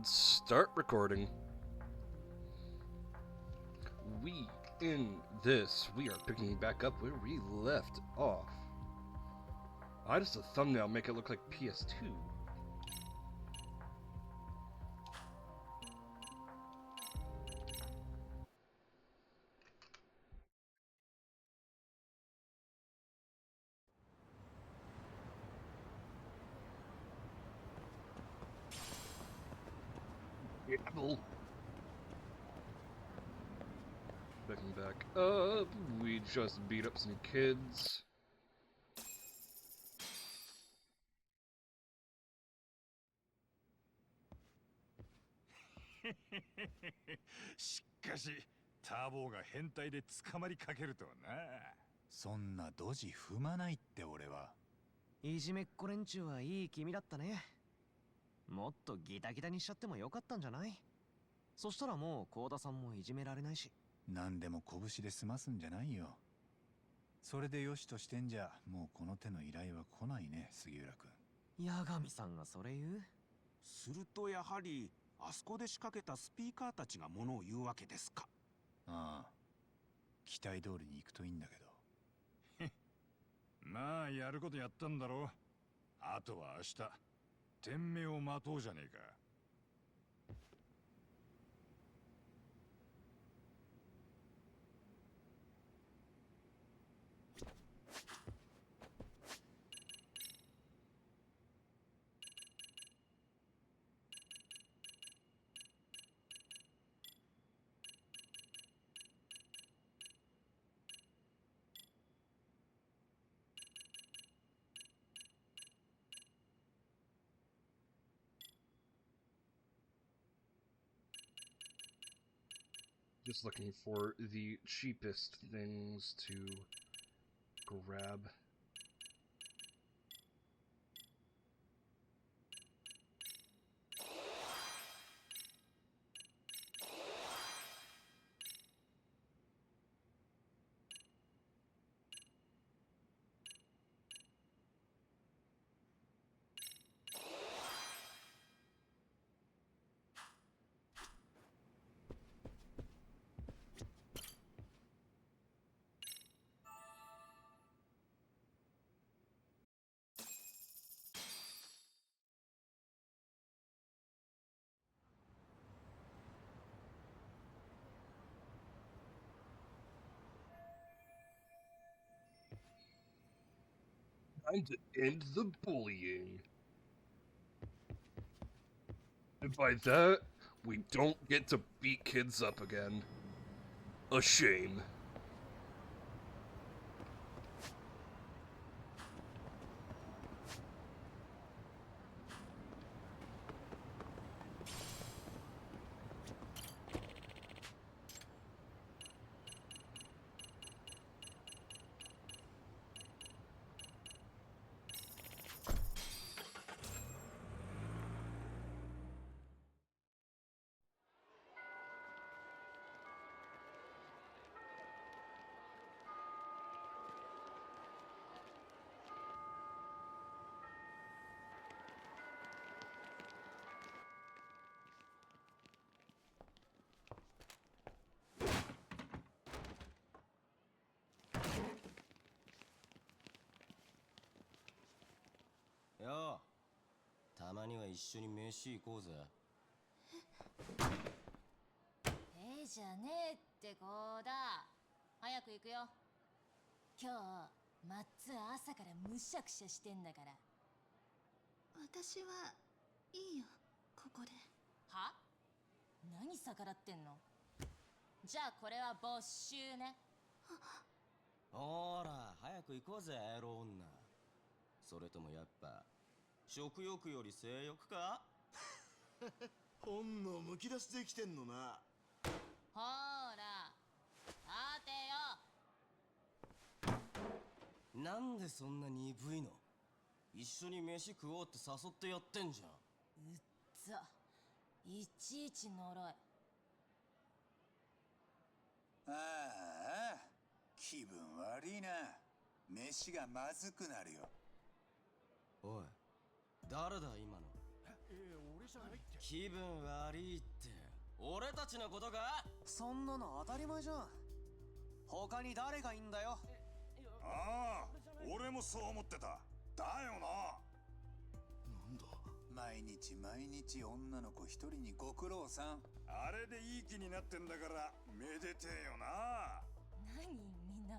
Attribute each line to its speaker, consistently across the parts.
Speaker 1: And start recording. We are picking back up where we left off. I just a thumbnail make it look like PS2. Apple. Picking back up, we just beat up some kids.
Speaker 2: しかし、ターボーが変態で捕まりかけるとはな。
Speaker 3: そんなドジ踏まないって俺は。
Speaker 4: いじめっ子連中はいい君だったね。もっとギタギタにしちゃってもよかったんじゃない？そしたらもう幸田さんもいじめられないし。
Speaker 3: 何でも拳で済ますんじゃないよ。それでよしとしてんじゃ、もうこの手の依頼は来ないね、杉浦君。
Speaker 4: 八神さんがそれ言う？
Speaker 5: するとやはりあそこで仕掛けたスピーカーたちがものを言うわけですか。
Speaker 3: ああ、期待通りに行くといいんだけど。
Speaker 2: まあやることやったんだろう。あとは明日天命を待とうじゃねえか。
Speaker 1: Just looking for the cheapest things to grab. Time to end the bullying. And by that, we don't get to beat kids up again. A shame.
Speaker 6: よう、たまには一緒に飯行こうぜ。
Speaker 7: じゃねえって子だ。早く行くよ。今日マッツ朝からむしゃくしゃしてんだから。
Speaker 8: 私はいいよ、ここで。
Speaker 7: は？何逆らってんの？じゃあこれは没収ね。
Speaker 6: ほら早く行こうぜエロ女。それともやっぱ食欲より性欲か？
Speaker 9: 本能むき出しできてんのな。
Speaker 7: ほら立て
Speaker 6: よ。なんでそんな鈍いの？一緒に飯食おうって誘ってやってんじゃん。
Speaker 7: うっざ、いちいち呪い。
Speaker 3: ああ、気分悪いな。飯がまずくなるよ。
Speaker 6: おい、誰だ今の？
Speaker 2: 俺
Speaker 6: 気分悪いって俺たちのことが。
Speaker 4: そんなの当たり前じゃん。他に誰がいいんだよ。
Speaker 2: ああ、俺もそう思ってた。だよな。
Speaker 9: なんだ。
Speaker 3: 毎日毎日女の子一人にご苦労さん。
Speaker 2: あれでいい気になってんだからめでてえよな。
Speaker 7: 何みんな。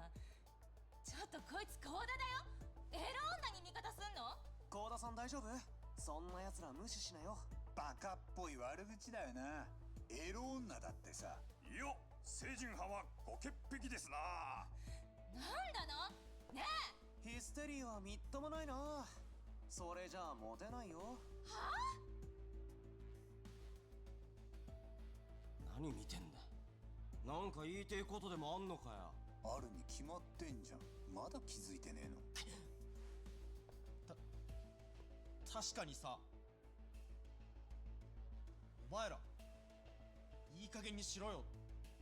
Speaker 7: ちょっとこいつコーダだよ。エロ女に味方すんの？
Speaker 4: コーダさん大丈夫？そんな奴ら無視しなよ。
Speaker 3: バカっぽい悪口だよな。エロ女だってさ。
Speaker 2: よっ、清純派はご潔癖ですな。
Speaker 7: なんなのねえ。
Speaker 4: ヒステリーはみっともないな。それじゃあモテないよ。
Speaker 6: 何見てんだ。なんか言いてえことでもあんのかよ。
Speaker 3: あるに決まってんじゃん。まだ気づいてねえの？
Speaker 10: 確かにさ、お前らいい加減にしろよ。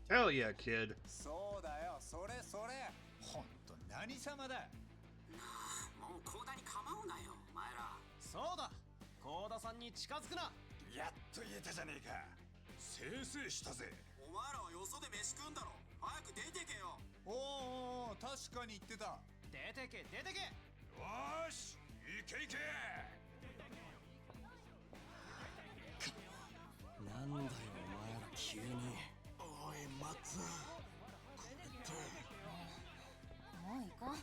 Speaker 1: Hell yeah, kid.
Speaker 3: そうだよ、それそれ。ほんと何様だ。
Speaker 5: もうコーダに構うなよお前ら。
Speaker 4: そうだ、コーダさんに近づくな。
Speaker 2: やっと言えたじゃねえか。せいせいしたぜ。
Speaker 5: お前らはよそで飯食うんだろ。早く出てけよ。
Speaker 3: おーおー、確かに言ってた。
Speaker 4: 出てけ出てけ。
Speaker 2: よーし、いけいけ。
Speaker 6: なんだよお前ら急に。
Speaker 9: おい松、これって
Speaker 7: もう行こう。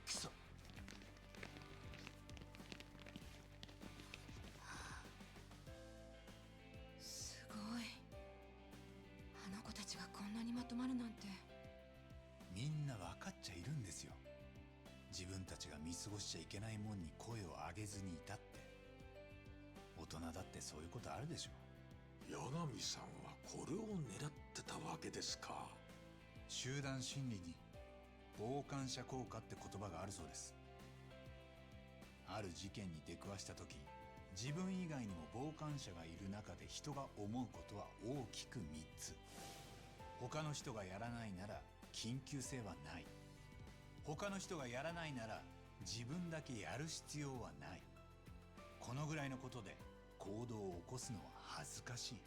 Speaker 9: くそ。
Speaker 8: すごい。あの子たちがこんなにまとまるなんて。
Speaker 3: みんな分かっちゃいるんですよ。自分たちが見過ごしちゃいけないもんに声を上げずにいたって。大人だってそういうことあるでしょ。
Speaker 9: 八神さんはこれを狙ってたわけですか。
Speaker 3: 集団心理に傍観者効果って言葉があるそうです。ある事件に出くわした時、自分以外にも傍観者がいる中で人が思うことは大きく3つ。他の人がやらないなら緊急性はない。他の人がやらないなら自分だけやる必要はない。このぐらいのことで行動を起こすのは恥ずかしい。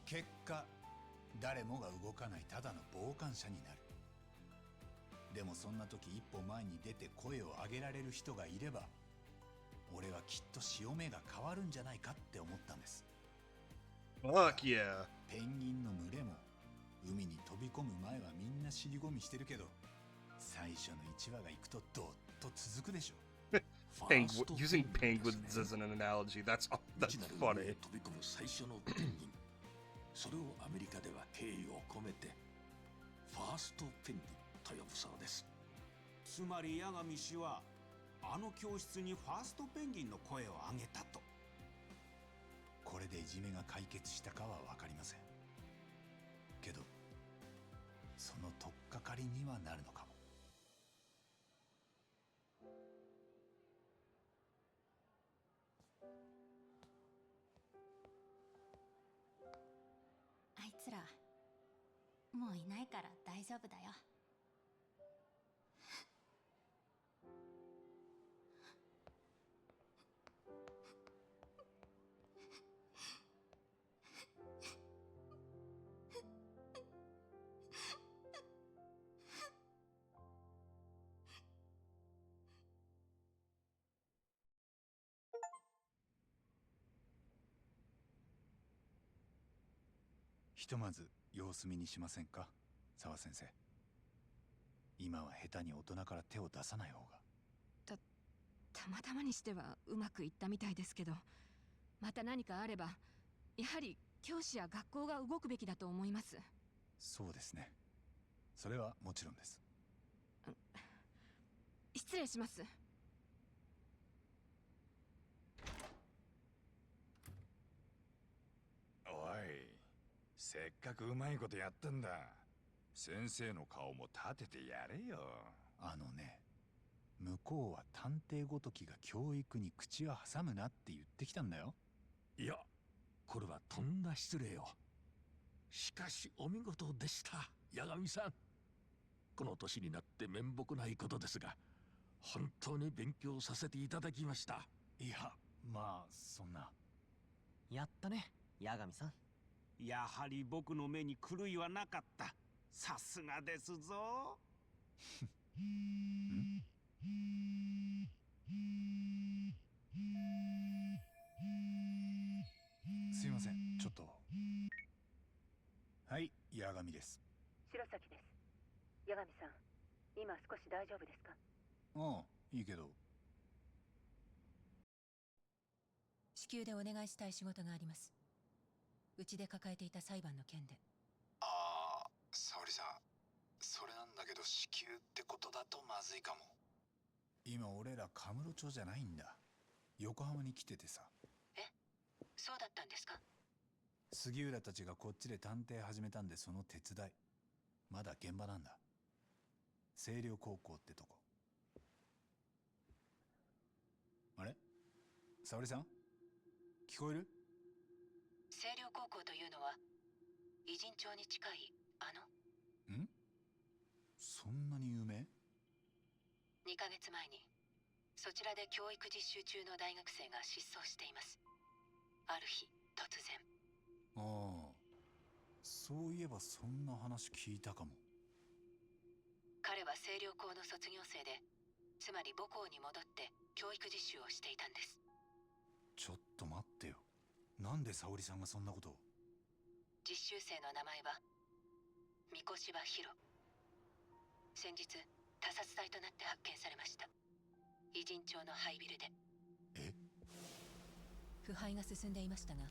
Speaker 3: 結果、誰もが動かないただの傍観者になる。でもそんな時一歩前に出て声を上げられる人がいれば、俺はきっと潮目が変わるんじゃないかって思ったんです。
Speaker 1: Fuck yeah.
Speaker 3: ペンギンの群れも海に飛び込む前はみんな尻込みしてるけど、最初の1羽が行くとどっと続くでしょ。
Speaker 1: Using penguins as an analogy, that's
Speaker 9: 未知なる
Speaker 1: funny.
Speaker 9: 海へ飛び込む最初のペンギン。それをアメリカでは敬意を込めてファーストペンギンと呼ぶそうです。
Speaker 5: つまり八神氏はあの教室にファーストペンギンの声を上げたと。
Speaker 3: これでいじめが解決したかは分かりませんけど、その取っかかりにはなるのかも。
Speaker 7: あいつらもういないから大丈夫だよ。
Speaker 3: ひとまず様子見にしませんか、沢先生。今は下手に大人から手を出さない方が。
Speaker 8: たまたまにしてはうまくいったみたいですけど、また何かあればやはり教師や学校が動くべきだと思います。
Speaker 3: そうですね、それはもちろんです。
Speaker 8: 失礼します。
Speaker 2: おい、せっかくうまいことやったんだ。先生の顔も立ててやれよ。
Speaker 3: あのね、向こうは探偵ごときが教育に口を挟むなって言ってきたんだよ。
Speaker 9: いや、これはとんだ失礼を。しかしお見事でした、八神さん。この年になって面目ないことですが、本当に勉強させていただきました。
Speaker 3: いや、まあそんな。
Speaker 4: やったね、八神さん。
Speaker 5: やはり僕の目に狂いはなかった。さすがですぞ。
Speaker 3: すいません、ちょっと。はい、八神です。
Speaker 11: 白崎です。八神さん、今少し大丈夫ですか？
Speaker 3: ああ、いいけど。
Speaker 11: 至急でお願いしたい仕事があります。うちで抱えていた裁判の件で。
Speaker 3: ああ、沙織さん、それなんだけど至急ってことだとまずいかも。今俺らカムロ町じゃないんだ。横浜に来ててさ。
Speaker 11: え、そうだったんですか？
Speaker 3: 杉浦たちがこっちで探偵始めたんで、その手伝い。まだ現場なんだ。星稜高校ってとこ。あれ、沙織さん、聞こえる？
Speaker 11: 星稜高校というのは偉人町に近い
Speaker 3: ん？そんなに有名
Speaker 11: ？2ヶ月前にそちらで教育実習中の大学生が失踪しています。ある日突然。
Speaker 3: ああ、そういえばそんな話聞いたかも。
Speaker 11: 彼は星稜高の卒業生で、つまり母校に戻って教育実習をしていたんです。
Speaker 3: ちょっと待ってよ。なんで沙織さんがそんなことを？
Speaker 11: 実習生の名前は三越柴博。先日他殺体となって発見されました。偉人町の廃ビルで。
Speaker 3: え？
Speaker 11: 腐敗が進んでいましたが、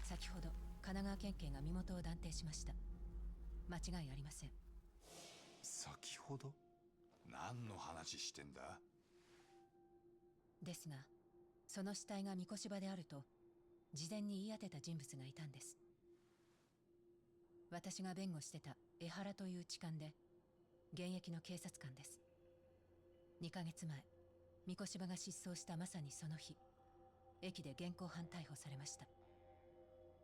Speaker 11: 先ほど神奈川県警が身元を断定しました。間違いありません。
Speaker 3: 先ほど？
Speaker 2: 何の話してんだ？
Speaker 11: ですが、その死体が三越柴であると事前に言い当てた人物がいたんです。私が弁護してた江原という痴漢で、現役の警察官です。2ヶ月前、三越柴が失踪したまさにその日、駅で現行犯逮捕されました。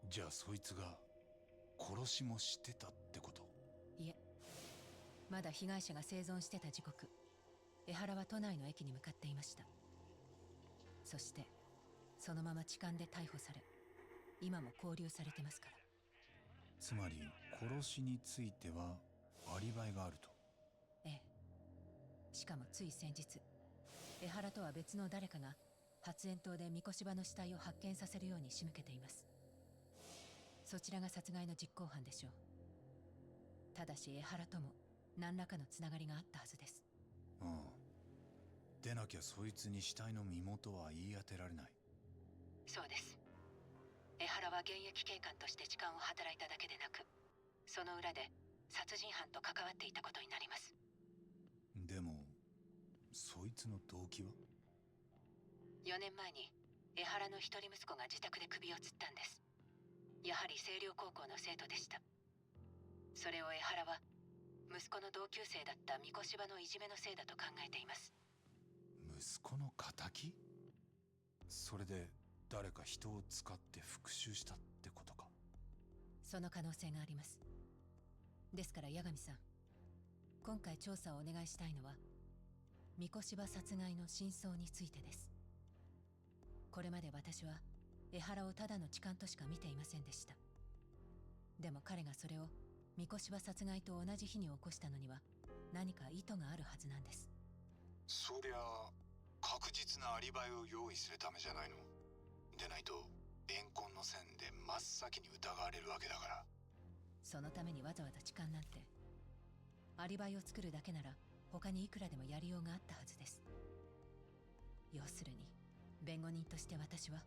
Speaker 3: じゃあそいつが殺しもしてたってこと？
Speaker 11: いえ、まだ被害者が生存してた時刻、江原は都内の駅に向かっていました。そしてそのまま痴漢で逮捕され、今も勾留されてますから。
Speaker 3: つまり殺しについてはアリバイがあると？
Speaker 11: ええ。しかもつい先日、江原とは別の誰かが発煙筒で三越柴の死体を発見させるように仕向けています。そちらが殺害の実行犯でしょう。ただし江原とも何らかのつながりがあったはずです。
Speaker 3: ああ、でなきゃそいつに死体の身元は言い当てられない。
Speaker 11: そうです。江原は現役警官として痴漢を働いただけでなく、その裏で殺人犯と関わっていたことになります。
Speaker 3: でもそいつの動機は
Speaker 11: ？4年前に江原の一人息子が自宅で首を吊ったんです。やはり星稜高校の生徒でした。それを江原は息子の同級生だった三越柴のいじめのせいだと考えています。
Speaker 3: 息子の仇？それで誰か人を使って復讐したってことか？
Speaker 11: その可能性があります。ですから八神さん、今回調査をお願いしたいのは三越柴殺害の真相についてです。これまで私は江原をただの痴漢としか見ていませんでした。でも彼がそれを三越柴殺害と同じ日に起こしたのには何か意図があるはずなんです。
Speaker 3: そりゃ確実なアリバイを用意するためじゃないの？でないと怨恨の線で真っ先に疑われるわけだから。
Speaker 11: そのためにわざわざ痴漢なんて。アリバイを作るだけなら他にいくらでもやりようがあったはずです。要するに弁護人として私は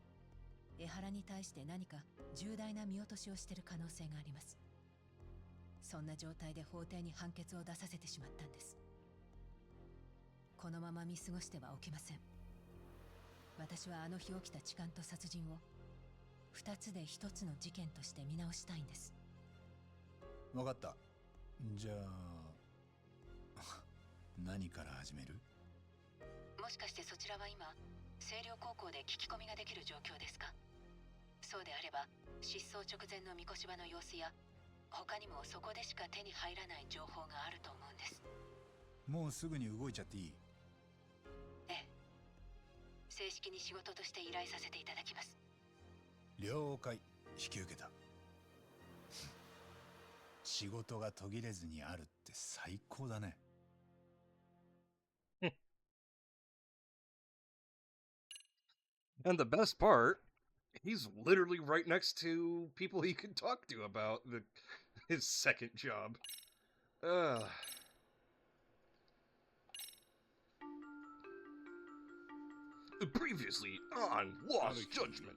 Speaker 11: 江原に対して何か重大な見落としをしている可能性があります。そんな状態で法廷に判決を出させてしまったんです。このまま見過ごしてはおけません。私はあの日起きた痴漢と殺人を2つで1つの事件として見直したいんです。
Speaker 3: 分かった。じゃあ何から始める？
Speaker 11: もしかしてそちらは今星稜高校で聞き込みができる状況ですか？そうであれば失踪直前の三越柴の様子や他にもそこでしか手に入らない情報があると思うんです。
Speaker 3: もうすぐに動いちゃっていい？
Speaker 11: ええ。正式に仕事として依頼させていただきます。
Speaker 3: 了解。引き受けた。仕事が途切れずにあるって最高だね。
Speaker 1: And the best part, he's literally right next to people he could talk to about his second job. Previously on Lost Judgment.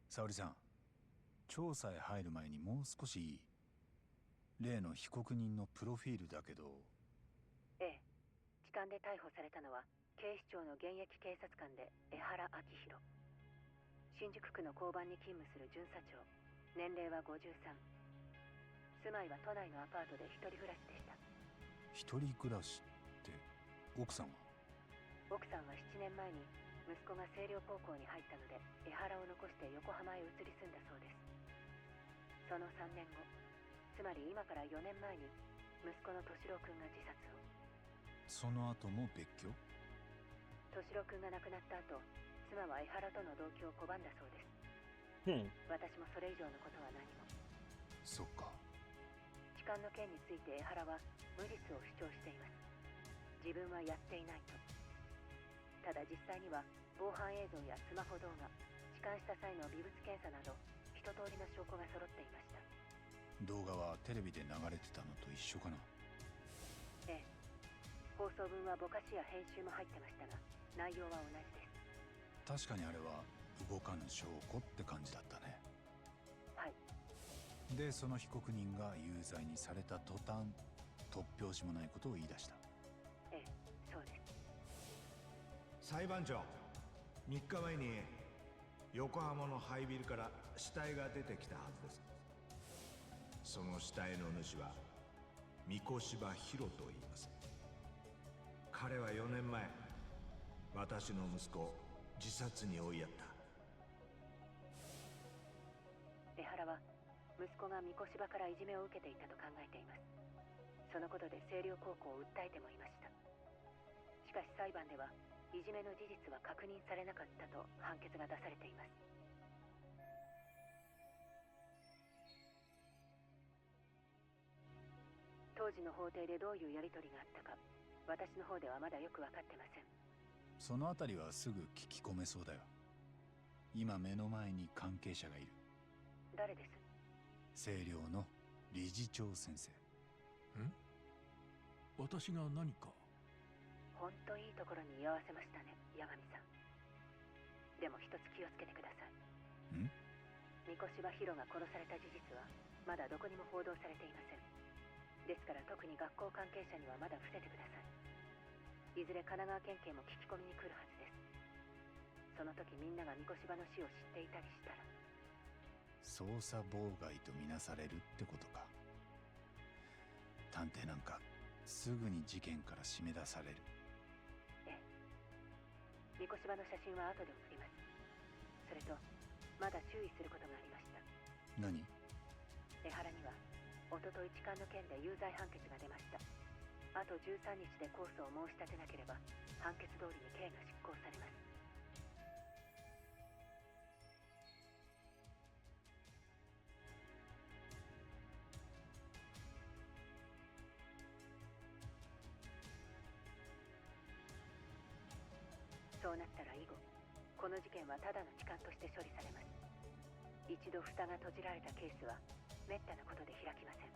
Speaker 3: 沙織さん、調査へ入る前にもう少しいい？例の被告人のプロフィールだけど。
Speaker 11: ええ、痴漢で逮捕されたのは警視庁の現役警察官で江原明宏。新宿区の交番に勤務する巡査長。年齢は53。住まいは都内のアパートで一人暮らしでした。
Speaker 3: 一人暮らしって奥さんは？
Speaker 11: 奥さんは7年前に息子が星稜高校に入ったので江原を残して横浜へ移り住んだそうです。その3年後、つまり今から4年前に息子の敏郎くんが自殺を。
Speaker 3: その後も別居？
Speaker 11: 敏郎くんが亡くなった後、妻は江原との同居を拒んだそうです。私もそれ以上のことは何も。
Speaker 3: そっか。
Speaker 11: 痴漢の件について江原は無実を主張しています。自分はやっていないと。ただ実際には防犯映像やスマホ動画、痴漢した際の微物検査など一通りの証拠が揃っていました。
Speaker 3: 動画はテレビで流れてたのと一緒かな？
Speaker 11: ええ、放送分はぼかしや編集も入ってましたが、内容は同じです。
Speaker 3: 確かにあれは動かぬ証拠って感じだったね。
Speaker 11: はい。
Speaker 3: で、その被告人が有罪にされた途端、突拍子もないことを言い出した。
Speaker 11: ええ、そうです。
Speaker 2: 裁判長、3日前に横浜の廃ビルから死体が出てきたはずです。その死体の主は三越柴博と言います。彼は4年前、私の息子を自殺に追いやった。
Speaker 11: 江原は息子が三越柴からいじめを受けていたと考えています。そのことで星稜高校を訴えてもいました。しかし裁判ではいじめの事実は確認されなかったと判決が出されています。当時の法廷でどういうやり取りがあったか、私の方ではまだよく分かってません。
Speaker 3: そのあたりはすぐ聞き込めそうだよ。今目の前に関係者がいる。
Speaker 11: 誰です？
Speaker 3: 星稜の理事長先生。
Speaker 9: 私が何か？
Speaker 11: ほんといいところに居合わせましたね、八神さん。でも一つ気をつけてください。三越柴博が殺された事実はまだどこにも報道されていません。ですから特に学校関係者にはまだ伏せてください。いずれ神奈川県警も聞き込みに来るはずです。その時みんなが三越柴の死を知っていたりしたら。
Speaker 3: 捜査妨害とみなされるってことか。探偵なんかすぐに事件から締め出される。
Speaker 11: ええ。三越柴の写真は後で送ります。それとまだ注意することがありました。
Speaker 3: 何？
Speaker 11: 江原にはおととい痴漢の件で有罪判決が出ました。あと13日で控訴を申し立てなければ判決通りに刑が執行されます。そうなったら以後、この事件はただの痴漢として処理されます。一度蓋が閉じられたケースは滅多なことで開きません。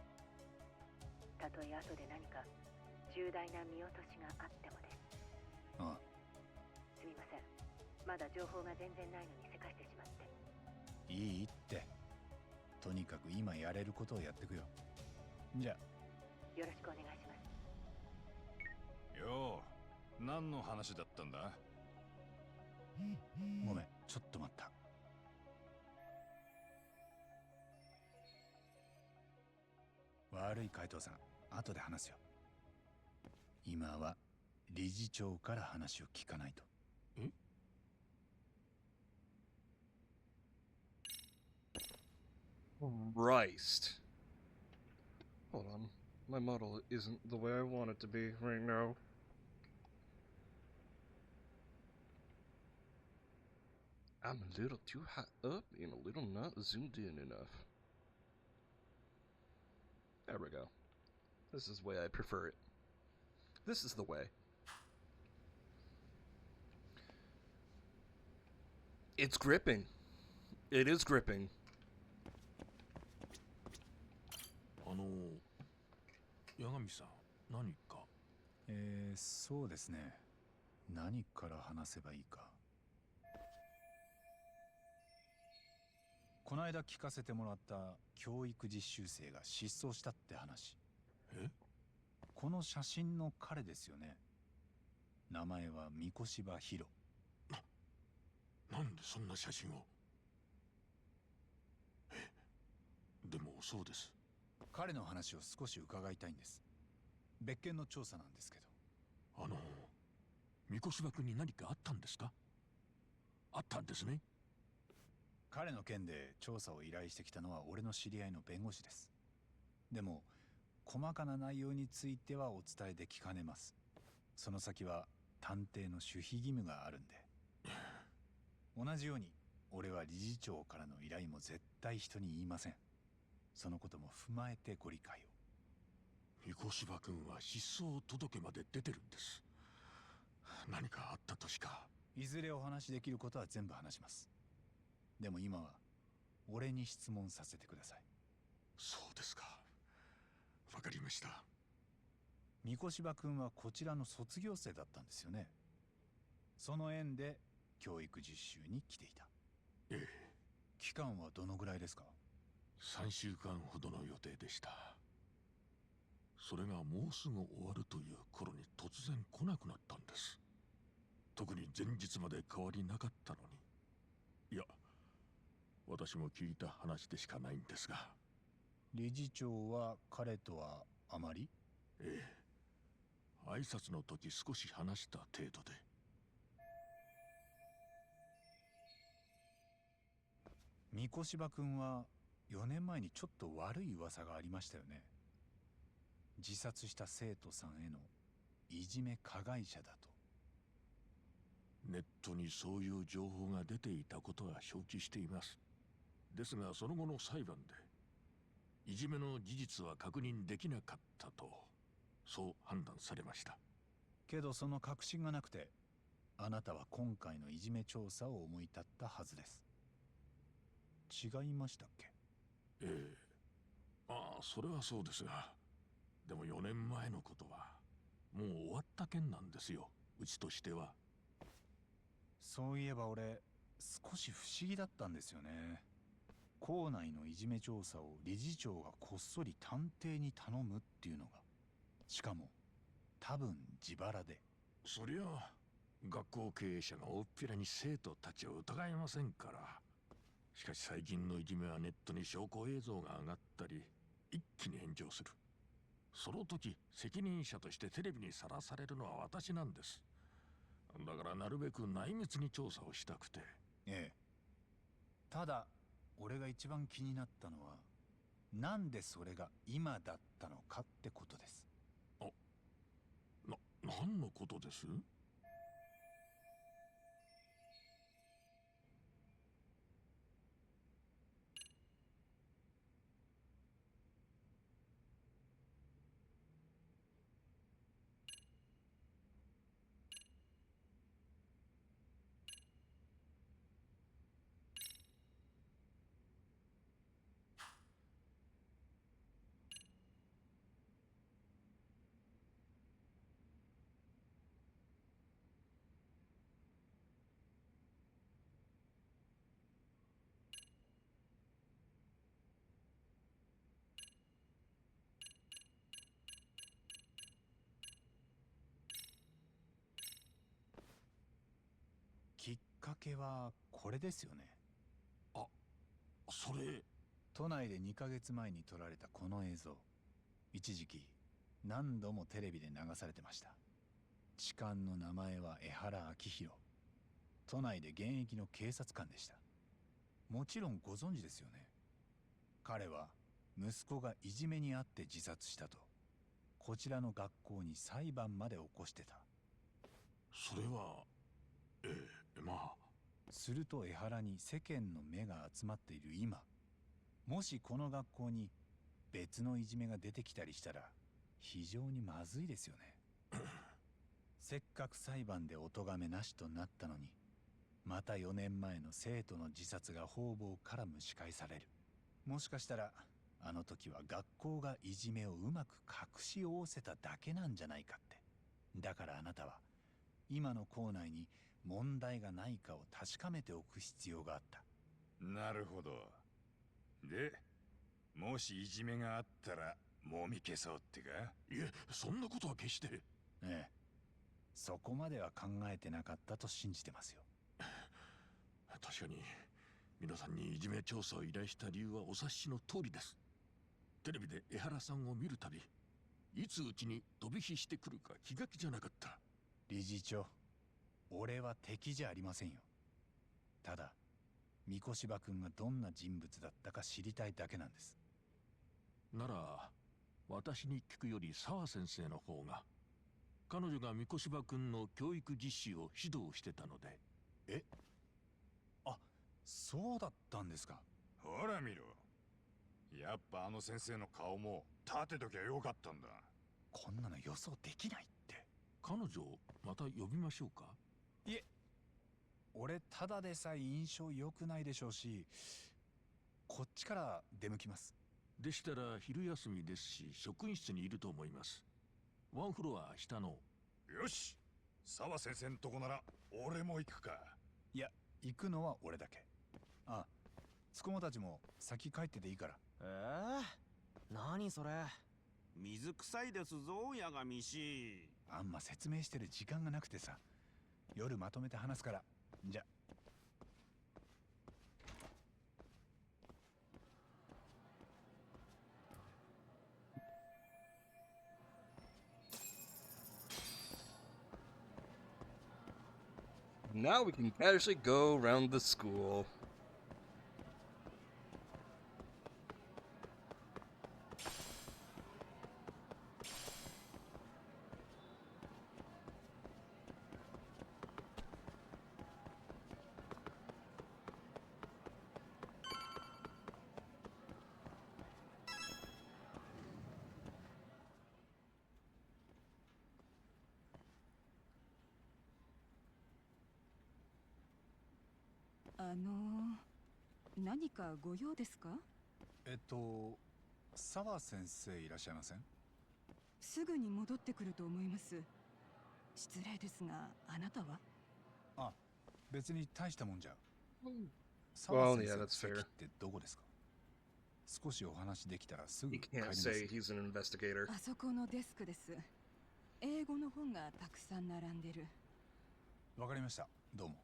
Speaker 11: たとえ後で何か重大な見落としがあってもです。
Speaker 3: ああ。
Speaker 11: すみません。まだ情報が全然ないのにせかしてしまって。
Speaker 3: いいって。とにかく今やれることをやってくよ。じゃあ。
Speaker 11: よろしくお願いします。
Speaker 2: よう、何の話だったんだ？
Speaker 3: ごめん、ちょっと待った。悪い海藤さん、後で話すよ。今は理事長から話を聞かないと。
Speaker 9: え？
Speaker 1: Christ. Hold on. My model isn't the way I want it to be right now. I'm a little too high up and a little not zoomed in enough. There we go. This is the way I prefer it. This is the way. It's gripping. It is gripping.
Speaker 9: 八神さん、何か？
Speaker 3: そうですね。何から話せばいいか。この間聞かせてもらった教育実習生が失踪したって話。
Speaker 9: え？
Speaker 3: この写真の彼ですよね。名前は三越柴博。
Speaker 9: なんでそんな写真を？でもそうです。
Speaker 3: 彼の話を少し伺いたいんです。別件の調査なんですけど。
Speaker 9: 三越柴君に何かあったんですか？あったんですね。
Speaker 3: 彼の件で調査を依頼してきたのは俺の知り合いの弁護士です。でも細かな内容についてはお伝えできかねます。その先は探偵の守秘義務があるんで。同じように俺は理事長からの依頼も絶対人に言いません。そのことも踏まえてご理解を。
Speaker 9: 三越柴君は失踪届まで出てるんです。何かあったとしか。
Speaker 3: いずれお話しできることは全部話します。でも今は俺に質問させてください。
Speaker 9: そうですか。わかりました。
Speaker 3: 三越柴君はこちらの卒業生だったんですよね。その縁で教育実習に来ていた。
Speaker 9: ええ。
Speaker 3: 期間はどのぐらいですか
Speaker 9: ？3週間ほどの予定でした。それがもうすぐ終わるという頃に突然来なくなったんです。特に前日まで変わりなかったのに。いや、私も聞いた話でしかないんですが。
Speaker 3: 理事長は彼とはあまり？
Speaker 9: ええ。挨拶の時少し話した程度で。
Speaker 3: 三越柴君は4年前にちょっと悪い噂がありましたよね。自殺した生徒さんへのいじめ加害者だと。
Speaker 9: ネットにそういう情報が出ていたことは承知しています。ですがその後の裁判でいじめの事実は確認できなかったと、そう判断されました。
Speaker 3: けどその確信がなくて、あなたは今回のいじめ調査を思い立ったはずです。違いましたっけ？
Speaker 9: ええ。ああ、それはそうですが、でも4年前のことはもう終わった件なんですよ、うちとしては。
Speaker 3: そういえば俺少し不思議だったんですよね。校内のいじめ調査を理事長がこっそり探偵に頼むっていうのが、しかも多分自腹で。
Speaker 9: そりゃあ学校経営者が大っぴらに生徒たちを疑いませんから。しかし最近のいじめはネットに証拠映像が上がったり一気に炎上する。その時責任者としてテレビにさらされるのは私なんです。だからなるべく内密に調査をしたくて。
Speaker 3: ええ。ただ俺が一番気になったのは、なんでそれが今だったのかってことです。
Speaker 9: 何のことです？
Speaker 3: きっかけはこれですよね。
Speaker 9: それ。
Speaker 3: 都内で2ヶ月前に撮られたこの映像。一時期何度もテレビで流されてました。痴漢の名前は江原明宏。都内で現役の警察官でした。もちろんご存知ですよね。彼は息子がいじめにあって自殺したと、こちらの学校に裁判まで起こしてた。
Speaker 9: それはまあ。
Speaker 3: すると江原に世間の目が集まっている今、もしこの学校に別のいじめが出てきたりしたら非常にまずいですよね。せっかく裁判でお咎めなしとなったのに、また4年前の生徒の自殺が方々から蒸し返される。もしかしたらあの時は学校がいじめをうまく隠しおおせただけなんじゃないかって。だからあなたは今の校内に問題がないかを確かめておく必要があった。
Speaker 2: なるほど。で、もしいじめがあったらもみ消そうってか？
Speaker 9: いえ、そんなことは決して。
Speaker 3: ええ、そこまでは考えてなかったと信じてますよ。
Speaker 9: 確かに皆さんにいじめ調査を依頼した理由はお察しの通りです。テレビで江原さんを見るたび、いつうちに飛び火してくるか気が気じゃなかった。
Speaker 3: 理事長、俺は敵じゃありませんよ。ただ三越柴君がどんな人物だったか知りたいだけなんです。
Speaker 9: なら私に聞くより澤先生の方が。彼女が三越柴君の教育実習を指導してたので。
Speaker 3: え、あ、そうだったんですか。
Speaker 2: ほら見ろ。やっぱあの先生の顔も立てときゃよかったんだ。
Speaker 3: こんなの予想できないって。
Speaker 9: 彼女また呼びましょうか？
Speaker 3: いえ、俺ただでさえ印象良くないでしょうし、こっちから出向きます。
Speaker 9: でしたら昼休みですし職員室にいると思います。ワンフロア下の。
Speaker 2: よし、澤先生んとこなら俺も行くか。
Speaker 3: いや、行くのは俺だけ。あ、つこもたちも先帰ってていいから。
Speaker 4: 何それ。
Speaker 5: 水臭いですぞ八神氏。
Speaker 3: あんま説明してる時間がなくてさ、夜まとめて話すから。じゃ。
Speaker 1: Now we can casually go around the school.
Speaker 8: 「何かご用ですか？」
Speaker 3: 澤先生いらっしゃいません？
Speaker 8: すぐに戻ってくると思います。失礼ですが、あなたは？
Speaker 3: あ、別に大したもんじゃ。
Speaker 1: Well,
Speaker 3: 澤
Speaker 1: yeah,
Speaker 3: 先
Speaker 1: that's
Speaker 3: 生
Speaker 1: fair.
Speaker 3: ってどこですか？少しお話できたらすぐ
Speaker 1: He
Speaker 3: 帰りま
Speaker 1: can't
Speaker 3: す。
Speaker 1: say he's an investigator.
Speaker 8: あそこのデスクです。英語の本がたくさん並んでる。
Speaker 3: わかりました。どうも。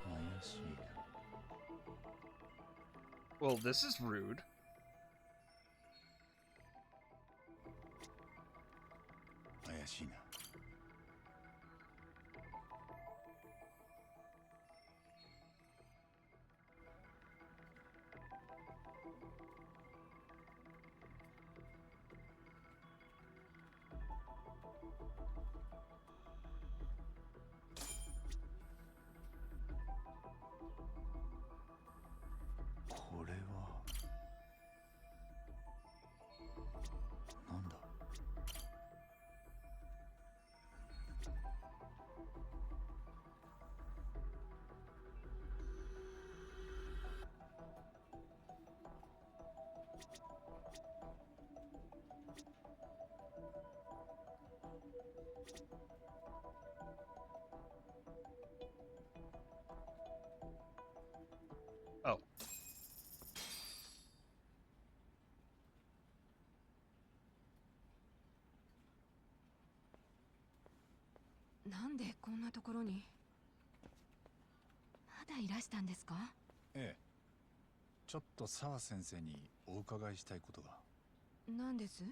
Speaker 3: 怪しい。
Speaker 1: Well, this is rude.
Speaker 3: 怪しいな。これはなんだ？
Speaker 8: なんでこんなところに。まだいらしたんですか？
Speaker 3: ええ。ちょっと澤先生にお伺いしたいことが。
Speaker 8: 何です？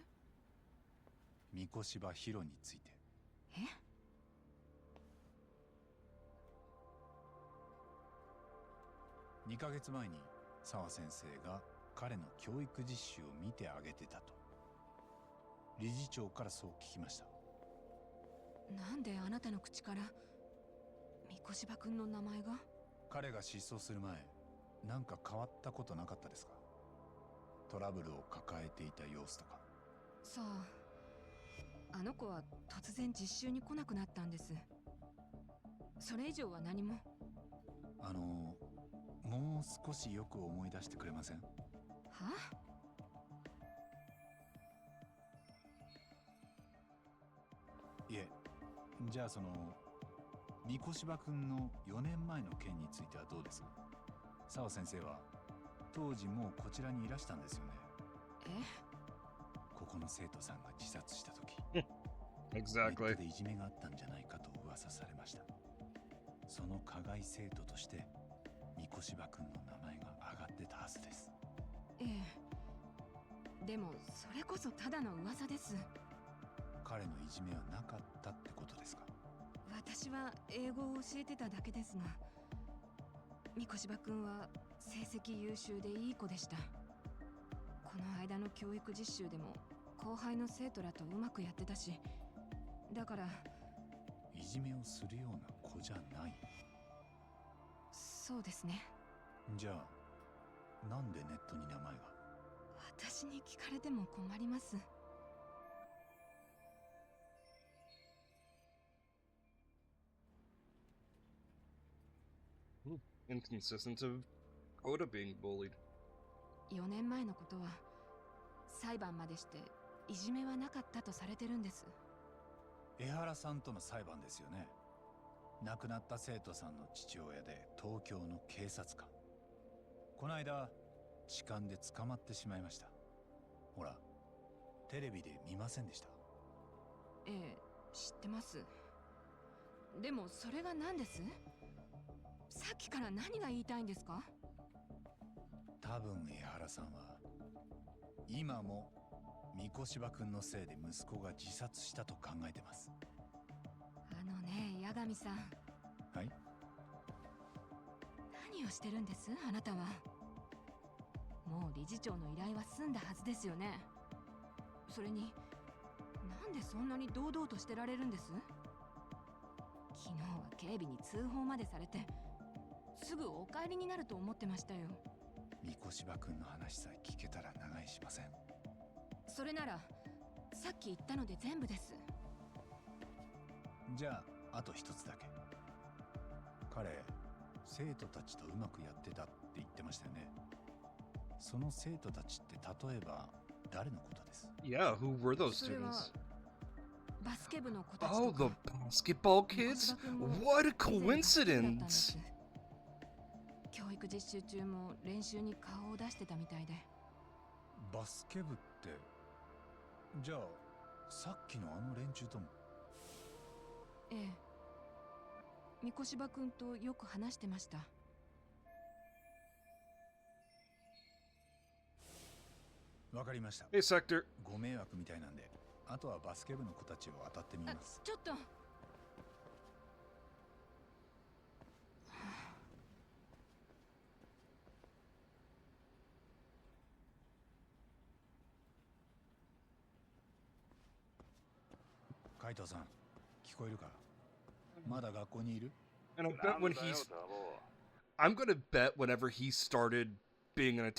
Speaker 3: 三越柴ヒロについて。
Speaker 8: え？2
Speaker 3: ヶ月前に澤先生が彼の教育実習を見てあげてたと理事長からそう聞きました。
Speaker 8: なんであなたの口から三越柴君の名前が？
Speaker 3: 彼が失踪する前、なんか変わったことなかったですか？トラブルを抱えていた様子とか。
Speaker 8: さあ、あの子は突然実習に来なくなったんです。それ以上は何も。
Speaker 3: もう少しよく思い出してくれません？
Speaker 8: は？
Speaker 3: いえ、じゃあ三越柴君の4年前の件についてはどうです？澤先生は当時もうこちらにいらしたんですよね。ここの生徒さんが自殺した時
Speaker 1: Exactly.
Speaker 3: ネットでいじめがあったんじゃないかと噂されました。その加害生徒として三越柴君の名前が挙がってたはずです。
Speaker 8: ええ。でもそれこそただの噂です。
Speaker 3: 彼のいじめはなかったってことですか？
Speaker 8: 私は英語を教えてただけですが、三越柴君は成績優秀でいい子でした。この間の教育実習でも後輩の生徒らとうまくやってたし、だから。
Speaker 3: いじめをするような子じゃない。
Speaker 8: そうですね。
Speaker 3: じゃあなんでネットに名前が？
Speaker 8: 私に聞かれても困ります。
Speaker 1: Inconsistent of Oda being bullied.
Speaker 8: 4年前のことは裁判までしていじめはなかったとされてるんです。
Speaker 3: 江原さんとの裁判ですよね。亡くなった生徒さんの父親で東京の警察官。この間痴漢で捕まってしまいました。ほらテレビで見ませんでした？
Speaker 8: ええ、知ってます。でもそれが何です？さっきから何が言いたいんですか？
Speaker 3: 多分江原さんは今も三越柴君のせいで息子が自殺したと考えてます。
Speaker 8: 八神さん。
Speaker 3: はい。
Speaker 8: 何をしてるんですあなたは。もう理事長の依頼は済んだはずですよね。それになんでそんなに堂々としてられるんです？昨日は警備に通報までされてすぐお帰りになると思ってましたよ。
Speaker 3: 三越柴君の話さえ聞けたら長居しません。
Speaker 8: それならさっき言ったので全部です。
Speaker 3: じゃああと一つだけ。彼生徒たちとうまくやってたって言ってましたよね。その生徒たちって例えば誰のことです？
Speaker 1: Yeah, who were those
Speaker 8: それは
Speaker 1: students?
Speaker 8: バスケ部の子たち
Speaker 1: Oh,
Speaker 8: と
Speaker 1: the
Speaker 8: か。
Speaker 1: basketball kids? What a coincidence!
Speaker 8: 教育実習中も練習に顔を出してたみたいで。
Speaker 3: バスケ部ってじゃあさっきのあの連中とも？
Speaker 8: ええ。三越柴君とよく話してました。
Speaker 3: わかりました。
Speaker 1: Hey, Sector.
Speaker 3: ご迷惑みたいなんで、あとはバスケ部の子たちを当たってみます。
Speaker 8: ちょっと。
Speaker 3: 海藤さん、聞こえるか？まだ学校にいる？
Speaker 1: And I'll bet when I'm gonna bet whenever he started being a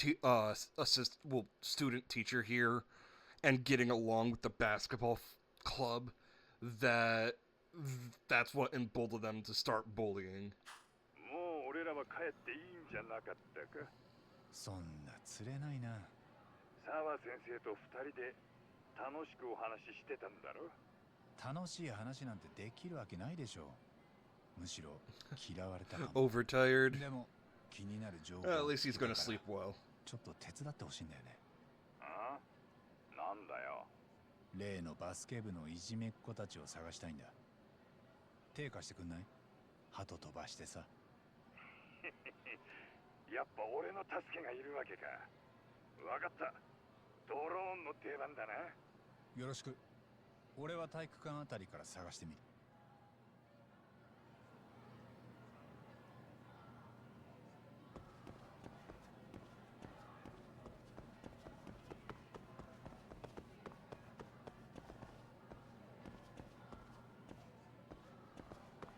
Speaker 1: student teacher here and getting along with the basketball club, that's what emboldened them to start bullying.
Speaker 9: もう俺らは帰っていいんじゃなかったか？
Speaker 3: そんな釣れないな。
Speaker 9: 澤先生と二人で楽しくお話ししてたんだろ？
Speaker 3: 楽しい話なんてできるわけないでしょう。むしろ嫌われたかも。
Speaker 1: Overtired.
Speaker 3: でも気になる情報。
Speaker 1: At least he's gonna sleep well.
Speaker 3: ちょっと手伝ってほしいんだよね。
Speaker 9: あ？なんだよ。
Speaker 3: 例のバスケ部のいじめっ子たちを探したいんだ。手貸してくんない？鳩飛ばしてさ。
Speaker 12: やっぱ俺の助けがいるわけか。わかった。ドローンの出番だな。
Speaker 3: よろしく。俺は体育館あたりから探してみる。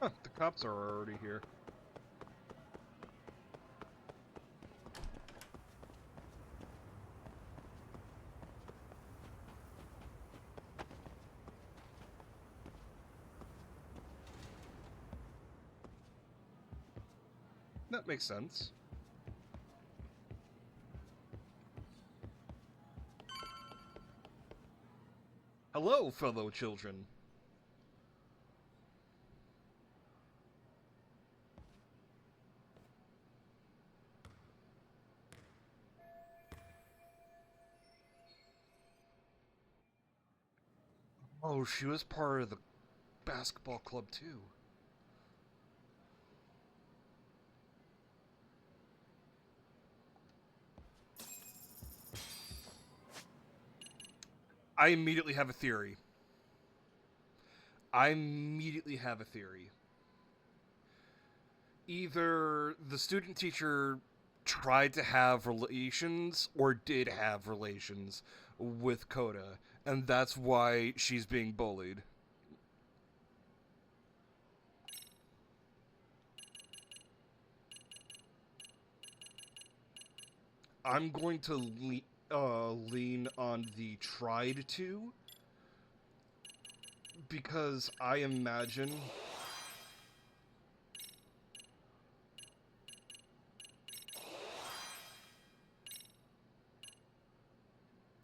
Speaker 1: Huh, the cops are already here. That makes sense. Hello, fellow children. Oh, she was part of the basketball club too. I immediately have a theory. Either the student teacher tried to have relations or did have relations with Coda, and that's why she's being bullied. I'm going to lean on the tried to, because I imagine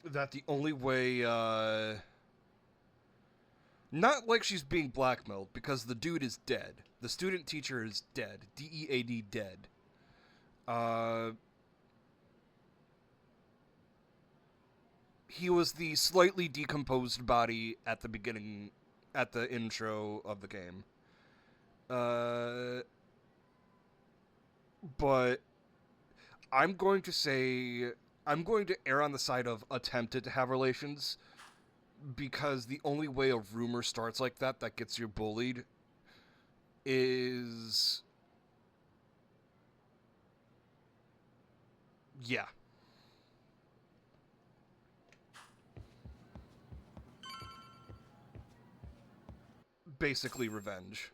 Speaker 1: that the only way, not like she's being blackmailed, because the dude is dead. The student teacher is dead. D-E-A-D, dead. He was the slightly decomposed body at the beginning, at the intro of the game. But I'm going to err on the side of attempted to have relations, because the only way a rumor starts like that gets you bullied is... yeah. Basically revenge.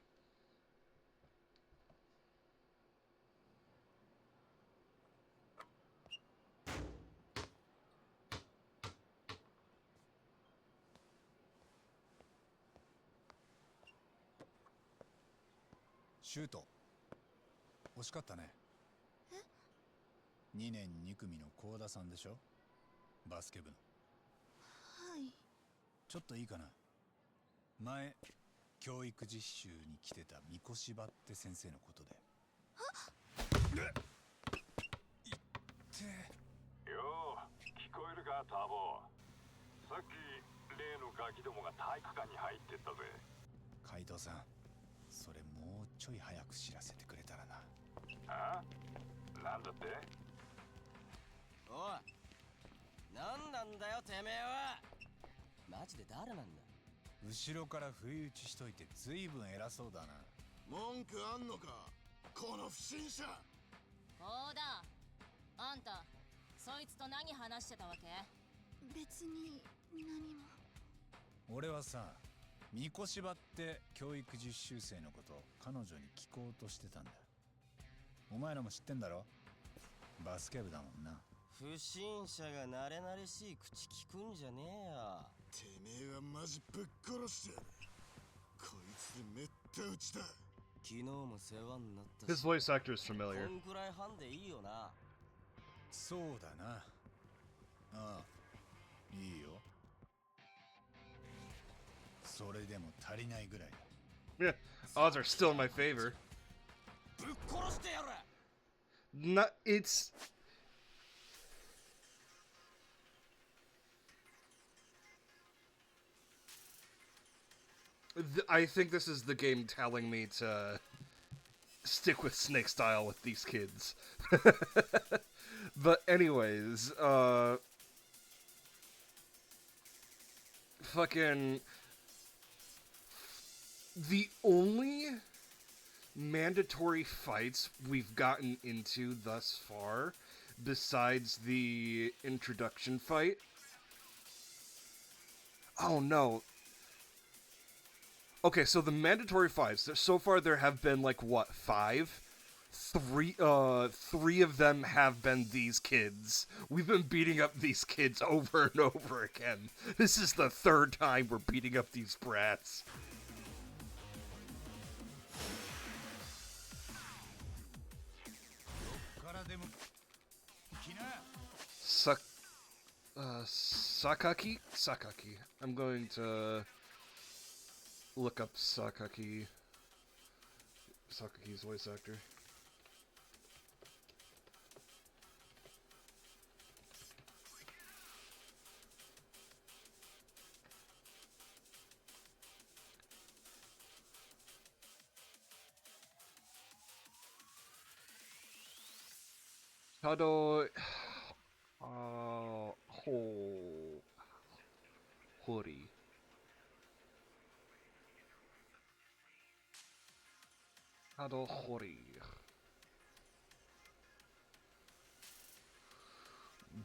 Speaker 3: シュート惜しかったね。2年2組の幸田さんでしょ、バスケ部の。
Speaker 13: はい。
Speaker 3: ちょっといいかな。前教育実習に来てた三越柴って先生のことで。
Speaker 12: よう聞こえるかターボ。さっき例のガキどもが体育館に入ってったぜ。
Speaker 3: 海藤さん、それもうちょい早く知らせてくれたらな。
Speaker 12: あ？なんだって？
Speaker 6: おい、なんなんだよてめえは。マジで誰なんだ。
Speaker 3: 後ろから不意打ちしといてずいぶん偉そうだな。
Speaker 14: 文句あんのかこの不審者。
Speaker 7: こうだ。あんたそいつと何話してたわけ？
Speaker 13: 別に何も。
Speaker 3: 俺はさ、三越柴って教育実習生のこと彼女に聞こうとしてたんだ。お前らも知ってんだろ、バスケ部だもんな。
Speaker 6: 不審者が慣れ慣れしい口聞くんじゃねえよ。
Speaker 14: てめえはマジぶっ殺してやる。こいつめった打ちだ。
Speaker 6: 昨日も世話になったし。
Speaker 1: His voice actor is familiar.
Speaker 6: こんくらいハンでいいよな。
Speaker 3: そうだな。ああ、いいよ。それでも足りないぐらいだ。
Speaker 1: Yeah, odds are still in my favor.
Speaker 6: ぶっ殺してやる。
Speaker 1: Not, it's... I think this is the game telling me to stick with Snake style with these kids. But anyways, fucking... The only mandatory fights we've gotten into thus far, besides the introduction fight... Oh no. Okay, so the mandatory fights, so far there have been, like, what, 5? Three of them have been these kids. We've been beating up these kids over and over again. This is the 3rd time we're beating up these brats. Sakaki? Sakaki. I'm going to look up Sakaki's voice actor. Hori. Hori.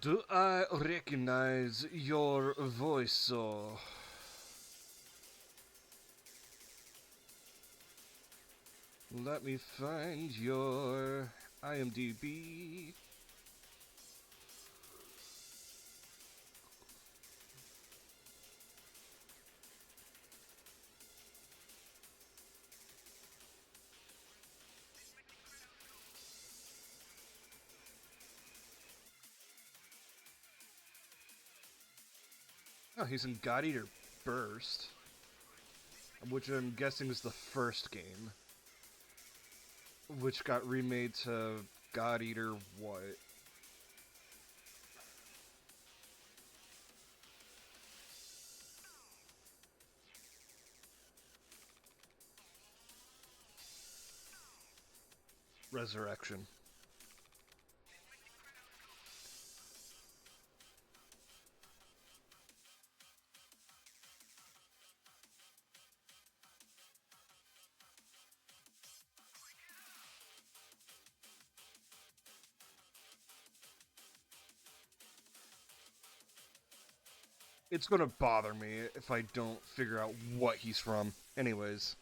Speaker 1: Do I recognize your voice, so? Let me find your IMDb. Oh, he's in God Eater Burst, which I'm guessing is the first game, which got remade to God Eater what? Resurrection. It's gonna bother me if I don't figure out what he's from. Anyways.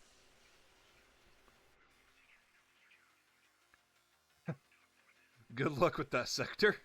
Speaker 1: Good luck with that sector.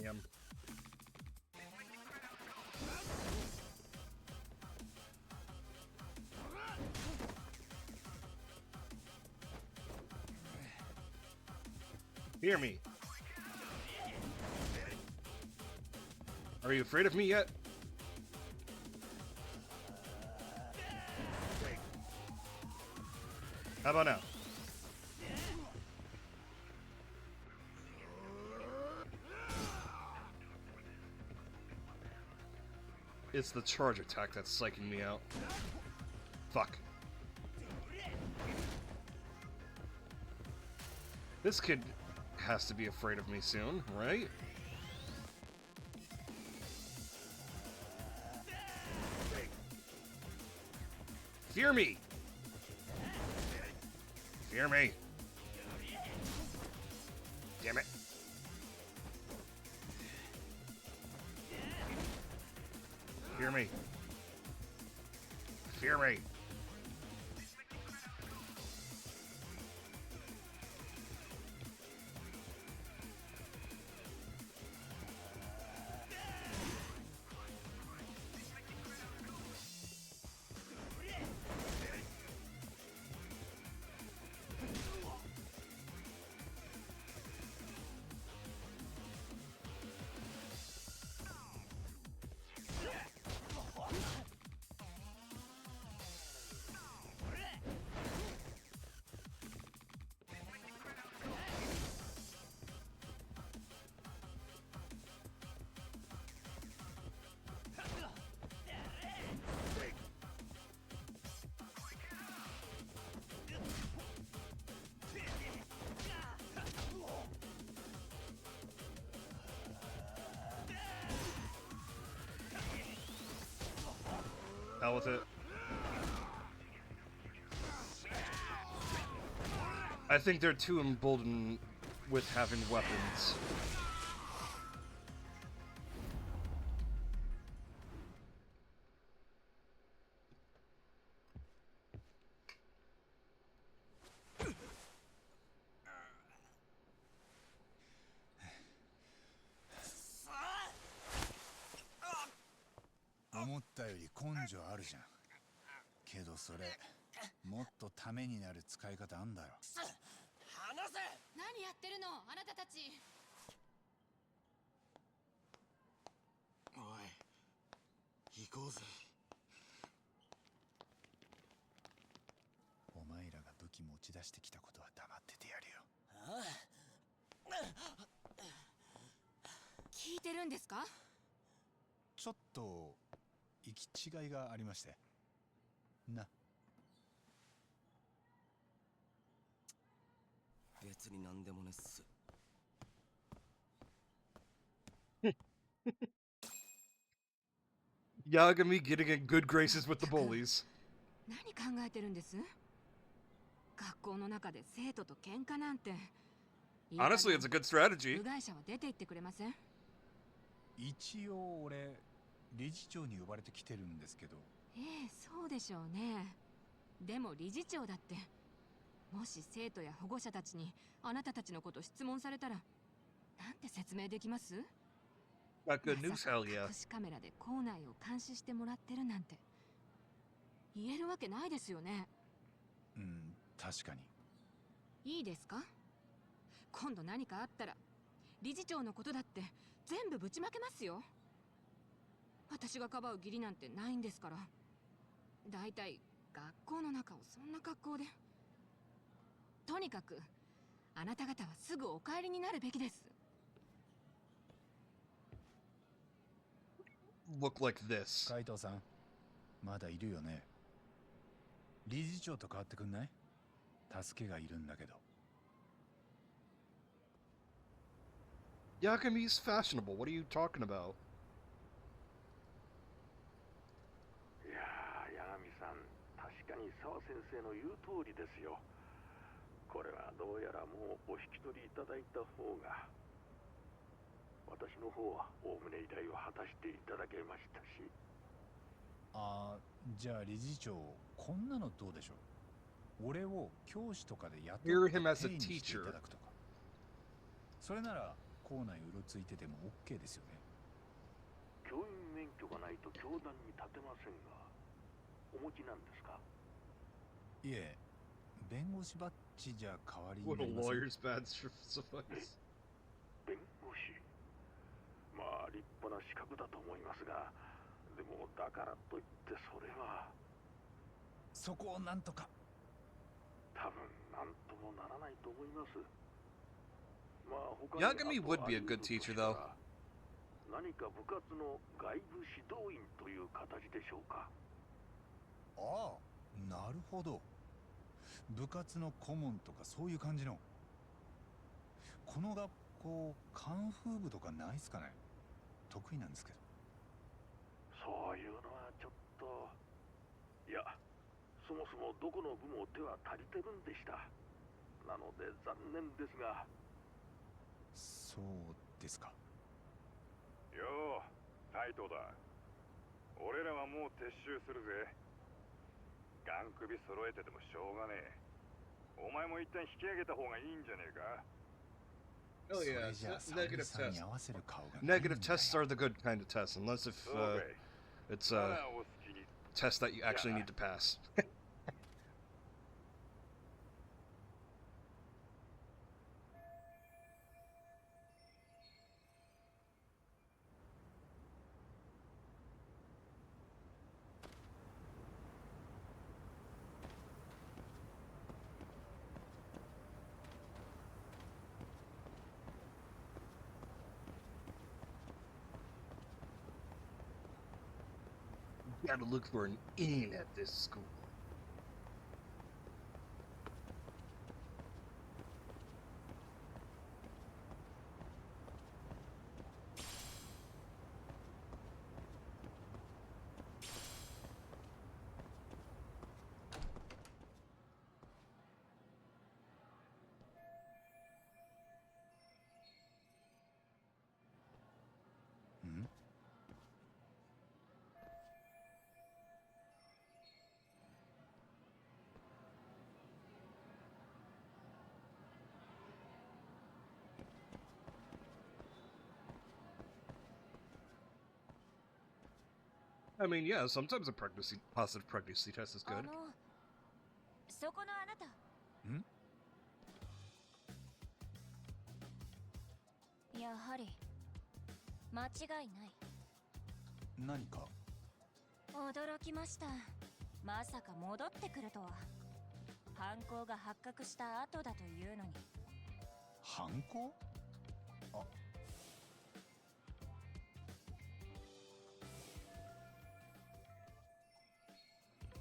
Speaker 1: Yum. Hear me. Are you afraid of me yet? How about now? It's the charge attack that's psyching me out. Fuck. This kid has to be afraid of me soon, right? Fear me! Fear me! Damn it. Fear me. Fear me. Hell with it. I think they're too emboldened with having weapons.
Speaker 3: 思ったより根性あるじゃん。けどそれもっとためになる使い方あんだろ。
Speaker 8: 離せ。何やってるのあなたたち。
Speaker 14: おい、行こうぜ。
Speaker 3: お前らが武器持ち出してきたことは黙っててやるよ。
Speaker 8: 聞いてるんですか？
Speaker 3: ちょっと行き違いがありましてな。
Speaker 6: 別に何でもねっす。
Speaker 1: Yagami getting in good graces with the bullies.
Speaker 8: 何考えてるんです？学校の中で生徒と喧嘩なんて。
Speaker 1: Honestly, it's a good strategy.
Speaker 8: 部外者は出て行ってくれません？
Speaker 3: 一応俺理事長に呼ばれてきてるんですけど。
Speaker 8: ええ、そうでしょうね。でも理事長だって、もし生徒や保護者たちにあなたたちのこと質問されたら、なんて説明できます？
Speaker 1: Got good news, hell yeah.
Speaker 8: 隠しカメラで校内を監視してもらってるなんて言えるわけないですよね。
Speaker 3: うん、確かに。
Speaker 8: いいですか？今度何かあったら理事長のことだって全部ぶちまけますよ。私がかばう義理なんてないんですから。だいたい学校の中をそんな格好で。とにかくあなた方はすぐお帰りになるべきです。
Speaker 1: Look like this.
Speaker 3: 海藤さん、まだいるよね。理事長と変わってくんない？助けがいるんだけど。
Speaker 1: Yagami's fashionable. What are you talking about?
Speaker 12: いやー、八神さん、確かに沢先生の言う通りですよ。これはどうやらもうお引き取りいただいた方が。私の方はおおむね依頼を果たしていただけましたし。
Speaker 3: ああ、じゃあ理事長、こんなのどうでしょう。俺を教師とかで雇って定員にしていただくとか。それなら校内うろついてても OK ですよね。
Speaker 12: 教員免許がないと教壇に立てませんが、お持ちなんですか？
Speaker 3: いえ、弁護士バッジじゃ代わりに
Speaker 1: What
Speaker 3: な
Speaker 1: a
Speaker 3: りません。
Speaker 1: lawyer's badge suffice.
Speaker 12: 弁護士。まあ立派な資格だと思いますが、でもだからといってそれは。
Speaker 3: そこをなんとか。
Speaker 12: 多分なんともならないと思います。まあ他に
Speaker 1: Yagami would be a good teacher, though.
Speaker 12: 何か部活の外部指導員という形でしょうか。
Speaker 3: ああ、なるほど。部活の顧問とかそういう感じの。この学校カンフー部とかないっすかね。得意なんですけど。
Speaker 12: そういうのはちょっと。いや、そそもそもどこの部も手は足りてるんでした。なので残念ですが。
Speaker 3: そうですか。
Speaker 15: よう、タイトだ。俺らはもう撤収するぜ。ガン首揃えててもしょうがねえ。お前も一旦引き上げた方がいいんじゃねえか。
Speaker 1: Oh yeah, negative tests. Negative tests are the good kind of tests, unless if it's a test that you actually need to pass. Gotta look for an in at this school. I mean, yeah, sometimes a positive pregnancy test is good.
Speaker 7: そこのあなた。やはり間違いない。
Speaker 3: 何か？
Speaker 7: 驚きました。まさか戻ってくるとは。犯行が発覚した後だというのに。
Speaker 3: 犯行？あ。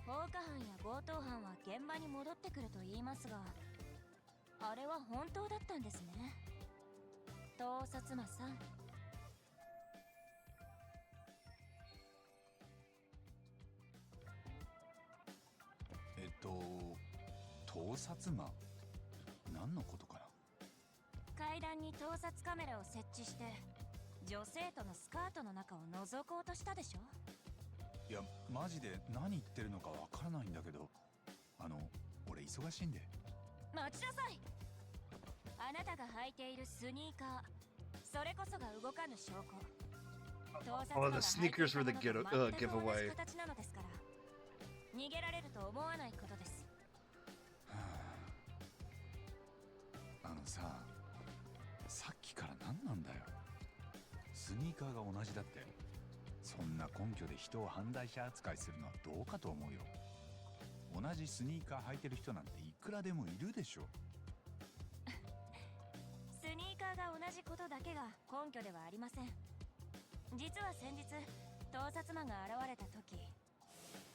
Speaker 7: 放火犯や強盗犯は現場に戻ってくると言いますが、あれは本当だったんですね。盗撮魔さん。
Speaker 3: 盗撮魔？何のことかな？
Speaker 7: 階段に盗撮カメラを設置して女生徒のスカートの中を覗こうとしたでしょ。
Speaker 3: いや、マジで何言ってるのかわからないんだけど、俺忙しいんで。
Speaker 7: 待ちなさい。あなたが履いているスニーカー、それこそが動かぬ証拠。
Speaker 1: Oh, the sneakers were the giveaway.
Speaker 7: 形なのですから、逃げられると思わないことです。
Speaker 3: さ、さっきから何なんだよ。スニーカーが同じだって。そんな根拠で人を犯罪者扱いするのはどうかと思うよ。同じスニーカー履いてる人なんていくらでもいるでしょ。
Speaker 7: スニーカーが同じことだけが根拠ではありません。実は先日盗撮魔が現れた時、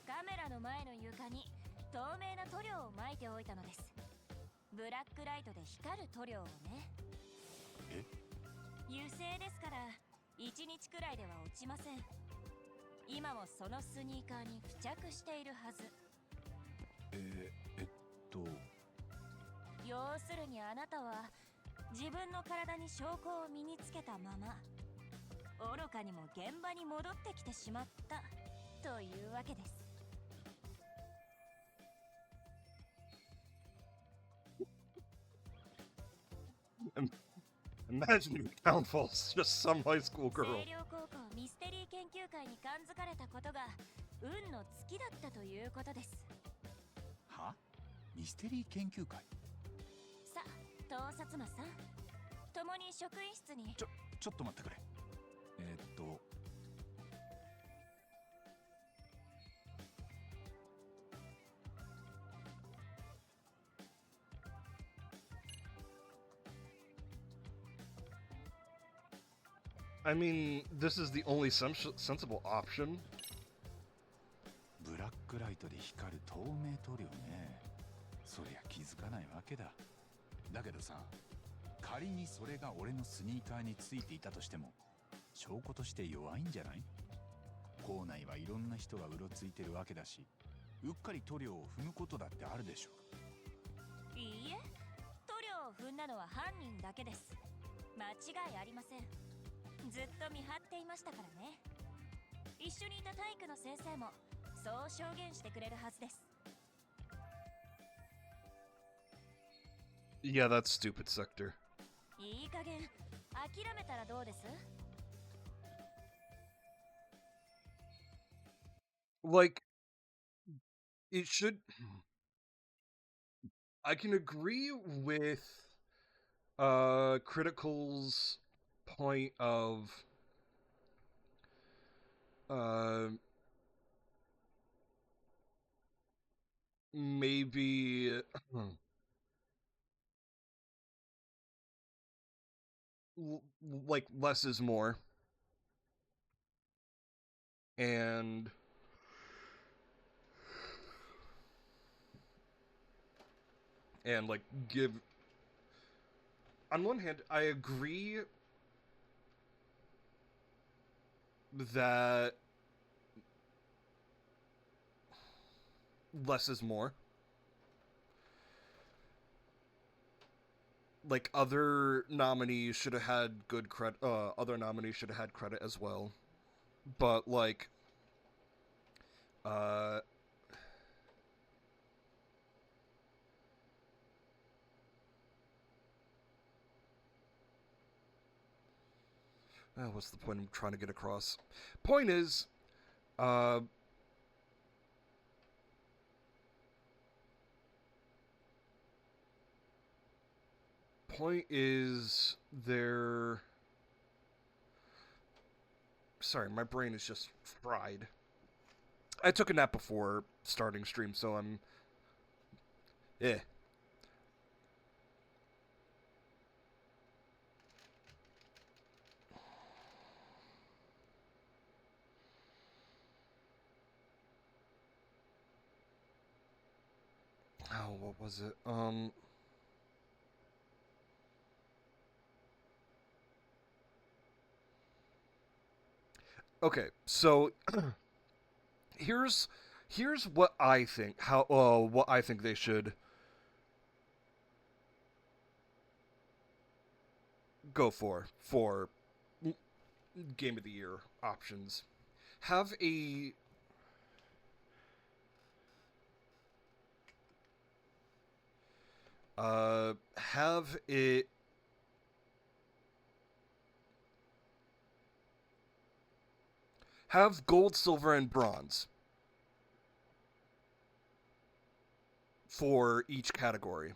Speaker 7: カメラの前の床に透明な塗料を撒いておいたのです。ブラックライトで光る塗料をね。
Speaker 3: え？
Speaker 7: 油性ですから1日くらいでは落ちません。今もそのスニーカーに付着しているはず。要するにあなたは自分の体に証拠を身につけたまま愚かにも現場に戻ってきてしまったというわけです。
Speaker 1: Imagine downfalls, just some high school girl.
Speaker 7: 清涼高校ミステリー研究会に感づかれたことが運の尽きだったということです。
Speaker 3: は？ミステリー研究会？
Speaker 7: さあ、盗撮魔さん、共に職員室に。
Speaker 3: ちょっと待ってくれ。
Speaker 1: I mean, this is the only sensible option.
Speaker 3: ブラックライトで光る透明塗料ね。そりゃ気づかないわけだ。だけどさ、仮にそれが俺のスニーカーについていたとしても証拠として弱いんじゃない？校内はいろんな人がうろついてるわけだし、うっかり塗料を踏むことだってあるでしょう。
Speaker 7: いいえ、塗料を踏んだのは犯人だけです。間違いありません。ずっと見張っていましたからね。一緒にいた体育の先生もそう証言してくれるはずです。
Speaker 1: Yeah, that's stupid, Sector.
Speaker 7: いい加減諦めたらどうです？
Speaker 1: Like, it should... I can agree with Critical's point of maybe like less is more, and like give... On one hand, I agree that less is more. Like, other nominees should have had good credit. Other nominees should have had credit as well. But like, what's the point I'm trying to get across? Point is, there... Sorry, my brain is just fried. I took a nap before starting stream, so I'm... Oh, what was it? Okay, so here's what I think what I think they should go for Game of the Year options. Have it have gold, silver, and bronze for each category.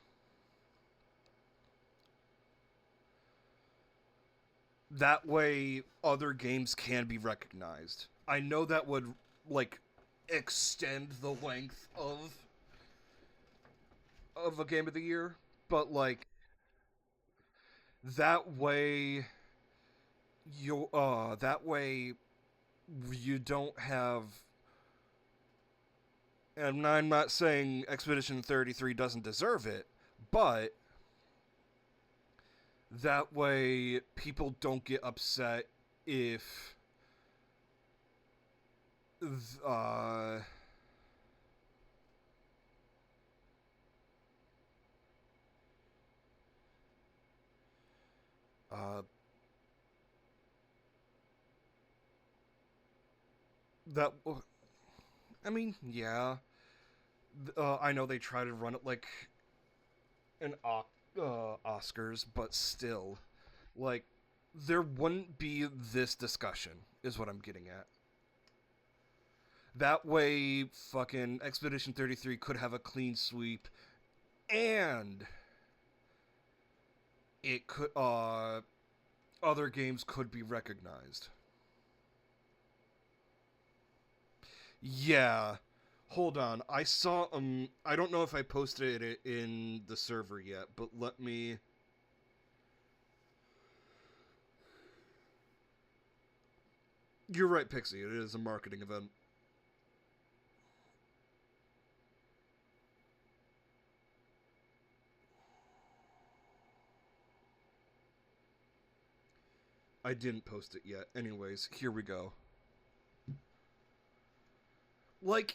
Speaker 1: That way, other games can be recognized. I know that would, like, extend the length of a Game of the Year, but, like, that way you don't have... And I'm not saying Expedition 33 doesn't deserve it, but that way people don't get upset if that... I mean, yeah. I know they try to run it like an Oscars, but still, like, there wouldn't be this discussion, is what I'm getting at. That way, fucking Expedition 33 could have a clean sweep, and it could, other games could be recognized. Yeah. Hold on. I saw, I don't know if I posted it in the server yet, but let me... You're right, Pixie. It is a marketing event. I didn't post it yet. Anyways, here we go. Like,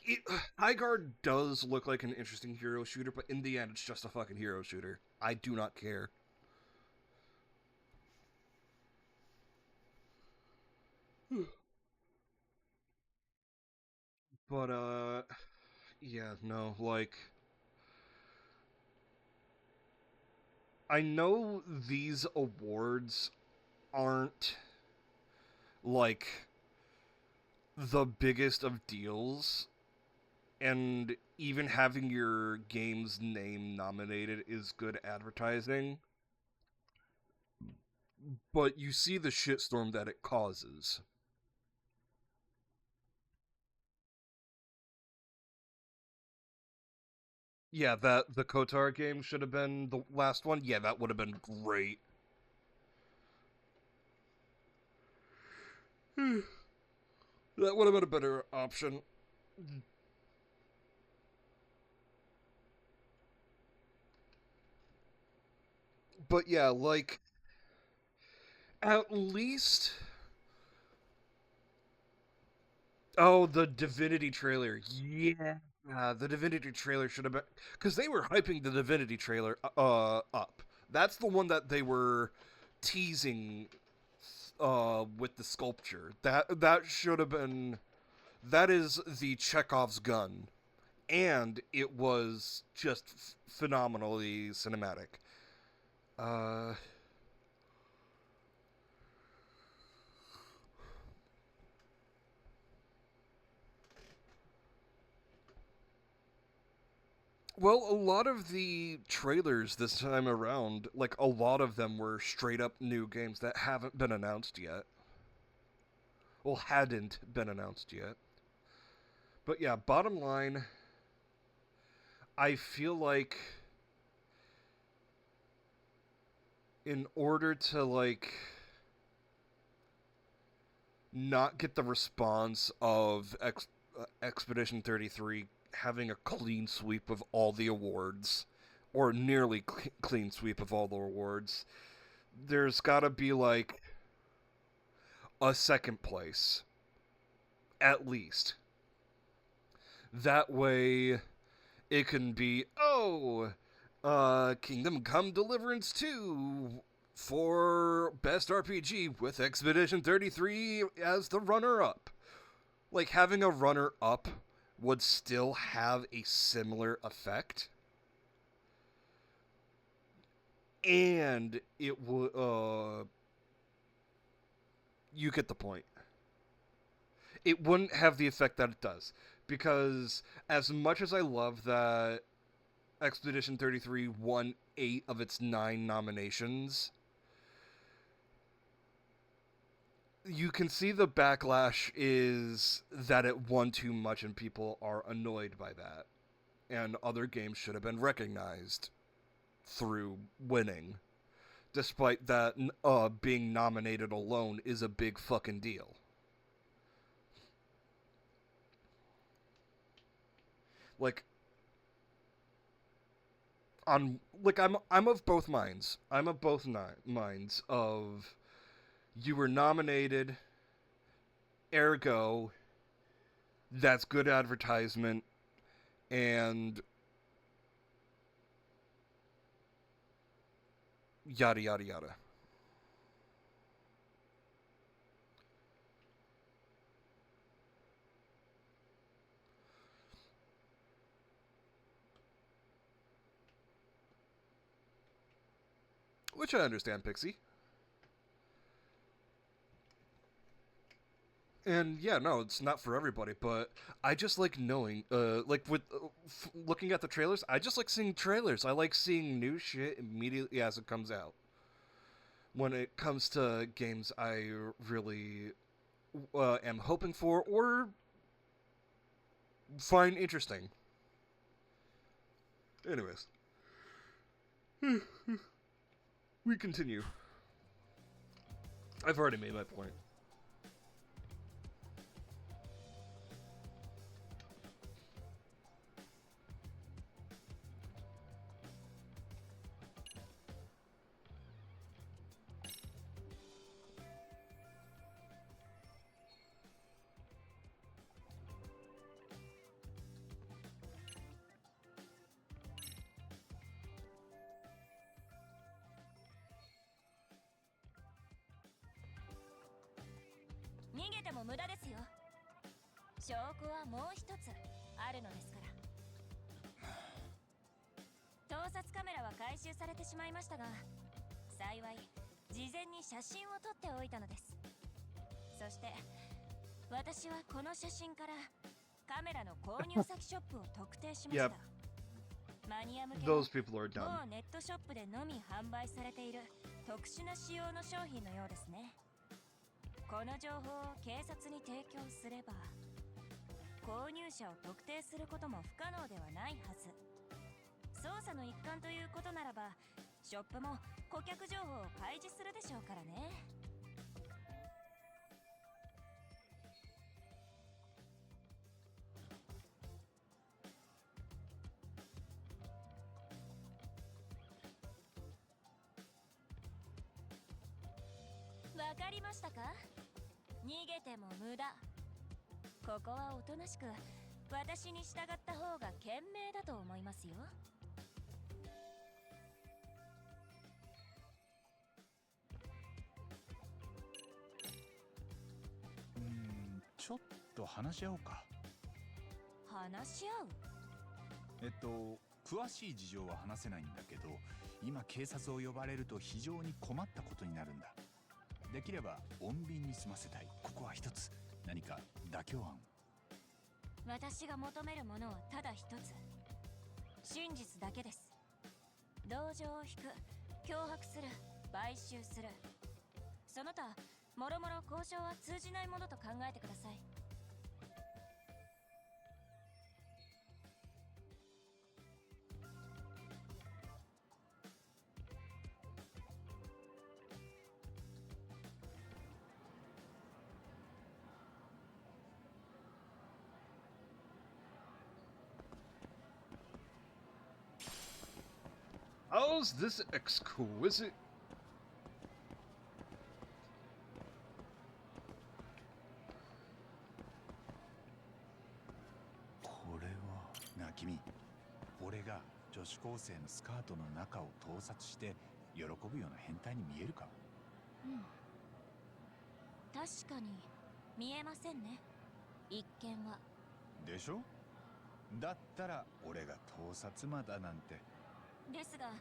Speaker 1: High Guard does look like an interesting hero shooter, but in the end, it's just a fucking hero shooter. I do not care. But, yeah, no, like... I know these awards aren't, like, the biggest of deals, and even having your game's name nominated is good advertising, but you see the shitstorm that it causes. Yeah, the Kotar game should have been the last one. Yeah, that would have been great. That would have been a better option. But yeah, like, at least... Oh, the Divinity trailer. Yeah. The Divinity trailer should have been... Because they were hyping the Divinity trailer up. That's the one that they were teasing with the sculpture. That should have been... That is the Chekhov's gun. And it was just phenomenally cinematic. Well, a lot of the trailers this time around, like, a lot of them were straight up new games that haven't been announced yet. Well, hadn't been announced yet. But yeah, bottom line, I feel like in order to, like, not get the response of Expedition 33 having a clean sweep of all the awards, or nearly clean sweep of all the awards, there's gotta be, like, a second place. At least. That way, it can be, Kingdom Come Deliverance 2 for Best RPG with Expedition 33 as the runner-up. Like, having a runner-up would still have a similar effect. And it would, you get the point. It wouldn't have the effect that it does. Because as much as I love that Expedition 33 won 8 of its 9 nominations, you can see the backlash is that it won too much and people are annoyed by that. And other games should have been recognized through winning. Despite that, being nominated alone is a big fucking deal. Like, I'm of both minds. I'm of both minds of you were nominated, ergo, that's good advertisement, and yada yada yada. Which I understand, Pixie. And yeah, no, it's not for everybody, but I just like knowing, like with looking at the trailers, I just like seeing trailers. I like seeing new shit immediately as it comes out. When it comes to games I really am hoping for or find interesting. Anyways. We continue. I've already made my point.
Speaker 7: 逃げても無駄ですよ。証拠はもう一つあるのですから。盗撮カメラは回収されてしまいましたが、幸い事前に写真を撮っておいたのです。そして私はこの写真からカメラの購入先ショップを特定しました。マニア向けの
Speaker 1: Those people are
Speaker 7: 某
Speaker 1: dumb.
Speaker 7: ネットショップでのみ販売されている特殊な仕様の商品のようですね。この情報を警察に提供すれば購入者を特定することも不可能ではないはず。捜査の一環ということならば、ショップも顧客情報を開示するでしょうからね。わかりましたか？逃げても無駄。ここはおとなしく私に従った方が賢明だと思いますよ。
Speaker 3: ちょっと話し合おうか。
Speaker 7: 話し合う？
Speaker 3: 詳しい事情は話せないんだけど、今警察を呼ばれると非常に困ったことになるんだ。できれば穏便に済ませたい。ここは一つ何か妥協案。
Speaker 7: 私が求めるものはただ一つ。真実だけです。同情を引く、脅迫する、買収する、その他もろもろ交渉は通じないものと考えてください。
Speaker 1: How's this exquisite?
Speaker 3: これはな、君、俺が女子高生のスカートの中を盗撮して喜ぶような変態に見えるか？
Speaker 7: うん、確かに見えませんね、一見は。
Speaker 3: でしょ？だったら俺が盗撮魔だなんて。
Speaker 7: ですが、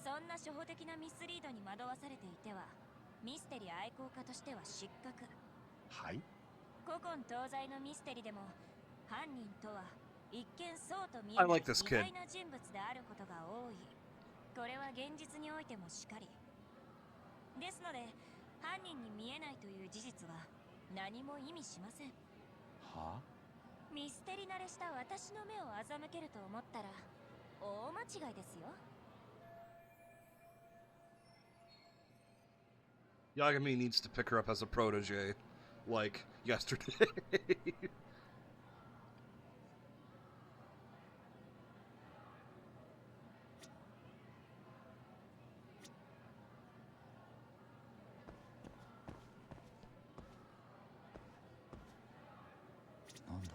Speaker 7: そんな初歩的なミスリードに惑わされていてはミステリ愛好家としては失格。
Speaker 3: はい？
Speaker 7: 古今東西のミステリでも犯人とは一見そうと見え
Speaker 1: I
Speaker 7: ない
Speaker 1: like this
Speaker 7: 意
Speaker 1: kid.
Speaker 7: 外な人物であることが多い。これは現実においてもしかりですので、犯人に見えないという事実は何も意味しません。
Speaker 3: は？
Speaker 7: ミステリ慣れした私の目を欺けると思ったら大間違いですよ。
Speaker 1: Yagami needs to pick her up as a protege, like yesterday.
Speaker 3: なんだ？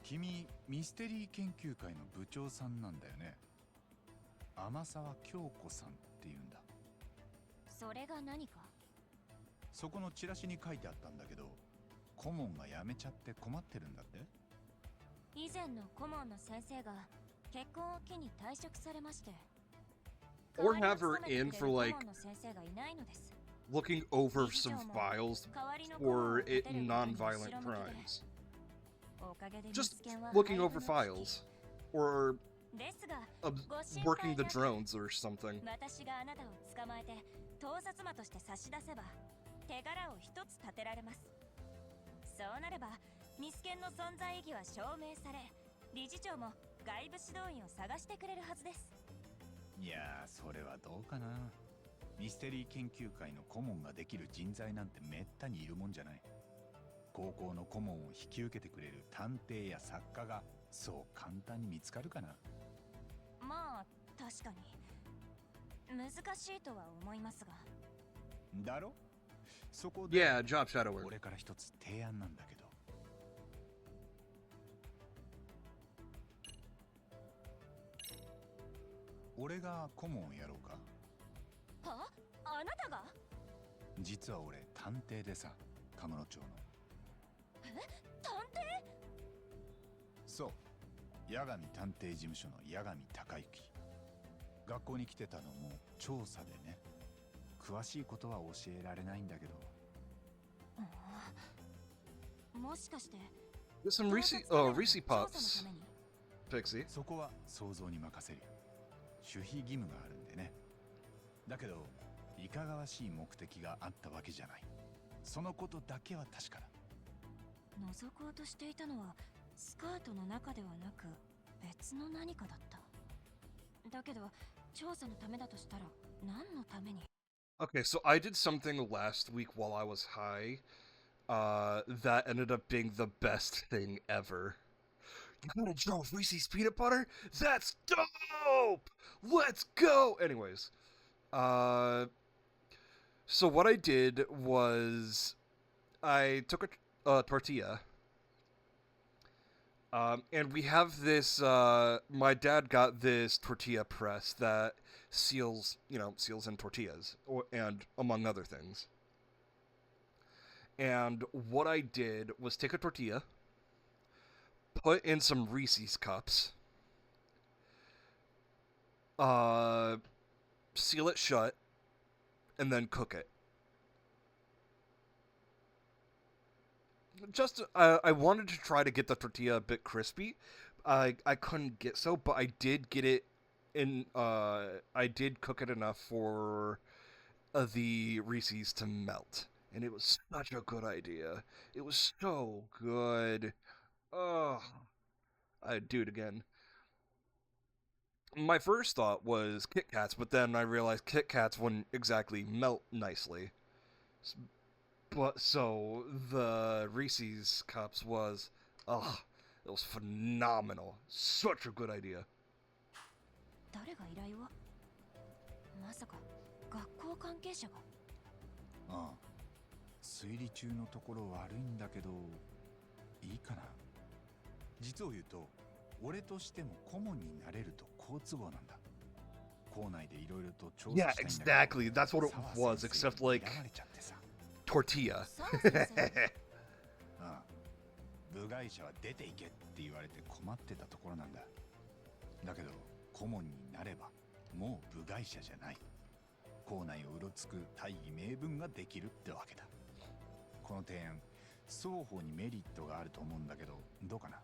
Speaker 3: 君、ミステリー研究会の部長さんなんだよね。天沢京子さんっていうんだ。
Speaker 7: それが何か？
Speaker 3: そこのチラシに書いてあったんだけど、顧問が辞めちゃって困ってるんだって。
Speaker 7: 以前の顧問の先生が結婚を機に退職されまして、
Speaker 1: Or have her in for
Speaker 7: 顧
Speaker 1: like
Speaker 7: 問の先生がいないのです。
Speaker 1: looking over some files for it non-violent crimes.
Speaker 7: おかげで
Speaker 1: Just
Speaker 7: ミスケンは
Speaker 1: looking
Speaker 7: 廃
Speaker 1: over
Speaker 7: 部の危機。
Speaker 1: files. Or
Speaker 7: ですが、
Speaker 1: ob-
Speaker 7: ご心
Speaker 1: working
Speaker 7: 配
Speaker 1: the
Speaker 7: なく
Speaker 1: drones or something.
Speaker 7: 私があなたを捕まえて盗撮魔として差し出せば手柄を一つ立てられます。そうなればミスケンの存在意義は証明され、理事長も外部指導員を探してくれるはずです。
Speaker 3: いやー、それはどうかな。ミステリー研究会の顧問ができる人材なんてめったにいるもんじゃない。高校の顧問を引き受けてくれる探偵や作家がそう簡単に見つかるかな。
Speaker 7: まあ確かに難しいとは思いますが。
Speaker 3: だろ？そこで
Speaker 1: Yeah, job shadowing.
Speaker 3: 俺から一つ提案なんだけど。俺が顧問をやろうか。
Speaker 7: は？あなたが？
Speaker 3: 実は俺探偵でさ、カムロ町の。
Speaker 7: え？探偵？
Speaker 3: そう、八神探偵事務所の八神隆之。学校に来てたのも調査でね。詳しいことは教えられないんだけど。
Speaker 7: もしかして
Speaker 1: There's some Reese Pops. Pixie.
Speaker 3: そこは想像に任せるよ。守秘義務があるんでね。だけどいかがわしい目的があったわけじゃない。そのことだけは確かだ。
Speaker 7: 覗こうとしていたのはスカートの中ではなく別の何かだった。だけど調査のためだとしたら何のために？
Speaker 1: Okay, so I did something last week while I was high. That ended up being the best thing ever. You got a jar of Reese's peanut butter? That's dope! Let's go! Anyways, so what I did was I took a tortilla, and we have this, my dad got this tortilla press that seals in tortillas, and among other things. And what I did was take a tortilla, put in some Reese's cups, seal it shut, and then cook it. Just, I wanted to try to get the tortilla a bit crispy. I couldn't get so, but I did get it in, I did cook it enough for the Reese's to melt. And it was such a good idea. It was so good. Oh, I'd do it again. My first thought was Kit Kats, but then I realized Kit Kats wouldn't exactly melt nicely. But so the Reese's cups was, it was phenomenal. Such a good idea.
Speaker 7: 誰が依頼を？まさか学校関係者が？
Speaker 3: ああ。推理中のところ悪いんだけど、いいかな。実を言うと、俺としても顧問になれると好都合なんだ。校内でいろいろと調査したいんだけど。
Speaker 1: Yeah, exactly. That's what it was, except like tortilla.
Speaker 3: ああ、部外者は出ていけって言われて困ってたところなんだ。だけど顧問になればもう部外者じゃない。校内をうろつく大義名分ができるってわけだ。この提案、双方にメリットがあると思うんだけど、どうかな。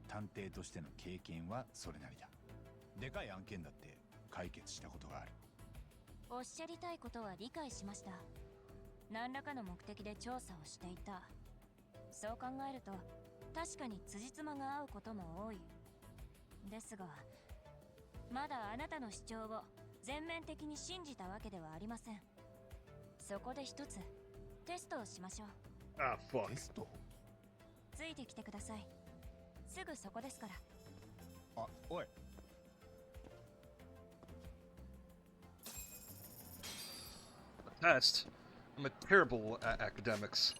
Speaker 3: 探偵としての経験はそれなりだ。でかい案件だって解決したことがある。
Speaker 7: おっしゃりたいことは理解しました。何らかの目的で調査をしていた。そう考えると確かに辻褄が合うことも多い。ですが、まだあなたの主張を全面的に信じたわけではありません。そこで一つテストをしましょう。
Speaker 1: Ah, fuck.
Speaker 3: テスト？
Speaker 7: ついてきてください。すぐそこですから。
Speaker 3: あ、おい。
Speaker 1: Test. I'm terrible at academics.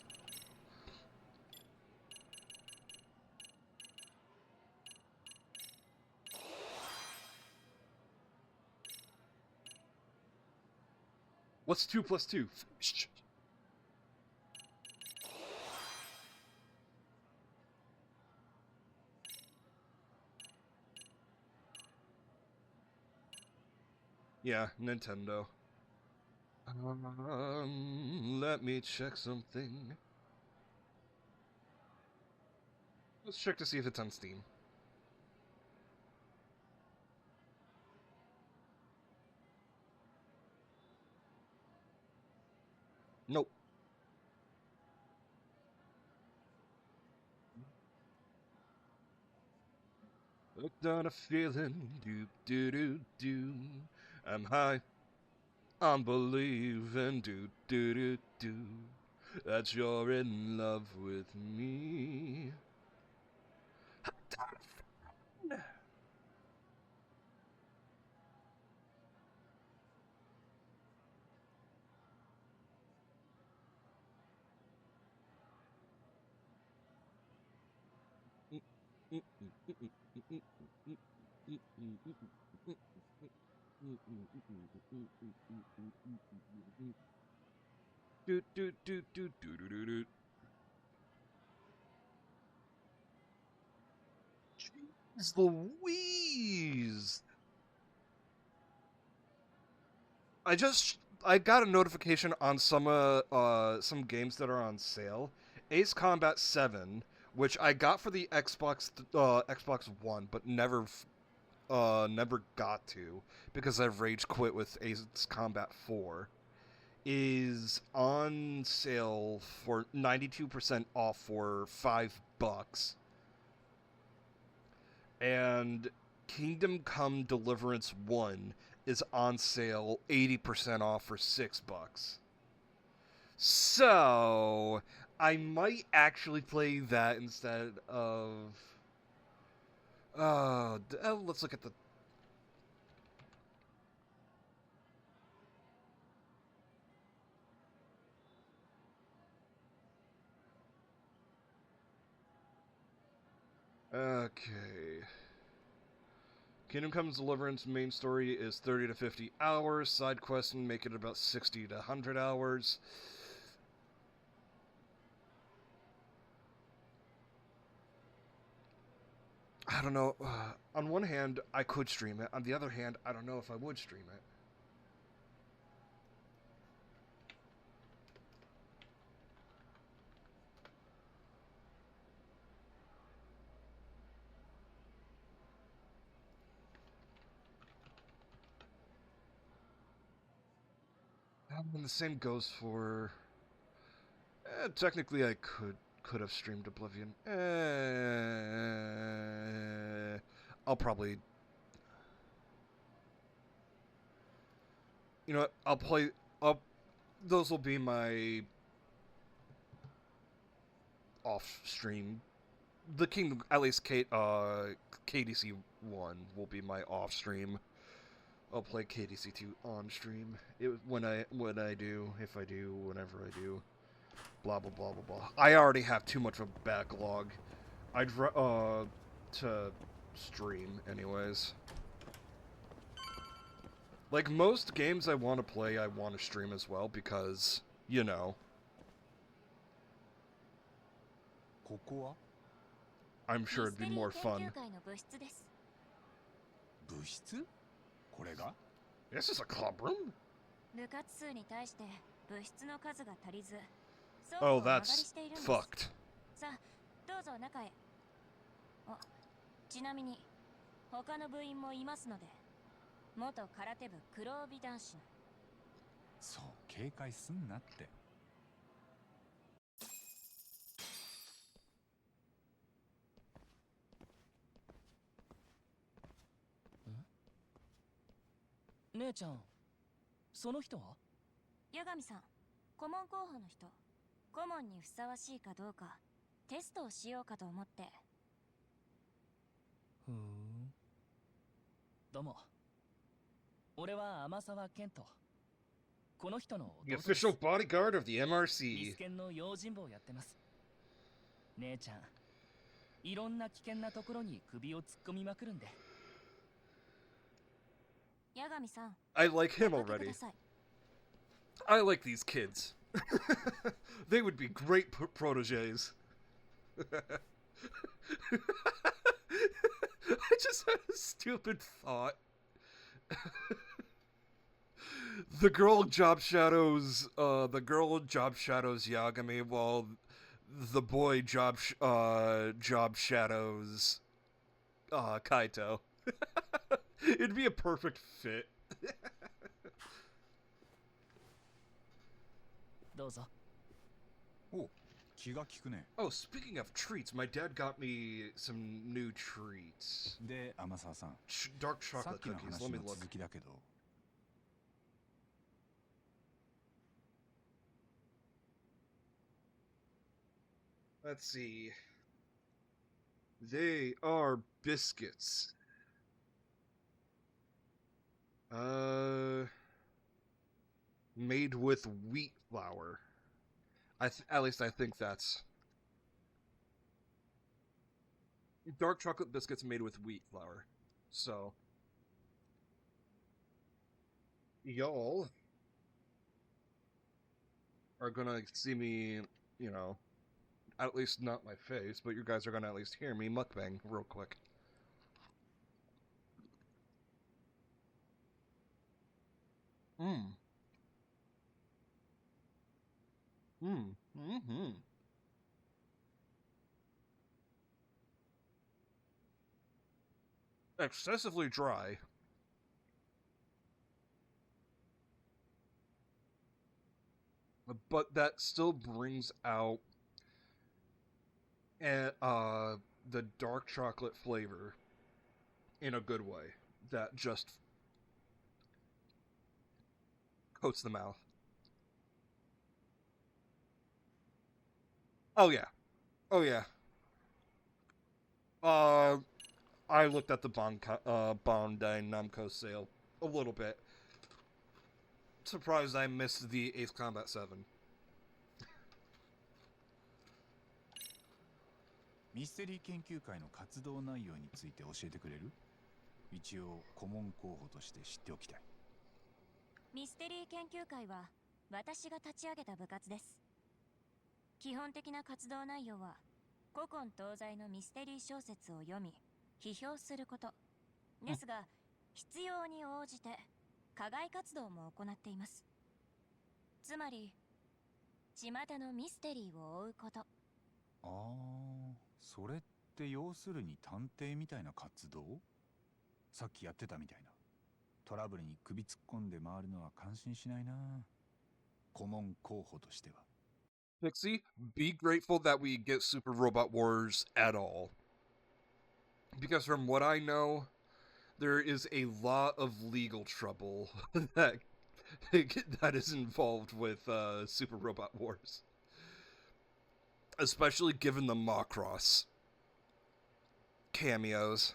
Speaker 1: What's 2 plus 2? Shh. Yeah, Nintendo. Let me check something. Let's check to see if it's on Steam. Nope. Hooked on a feeling, do do do do. I'm high. I'm believing, do do do do, that you're in love with me. Jeez Louise! I got a notification on some games that are on sale. Ace Combat 7, which I got for the Xbox One, but never got to because I've rage quit with Ace Combat 4, is on sale for 92% off for $5. And Kingdom Come Deliverance 1 is on sale 80% off for $6. So, I might actually play that instead of... let's look at the... Okay. Kingdom Come Deliverance main story is 30 to 50 hours. Side quests make it about 60 to 100 hours. I don't know. On one hand, I could stream it. On the other hand, I don't know if I would stream it. And the same goes for... technically, I could have streamed Oblivion. I'll probably... You know what? I'll play... those will be my... off-stream. The Kingdom... At least KDC 1 will be my off-stream. I'll play KDC 2 on stream when I do, if I do, whenever I do. Blah blah blah blah blah. I already have too much of a backlog. To stream anyways. Like most games I want to play, I want to stream as well because, you know. I'm sure it'd be more fun. This is a club room? Oh, that's fucked.
Speaker 7: どうぞ中へ。あ、ちなみに他の部員もいますので、元空手部黒帯男子の。
Speaker 3: そう警戒すんなって。
Speaker 16: 姉ちゃん、その人は？
Speaker 7: 八神さん、顧問候補の人。顧問にふさわしいかどうかテストをしようかと思って。
Speaker 16: ふーん。どうも。俺は天沢健人。この人の
Speaker 1: The official bodyguard of the
Speaker 16: リ
Speaker 1: MRC.
Speaker 16: スケンの用心棒をやってます。姉ちゃん、いろんな危険なところに首を突っ込みまくるんで。
Speaker 7: 八神さん。
Speaker 1: I like him already. I like these kids. They would be great proteges. I just had a stupid thought. The girl job shadows Yagami, while the boy job shadows Kaito. It'd be a perfect fit.
Speaker 16: どうぞ。
Speaker 3: お、気が利くね。
Speaker 1: Oh, speaking of treats, my dad got me some new treats.
Speaker 3: で、天沢さん。
Speaker 1: Dark chocolate
Speaker 3: さっきの
Speaker 1: cookies.
Speaker 3: 話
Speaker 1: Let me
Speaker 3: の
Speaker 1: look.
Speaker 3: 続きだけど。
Speaker 1: Let's see. They are biscuits. Made with wheat flour. At least I think that's dark chocolate biscuits made with wheat flour. So, y'all are gonna see me, you know, at least not my face, but you guys are gonna at least hear me mukbang real quick. Mmm. Mmm. Mm-hmm. Excessively dry. But that still brings out the dark chocolate flavor in a good way that just coats the mouth. Oh yeah. Oh yeah. Uh, I looked at the Bandai Namco sale a little bit. Surprised I missed the Ace Combat 7.
Speaker 3: ミステリー研究会の活動内容について教えてくれる？一応顧問候補として知っておきたい。
Speaker 7: ミステリー研究会は私が立ち上げた部活です。基本的な活動内容は古今東西のミステリー小説を読み批評することですが、必要に応じて課外活動も行っています。つまり巷のミステリーを追うこと。
Speaker 3: ああ、それって要するに探偵みたいな活動？さっきやってたみたいな。トラブルに首突っ込んで回るのは感心しないな。顧問候補としては。
Speaker 1: Pixie, be grateful that we get Super Robot Wars at all. Because from what I know, there is a lot of legal trouble that is involved with Super Robot Wars. Especially given the Macross cameos.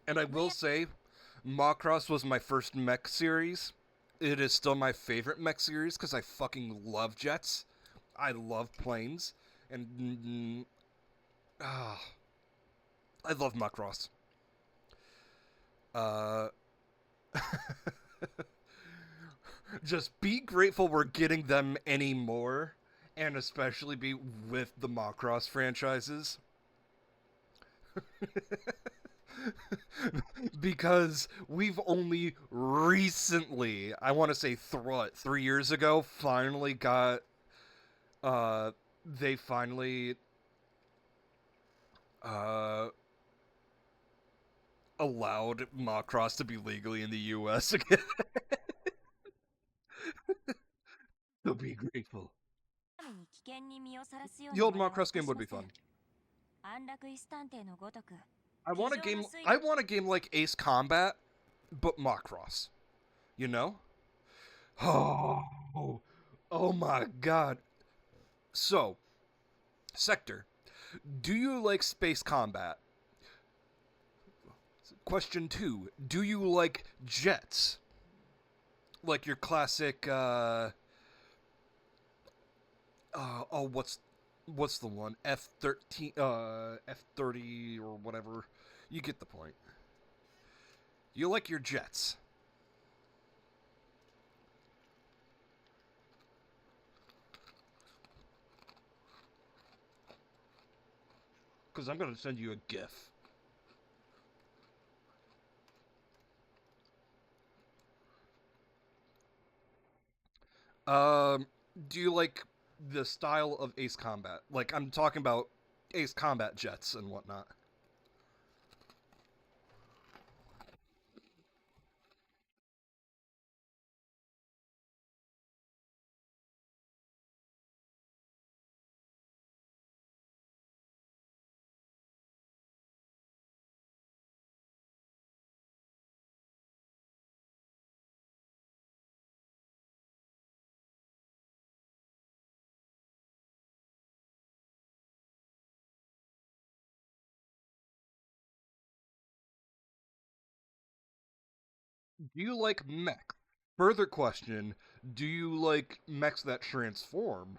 Speaker 1: And I will say, Macross was my first mech series. It is still my favorite mech series because I fucking love jets. I love planes. And I love Macross. Just be grateful we're getting them anymore, and especially be with the Macross franchises. Because we've only recently, I want to say 3 years ago, finally got, they finally, allowed Macross to be legally in the US again. So be grateful. The old Macross game would be fun. I want a game like Ace Combat, but Macross. You know? Oh my god. So, Sector, do you like space combat? Question 2, do you like jets? Like your classic, what's the one? F-13, F-30 or whatever. You get the point. You like your jets. Because I'm going to send you a GIF. Do you like the style of Ace Combat? Like, I'm talking about Ace Combat jets and whatnot. Do you like mech? Further question, do you like mechs that transform?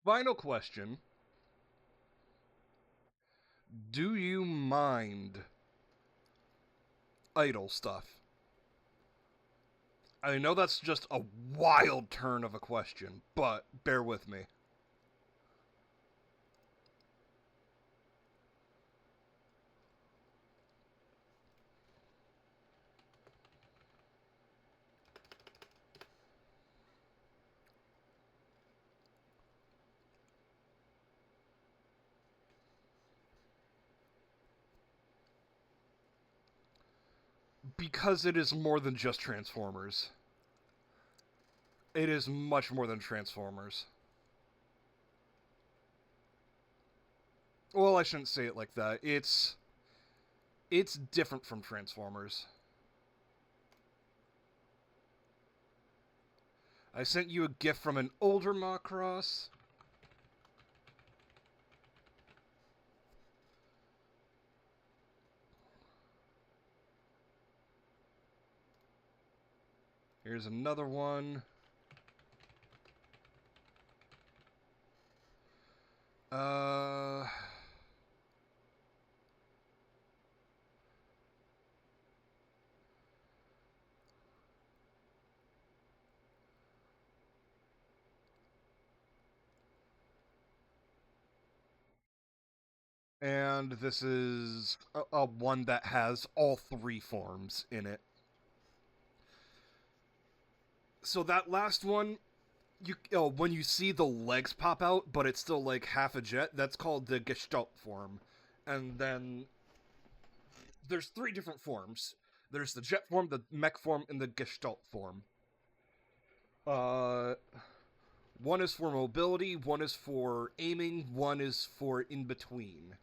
Speaker 1: Final question. Do you mind idle stuff? I know that's just a wild turn of a question, but bear with me. Because it is more than just Transformers. It is much more than Transformers. Well, I shouldn't say it like that. It's different from Transformers. I sent you a gift from an older Macross. Here's another one. Uh... And this is a one that has all three forms in it. So that last one, when you see the legs pop out, but it's still like half a jet, that's called the Gestalt form. And then there's three different forms. There's the jet form, the mech form, and the Gestalt form. One is for mobility, one is for aiming, one is for in between.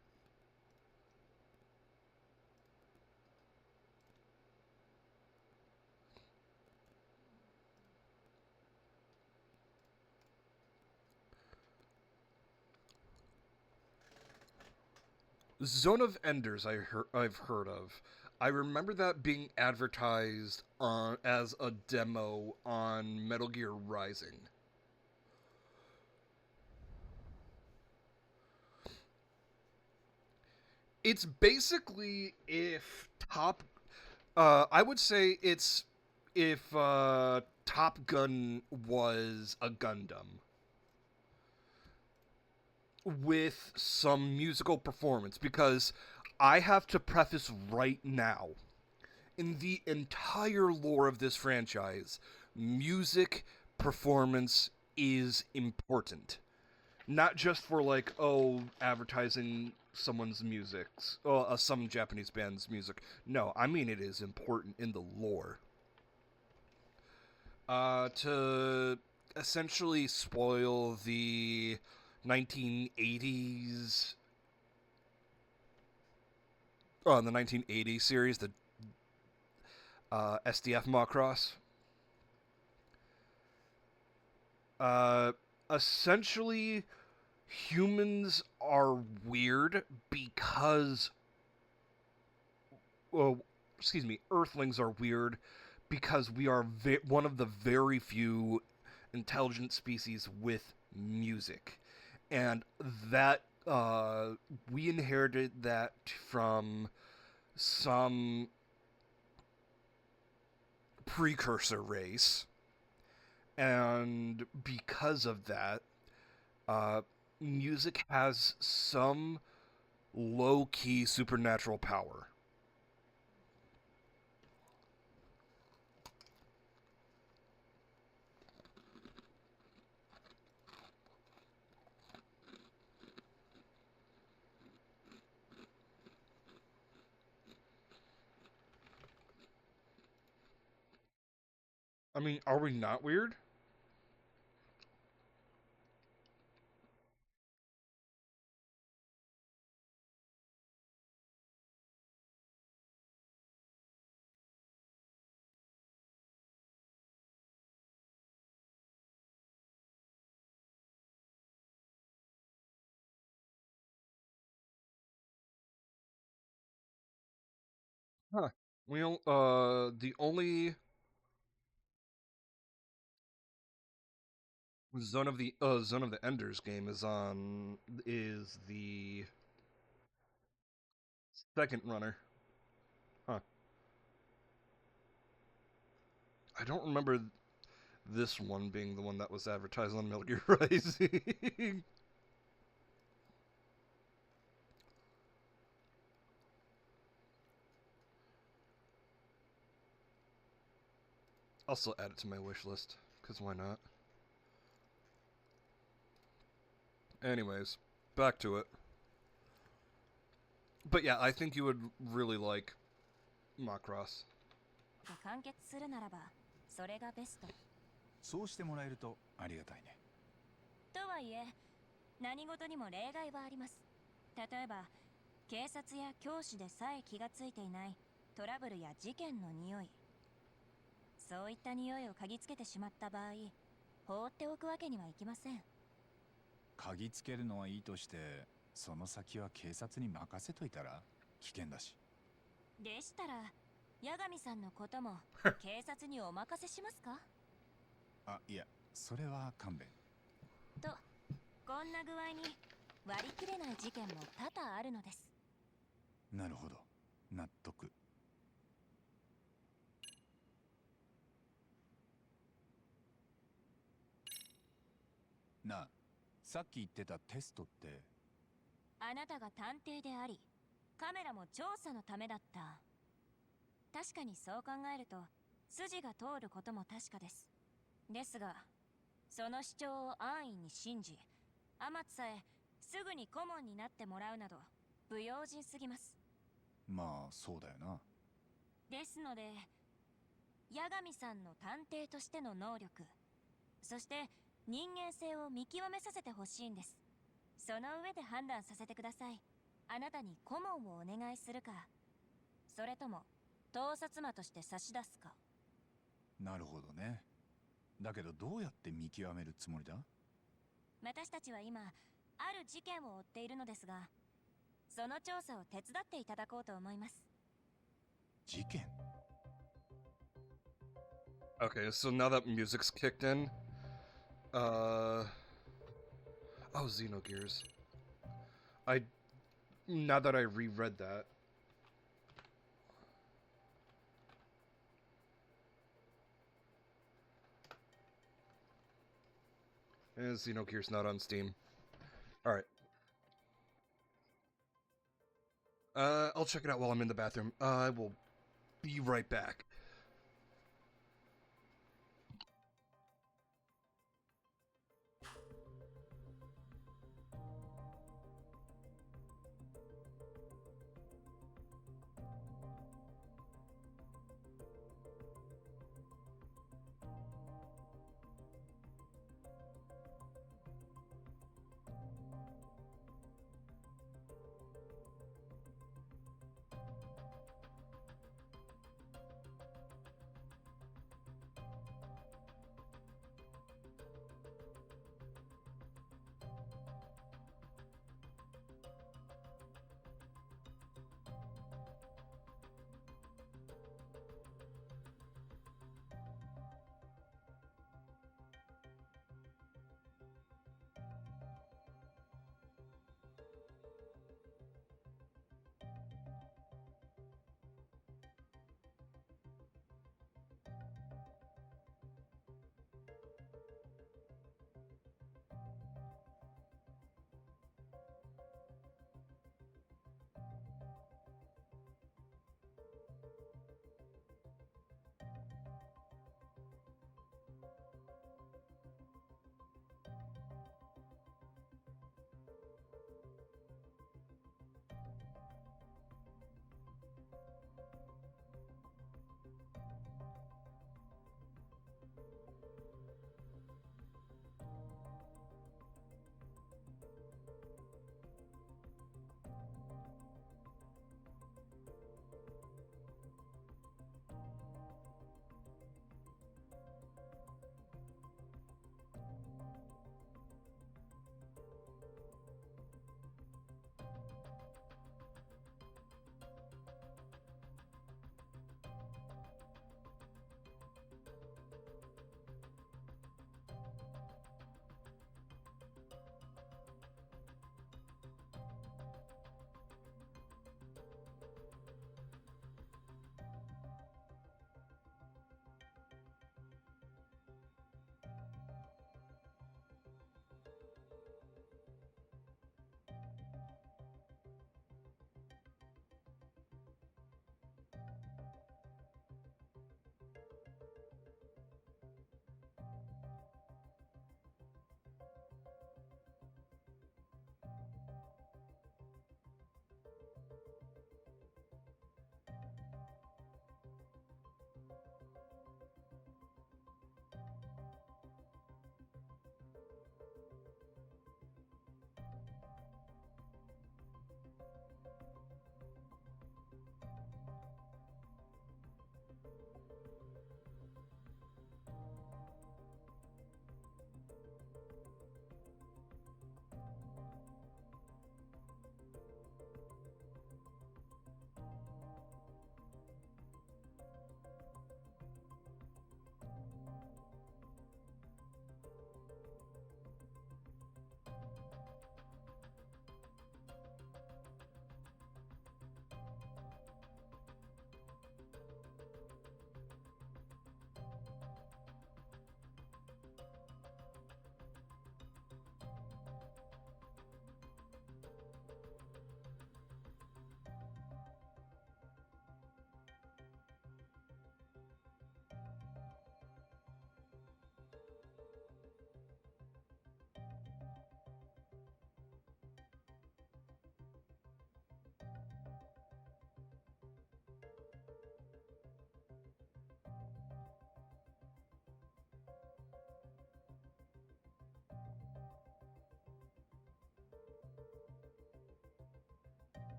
Speaker 1: Zone of Enders I've heard of. I remember that being advertised as a demo on Metal Gear Rising. It's basically if I would say it's if Top Gun was a Gundam with some musical performance, because I have to preface right now, in the entire lore of this franchise, music performance is important. Not just for, like, advertising someone's music, some Japanese band's music. No, I mean it is important in the lore. To essentially spoil the 1980s... the 1980s series, the SDF Macross. Essentially, humans are weird because... Earthlings are weird because we are one of the very few intelligent species with music. And that, we inherited that from some precursor race. And because of that, music has some low-key supernatural power. I mean, are we not weird? Huh. The only Zone of the Enders game is the second runner. Huh. I don't remember this one being the one that was advertised on Metal Gear Rising. I'll still add it to my wish list, because why not? Anyways, back to it. But yeah, I think you would really like Macross.
Speaker 7: 完結するならばそれがベスト。
Speaker 3: そうしてもらえるとありがたいね。
Speaker 7: とはいえ、何事にも例外はあります。例えば、警察や教師でさえ気がついていないトラブルや事件の匂い。そういった匂いを嗅ぎつけてしまった場合、放っておくわけにはいきません。
Speaker 3: 嗅ぎつけるのはいいとして、その先は警察に任せといたら危険だし。
Speaker 7: でしたら、八神さんのことも警察にお任せしますか？
Speaker 3: あ、いや、それは勘弁。
Speaker 7: と、こんな具合に割り切れない事件も多々あるのです。
Speaker 3: なるほど、納得。なあ、さっき言ってたテストって。
Speaker 7: あなたが探偵であり、カメラも調査のためだった。確かにそう考えると筋が通ることも確かです。ですが、その主張を安易に信じ、天津さえすぐに顧問になってもらうなど不用心すぎます。
Speaker 3: まあそうだよな。
Speaker 7: ですので、八神さんの探偵としての能力、そして人間性を見極めさせてほしいんです。その上で判断させてください。あなたに顧問をお願いするか、それとも盗撮魔として差し出すか。
Speaker 3: なるほどね。だけどどうやって見極めるつもりだ？
Speaker 7: 私たちは今、ある事件を追っているのですが、その調査を手伝っていただこうと思います。
Speaker 3: 事件？
Speaker 1: Okay, so now that music's kicked in, oh, Xenogears. Now that I reread that. And Xenogears not on Steam. Alright. I'll check it out while I'm in the bathroom. I will be right back.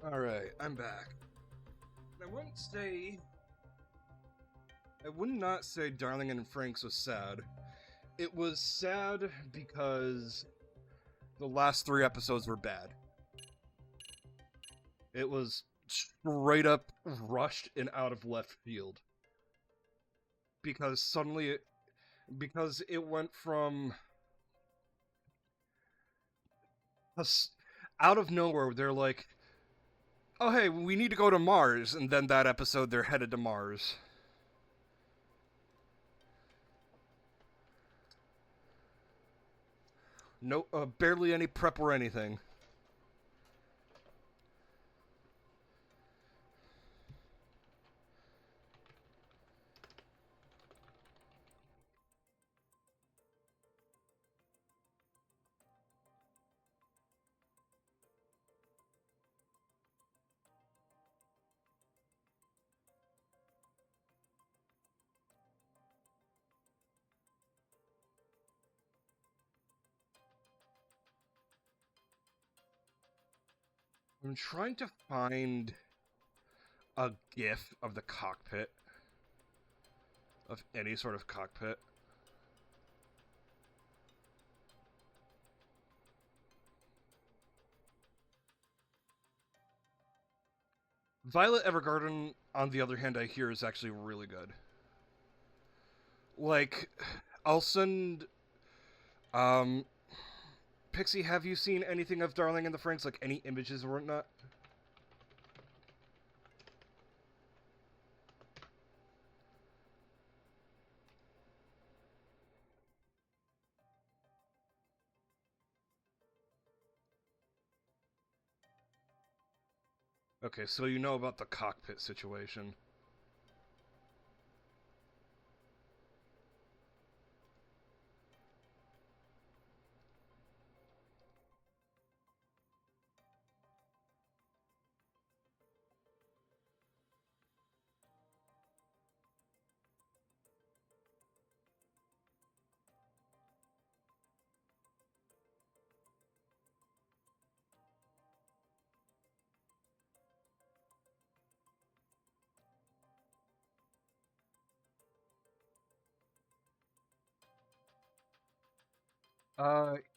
Speaker 1: Alright, I'm back. I would not say Darling in the Franxx was sad. It was sad because the last 3 episodes were bad. It was straight up rushed and out of left field. Because suddenly because it went from out of nowhere, they're like, oh hey, we need to go to Mars, and then that episode they're headed to Mars. No, barely any prep or anything. I'm trying to find a GIF of the cockpit. Of any sort of cockpit. Violet Evergarden, on the other hand, I hear is actually really good. Like, I'll send... Pixie, have you seen anything of Darling in the Franxx? Like, any images or whatnot? Okay, so you know about the cockpit situation.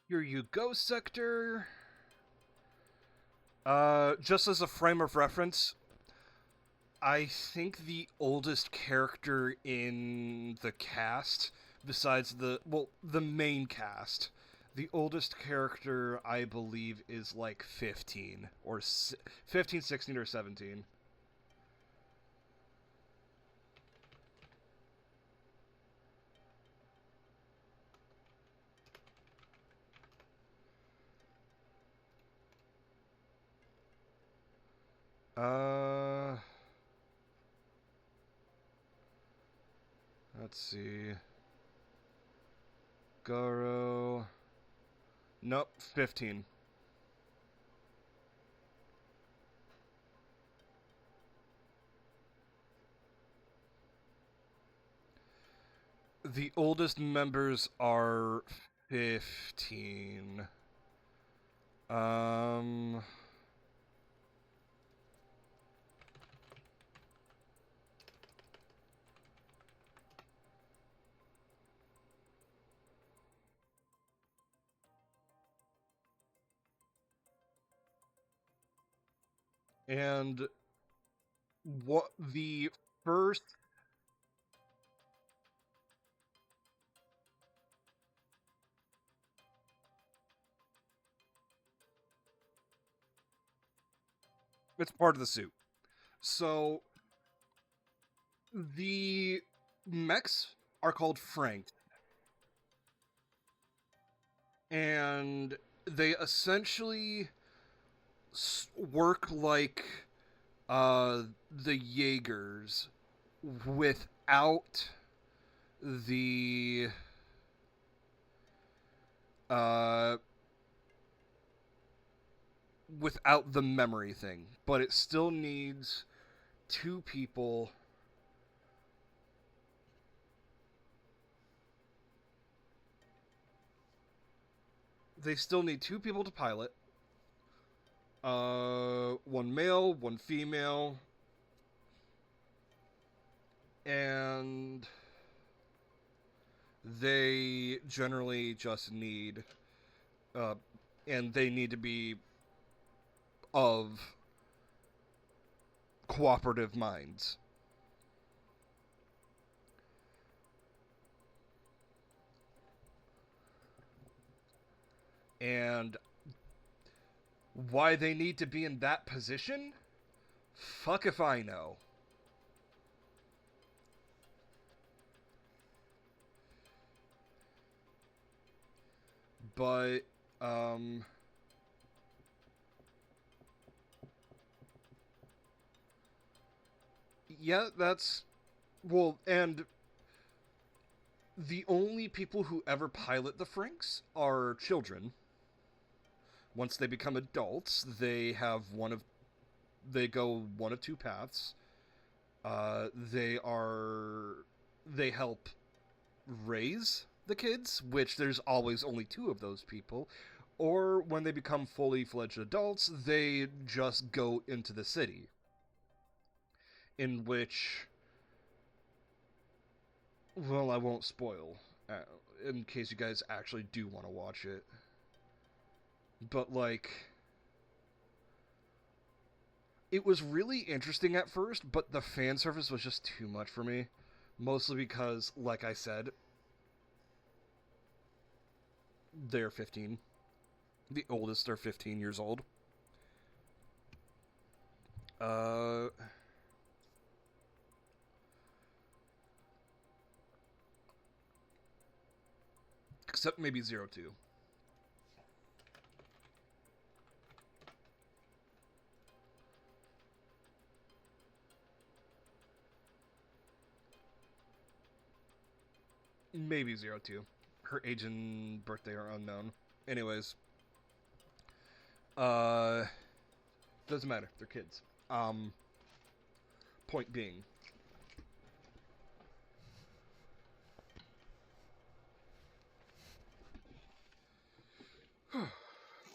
Speaker 1: Here you go, Sector. Just as a frame of reference, I think the oldest character in the cast, besides the main cast, the oldest character, I believe, is like 15, or 15, 16, or 17. Let's see. Garo. Nope, 15. The oldest members are 15. And what the first it's part of the suit. So the mechs are called Frank. And they essentially work like the Jaegers without the memory thing, but it still needs 2 people. They still need 2 people to pilot. One male, one female, and they generally just need, and they need to be of cooperative minds. And why they need to be in that position? Fuck if I know. But, yeah, that's... Well, and the only people who ever pilot the Franks are children. Once they become adults, they go one of two paths. They help raise the kids, which there's always only two of those people, or when they become fully fledged adults, they just go into the city, in which, well, I won't spoil, in case you guys actually do want to watch it, but, like, it was really interesting at first, but the fan service was just too much for me, mostly because, like I said, they're 15. The oldest are 15 years old. Except maybe 02. Maybe 02. Her age and birthday are unknown. Anyways. Doesn't matter. They're kids. Point being.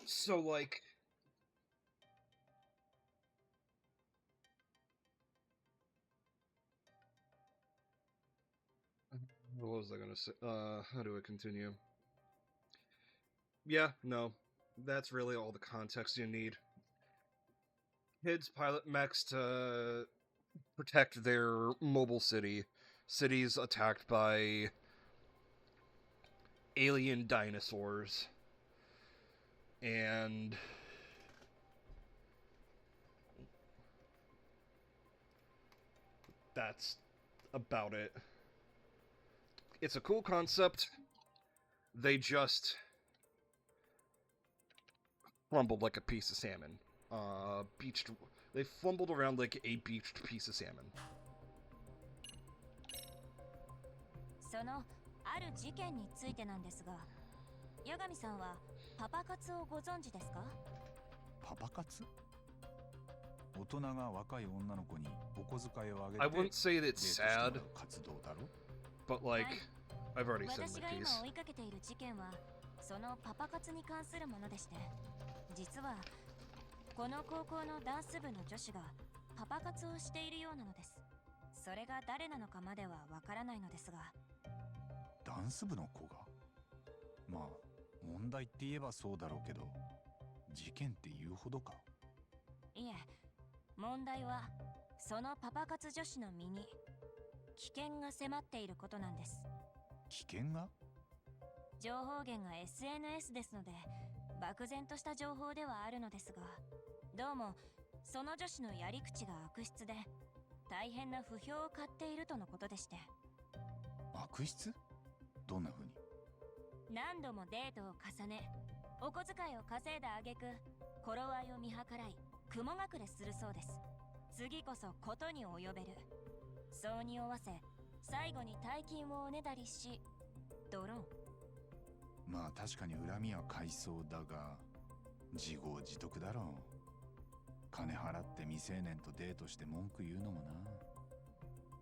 Speaker 1: So, like... What was I gonna say? How do I continue? Yeah, no. That's really all the context you need. Kids pilot mechs to protect their mobile city. Cities attacked by alien dinosaurs. And that's about it. It's a cool concept. They just fumbled like a piece of salmon. They fumbled around like a beached piece of salmon.
Speaker 7: そのある事件についてなんですが、八神さんはパパ活をご存知ですか？
Speaker 3: パパ活？大人が若い女の子にお小遣いをあげて
Speaker 1: I wouldn't say that it's sad,
Speaker 3: 活動だろ？
Speaker 1: but like, I've already said
Speaker 7: 私
Speaker 1: my
Speaker 7: が今
Speaker 1: piece.
Speaker 7: 追いかけている事件はそのパパ活に関するものでして、実はこの高校のダンス部の女子がパパ活をしているようなのです。それが誰なのかまではわからないのですが。
Speaker 3: ダンス部の子が？まあ問題って言えばそうだろうけど、事件って言うほどか？
Speaker 7: いえ、問題はそのパパ活女子の身に危険が迫っていることなんです。
Speaker 3: 危険が？
Speaker 7: 情報源が SNS ですので漠然とした情報ではあるのですが、どうもその女子のやり口が悪質で大変な不評を買っているとのことでして。
Speaker 3: 悪質？どんな風に？
Speaker 7: 何度もデートを重ね、お小遣いを稼いだ挙句、頃合いを見計らい雲隠れするそうです。次こそことに及べる。そうにおわせ最後に大金をおねだりしドローン。
Speaker 3: まあ確かに恨みは買いそうだが、自業自得だろう。金払って未成年とデートして文句言うのもな。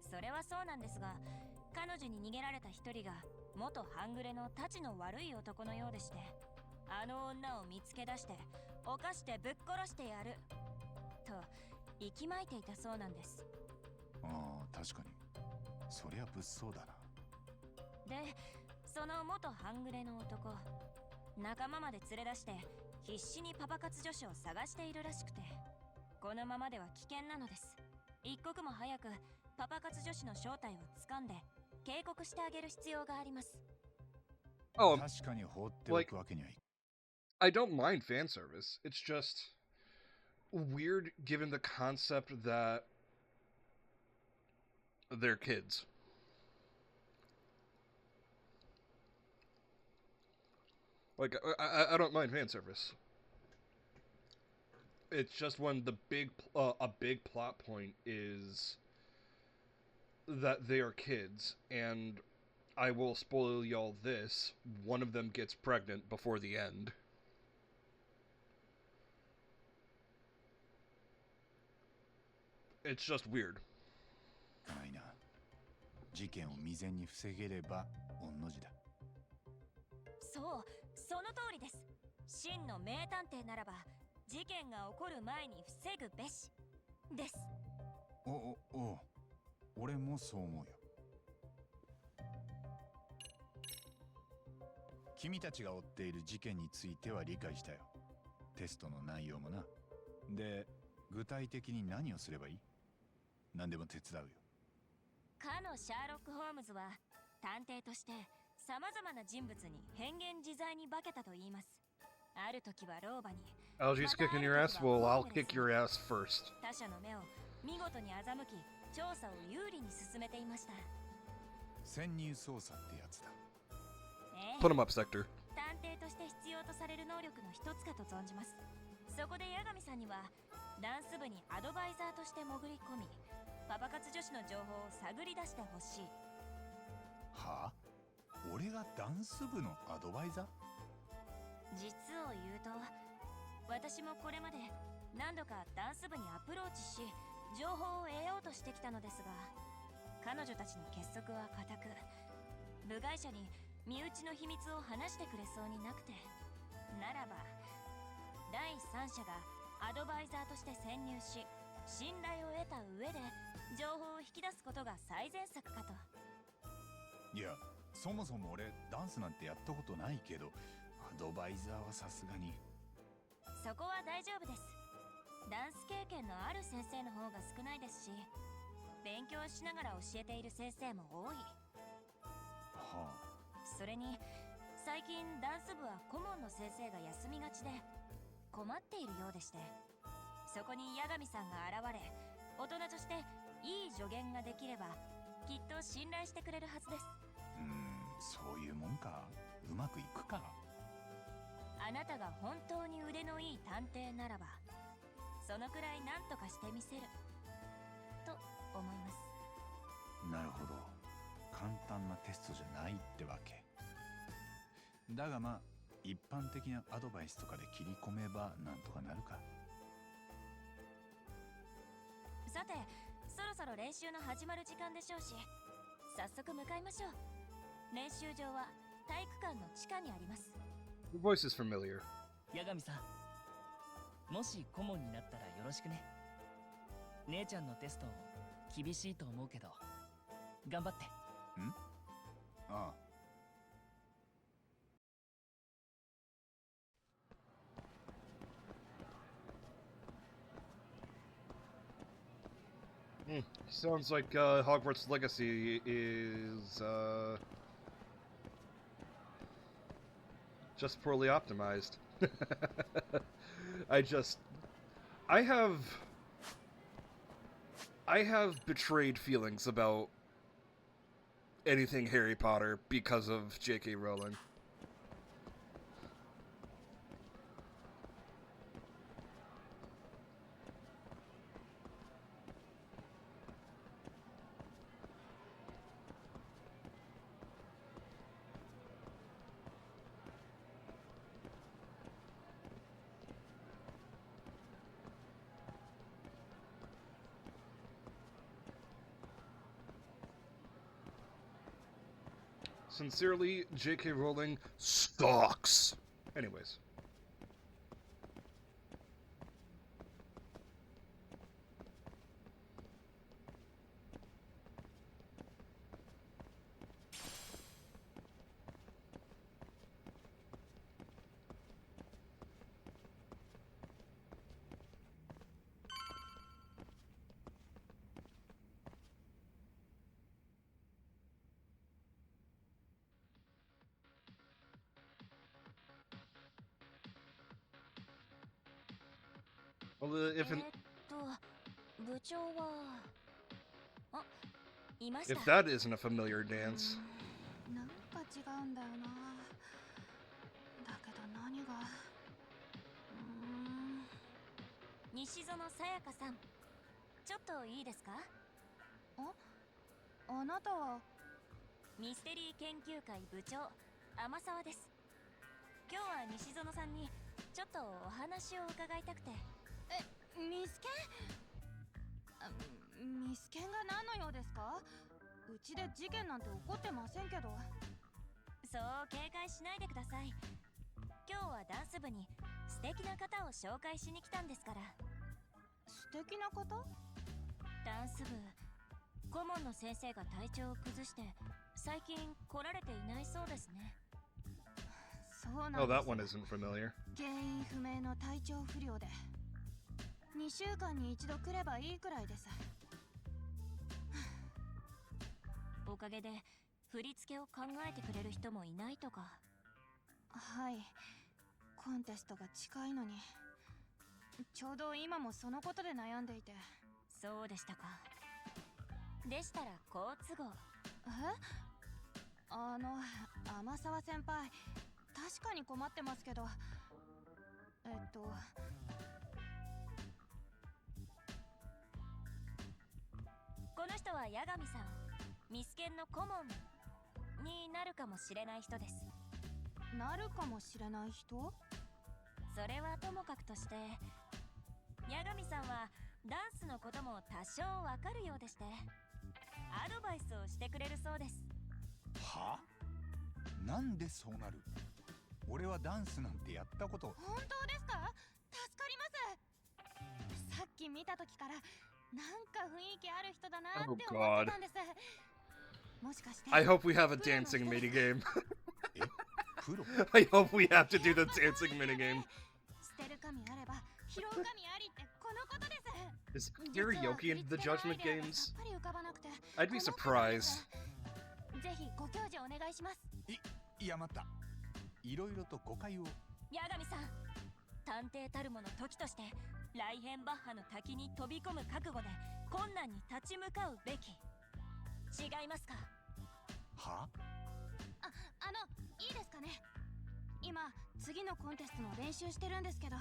Speaker 7: それはそうなんですが、彼女に逃げられた一人が元半グレのたちの悪い男のようでして、あの女を見つけ出して犯してぶっ殺してやると息巻いていたそうなんです。
Speaker 3: ああ、確かにそりゃ物騒だな。
Speaker 7: で、その元半グレの男、仲間まで連れ出して必死にパパ活女子を探しているらしくて、このままでは危険なのです。一刻も早くパパ活女子の正体を掴んで警告してあげる必要があります。
Speaker 1: Oh,
Speaker 3: 確かに放っておくわけにはい。
Speaker 1: I don't mind fan service. It's just weird given the concept that they're kids. Like, I don't mind fan service. It's just when the a big plot point is that they are kids, and I will spoil y'all this: one of them gets pregnant before the end. It's just weird.
Speaker 3: ないな。事件を未然に防げれば御の字だ。
Speaker 7: そう、その通りです。真の名探偵ならば事件が起こる前に防ぐべしです。
Speaker 3: お、俺もそう思うよ。君たちが追っている事件については理解したよ。テストの内容もな。で、具体的に何をすればいい？何でも手伝うよ。
Speaker 7: かのシャーロック・ホームズは探偵としてさまざまな人物に変幻自在に化けたと言います。ある時は老婆に、
Speaker 1: LG's kicking your ass? Well, I'll kick your ass first.
Speaker 7: 他者の目を見事に欺き、調査を有利に進めていました。
Speaker 3: 潜入捜査ってやつだ。
Speaker 1: Put him up, Sector.
Speaker 7: 探偵として必要とされる能力の一つかと存じます。そこで八神さんにはダンス部にアドバイザーとして潜り込み、パパ活女子の情報を探り出してほしい。
Speaker 3: はあ？俺がダンス部のアドバイザー？
Speaker 7: 実を言うと、私もこれまで何度かダンス部にアプローチし情報を得ようとしてきたのですが、彼女たちの結束は固く、部外者に身内の秘密を話してくれそうになくて、ならば第三者がアドバイザーとして潜入し信頼を得た上で情報を引き出すことが最善策かと。
Speaker 3: いや、そもそも俺ダンスなんてやったことないけど、アドバイザーはさすがに。
Speaker 7: そこは大丈夫です。ダンス経験のある先生の方が少ないですし、勉強しながら教えている先生も多い。
Speaker 3: はあ。
Speaker 7: それに最近ダンス部は顧問の先生が休みがちで困っているようでして、そこに八神さんが現れ、大人としていい助言ができればきっと信頼してくれるはずです。
Speaker 3: そういうもんか。うまくいくか。
Speaker 7: あなたが本当に腕のいい探偵ならば、そのくらい何とかしてみせると思います。
Speaker 3: なるほど。簡単なテストじゃないってわけだが、まあ一般的なアドバイスとかで切り込めばなんとかなるか。
Speaker 7: さて、そろそろ練習の始まる時間でしょうし、早速向かいましょう。練習場は体育館の地下にあります。
Speaker 1: Your voice is familiar.
Speaker 16: 八神さん、もし顧問になったらよろしくね。姉ちゃんのテスト厳しいと思うけど頑張って。
Speaker 3: ああ。
Speaker 1: Sounds like Hogwarts Legacy is just poorly optimized. I have betrayed feelings about anything Harry Potter because of J.K. Rowling. Sincerely, J.K. Rowling sucks. Anyways. Well, if that isn't a familiar dance.
Speaker 13: なんか違うんだよな。だけど何が。
Speaker 7: 西園さやかさん、ちょっといいですか？
Speaker 13: あなたは
Speaker 7: ミステリー研究会部長天沢です。今日は西園さんにちょっとお話を伺いたくて。
Speaker 13: ミスケン？ミスケンが何の用ですか？うちで事件なんて起こってませんけど。
Speaker 7: そう警戒しないでください。今日はダンス部に素敵な方を紹介しに来たんですから。
Speaker 13: 素敵な方？
Speaker 7: ダンス部顧問の先生が体調を崩して最近来られていないそうですね。
Speaker 13: そうなんです。
Speaker 1: Oh, that one isn't familiar.
Speaker 13: 原因不明の体調不良で2週間に一度来ればいいくらいです。
Speaker 7: おかげで振り付けを考えてくれる人もいないとか。
Speaker 13: はい、コンテストが近いのにちょうど今もそのことで悩んでいて。
Speaker 7: そうでしたか。でしたら好都合。
Speaker 13: 天沢先輩、確かに困ってますけど、
Speaker 7: この人は八神さん、ミスケンの顧問になるかもしれない人です。
Speaker 13: なるかもしれない人？
Speaker 7: それはともかくとして、八神さんはダンスのことも多少わかるようでして、アドバイスをしてくれるそうです。
Speaker 3: は？なんでそうなる？俺はダンスなんてやったこと。
Speaker 13: 本当ですか？助かります。さっき見た時からなんか雰囲気ある人だなって思ってたんです。もしかして
Speaker 1: I hope we have a dancing minigame.
Speaker 3: プロ？
Speaker 1: I hope we have to do the dancing minigame.
Speaker 13: 捨てる神あれば拾う神ありってこのことです。
Speaker 1: Is karaoke in the Judgment Games?
Speaker 13: さっぱり浮かばなくて
Speaker 1: I'd be surprised.
Speaker 13: ぜひご教示お願いします。
Speaker 3: いや待った。いろいろと誤解を。
Speaker 7: 八神さん、探偵たるもの時としてライヘンバッハの滝に飛び込む覚悟で困難に立ち向かうべき。違いますか？
Speaker 3: は？
Speaker 13: いいですかね。今次のコンテストの練習してるんですけど、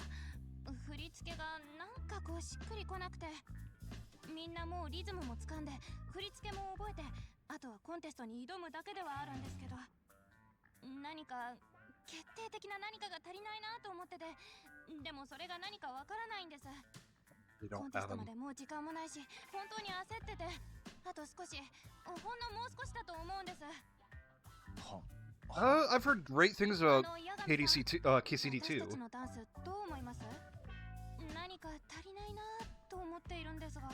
Speaker 13: 振り付けがなんかこうしっくりこなくて、みんなもうリズムも掴んで振り付けも覚えて、あとはコンテストに挑むだけではあるんですけど、何か決定的な何かが足りないなと思ってて、でもそれが何かわからないんです。コンテストまでもう時間もないし、本当に焦ってて、あと少し、ほんのもう少しだと思うんです。
Speaker 1: I've heard great things about KCD2.
Speaker 13: 私たちのダンスどう思います？何か足りないなと思っているんですが。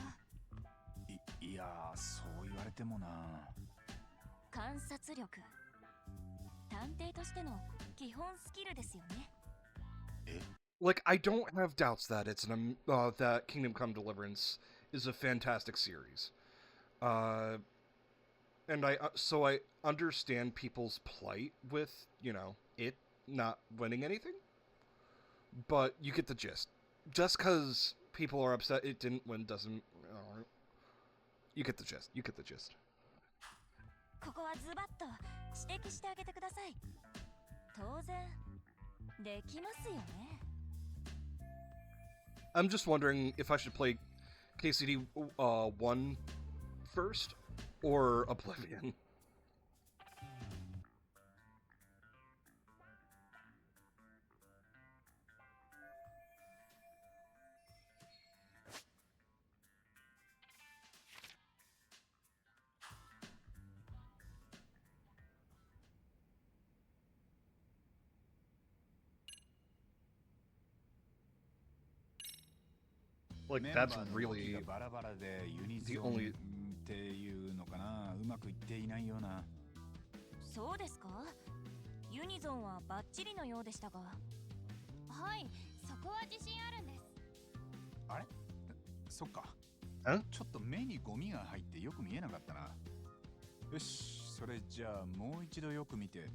Speaker 3: いや、そう言われてもな。
Speaker 7: 観察力、探偵としての基本スキルですよね。
Speaker 1: Like, I don't have doubts that that Kingdom Come Deliverance is a fantastic series. And so I understand people's plight with, it not winning anything. But you get the gist. Just because people are upset it didn't win doesn't... you get the gist. You get the gist.
Speaker 7: ここはズバッと指摘してあげてください。当然できますよね。
Speaker 1: I'm just wondering if I should play KCD 1 first or Oblivion. Like, that's really the only...
Speaker 3: っていうのかな、うまくいっていないような。
Speaker 7: そうですか？ユニゾンはバッチリのようでしたが。
Speaker 13: はい、そこは自信あるんです。
Speaker 3: あれ？そっか。ちょっと目にゴミが入ってよく見えなかったな。よし、それじゃあもう一度よく見て。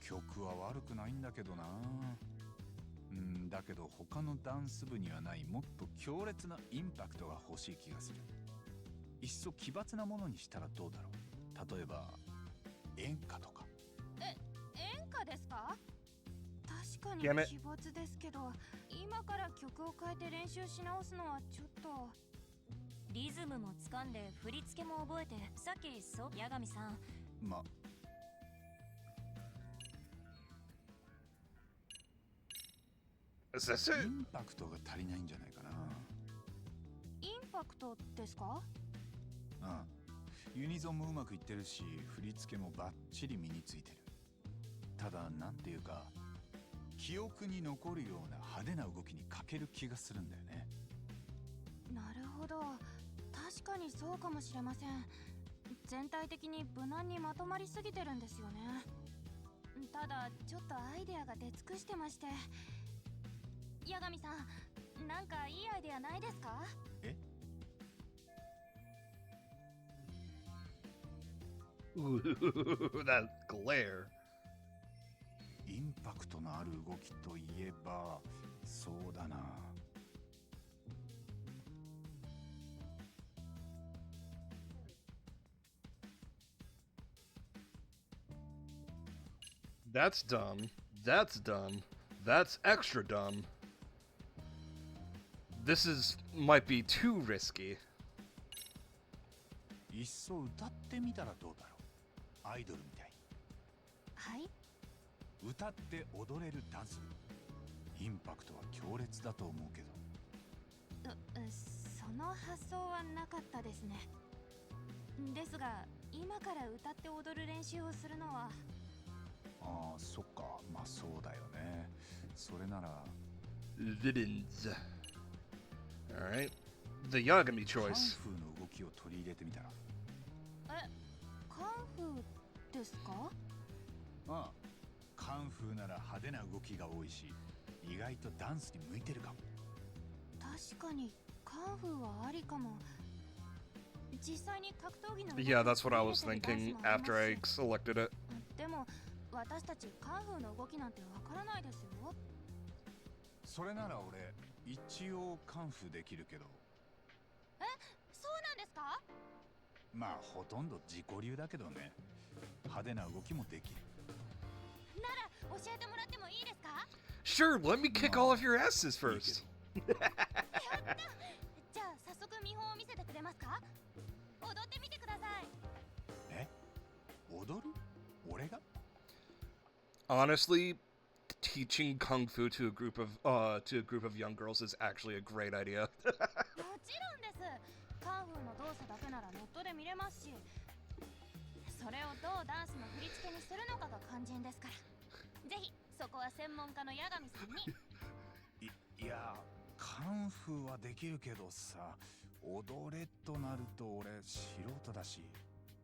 Speaker 3: 曲は悪くないんだけどな。だけど他のダンス部にはないもっと強烈なインパクトが欲しい気がする。いっそ奇抜なものにしたらどうだろう。例えば演歌とか。
Speaker 13: 演歌ですか？確かに
Speaker 1: Damn it.
Speaker 13: 奇抜ですけど、今から曲を変えて練習し直すのはちょっと。
Speaker 7: リズムも掴んで振り付けも覚えて、さっき八神さん。
Speaker 3: ま
Speaker 1: Is this it?
Speaker 3: インパクトが足りないんじゃないかな。
Speaker 13: インパクトですか？
Speaker 3: ユニゾンもうまくいってるし、振り付けもバッチリ身についてる。ただなんていうか、記憶に残るような派手な動きに欠ける気がするんだよね。
Speaker 13: なるほど、確かにそうかもしれません。全体的に無難にまとまりすぎてるんですよね。ただちょっとアイデアが出尽くしてまして。八神さん、なんかいいアイデアないですか？Ooh,
Speaker 1: that glare.
Speaker 3: インパクトのある動きといえば、そうだな。
Speaker 1: That's dumb. That's dumb. That's extra dumb. This might be too risky.
Speaker 3: いっそ歌ってみたらどうだろう。アイドルみたいに。
Speaker 13: はい。
Speaker 3: 歌って踊れるダンス。インパクトは強烈だと思うけど。
Speaker 13: その発想はなかったですね。ですが、今から歌って踊る練習をするのは。
Speaker 3: ああ、そっか。まあそうだよね。それなら。
Speaker 1: Villains. Alright. The Yagami choice.
Speaker 3: カンフーの動きを取り入れてみたら。
Speaker 13: カンフーですか？
Speaker 3: ああ、カンフーなら派手な動きが多いし、意外とダンスに向いてるかも。
Speaker 13: 確かにカンフーはありかも。実際に格闘技の
Speaker 1: Yeah, that's what I was thinking after I selected it.
Speaker 13: でも私たちカンフーの動きなんてわからないですよ。
Speaker 3: それなら俺一応カンフーできるけど。
Speaker 13: そうなんですか？
Speaker 3: まあほとんど自己流だけどね。派手な動きもできる。
Speaker 13: なら教えてもらってもいいですか？
Speaker 1: Sure, let me kick all of your asses first.
Speaker 13: じゃあ早速見本を見せてくれますか？踊ってみてください。
Speaker 3: 踊る？俺が？
Speaker 1: Honestly, teaching kung fu to a group of young girls is actually a great idea.
Speaker 13: もちろんです。カンフーの動作だけならネットで見れますし、それをどうダンスの振り付けにするのかが肝心ですから。ぜひそこは専門家の八神さんに。
Speaker 3: いや、カンフーはできるけどさ、踊れとなると俺素人だし。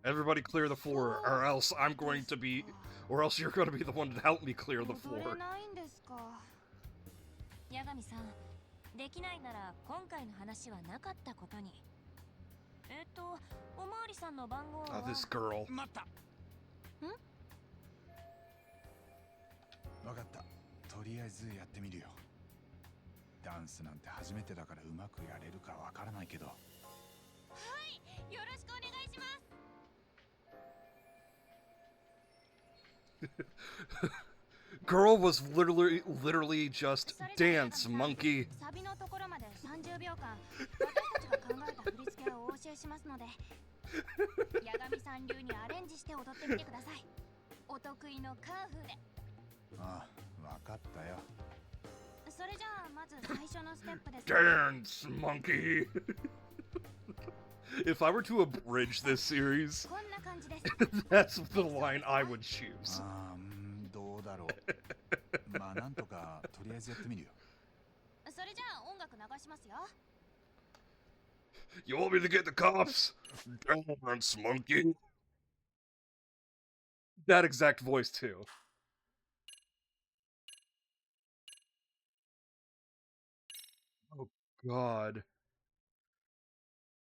Speaker 1: Everybody clear the floor, or else I'm going to be, or else you're going to be the one to help me clear the
Speaker 13: 踊
Speaker 1: floor.
Speaker 13: れないんですか？
Speaker 7: 八神さん、できないなら今回の話はなかったことに。おまわりさんの番号は。
Speaker 1: This girl.
Speaker 3: 待った。わかった。とりあえずやってみるよ。ダンスなんて初めてだからうまくやれるかわからないけど。
Speaker 13: はい、よろしくお願いします。
Speaker 1: Girl was literally just dance, monkey.
Speaker 13: サビのところまで30秒間、私たちが考えた振り付けをお教えしますので、八神さん流にアレンジして踊ってみてください。お得意のカンフーで。
Speaker 3: ああ、わかったよ。
Speaker 13: それじゃあまず最初のステップです。
Speaker 1: Dance, monkey. If I were to abridge this series,
Speaker 13: こんな感じです。
Speaker 1: that's the line I would choose.
Speaker 3: どうだろう。まあなんとかとりあえずやってみるよ。
Speaker 13: それじゃあ音楽流しますよ。
Speaker 1: You want me to get the cops? Dance, monkey. That exact voice too. Oh God.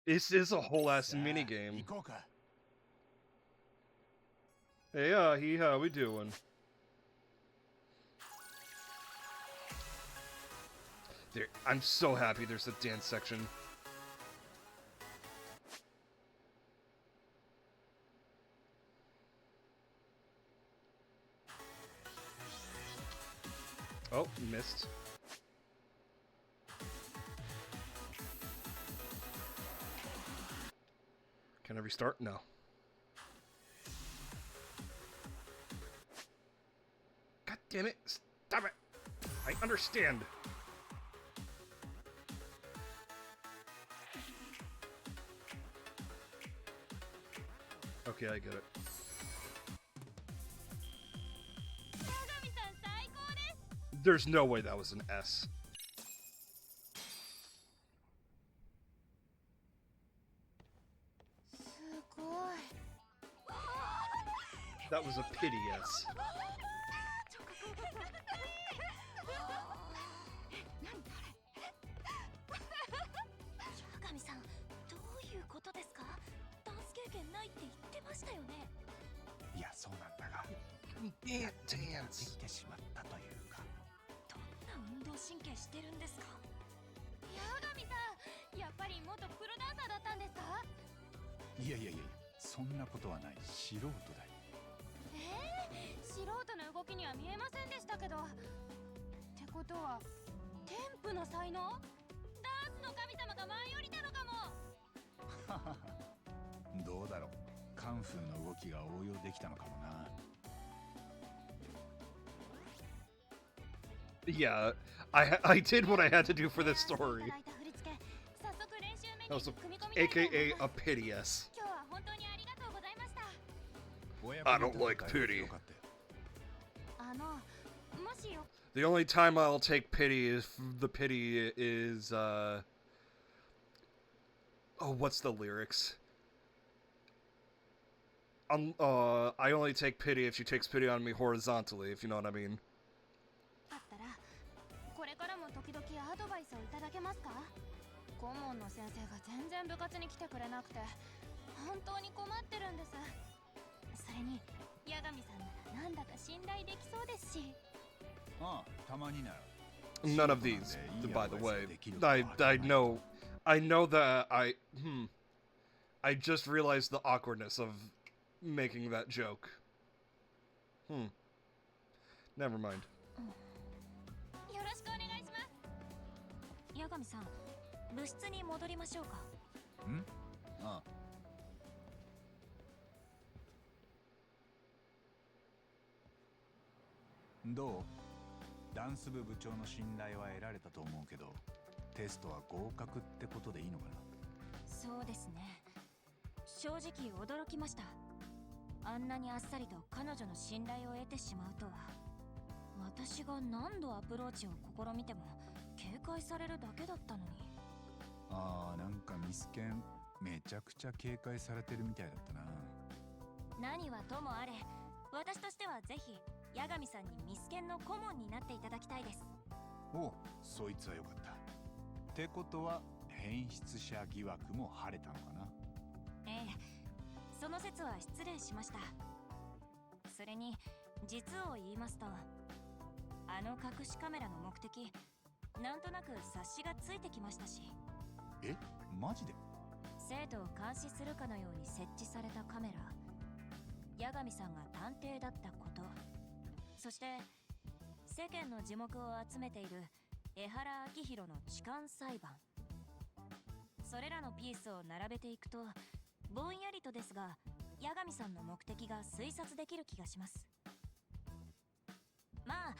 Speaker 1: This is a whole ass minigame.
Speaker 3: 行こうか。
Speaker 1: Hey, how we doing? There, I'm so happy there's a dance section. Oh, missed. Can I restart? No. God damn it! Stop it! I understand! Okay, I get it. There's no way that was an S. That was a pity S.
Speaker 3: いや、そうなんだが、
Speaker 1: で
Speaker 3: きてしまったというか。
Speaker 7: どんな運動神経してるんですか？
Speaker 13: 八神さん、やっぱり元プロダンサーだったんですか？
Speaker 3: いやいやいや、そんなことはない。素人だよ。
Speaker 13: 素人の動きには見えませんでしたけど。ってことは、天賦の才能？ダンスの神様が舞い降りたのかも。
Speaker 3: どうだろう。カンフーの動きが応用できたのかもな。
Speaker 1: Yeah, I did what I had to do for this story. That was AKA a pity S. I don't like pity. The only time I'll take pity is oh, what's the lyrics? I only take pity if she takes pity on me horizontally, if you know what I mean.
Speaker 13: これからも時々アドバイスをいただけますか？顧問の先生が全然部活に来てくれなくて本当に困ってるんです。それに八神さんならなんだか信頼できそうですし。
Speaker 3: ああ、たまになら。
Speaker 1: None of these, by the way. I know that I just realized the awkwardness of making that joke. Never mind.
Speaker 13: よろしくお願いします。
Speaker 7: 八神さん、部室に戻りましょうか。
Speaker 3: ん？ああ。どう？ダンス部部長の信頼は得られたと思うけど、テストは合格ってことでいいのかな？
Speaker 7: そうですね。正直驚きました。あんなにあっさりと彼女の信頼を得てしまうとは。私が何度アプローチを試みても警戒されるだけだったのに。
Speaker 3: ああ、なんかミスケンめちゃくちゃ警戒されてるみたいだったな。
Speaker 7: 何はともあれ、私としてはぜひ八神さんにミスケンの顧問になっていただきたいです。
Speaker 3: おう、そいつはよかった。ってことは変質者疑惑も晴れたのかな？
Speaker 7: ええ、その説は失礼しました。それに実を言いますと、あの隠しカメラの目的、なんとなく察しがついてきましたし。
Speaker 3: え、マジで？
Speaker 7: 生徒を監視するかのように設置されたカメラ、八神さんが探偵だったこと、そして世間の耳目を集めている江原明宏の痴漢裁判、それらのピースを並べていくと、ぼんやりとですが八神さんの目的が推察できる気がします。まあ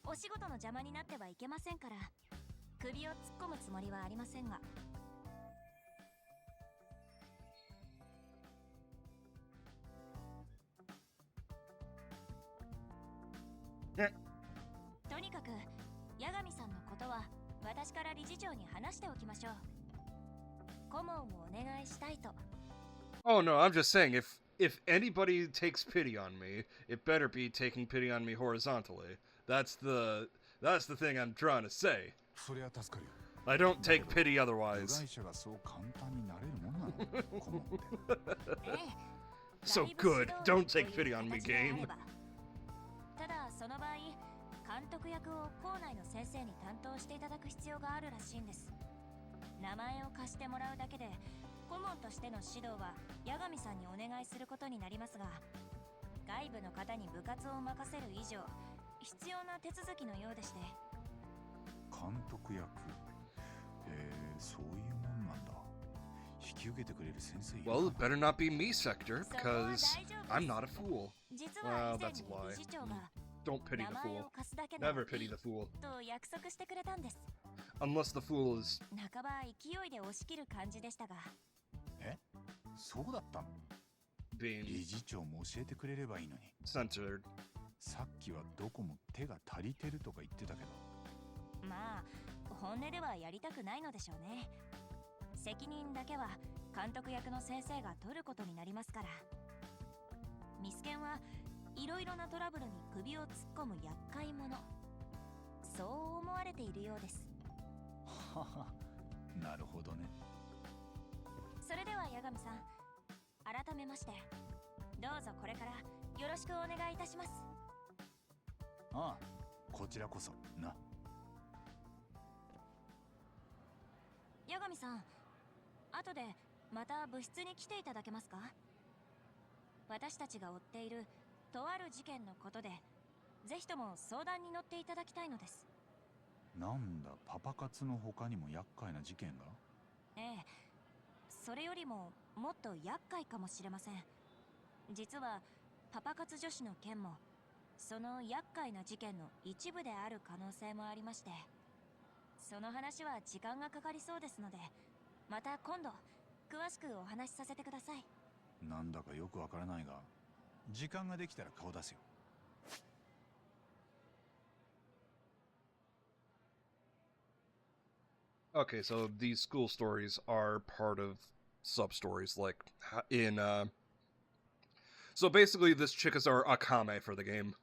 Speaker 7: お仕事の邪魔になってはいけませんから、首を突っ込むつもりはありませんが。とにかく八神さんのことは私から理事長に話しておきましょう。顧問をお願いしたいと。
Speaker 1: Oh no, I'm just saying if anybody takes pity on me, it better be taking pity on me horizontally. That's the thing I'm trying to say.
Speaker 3: それは助かるよ。
Speaker 1: I don't take pity otherwise.
Speaker 3: 部外者がそう簡単になれるもんなの？顧問って。
Speaker 1: So good. Don't take pity on me, game.
Speaker 7: ただその場合、簡督役を校内の先生に担当していただく必要があるらしいんです。名前を貸してもらうだけで顧問としての指導は八神さんにお願いすることになりますが、外部の方に部活を任せる以上必要な手続きのようでして。
Speaker 3: 監督役、そういうもんなんだ。引き受けてくれる先生いるかな。
Speaker 1: Well, it better not be me, Sector, because I'm not a fool.
Speaker 7: 実は
Speaker 1: Well,
Speaker 7: 以前
Speaker 1: that's
Speaker 7: に
Speaker 1: a
Speaker 7: 理
Speaker 1: lie.
Speaker 7: 事長が
Speaker 1: Don't pity
Speaker 7: 名
Speaker 1: the
Speaker 7: 前
Speaker 1: fool.
Speaker 7: を貸すだけなら
Speaker 1: Never pity the fool.
Speaker 7: と約束してくれたんです。
Speaker 1: Unless the fool is
Speaker 7: 半ば勢いで押し切る感じでしたが。
Speaker 3: そうだったの？
Speaker 1: being
Speaker 3: 理事長も教えてくれればいいのに。
Speaker 1: censored.
Speaker 3: さっきはどこも手が足りてるとか言ってたけど。
Speaker 7: まあ本音ではやりたくないのでしょうね。責任だけは監督役の先生が取ることになりますから。ミスケンはいろいろなトラブルに首を突っ込む厄介者、そう思われているようです。
Speaker 3: はは、なるほどね。
Speaker 7: それでは八神さん、改めましてどうぞこれからよろしくお願いいたします。
Speaker 3: ああ、こちらこそな。
Speaker 7: 八神さん、後でまた部室に来ていただけますか？私たちが追っているとある事件のことでぜひとも相談に乗っていただきたいのです。
Speaker 3: なんだ、パパ活の他にも厄介な事件が？
Speaker 7: ええ、それよりももっと厄介かもしれません。実はパパ活女子の件もその厄介な事件の一部である可能性もありまして、その話は時間がかかりそうですので、また今度詳しくお話しさせてください。
Speaker 3: なんだかよくわからないが、時間ができたら顔出すよ。
Speaker 1: Okay, so these school stories are part of sub-stories, like in, So basically, this chick is our Akame for the game.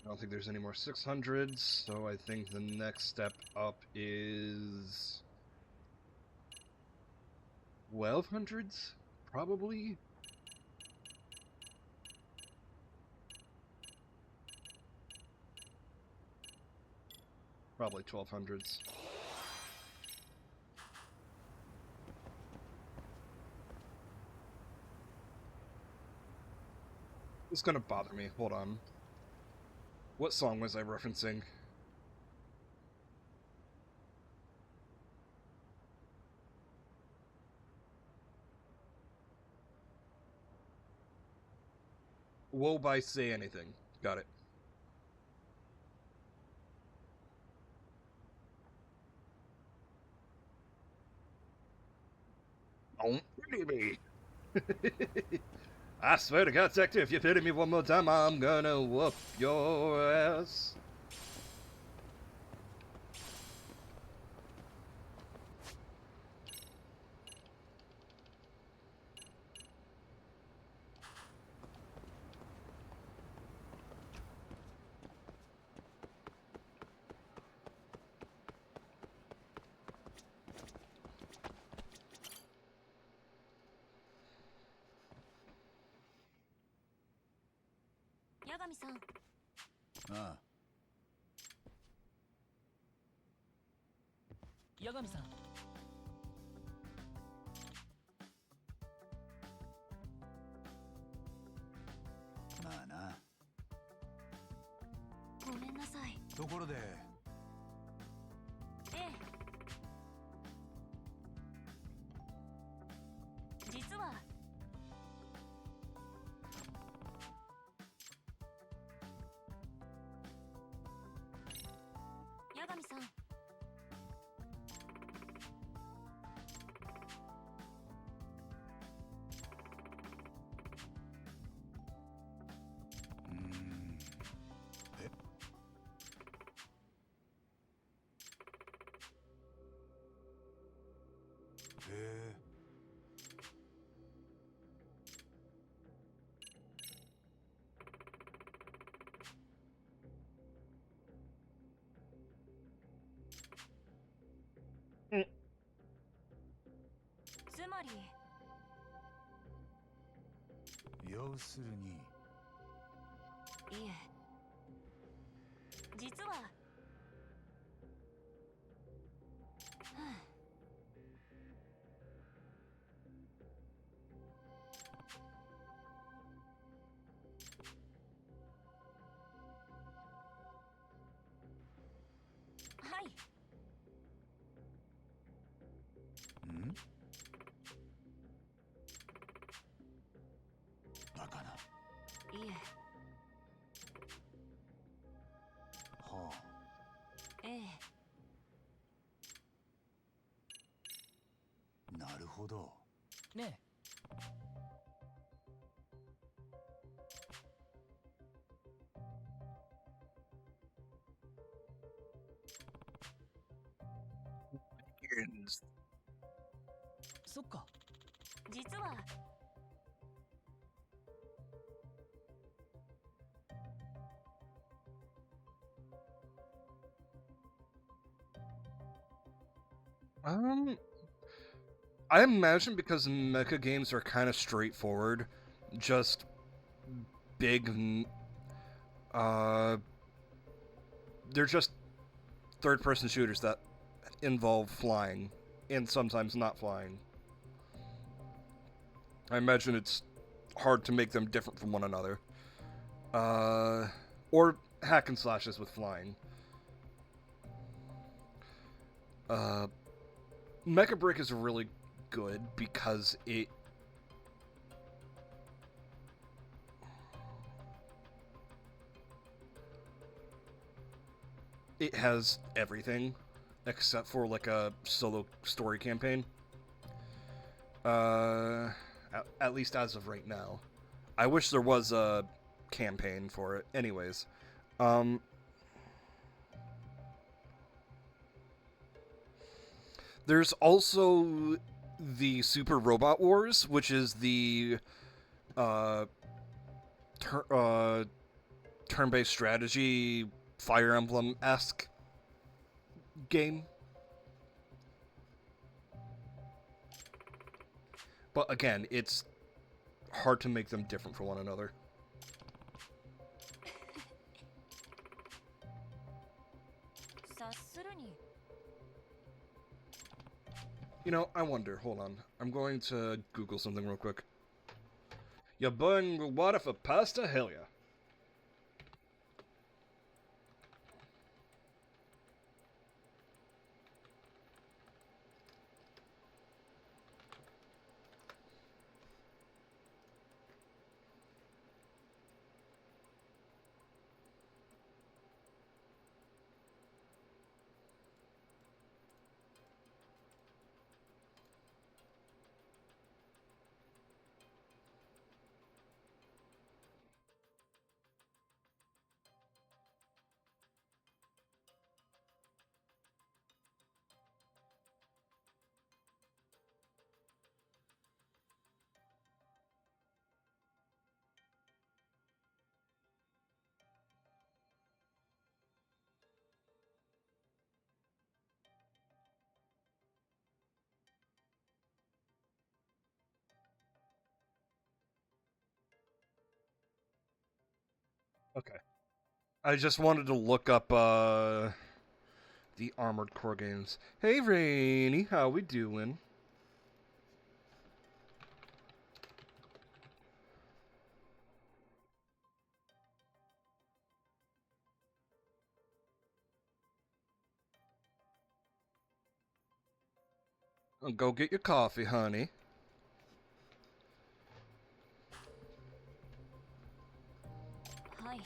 Speaker 1: I don't think there's any more 600s, so I think the next step up is 1200s, probably? Probably 1200s. It's gonna bother me, hold on. What song was I referencing? Woe by Say Anything. Got it. Don't pity me. I swear to God, Sector, if you pity me one more time, I'm gonna whoop your ass.
Speaker 7: Yagami-san.
Speaker 3: ああ。
Speaker 16: 八神さん。
Speaker 3: まあな。
Speaker 7: ごめんなさい。
Speaker 3: ところで、
Speaker 7: 実は八神さん、
Speaker 3: 要するに。
Speaker 7: いえ、実ははい。
Speaker 3: ん？バカな。
Speaker 7: いえ。
Speaker 3: はあ。
Speaker 7: ええ。
Speaker 3: なるほど。
Speaker 16: ねそっか。
Speaker 7: 実は
Speaker 1: I imagine because mecha games are kind of straightforward, just big, they're just third-person shooters that involve flying, and sometimes not flying. I imagine it's hard to make them different from one another. Or hack and slashes with flying. Mecha Break is really good because it has everything except for like a solo story campaign. At least as of right now. I wish there was a campaign for it. Anyways, there's also the Super Robot Wars, which is the turn-based strategy Fire Emblem-esque game. But again, it's hard to make them different from one another. You know, I wonder. Hold on. I'm going to Google something real quick. You burn water for pasta? Hell yeah. Okay. I just wanted to look up, the Armored Core games. Hey, Rainy, how we doing? Go get your coffee, honey.
Speaker 7: Hi.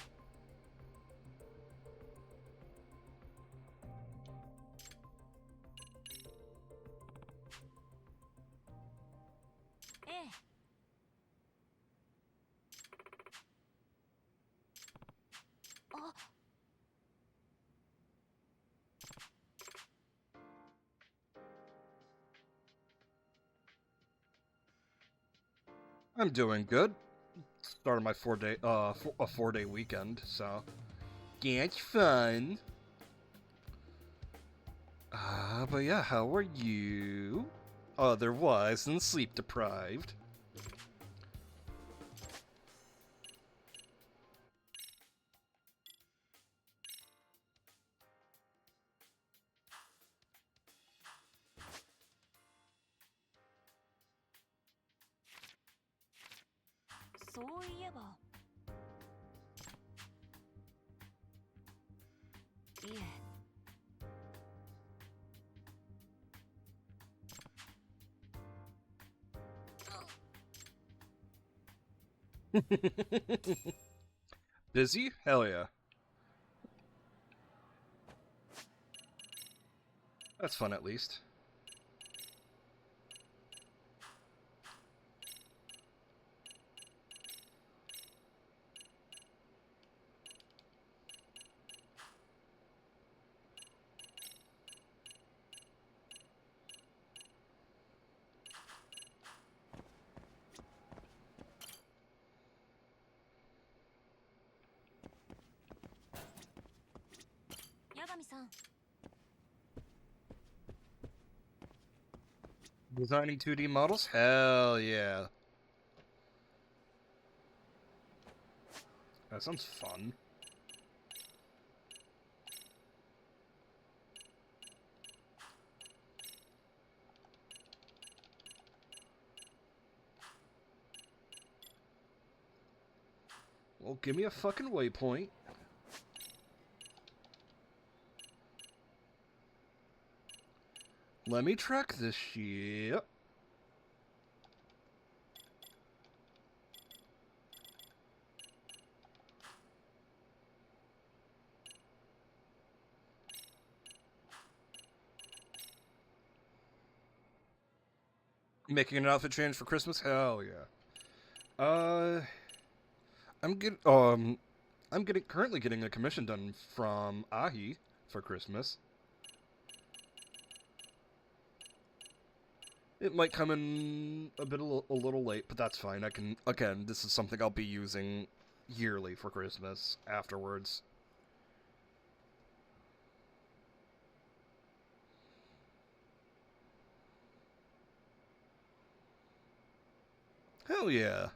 Speaker 1: I'm doing good. Started my 4-day weekend, so that's fun. But yeah, how are you? Otherwise than sleep deprived.
Speaker 7: そういえば。いえ。
Speaker 1: Busy? Hell yeah. That's fun at least. Designing 2D models? Hell yeah. That sounds fun. Well, give me a fucking waypoint. Let me track this shit. Making an outfit change for Christmas? Hell yeah. I'm currently getting a commission done from Ahi for Christmas. It might come in a little late, but that's fine. Again, this is something I'll be using yearly for Christmas afterwards. Hell yeah.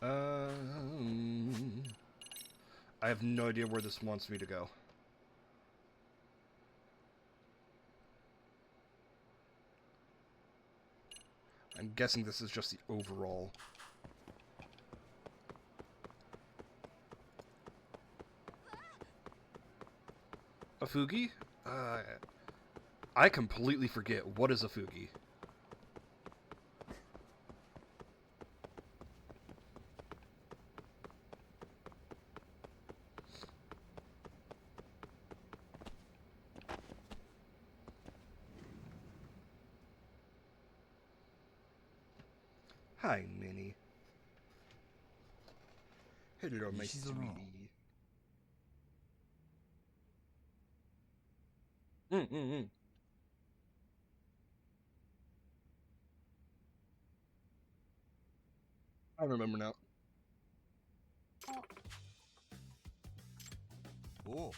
Speaker 1: I have no idea where this wants me to go. I'm guessing this is just the overall. A Fugi? I completely forget. What is a Fugi? Hi, Minnie. Hello, my sweetie. I remember now.
Speaker 3: Oh.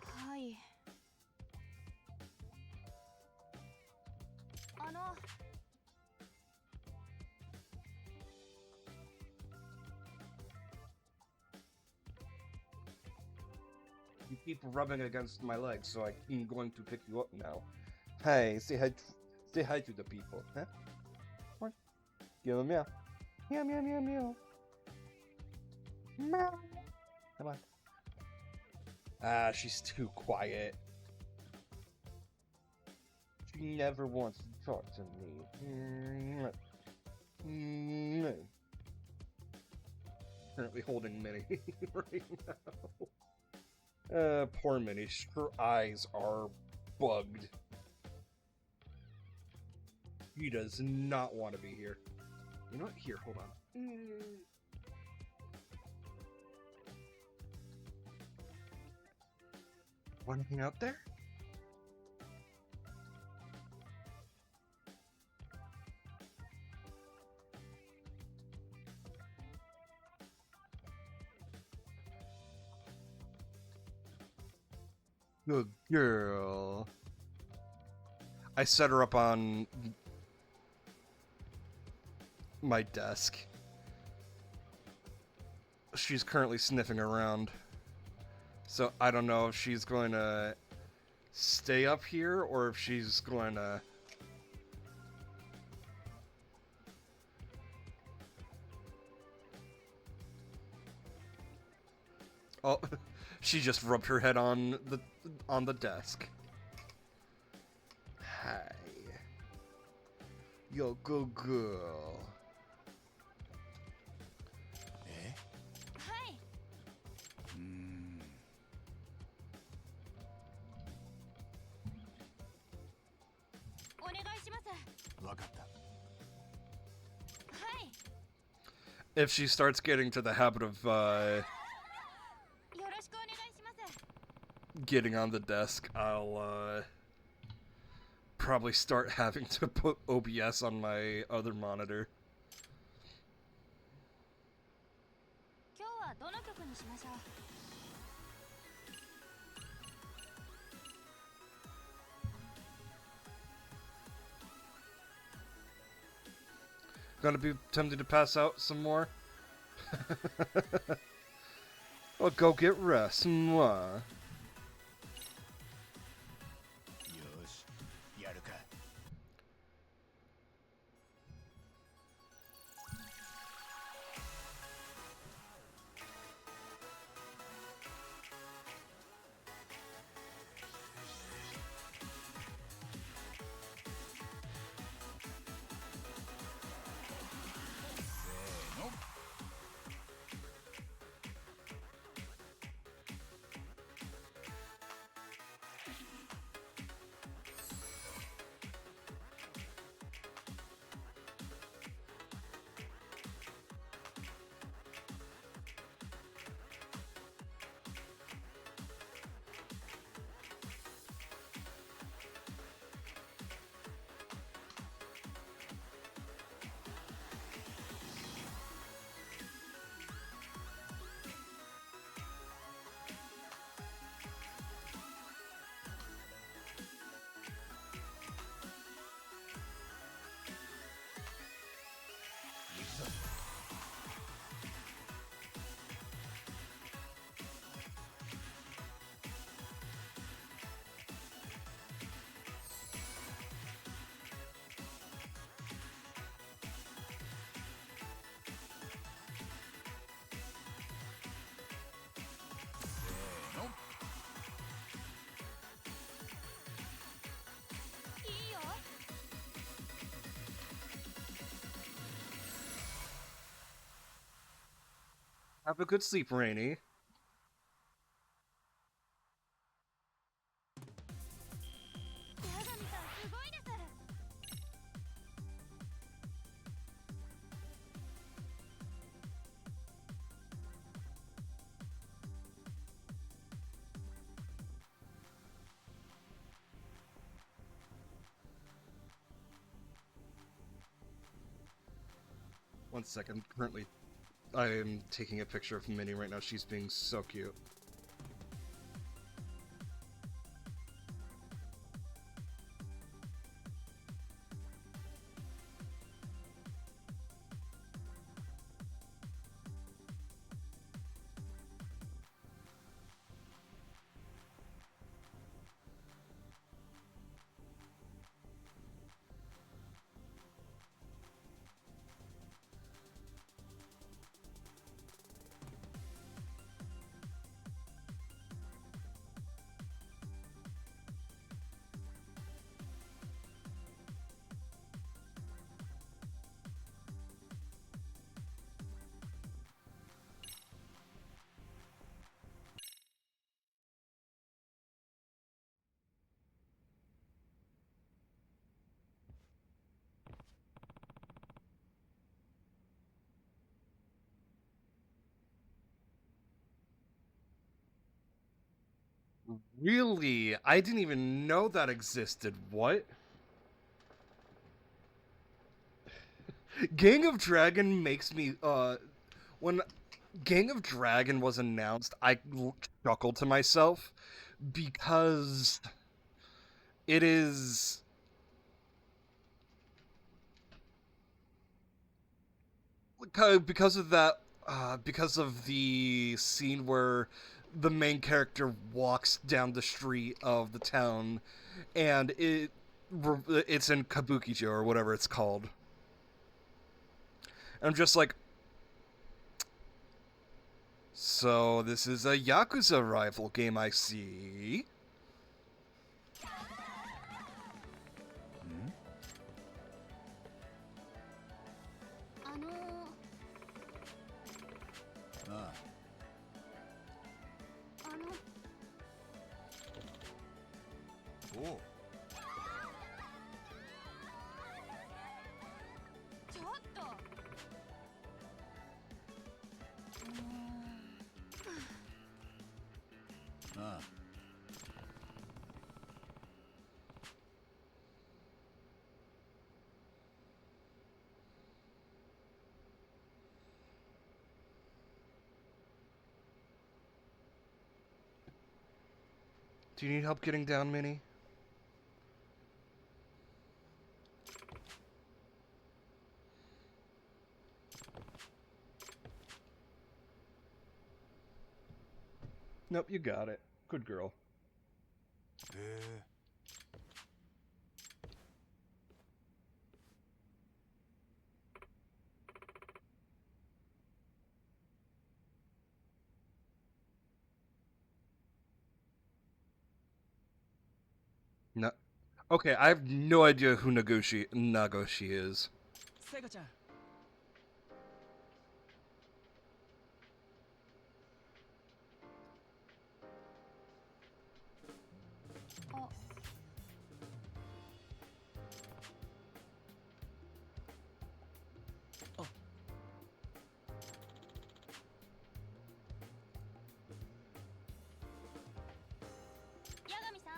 Speaker 13: はい
Speaker 1: You keep rubbing against my legs, so I'm going to pick you up now. Hey, say hi to the people, huh? What? Give them meow. Meow, meow, meow, meow. Meow. Come on. Ah, she's too quiet. She never wants to talk to me. Currently holding Minnie right now. Poor Minnie. Her eyes are bugged. He does not want to be here. You know what? Here, hold on. Want anything out there? Good girl. I set her up on my desk. she's currently sniffing around. So I don't know if she's going to stay up here or if she's going to... Oh, she just rubbed her head on the desk. Hi. Yo, go girl.
Speaker 3: Eh?
Speaker 13: はい。お願いします。
Speaker 3: わかった。
Speaker 13: はい。
Speaker 1: If she starts getting to the habit of
Speaker 13: よろしくお願いします。
Speaker 1: getting on the desk, I'll probably start having to put OBS on my other monitor.
Speaker 13: 今日はどの曲にしましょう。
Speaker 1: Gonna be tempted to pass out some more? Well, go get rest. Mwah.
Speaker 3: よし、やるか。せーの。行くぞ。せーの。
Speaker 13: いいよ。
Speaker 1: Have a good sleep, Rainy.
Speaker 13: 八神さんすごいです。
Speaker 1: 1 second. Currently, I am taking a picture of Minnie right now. She's being so cute. Really? I didn't even know that existed. What? Gang of Dragon makes me, when Gang of Dragon was announced, I chuckled to myself because it is... Because of that because of the scene where the main character walks down the street of the town, and it's in Kabukicho or whatever it's called. And I'm just like, so this is a Yakuza rival game, I see.
Speaker 3: Oh.
Speaker 13: ちょっと。
Speaker 3: ああ。
Speaker 1: Do you need help getting down, Minnie? Nope, you got it. Good girl.
Speaker 3: へえ。
Speaker 1: No. Okay, I have no idea who Nagoshi is.
Speaker 16: セガちゃん。
Speaker 13: あ。八神さん。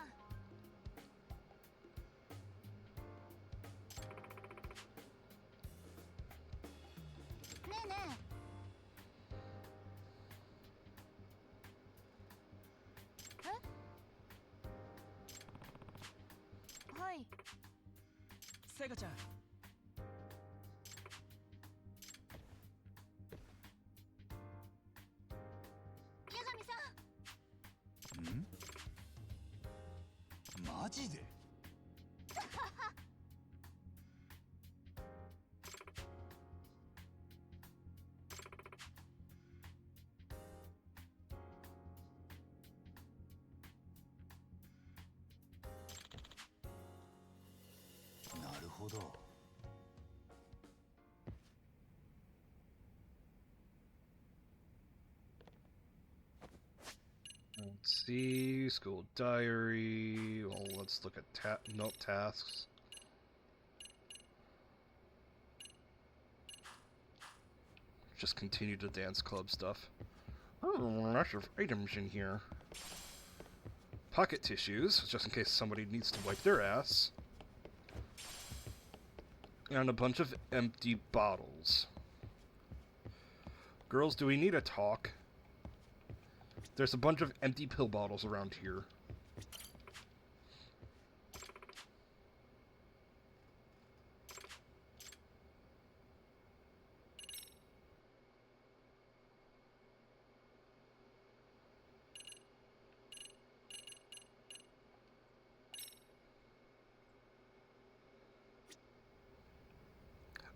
Speaker 13: ねえねえ。え？はい。
Speaker 16: セガちゃん。
Speaker 13: 八神さん。
Speaker 3: ん？マジで？なるほど。
Speaker 1: Let's see, school diary. Well, let's look at note tasks. Just continue to dance club stuff. Oh, lots of items in here. Pocket tissues, just in case somebody needs to wipe their ass. And a bunch of empty bottles. Girls, do we need a talk? There's a bunch of empty pill bottles around here.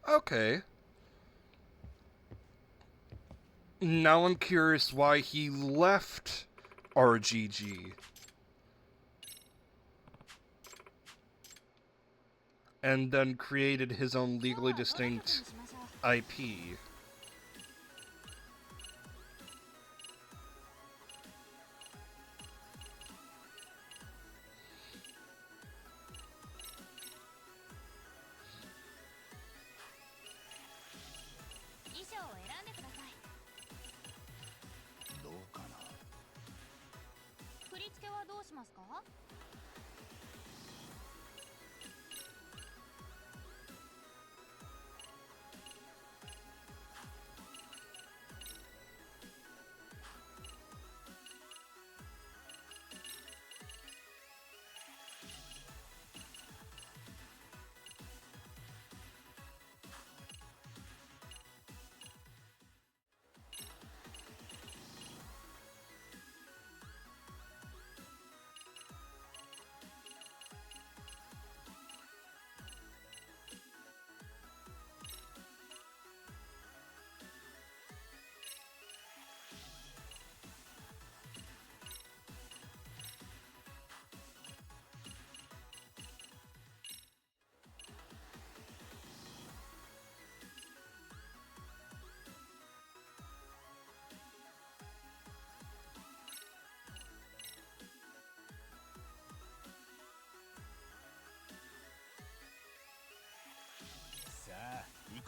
Speaker 1: Okay. Now I'm curious why he left RGG. And then created his own legally distinct IP.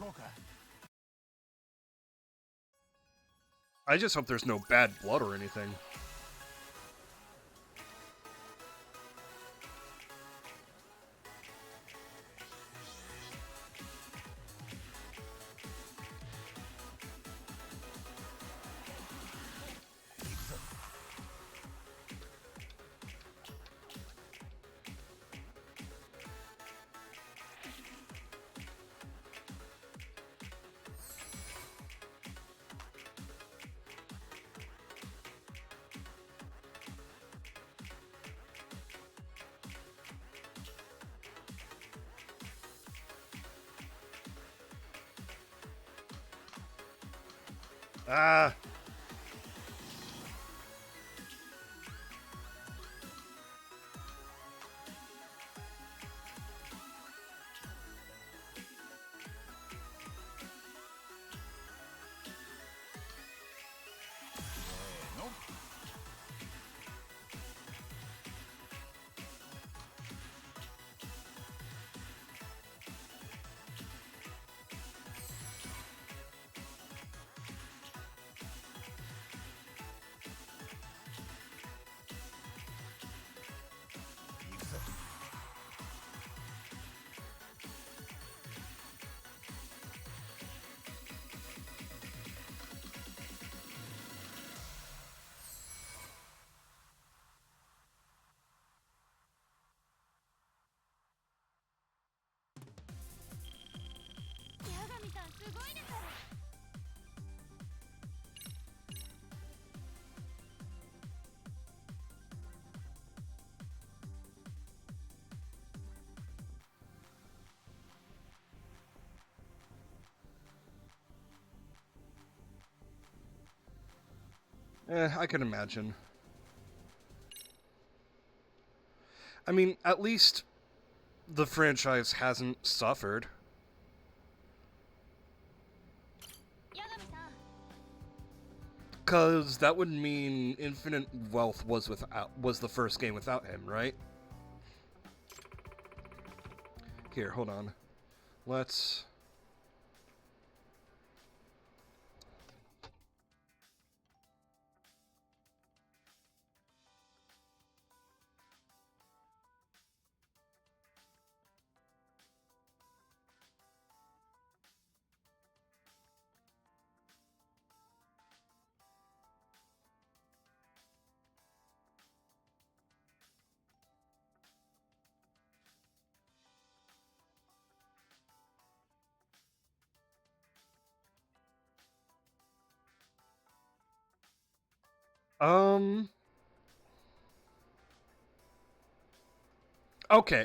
Speaker 3: 行こうか。
Speaker 1: I just hope there's no bad blood or anything. Ah. I can imagine. I mean, at least the franchise hasn't suffered. Because that would mean Infinite Wealth was the first game without him, right? Here, hold on. Let's...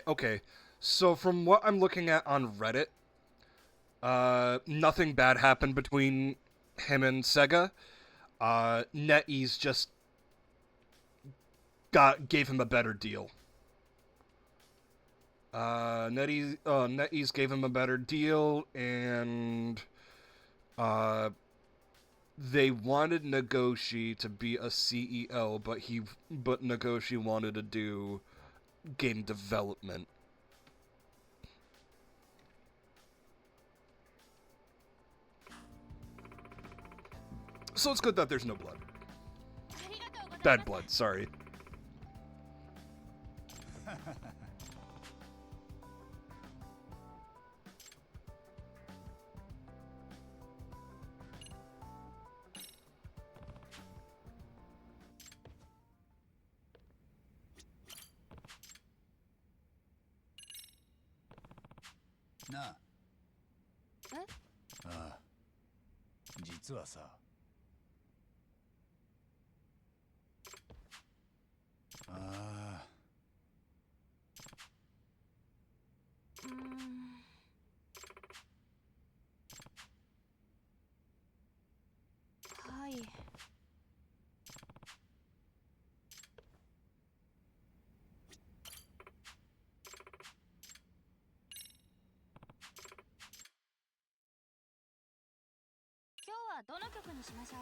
Speaker 1: Okay. So from what I'm looking at on Reddit, nothing bad happened between him and Sega. NetEase just gave him a better deal. NetEase gave him a better deal, and they wanted Nagoshi to be a CEO, but Nagoshi wanted to do game development. So it's good that there's no blood. Bad blood, sorry.
Speaker 3: なあ。え？ああ。実はさ。ああ。
Speaker 13: はい。今日はどの曲にしましょう。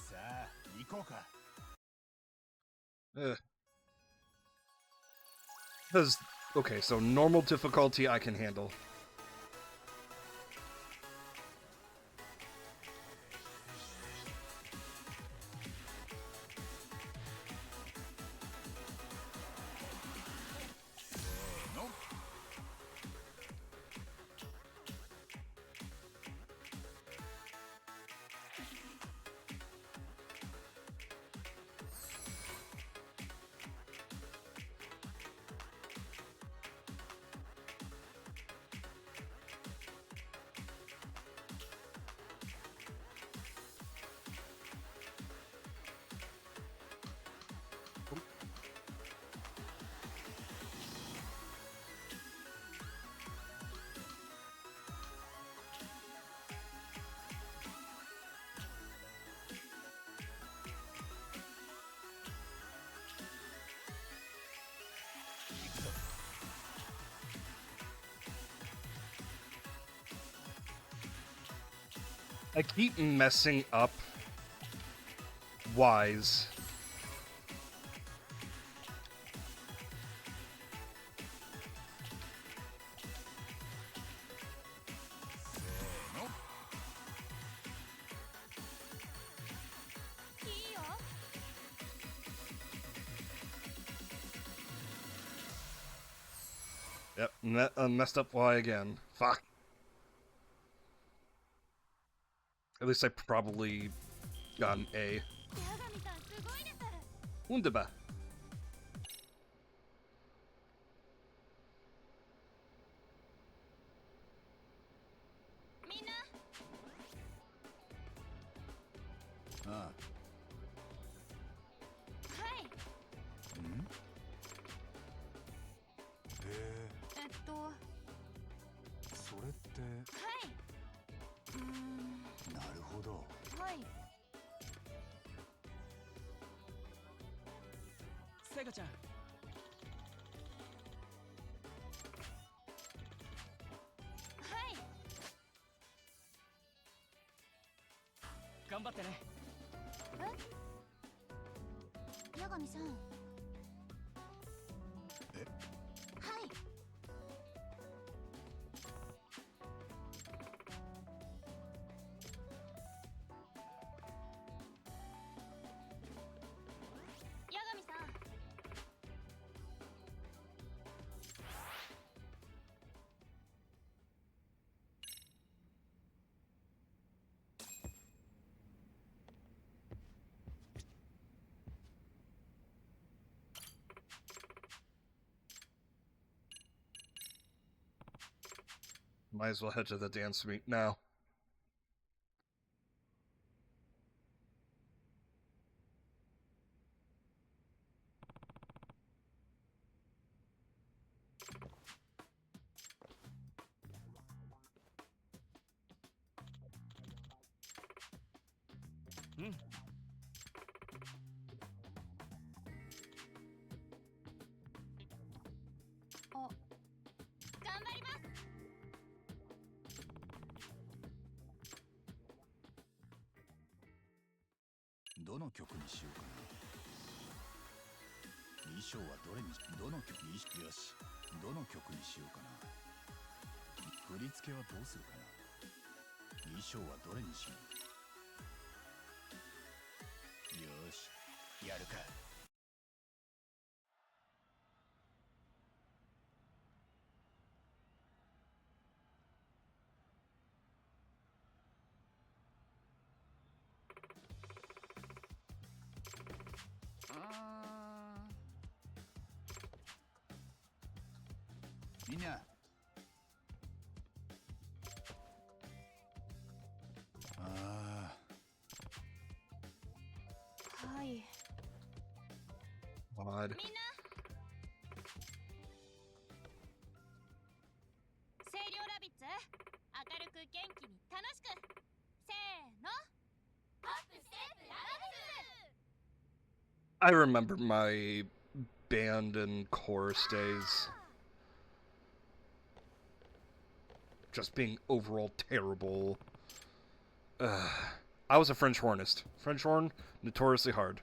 Speaker 3: さあ、行こうか。
Speaker 1: Because, okay, so normal difficulty I can handle. I keep messing up Wise. Yep, messed up Y again. Fuck. At least I probably got an A. Wunderbar.
Speaker 3: Ah. それってなるほど。
Speaker 16: セガちゃん。頑張ってね。
Speaker 13: 八神さん。
Speaker 3: え？
Speaker 13: はい。八神さん。
Speaker 1: Might as well head to the dance meet now.
Speaker 16: Hmm.
Speaker 13: 頑張ります。
Speaker 3: どの曲にしようかな。衣装はどれにどの曲によし、どの曲にしようかな。振り付けはどうするかな。衣装はどれにしよう。よし、やるか。みんな。あ
Speaker 13: あ。はい。
Speaker 1: Odd.
Speaker 13: みんな。声量ラビッツ、明るく元気に楽しく。せーの。ホップステップラビッツ。
Speaker 1: I remember my band and chorus days. Just being overall terrible. I was a French hornist. French horn, notoriously hard.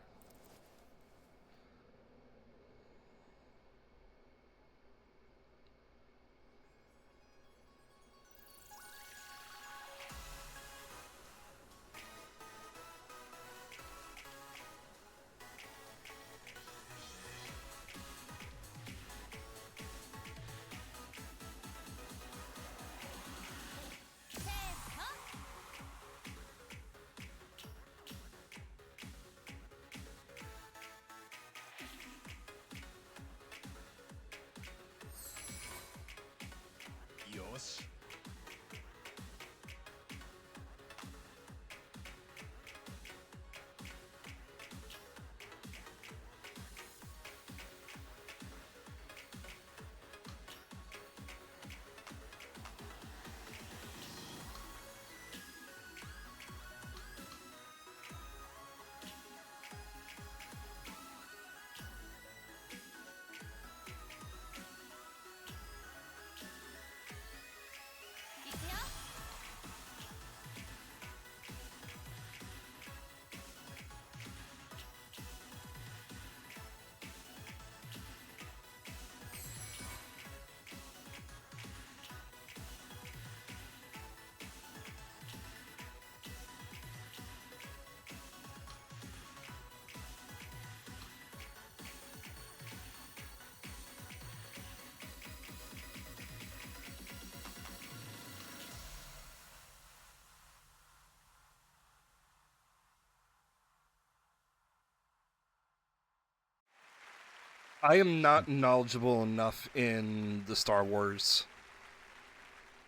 Speaker 1: I am not knowledgeable enough in the Star Wars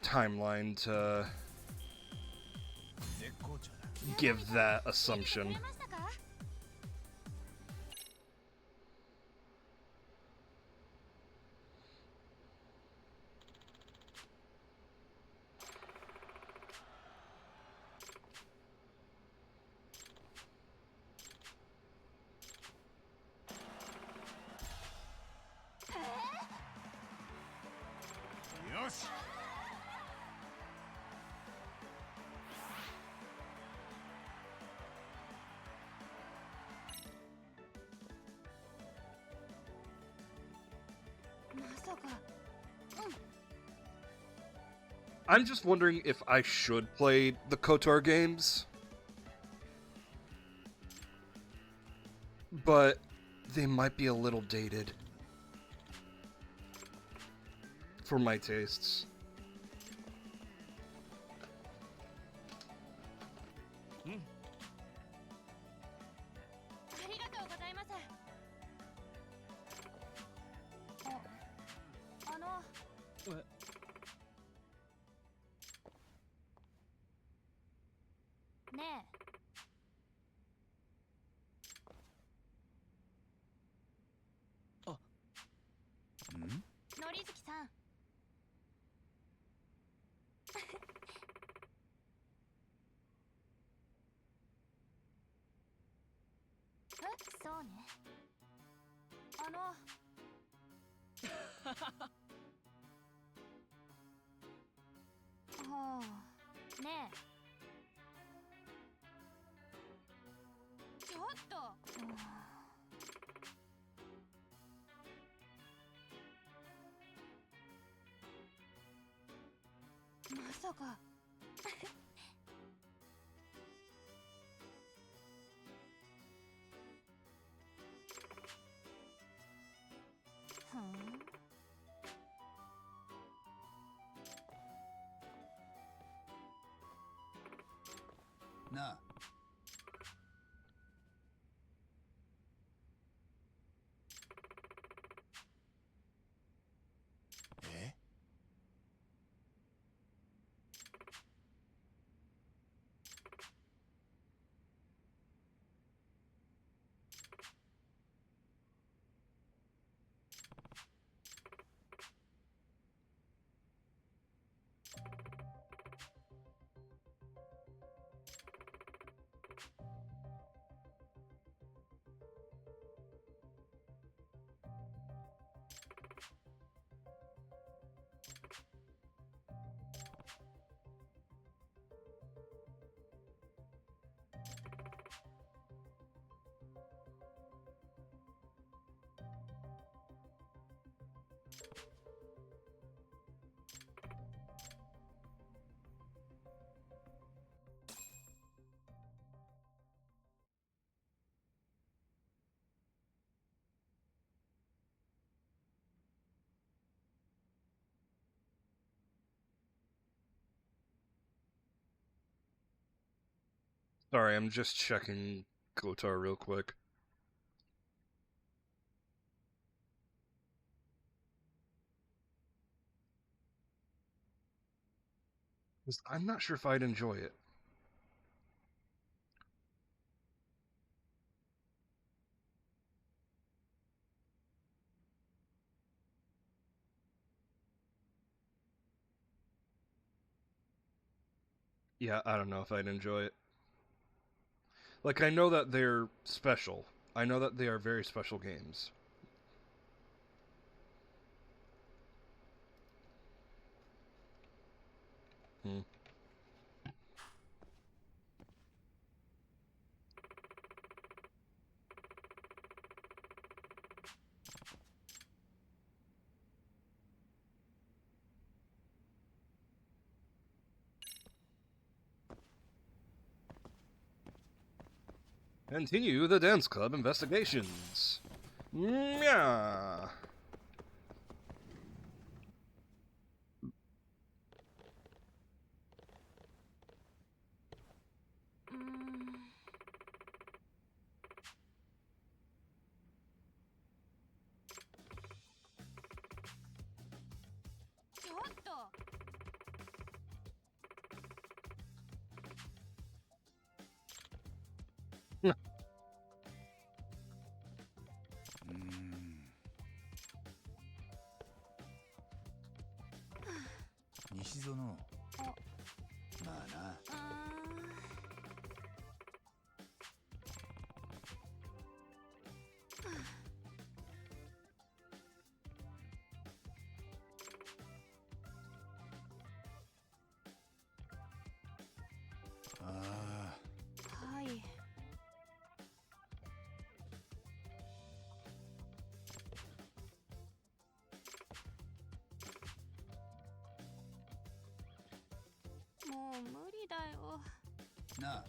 Speaker 1: timeline to give that assumption. I'm just wondering if I should play the KOTOR games. But they might be a little dated. For my tastes.
Speaker 3: なあ。え？Sorry,
Speaker 1: I'm just checking KOTOR real quick. I'm not sure if I'd enjoy it. Yeah, I don't know if I'd enjoy it. Like, I know that they're special. I know that they are very special games. Hmm. Continue the Dance Club investigations. Yeah.
Speaker 3: 西園。まあな。ああ。
Speaker 13: はい。もう無理だよ。
Speaker 3: なあ。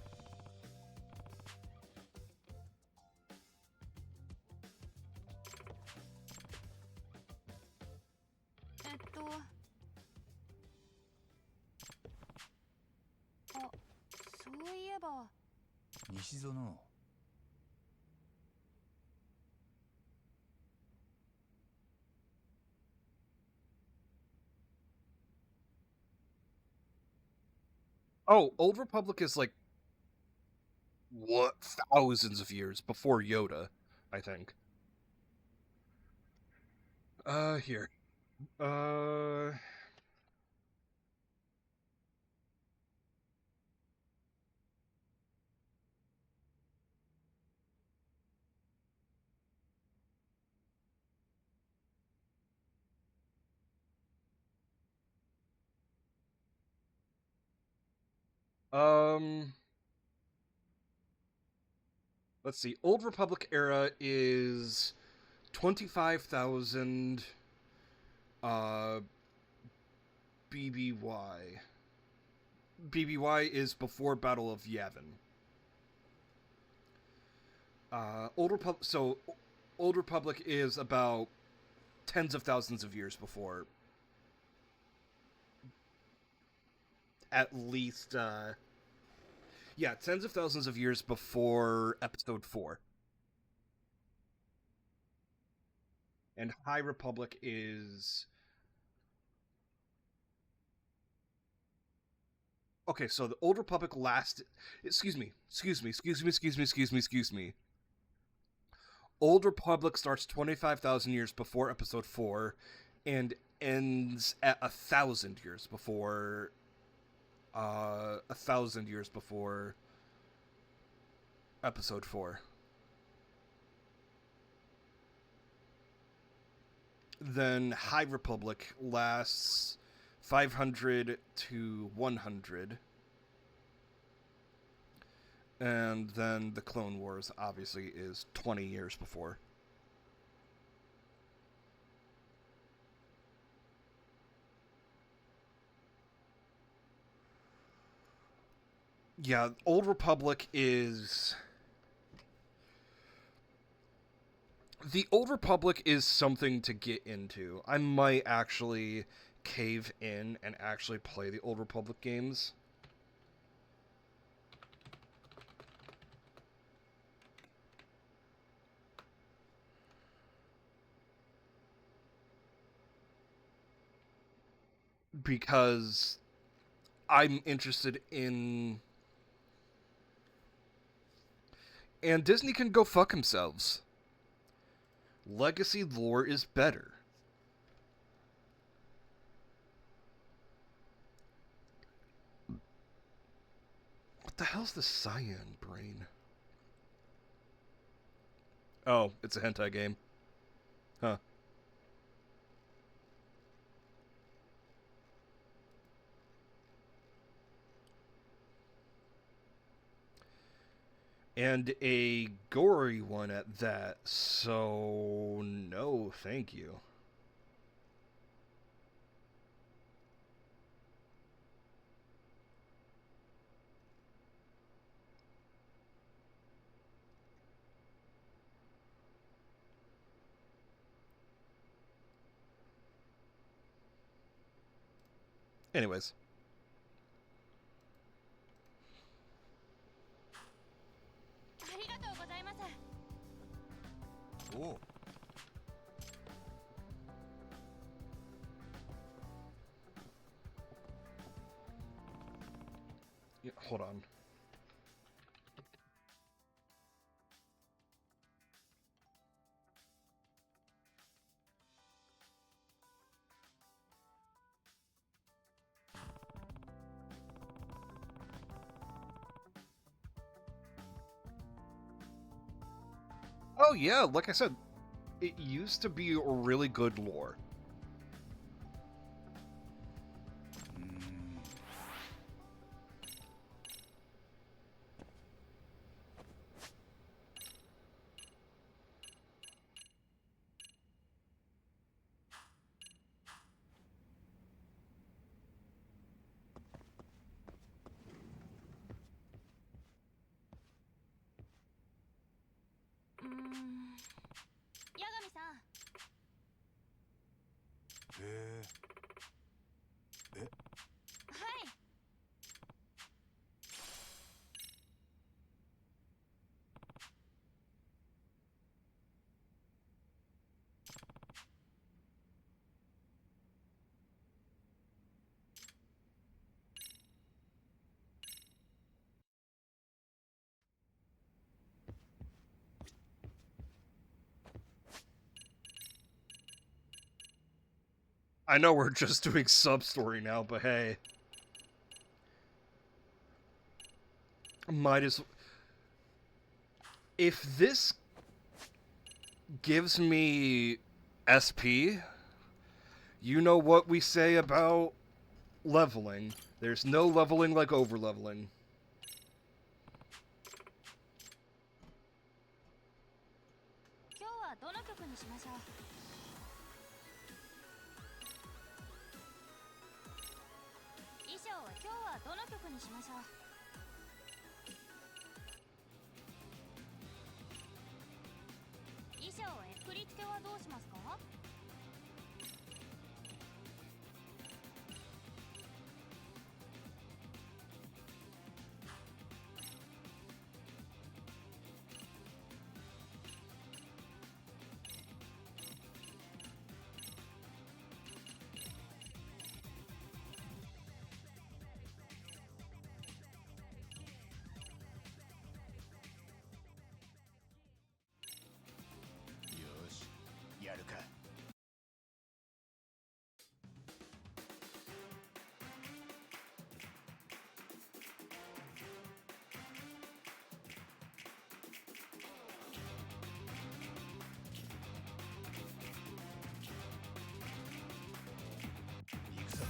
Speaker 13: あ、そういえば。
Speaker 3: 西園。
Speaker 1: Oh, Old Republic is like what, thousands of years before Yoda, I think. Here. Let's see. Old Republic era is 25,000 BBY. BBY is before Battle of Yavin. Old Republic is about tens of thousands of years before. At least, yeah, tens of thousands of years before Episode 4. And High Republic is... Okay, so the Old Republic lasted... Excuse me. Old Republic starts 25,000 years before Episode 4 and ends at 1,000 years before... 1,000 years before Episode 4. Then High Republic lasts 500 to 100. And then the Clone Wars, obviously, is 20 years before. Yeah, Old Republic is... The Old Republic is something to get into. I might actually cave in and actually play the Old Republic games. Because I'm interested in... And Disney can go fuck themselves. Legacy lore is better. What the hell's the cyan brain? Oh, it's a hentai game. Huh. And a gory one at that, so no, thank you. Anyways.
Speaker 3: Oh.
Speaker 1: Yeah, hold on. Oh yeah, like I said, it used to be a really good lore. I know we're just doing sub-story now, but hey. Might as... If this gives me SP, you know what we say about leveling. There's no leveling like over-leveling.
Speaker 3: やるか。行くぞ。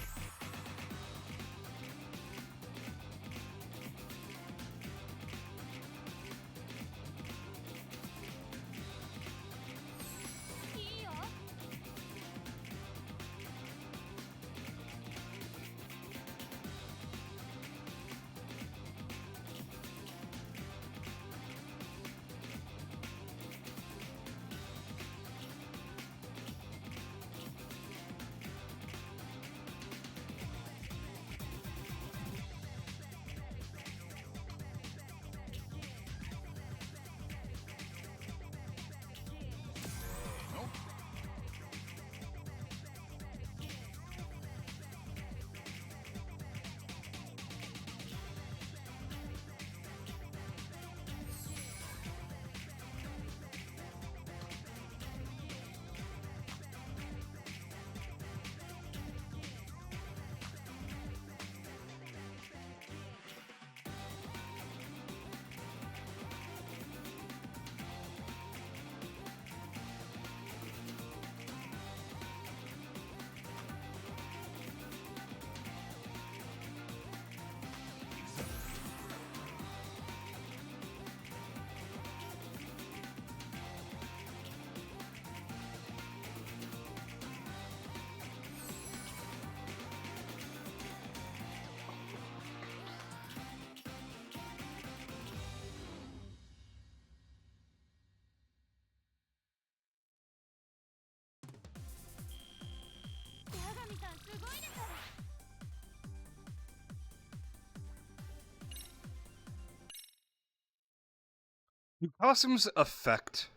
Speaker 1: Do costumes affect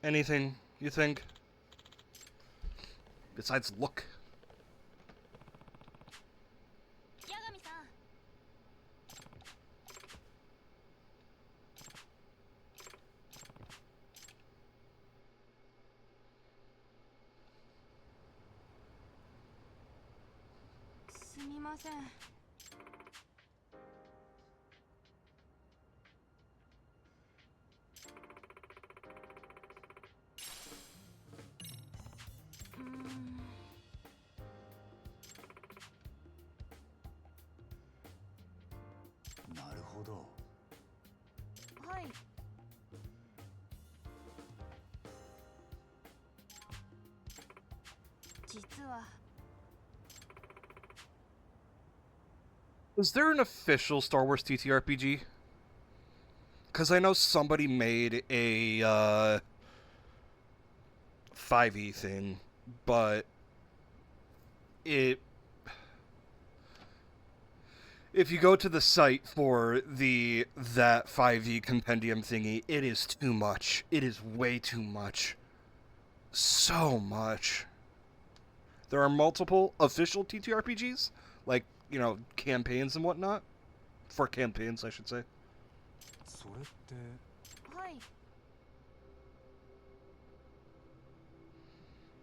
Speaker 1: anything, you think? Besides look?
Speaker 13: 実は
Speaker 1: Is there an official Star Wars TTRPG? Because I know somebody made a 5e thing, but if you go to the site for that 5e compendium thingy, it is too much. It is way too much. So much. There are multiple official TTRPGs, like, you know, campaigns and whatnot. For campaigns, I should say.
Speaker 3: それって。
Speaker 13: はい。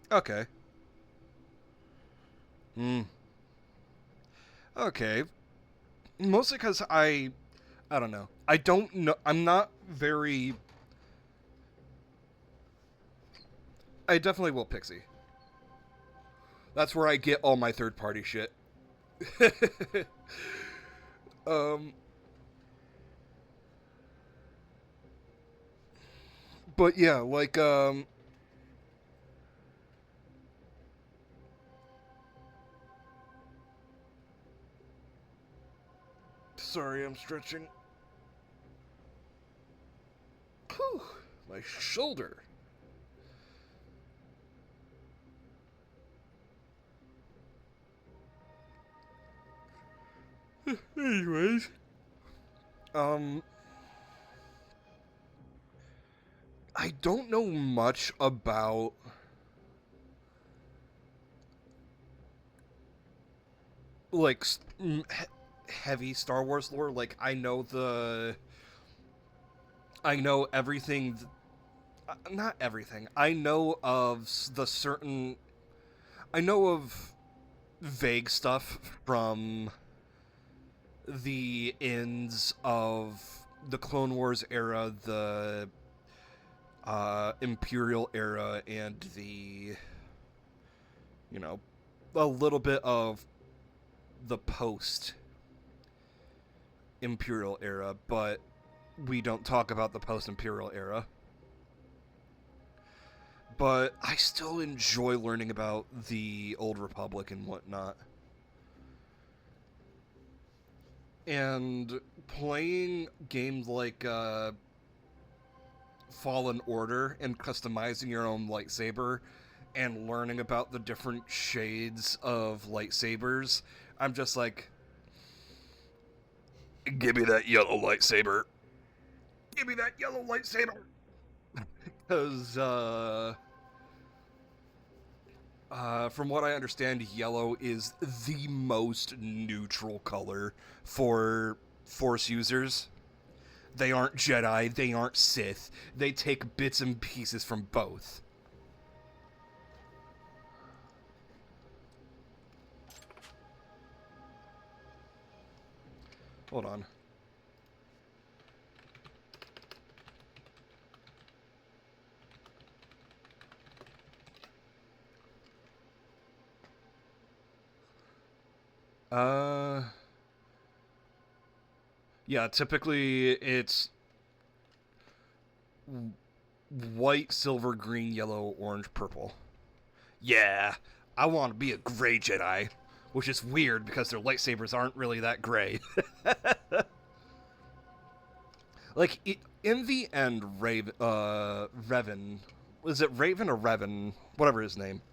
Speaker 1: Okay. Okay. Mostly because I don't know. I don't know. I'm not very... I definitely will Pixie. That's where I get all my third-party shit. But yeah, like, sorry, I'm stretching. Whew, my shoulder. Anyways, I don't know much about like heavy Star Wars lore. Like I know everything. Not everything. I know of I know of vague stuff from the ends of the Clone Wars era, the Imperial era, and the, you know, a little bit of the post-Imperial era, but we don't talk about the post-Imperial era. But I still enjoy learning about the Old Republic and whatnot. And playing games like Fallen Order and customizing your own lightsaber and learning about the different shades of lightsabers, I'm just like, give me that yellow lightsaber. Give me that yellow lightsaber. Because, from what I understand, yellow is the most neutral color for Force users. They aren't Jedi, they aren't Sith. They take bits and pieces from both. Hold on. Yeah, typically it's white, silver, green, yellow, orange, purple. Yeah, I want to be a gray Jedi, which is weird because their lightsabers aren't really that gray. Like, in the end, Revan, was it Raven or Revan? Whatever his name.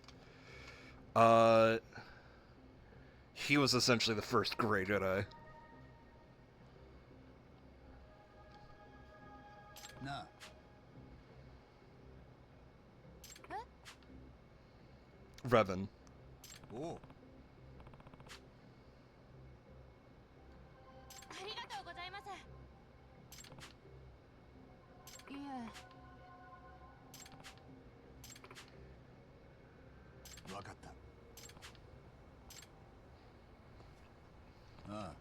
Speaker 1: He was essentially the first gray Jedi.
Speaker 3: Nah.
Speaker 1: Revan.
Speaker 3: Oh.
Speaker 13: ありがとうございます。いえ。
Speaker 3: わかった。ああ。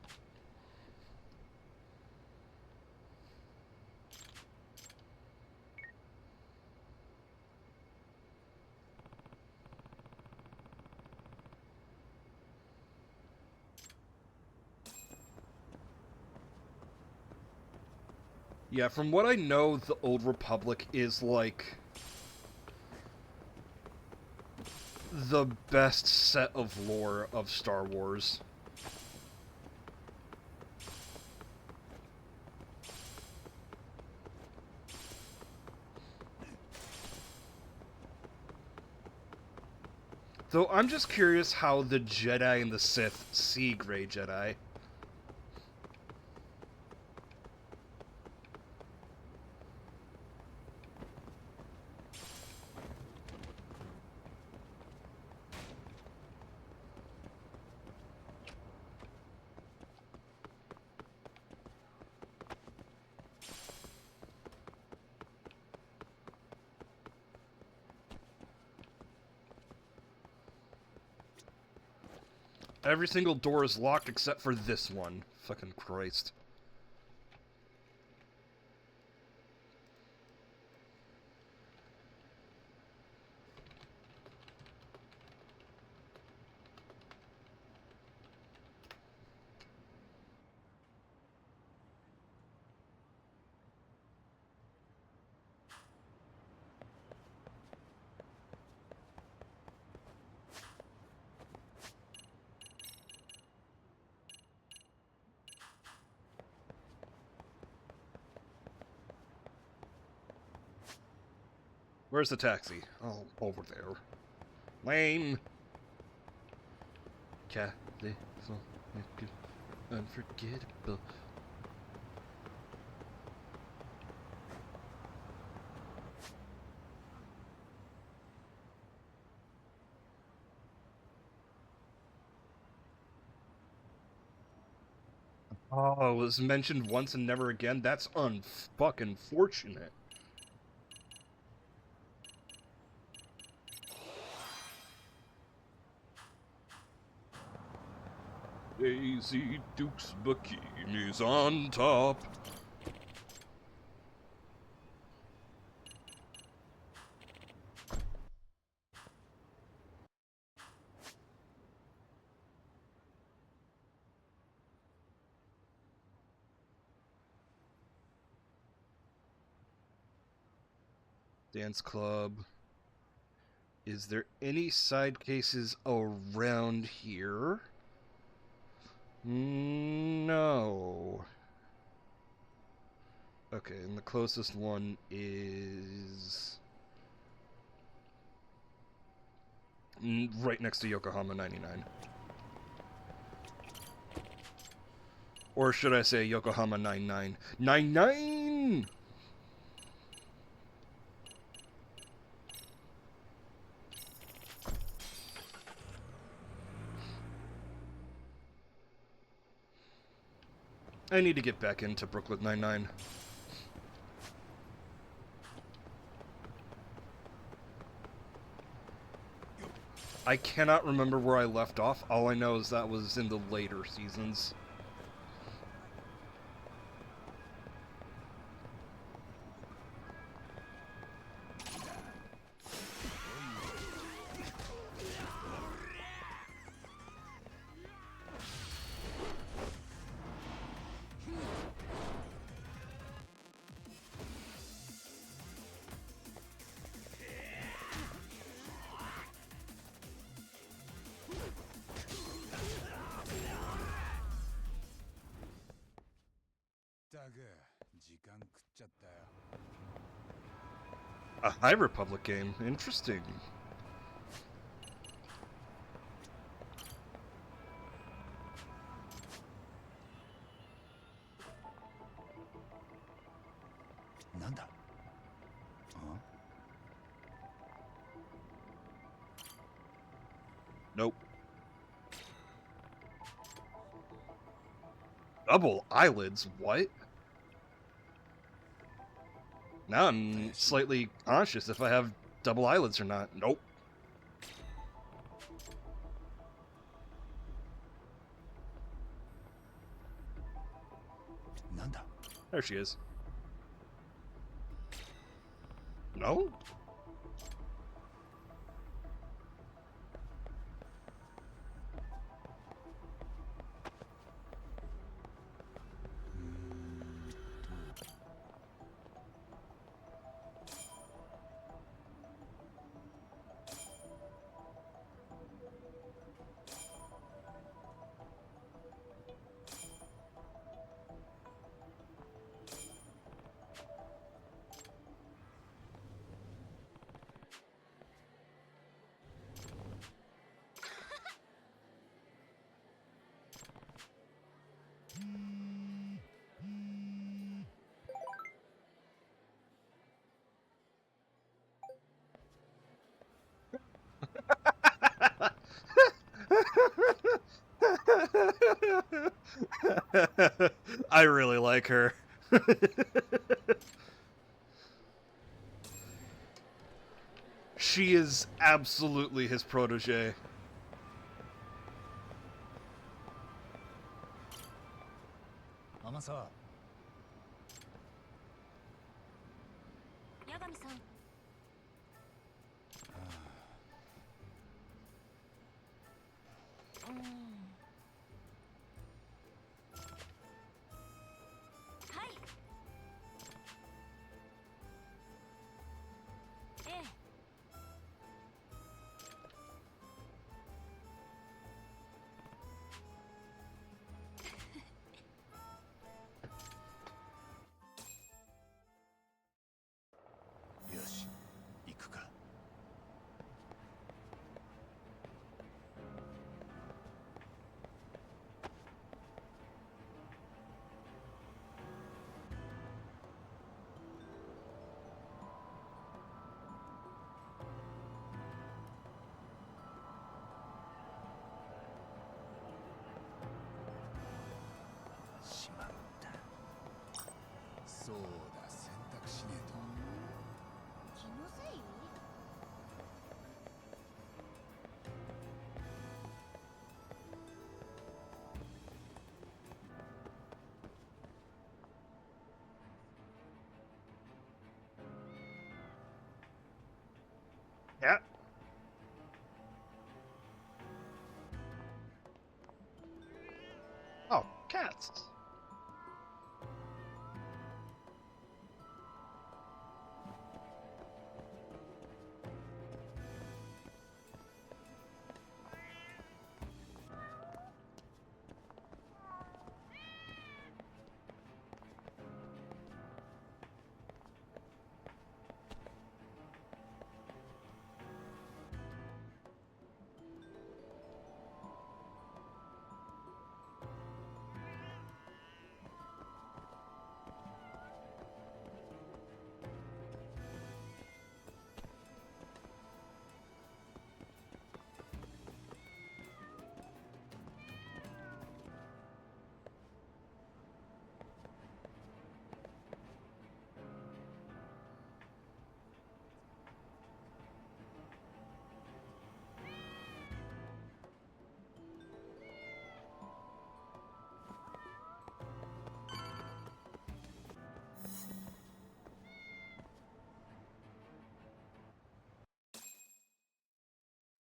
Speaker 1: Yeah, from what I know, the Old Republic is like... the best set of lore of Star Wars. Though I'm just curious how the Jedi and the Sith see Grey Jedi. Every single door is locked except for this one. Fucking Christ. Where's the taxi? Oh, over there. Lame! California, unforgettable. Oh, it was mentioned once and never again? That's unfucking fortunate. Daisy Duke's bikini's on top. Dance club. Is there any side cases around here? No. Okay, and the closest one is right next to Yokohama 99. Or should I say Yokohama 99? 99! I need to get back into Brooklyn Nine-Nine. I cannot remember where I left off. All I know is that was in the later seasons. A High Republic game. Interesting.
Speaker 3: Nanda?
Speaker 1: Nope. Double eyelids? What? Now I'm slightly conscious if I have double eyelids or not. Nope.
Speaker 3: Nanda?
Speaker 1: There she is. No? I really like her. She is absolutely his protege.
Speaker 3: Amasa.
Speaker 7: 八神さん。はい。ええ。
Speaker 3: よし、行くか。しまった。そうだ、選択しねえと。
Speaker 13: 気のせい？Yeah.
Speaker 1: Oh, cats.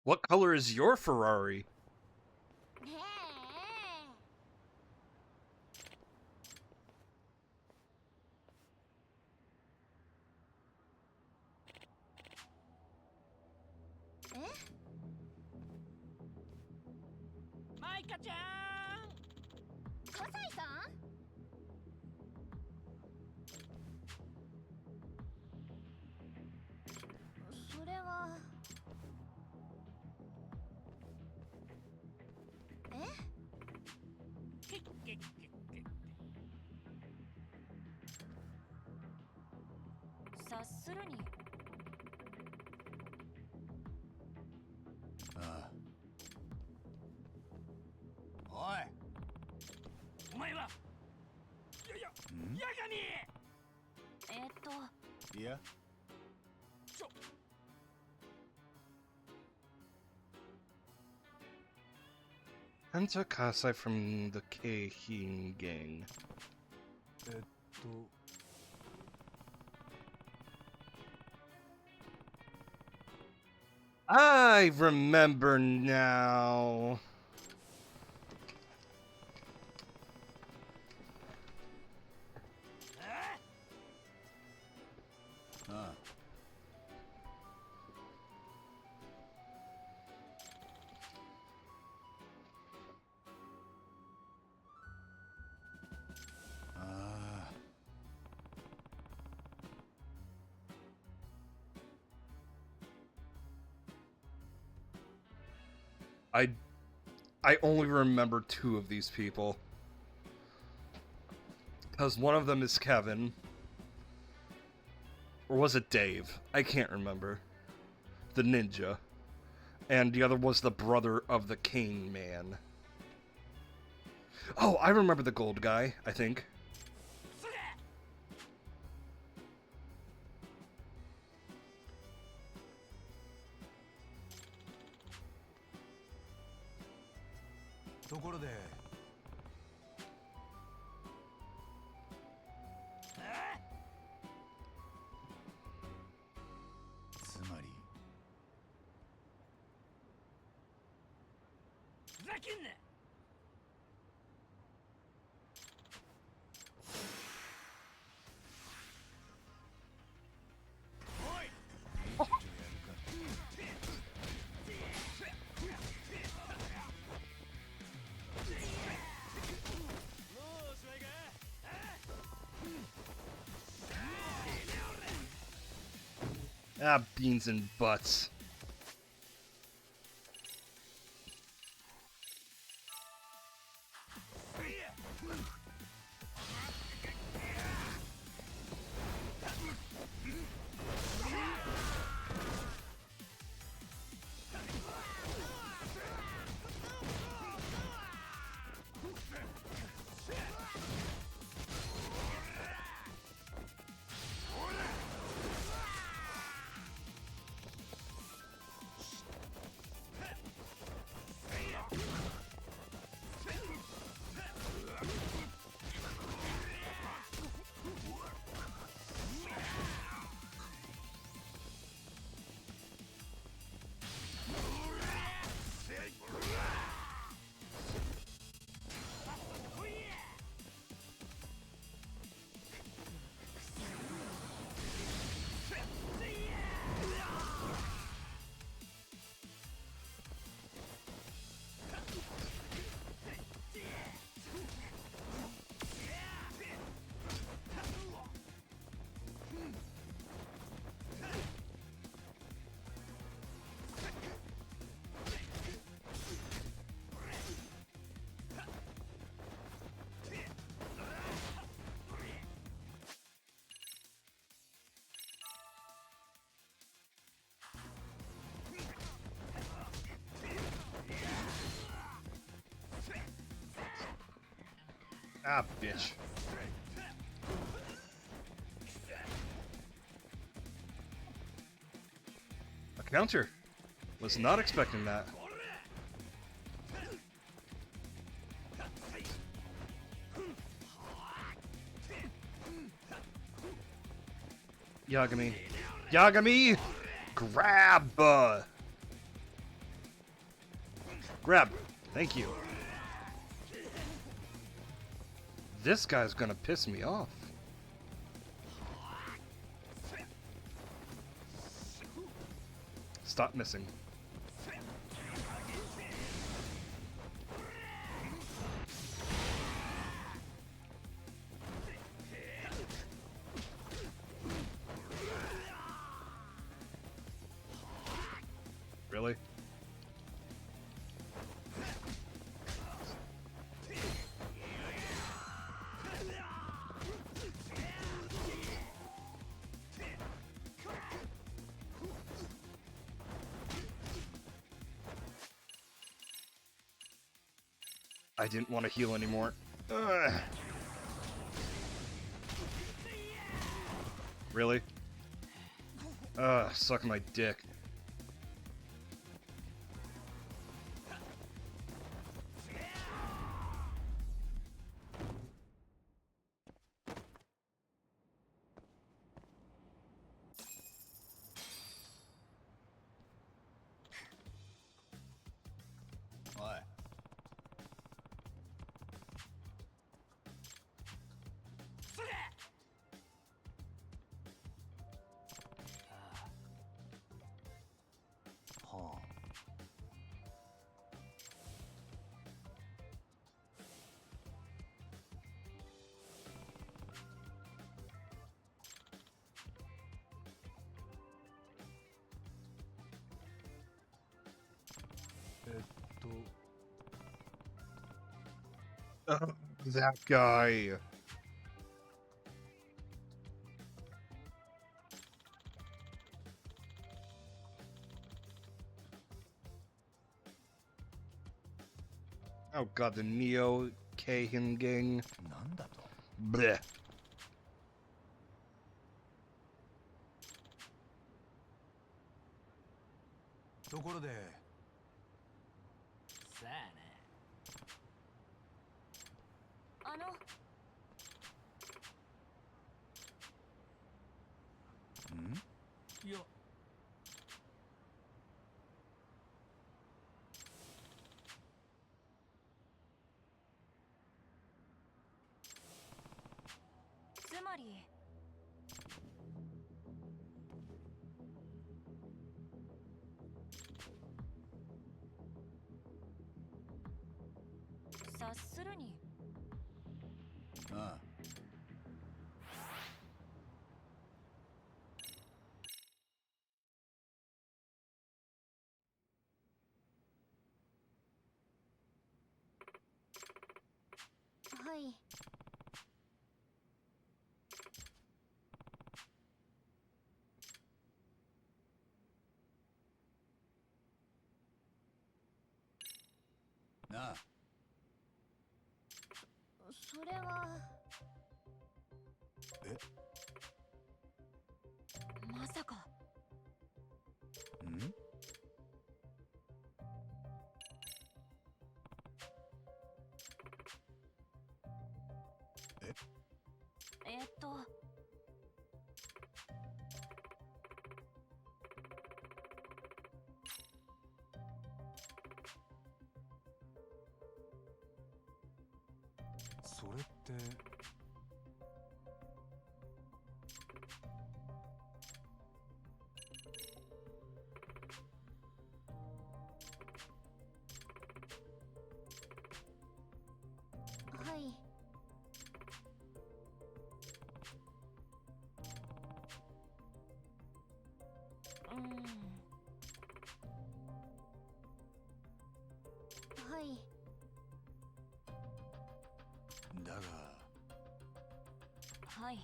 Speaker 1: What color is your Ferrari?
Speaker 13: ねえ。え？
Speaker 16: マイカちゃん。
Speaker 13: 葛西さん？それは。え？察するに。
Speaker 3: ああ。おい。
Speaker 16: お前は。やがに。
Speaker 3: いや。
Speaker 1: Henta Kasai from the Keihin gang. I remember now. I only remember two of these people. Because one of them is Kevin. Or was it Dave? I can't remember. The ninja. And the other was the brother of the Cane Man. Oh, I remember the gold guy, I think. Ah, beans and butts. Ah, bitch. A counter. Was not expecting that. Yagami. Yagami! Grab! Grab. Thank you. This guy's gonna piss me off. Stop missing. Really? I didn't want to heal anymore. Ugh. Really? Suck my dick. That guy. Oh god, the Neo Keihin Gang.
Speaker 3: なんだと
Speaker 1: Bleh.
Speaker 3: ところで
Speaker 16: さあね。
Speaker 7: あの
Speaker 3: ん
Speaker 16: いや、
Speaker 7: つまり察するに
Speaker 3: ああ
Speaker 13: はい
Speaker 3: なあ
Speaker 13: それは
Speaker 3: え
Speaker 7: まさか
Speaker 3: ん
Speaker 7: えっと
Speaker 3: それって
Speaker 13: はいはい
Speaker 3: だが
Speaker 7: はい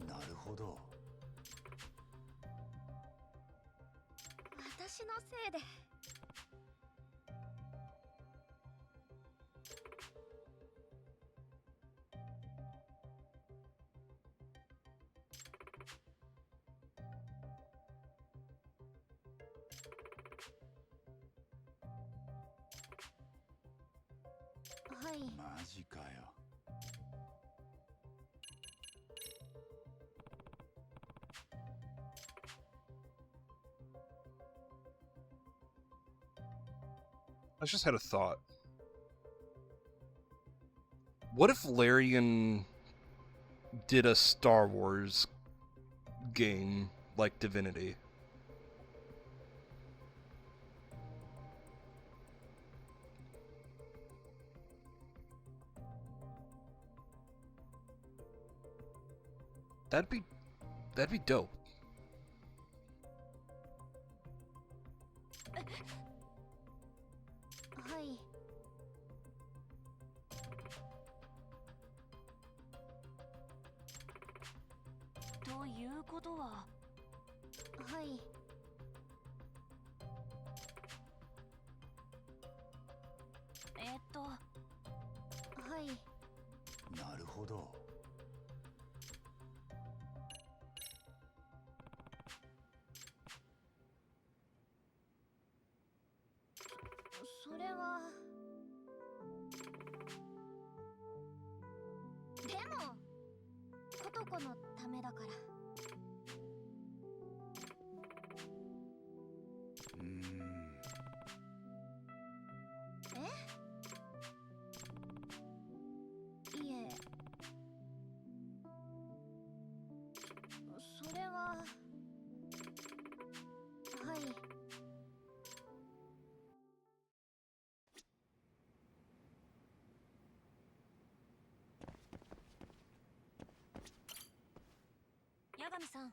Speaker 3: なるほど
Speaker 13: 私のせいではい
Speaker 3: マジかよ
Speaker 1: I just had a thought. What if Larian did a Star Wars game like Divinity? That'd be dope.
Speaker 13: はい
Speaker 7: ということは
Speaker 13: はいはい
Speaker 3: なるほど
Speaker 13: それはでもことこのためだからいえそれははい
Speaker 7: 八神さん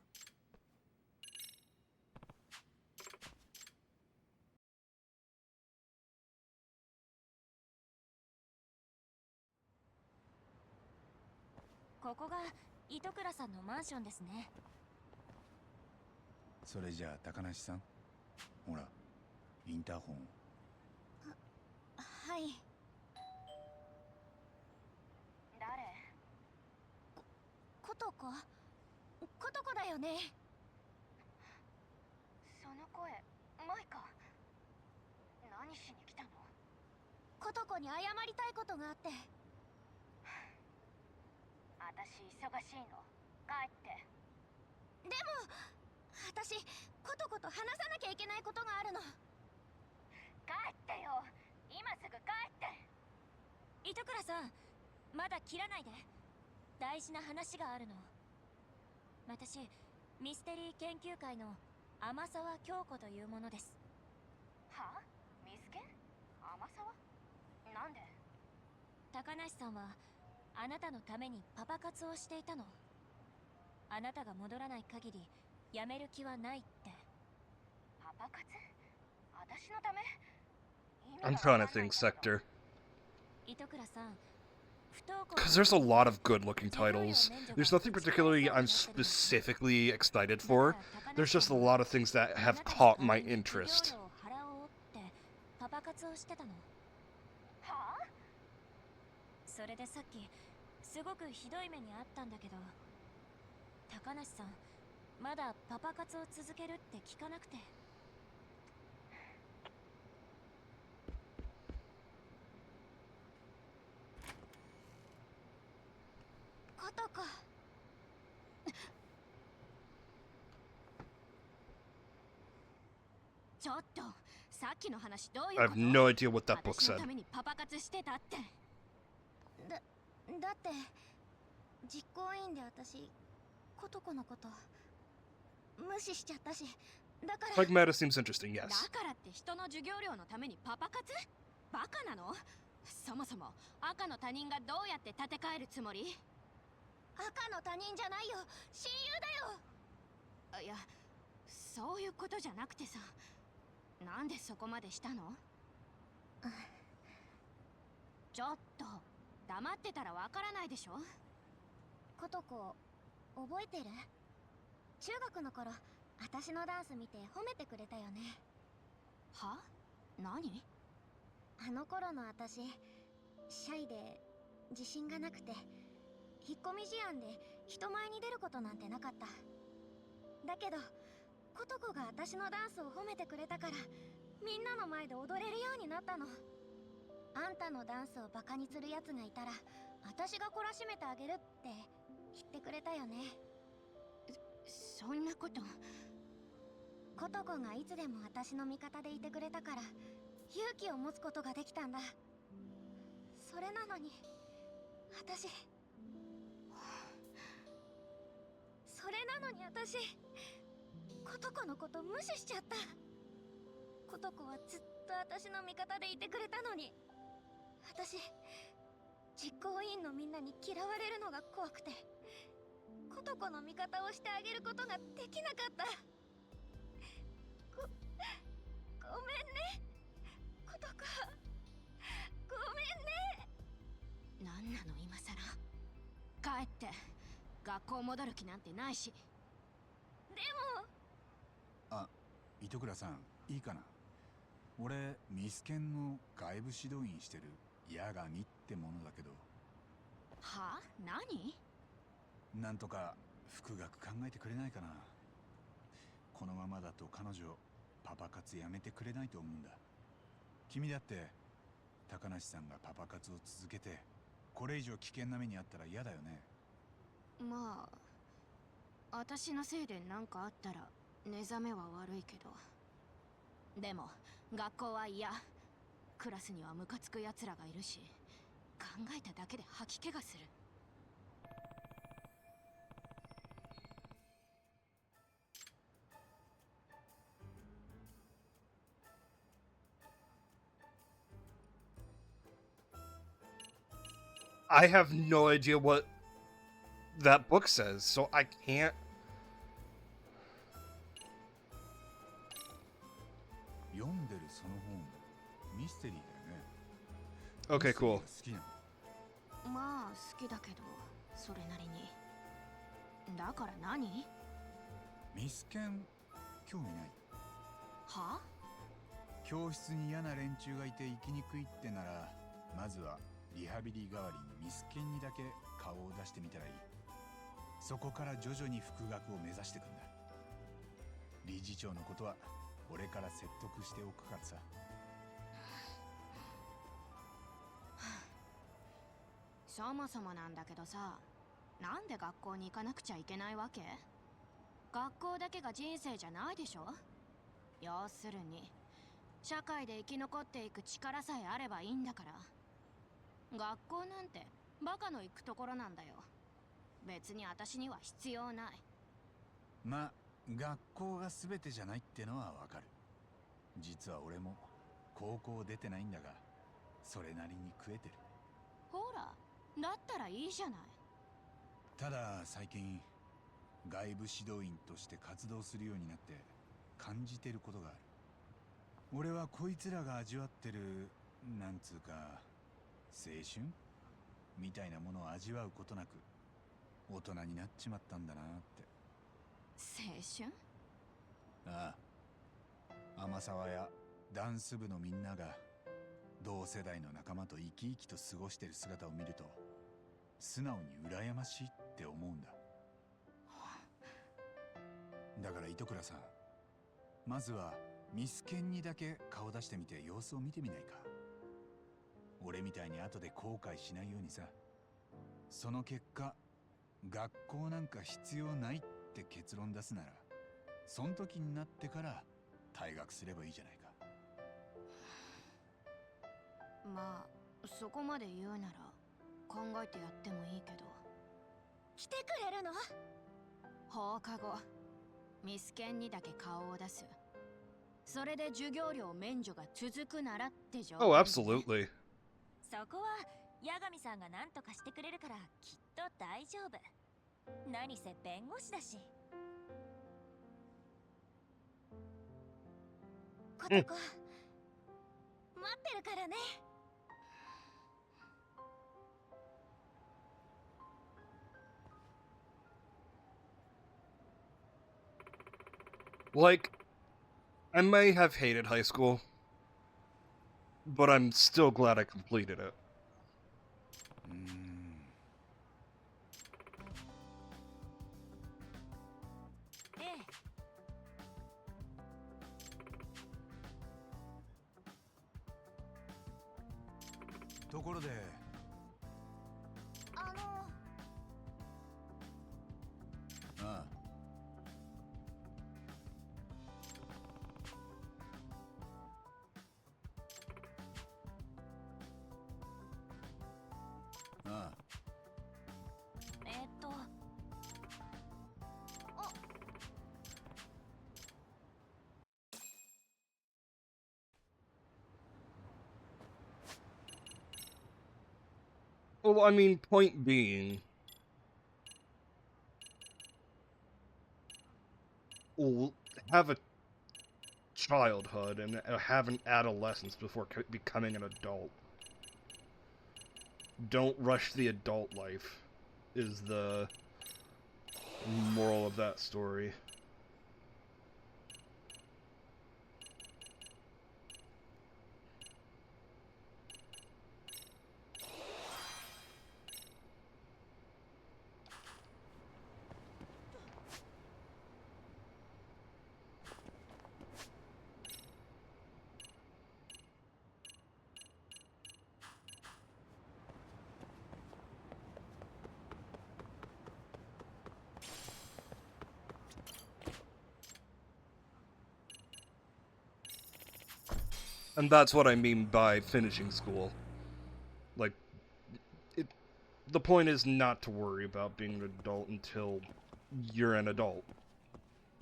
Speaker 7: ここが糸倉さんのマンションですね。
Speaker 3: それじゃあ高梨さん、ほらインターホン。
Speaker 13: はい。誰？ことこだよね。その声、マイカ。何しに来たの？ことこに謝りたいことがあって。私忙しいの。帰って。でも私ことこと話さなきゃいけないことがあるの。帰ってよ、今すぐ帰って。
Speaker 7: 糸倉さん、まだ切らないで。大事な話があるの。私ミステリー研究会の天沢京子というものです。
Speaker 13: はあ？ミスケ？天沢？なんで？
Speaker 7: 高梨さんはあなたのためにパパ活をしていたの。あなたが戻らない限りやめる気はないって。
Speaker 13: パパ活？私のため？
Speaker 1: I'm trying to think, Sector.
Speaker 7: 糸倉さん、
Speaker 1: Because there's a lot of good-looking titles. There's nothing particularly I'm specifically excited for. There's just a lot of things that have caught my interest.
Speaker 7: パパ活をしてたの。
Speaker 13: はあ？
Speaker 7: それでさっきすごくひどい目にあったんだけど、高梨さんまだパパ活を続けるって聞かなくて。
Speaker 13: ことこ。ちょっと、さっきの話どういうこと？
Speaker 1: I have no idea what that book
Speaker 13: 私の
Speaker 1: said.
Speaker 13: ためにパパ活してたって。だって実行委員で私ことこのこと無視しちゃったし、だから。
Speaker 1: Like Meta seems interesting,
Speaker 13: だ
Speaker 1: yes.
Speaker 13: からって人の授業料のためにパパ活？バカなの？そもそも赤の他人がどうやって立て替えるつもり？赤の他人じゃないよ、親友だよ。いや、そういうことじゃなくてさ、なんでそこまでしたの？ちょっと黙ってたらわからないでしょ。ことこ、覚えてる？中学の頃、私のダンス見て褒めてくれたよね。は？何？あの頃の私、シャイで自信がなくて、引っ込み思案で人前に出ることなんてなかった。だけどことこが私のダンスを褒めてくれたから、みんなの前で踊れるようになったの。あんたのダンスをバカにするやつがいたら私が懲らしめてあげるって言ってくれたよね。そんなこと。ことこがいつでも私の味方でいてくれたから勇気を持つことができたんだ。それなのに私、それなのに私、ことこのこと無視しちゃった。ことこはずっと私の味方でいてくれたのに、私実行委員のみんなに嫌われるのが怖くて、ことこの味方をしてあげることができなかった。ごめんねことこ、ごめんね。なんなの今さら。帰って。学校戻る気なんてないし。でも。
Speaker 3: あ、糸倉さん、いいかな。俺ミスケンの外部指導員してる八神ってものだけど。
Speaker 13: はあ？何？
Speaker 3: なんとか復学考えてくれないかな。このままだと彼女パパ活やめてくれないと思うんだ。君だって高梨さんがパパ活を続けてこれ以上危険な目にあったら嫌だよね。
Speaker 13: まあ私のせいで何かあったら寝覚めは悪いけど、でも学校は嫌。クラスにはムカつく奴らがいるし、考えただけで吐き気がする。
Speaker 1: I have no idea what that book says, so I can't.
Speaker 3: 読んでるその本、ミステリーだよね。
Speaker 1: Okay, cool.
Speaker 13: まあ好きだけど、それなりに。だから何？
Speaker 3: ミスケン興味ない？
Speaker 13: は？
Speaker 3: 教室に嫌な連中がいて生きにくいってなら、まずはリハビリ代わりにミスケンにだけ顔を出してみたらいい。そこから徐々に復学を目指していくんだ。理事長のことは俺から説得しておくからさ。
Speaker 13: そもそもなんだけどさ、なんで学校に行かなくちゃいけないわけ？学校だけが人生じゃないでしょ？要するに社会で生き残っていく力さえあればいいんだから。学校なんてバカの行くところなんだよ。別に私には必要ない。
Speaker 3: まあ学校が全てじゃないってのはわかる。実は俺も高校出てないんだが、それなりに食えてる。
Speaker 13: ほら、だったらいいじゃない。
Speaker 3: ただ最近外部指導員として活動するようになって感じてることがある。俺はこいつらが味わってるなんつうか青春みたいなものを味わうことなく大人になっちまったんだなって。
Speaker 13: 青春？
Speaker 3: ああ、天沢やダンス部のみんなが同世代の仲間と生き生きと過ごしてる姿を見ると素直に羨ましいって思うんだ。だから糸倉さん、まずはミスケンにだけ顔出してみて様子を見てみないか。俺みたいに後で後悔しないようにさ。その結果学校なんか必要ないって結論出すなら、そん時になってから退学すればいいじゃないか。
Speaker 13: まあそこまで言うなら考えてやってもいいけど。来てくれるの？放課後ミスケンにだけ顔を出す。それで授業料免除が続くならって条件。
Speaker 1: Oh, absolutely.
Speaker 7: そこは八神さんが何とかしてくれるからきっと大丈夫。何せ弁護士だし。ことこ、待ってるからね。
Speaker 1: Like, I may have hated high school, but I'm still glad I completed it.
Speaker 7: ええ。
Speaker 3: ところで
Speaker 13: あ
Speaker 3: ああ
Speaker 1: Well, I mean, point being, have a childhood and have an adolescence before becoming an adult. Don't rush the adult life, is the moral of that story. And that's what I mean by finishing school. Like, the point is not to worry about being an adult until you're an adult.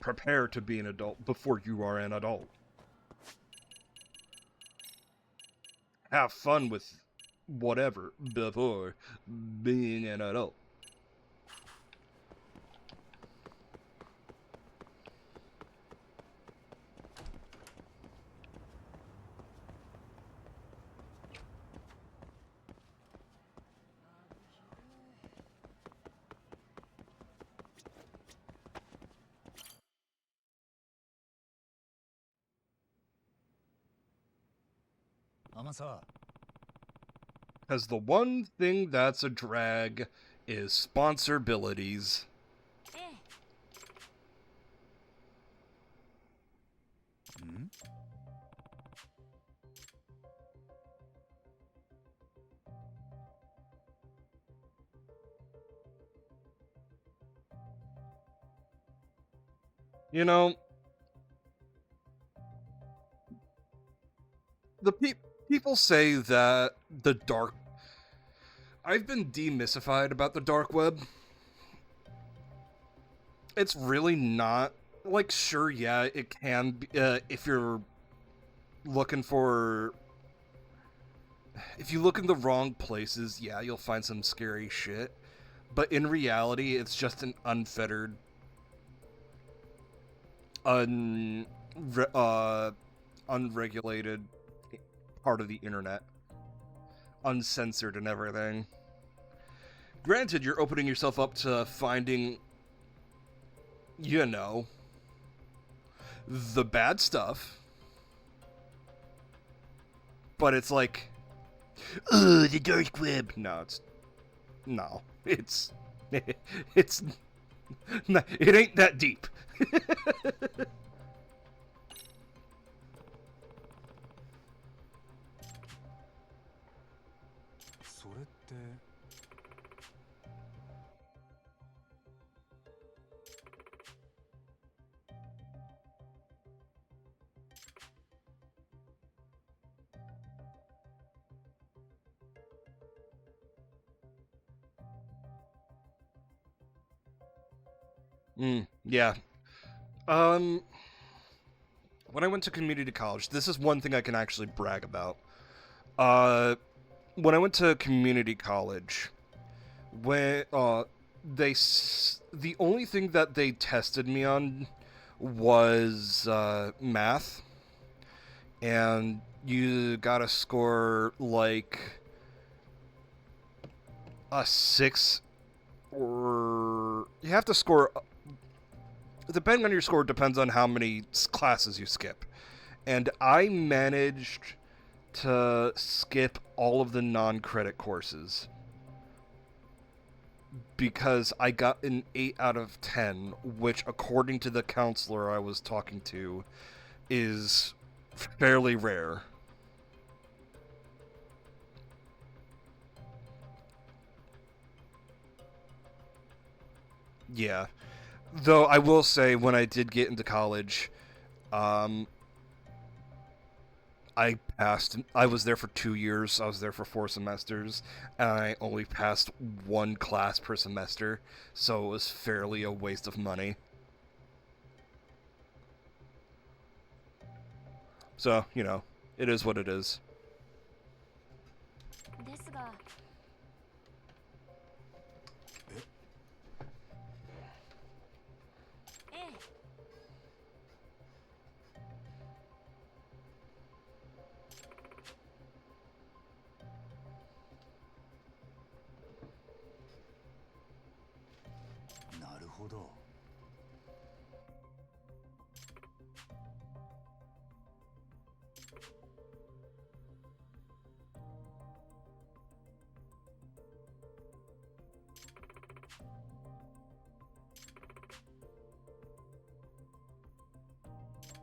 Speaker 1: Prepare to be an adult before you are an adult. Have fun with whatever before being an adult. Because the one thing that's a drag is sponsorabilities. You know, the people say that the dark... I've been demystified about the dark web. It's really not... Like, sure, yeah, it can be, if you're looking for... If you look in the wrong places, yeah, you'll find some scary shit. But in reality, it's just an unfettered... unregulated part of the internet. Uncensored and everything. Granted, you're opening yourself up to finding, you know, the bad stuff. But it's like, ugh, the dark web. No, it's it ain't that deep.
Speaker 3: それって。
Speaker 1: Yeah. When I went to community college, this is one thing I can actually brag about. When I went to community college, when the only thing that they tested me on was math, and you gotta score like a 6, or you have to score. Depending on your score, depends on how many classes you skip. And I managed to skip all of the non-credit courses because I got an 8 out of 10, which, according to the counselor I was talking to, is fairly rare. Yeah. Though I will say, when I did get into college, I passed. I was there for 2 years. I was there for 4 semesters, and I only passed 1 class per semester, so it was fairly a waste of money. So, you know, it is what it is.
Speaker 7: ですが
Speaker 3: なるほど。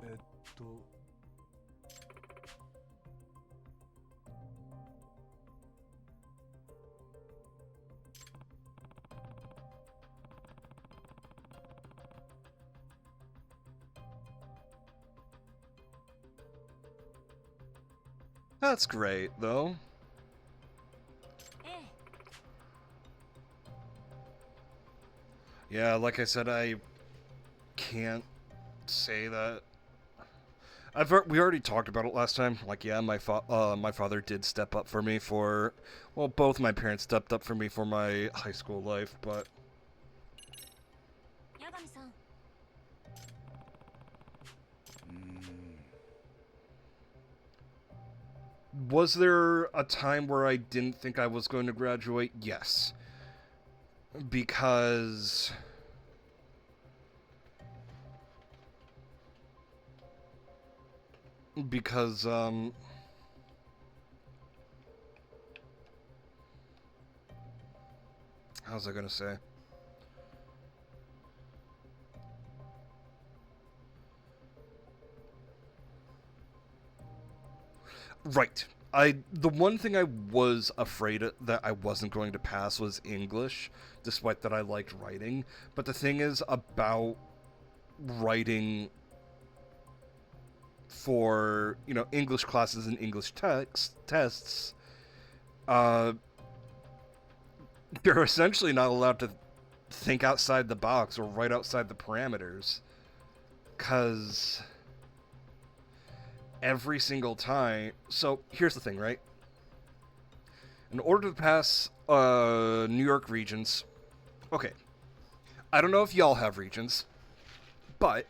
Speaker 3: えっと。
Speaker 1: That's great, though. Yeah, like I said, I can't say that. We already talked about it last time. Like, yeah, my father did step up for me for, well, both my parents stepped up for me for my high school life, but
Speaker 7: 八神さん
Speaker 1: was there a time where I didn't think I was going to graduate? Yes. Because how's I gonna say? Right. The one thing I was afraid that I wasn't going to pass was English, despite that I liked writing. But the thing is about writing for, English classes and English tests, you're essentially not allowed to think outside the box or write outside the parameters. 'Cause every single time... So, here's the thing, right? In order to pass New York Regents... Okay. I don't know if y'all have Regents, but...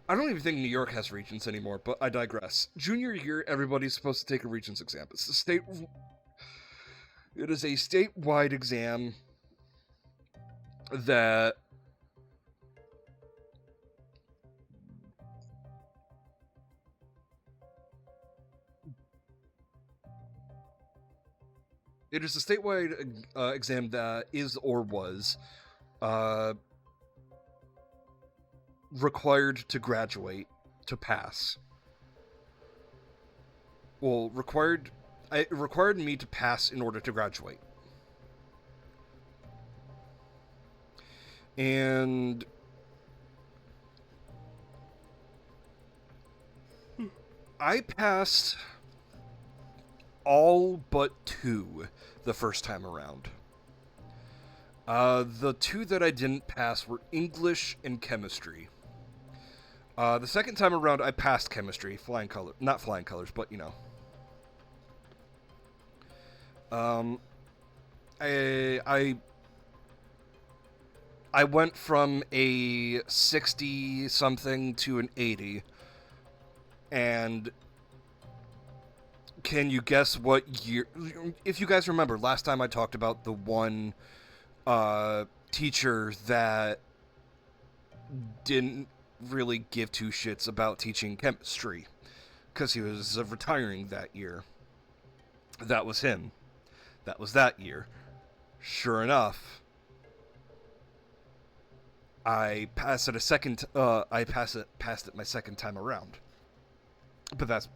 Speaker 1: I don't even think New York has Regents anymore, but I digress. Junior year, everybody's supposed to take a Regents exam. It's It is a statewide exam that... It is a statewide exam that is or was required to graduate to pass. Well, it required me to pass in order to graduate. And I passed all but 2 the first time around. The 2 that I didn't pass were English and chemistry. The second time around, I passed chemistry, not flying colors, but I went from a 60 something to an 80, and can you guess what year? If you guys remember, last time I talked about the one teacher that didn't really give 2 shits about teaching chemistry because he was retiring that year. That was him. That was that year. Sure enough, I passed it passed it my second time around. But that's,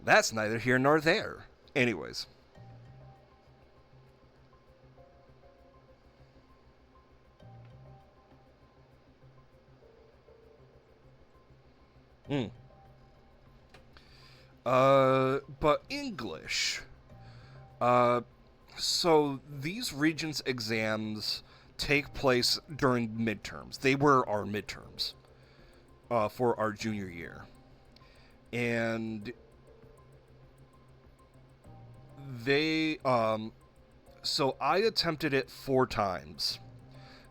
Speaker 1: that's neither here nor there. Anyways. But English. So these Regents exams take place during midterms. They were our midterms for our junior year. And they, so I attempted it 4 times.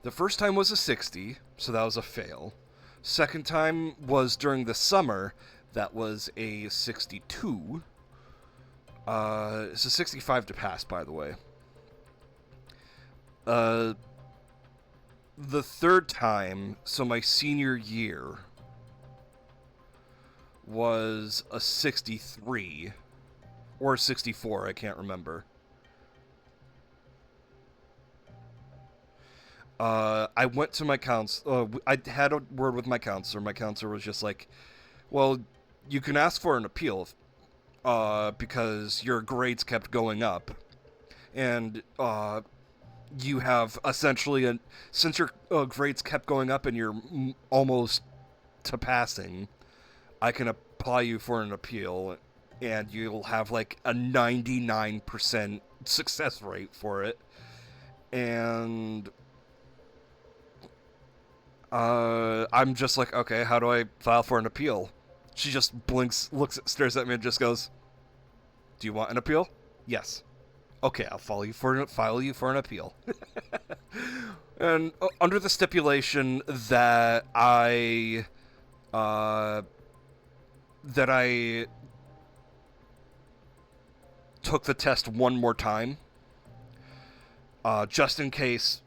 Speaker 1: The first time was a 60, so that was a fail. Second time was during the summer. That was a 62. It's a 65 to pass, by the way. The third time, so my senior year, was a 63. Or a 64, I can't remember. I went to my counselor. I had a word with my counselor. My counselor was just like, well, you can ask for an appeal because your grades kept going up. And you have essentially, since your grades kept going up and you're almost to passing, I can apply you for an appeal and you'll have like a 99% success rate for it. And I'm just like, okay, how do I file for an appeal? She just blinks, stares at me and just goes, do you want an appeal? Yes. Okay, I'll file you for an appeal. And under the stipulation that I took the test one more time, just in case.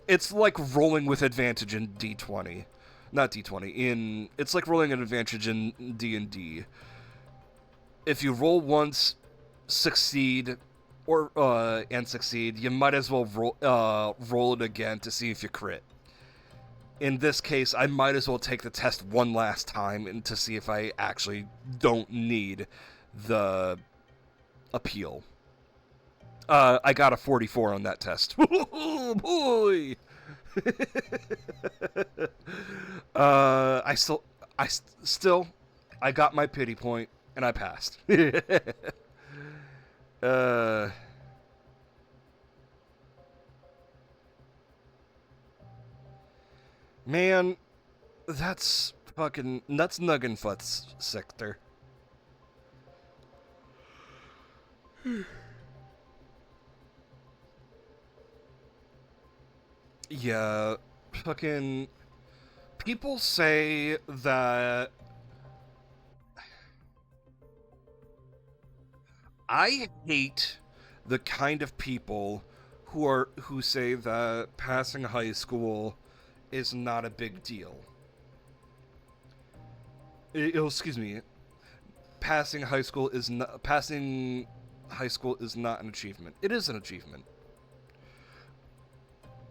Speaker 1: It's like rolling with advantage in D20. Not D20. It's like rolling an advantage in D&D. If you roll once, succeed, and succeed, you might as well roll it again to see if you crit. In this case, I might as well take the test one last time and to see if I actually don't need the appeal. I got a 44 on that test. Oh boy! I got my pity point and I passed. Man, that's Nuggenfuts sector. Yeah, fucking people say that I hate the kind of people who say that passing high school is not a big deal. Excuse me. Passing high school is not an achievement. It is an achievement.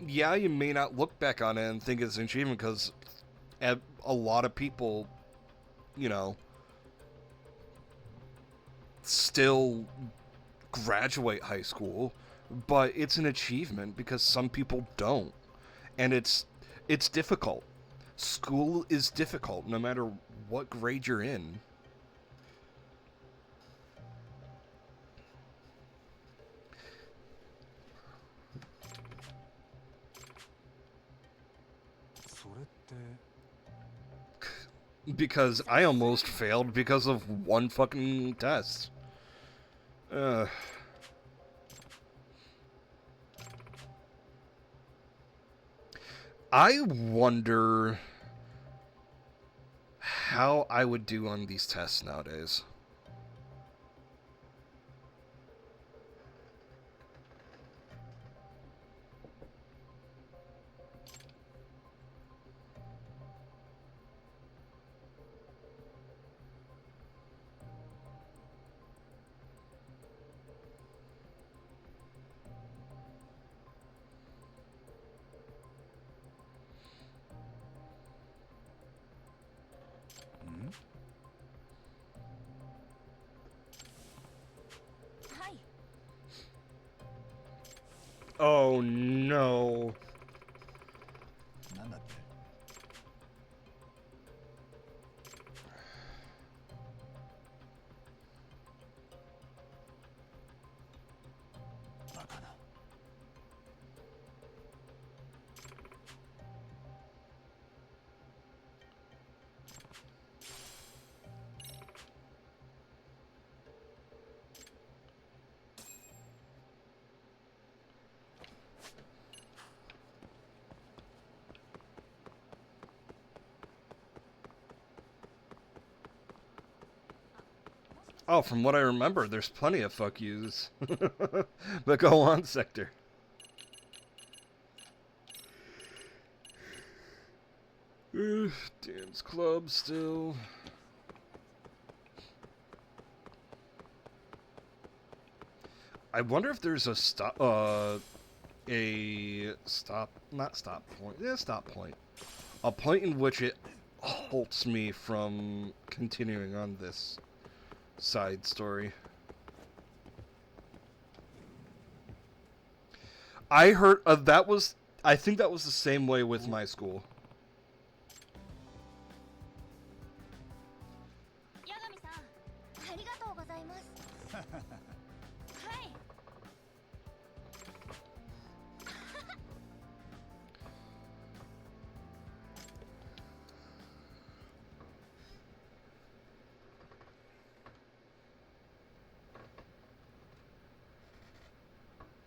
Speaker 1: Yeah, you may not look back on it and think it's an achievement because a lot of people, you know, still graduate high school, but it's an achievement because some people don't. And it's difficult. School is difficult no matter what grade you're in. Because I almost failed because of one fucking test. I wonder how I would do on these tests nowadays. Oh no. Oh, from what I remember, there's plenty of fuck yous. But go on, Sector. Dance club still. I wonder if there's a stop point. A point in which it halts me from continuing on this side story. I heard I think that was the same way with my school.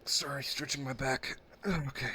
Speaker 1: Sorry, stretching my back. Okay.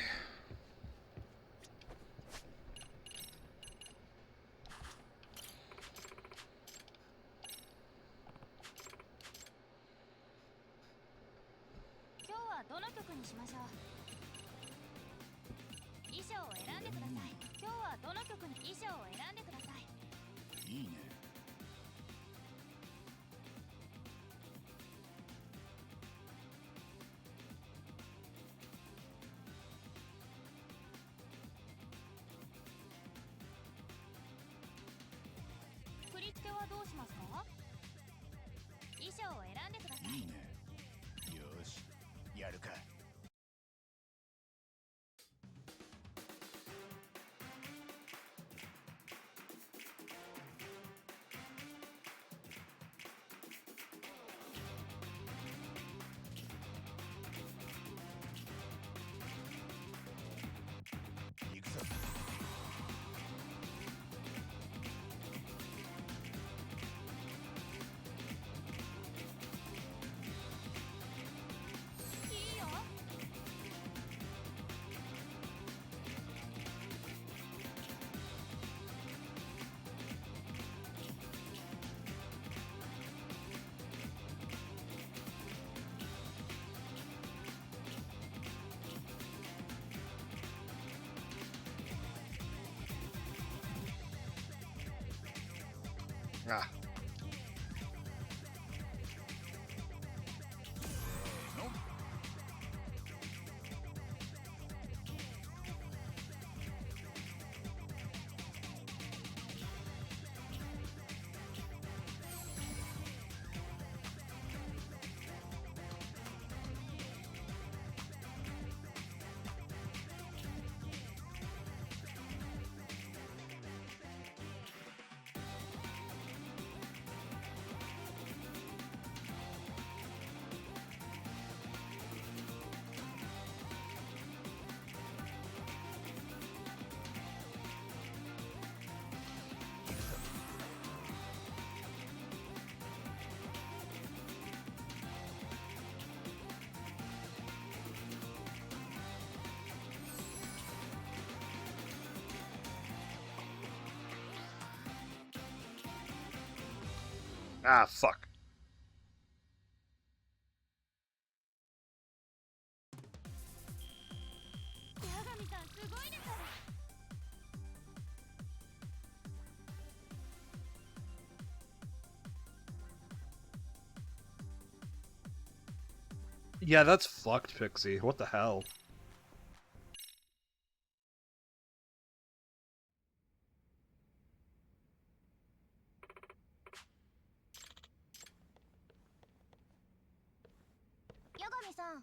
Speaker 1: Ah. Ah, fuck. Yeah, that's fucked, Pixie. What the hell?
Speaker 13: Yagami-san.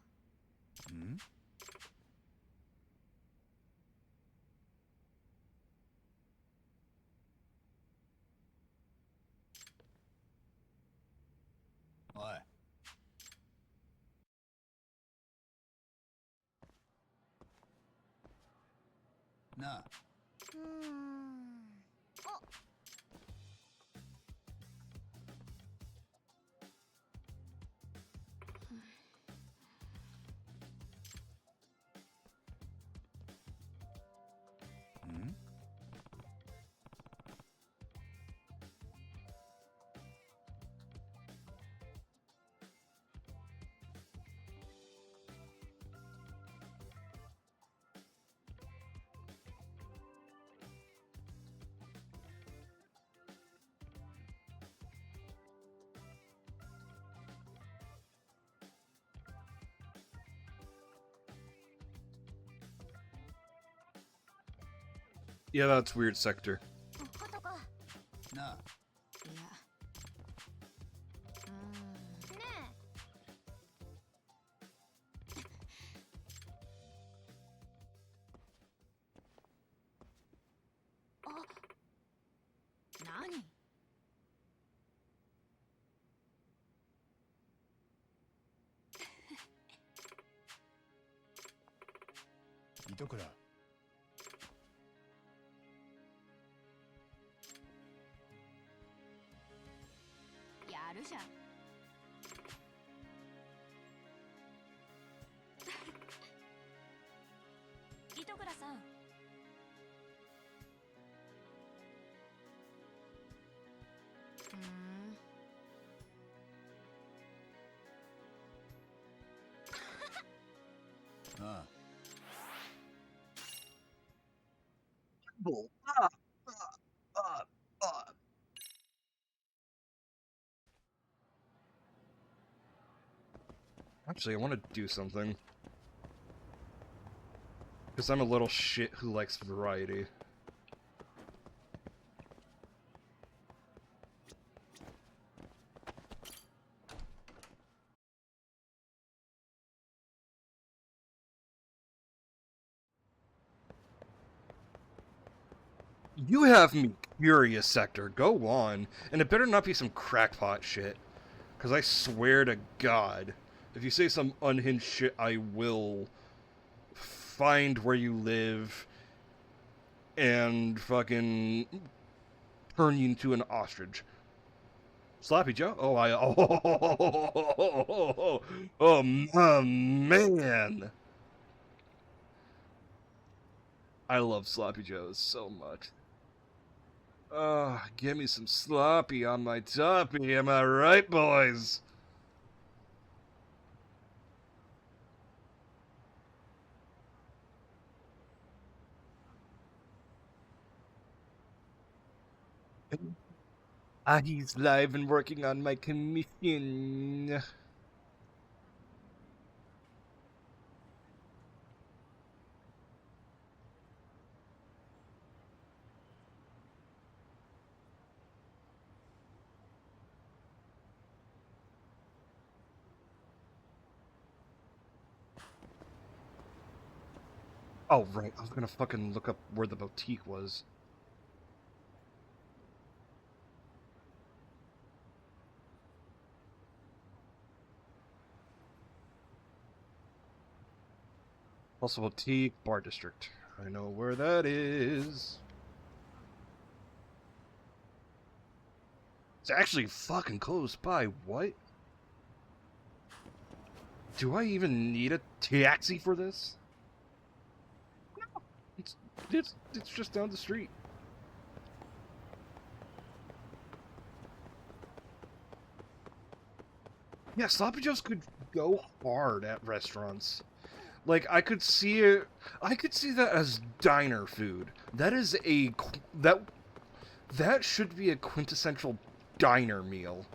Speaker 3: Hmm?おい。なあ。ん？Yeah,
Speaker 1: that's weird sector.
Speaker 3: なあ。
Speaker 11: 何？
Speaker 3: 糸倉。
Speaker 11: やるじゃん。
Speaker 7: 糸倉さん。
Speaker 3: ああ。
Speaker 1: Actually, I want to do something. Because I'm a little shit who likes variety. You have me curious, Sector. Go on. And it better not be some crackpot shit. Because I swear to God, if you say some unhinged shit, I will find where you live and fucking turn you into an ostrich. Sloppy Joe? Oh, man. I love Sloppy Joes so much. Give me some sloppy on my toppy, am I right, boys? He's live and working on my commission. Oh, right. I was gonna fucking look up where the boutique was. Also, boutique, bar district. I know where that is. It's actually fucking close by. What? Do I even need a taxi for this? No. It's just down the street. Yeah, Sloppy Joe's could go hard at restaurants. Like, I could see it. I could see that as diner food. That is that should be a quintessential diner meal.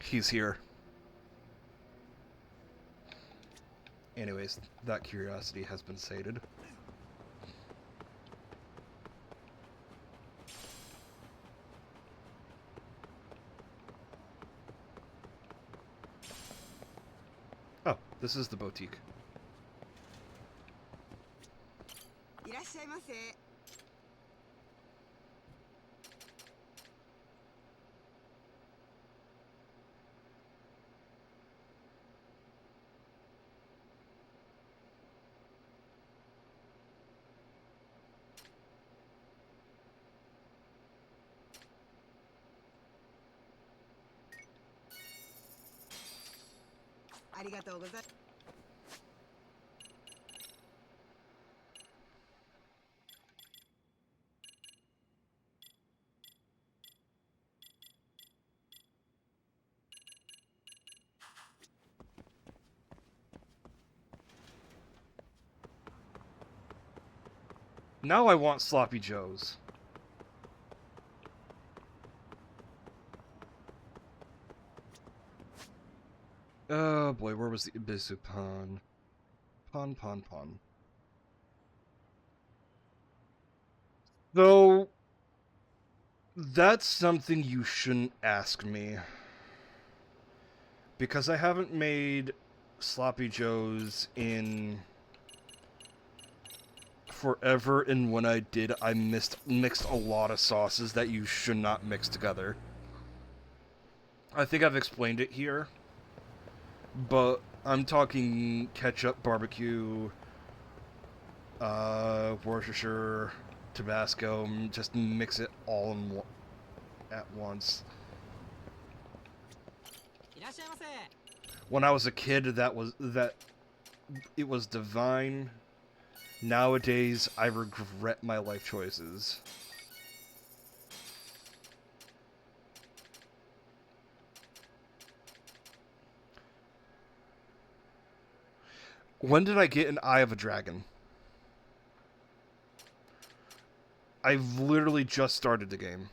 Speaker 1: He's here. Anyways, that curiosity has been sated. Oh, this is the boutique.
Speaker 17: いらっしゃいませ。ありがとうございます。
Speaker 1: Now I want Sloppy Joes. Oh boy, where was the Ibisu Pond? Pond. Though, that's something you shouldn't ask me. Because I haven't made Sloppy Joes in forever, and when I did, I mixed a lot of sauces that you should not mix together. I think I've explained it here. But I'm talking ketchup, barbecue, Worcestershire, Tabasco, just mix it all in at once. When I was a kid, it was divine. Nowadays, I regret my life choices. When did I get an Eye of a Dragon? I've literally just started the game.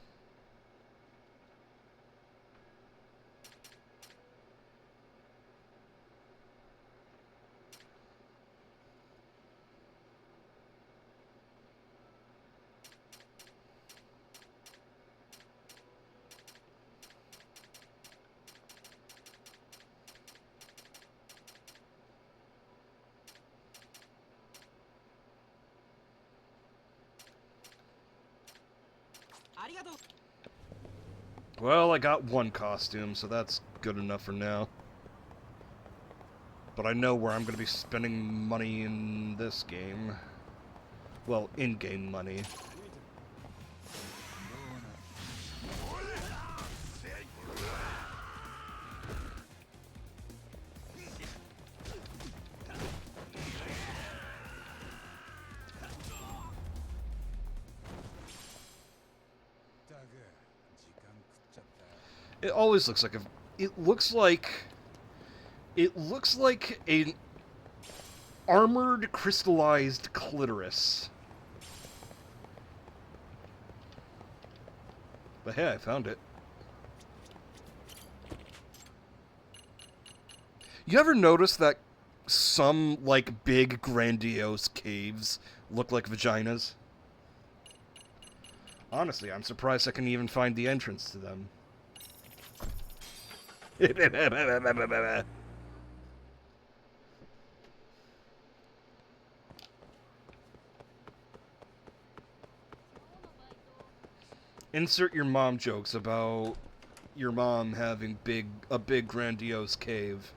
Speaker 1: Well, I got one costume, so that's good enough for now. But I know where I'm going to be spending money in this game. Well, in-game money. It always looks like a... It looks like... It looks like an armored, crystallized clitoris. But hey, I found it. You ever notice that some, like, big, grandiose caves look like vaginas? Honestly, I'm surprised I can even find the entrance to them. Insert your mom jokes about your mom having a big grandiose cave.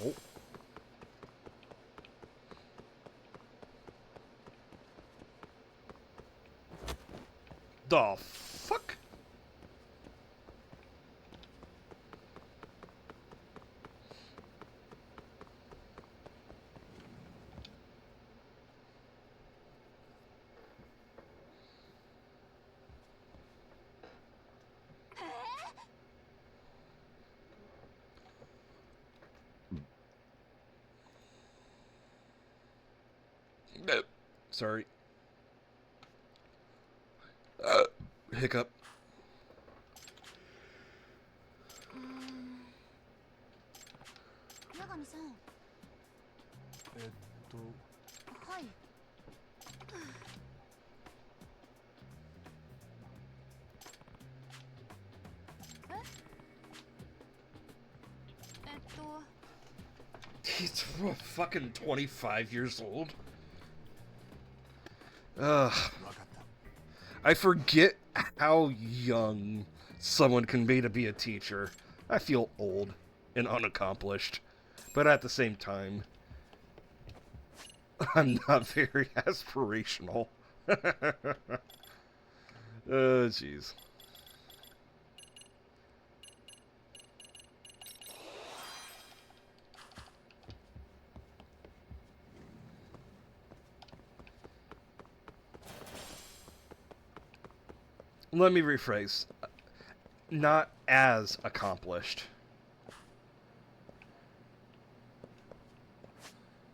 Speaker 1: Oh. The fuck? Sorry. Hiccup.
Speaker 13: 八神さん。はい。
Speaker 1: He's fucking 25 years old. I forget how young someone can be to be a teacher. I feel old and unaccomplished, but at the same time, I'm not very aspirational. Oh, jeez. Let me rephrase. Not as accomplished.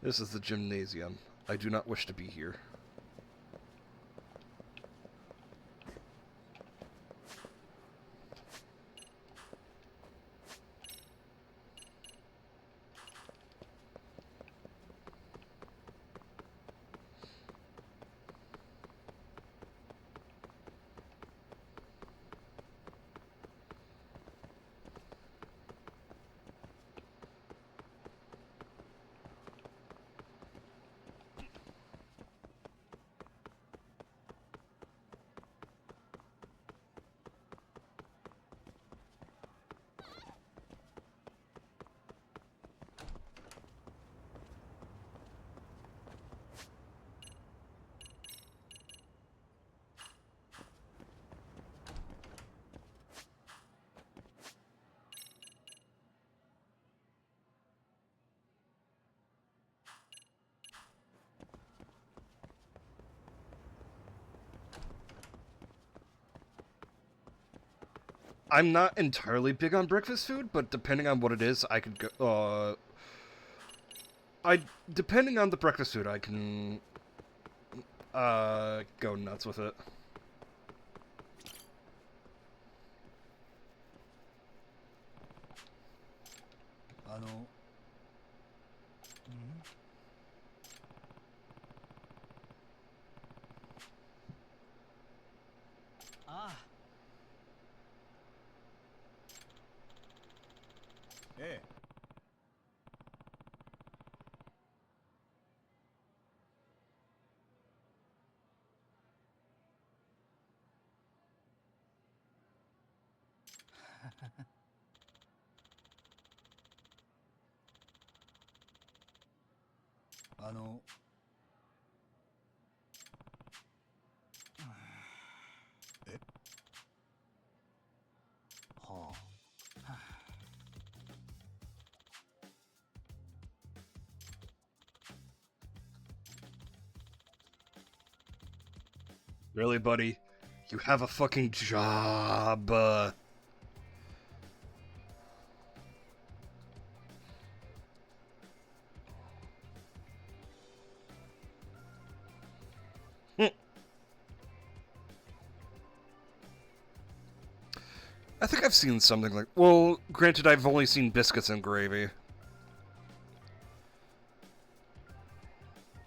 Speaker 1: This is the gymnasium. I do not wish to be here. I'm not entirely big on breakfast food, but depending on what it is, I could go, depending on the breakfast food, I can, go nuts with it. Really, buddy? You have a fucking job. I think I've seen something like... Well, granted, I've only seen biscuits and gravy.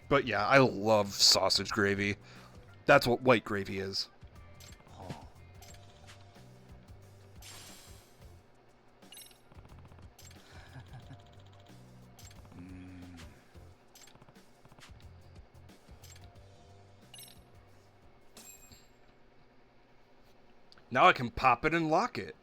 Speaker 1: But yeah, I love sausage gravy. That's what white gravy is. Now I can pop it and lock it.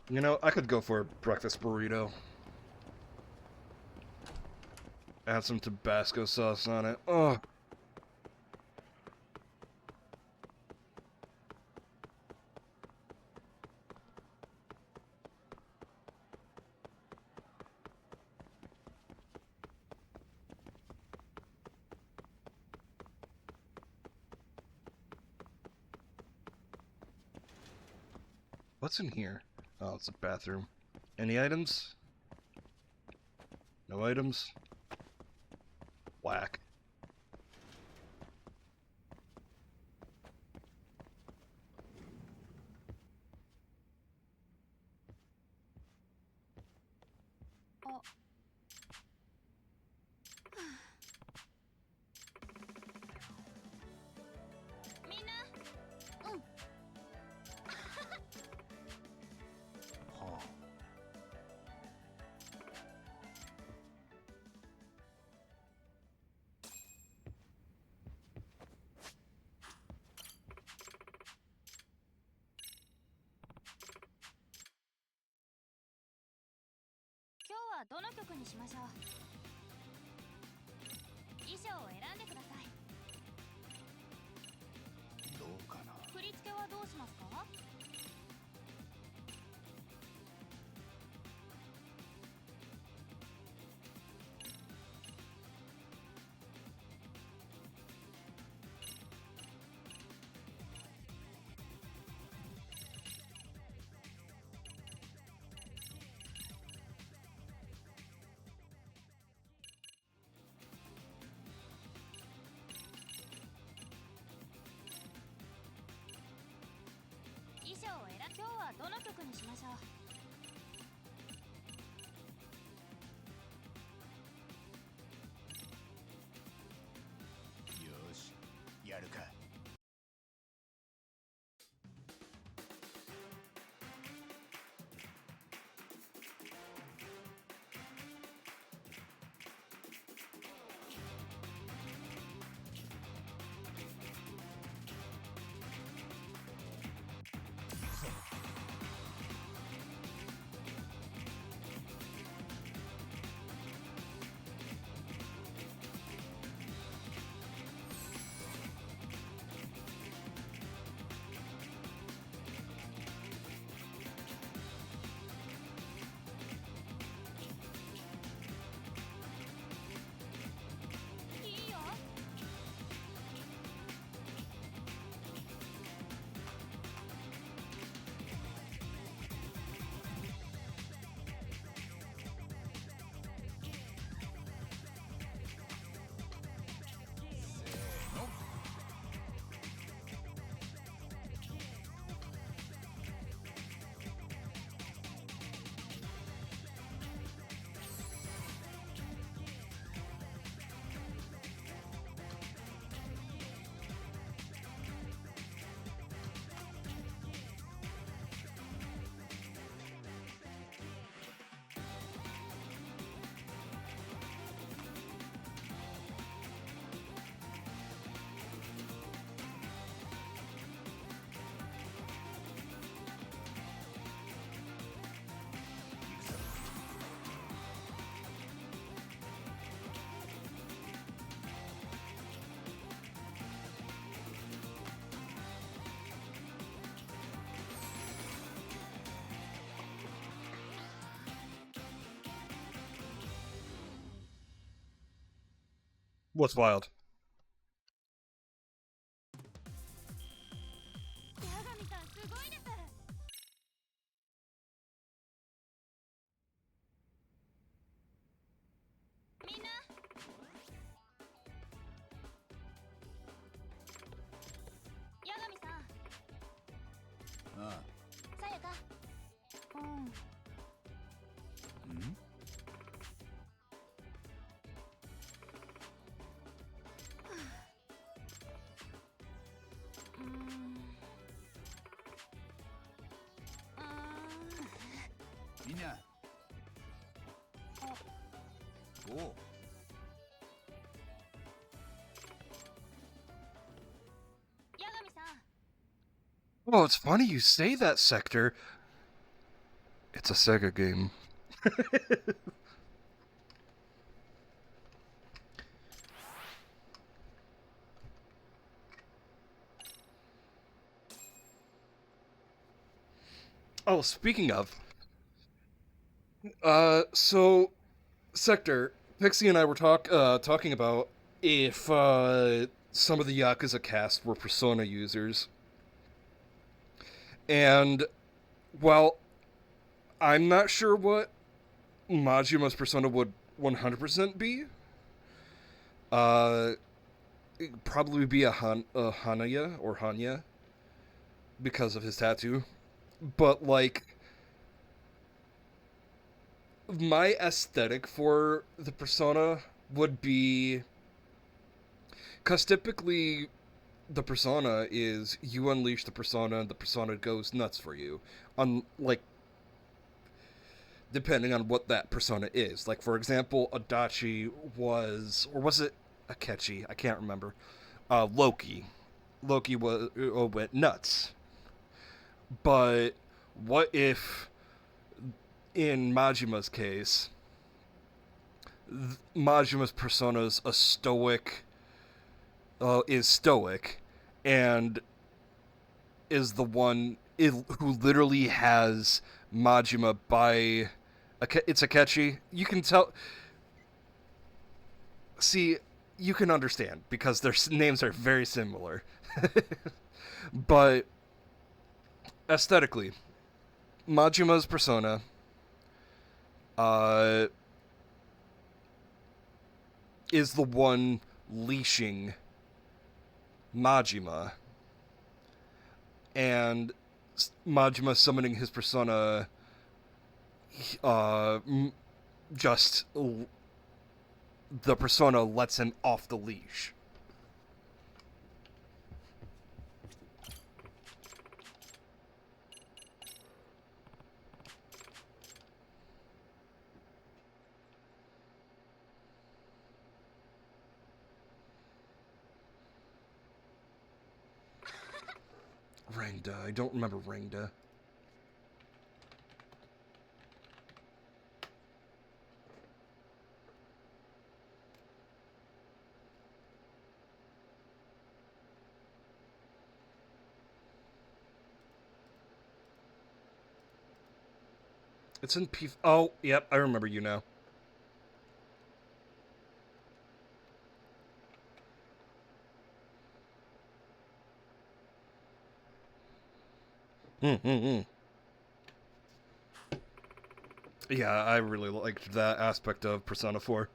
Speaker 1: You know, I could go for a breakfast burrito. Add some Tabasco sauce on it. Oh. What's in here? Oh, it's a bathroom. Any items? No items? Whack.
Speaker 13: Oh.今日はどの曲にしましょう。衣装を選んでください。
Speaker 3: どうかな。
Speaker 13: 振り付けはどうしますか？衣装を選ん今日はどの曲にしましょう。
Speaker 3: よし、やるか。
Speaker 1: What's wild?
Speaker 13: 八神さんすごいです。みんな八神さん。
Speaker 3: ああ。
Speaker 13: さやか。うん。
Speaker 3: ん？みんな。おう。
Speaker 13: 八神さん。
Speaker 1: Oh, it's funny you say that, Sector. It's a Sega game. Oh, speaking of, so Sector, Pixie and I were talking about if some of the Yakuza cast were Persona users, and while I'm not sure what Majima's Persona would 100% be, it'd probably be a Hanaya or Hanya because of his tattoo. But, like, my aesthetic for the Persona would be... Because typically, the Persona is you unleash the Persona and the Persona goes nuts for you. Like, depending on what that Persona is. Like, for example, Adachi was... Or was it Akechi? I can't remember. Loki. Loki went nuts. But what if, in Majima's case, Majima's persona's a stoic, is stoic, and is the one who literally has Majima by... It's Akechi. You can tell... See, you can understand, because their names are very similar. But... aesthetically, Majima's persona is the one leashing Majima, and Majima summoning his persona just the persona lets him off the leash. Rangda. I don't remember Rangda. It's in P... Oh, yep, I remember you now. Yeah, I really liked that aspect of Persona 4.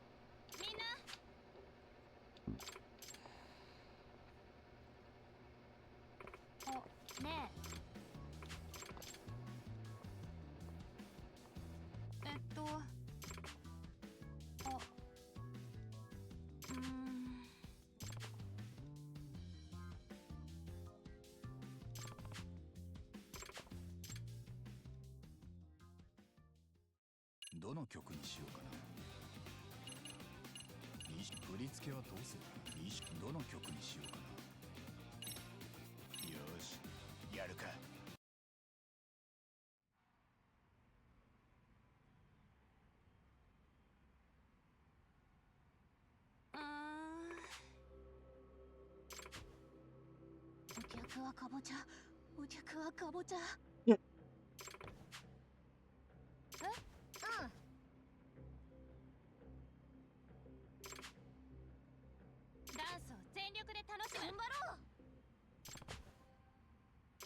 Speaker 13: 力で楽しむ。頑張ろう。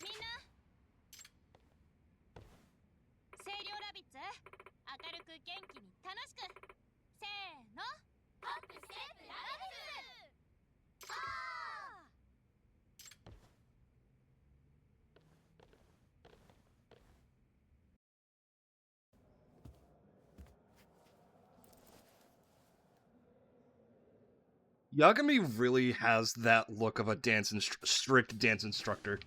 Speaker 13: みんな清涼ラビッツ、明るく元気に楽しく。せーの、ホップステップラビッツ。あー
Speaker 1: Yagami really has that look of a strict dance instructor.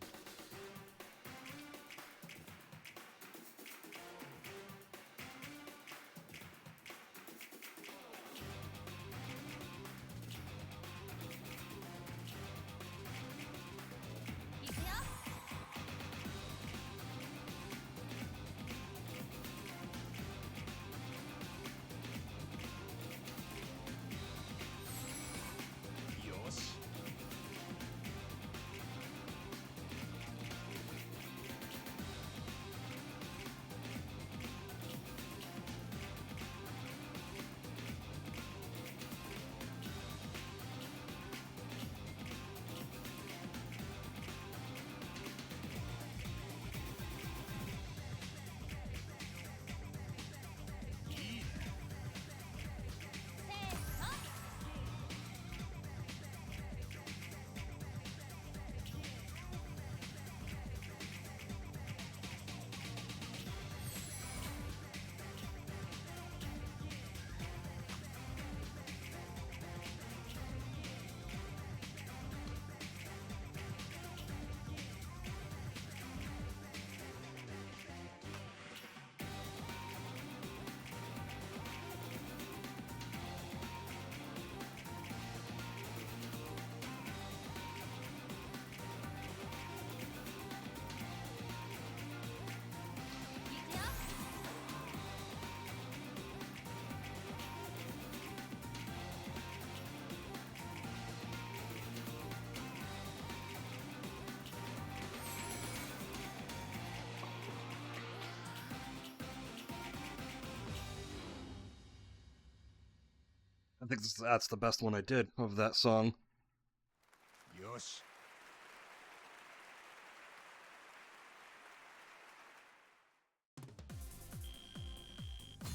Speaker 1: I think that's the best one I did of that song.
Speaker 3: よし。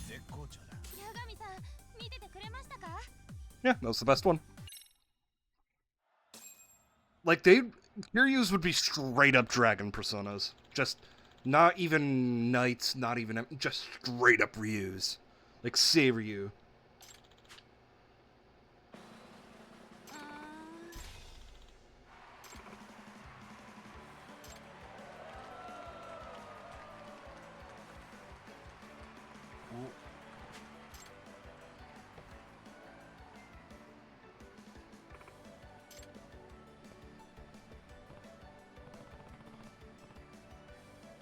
Speaker 3: 絶好調だ。
Speaker 13: 八神さん、見ててくれましたか？
Speaker 1: Yeah, that was the best one. Like, Kiryu's would be straight up dragon personas. Just, not even knights, not even, just straight up Ryus. Like, Seiryu.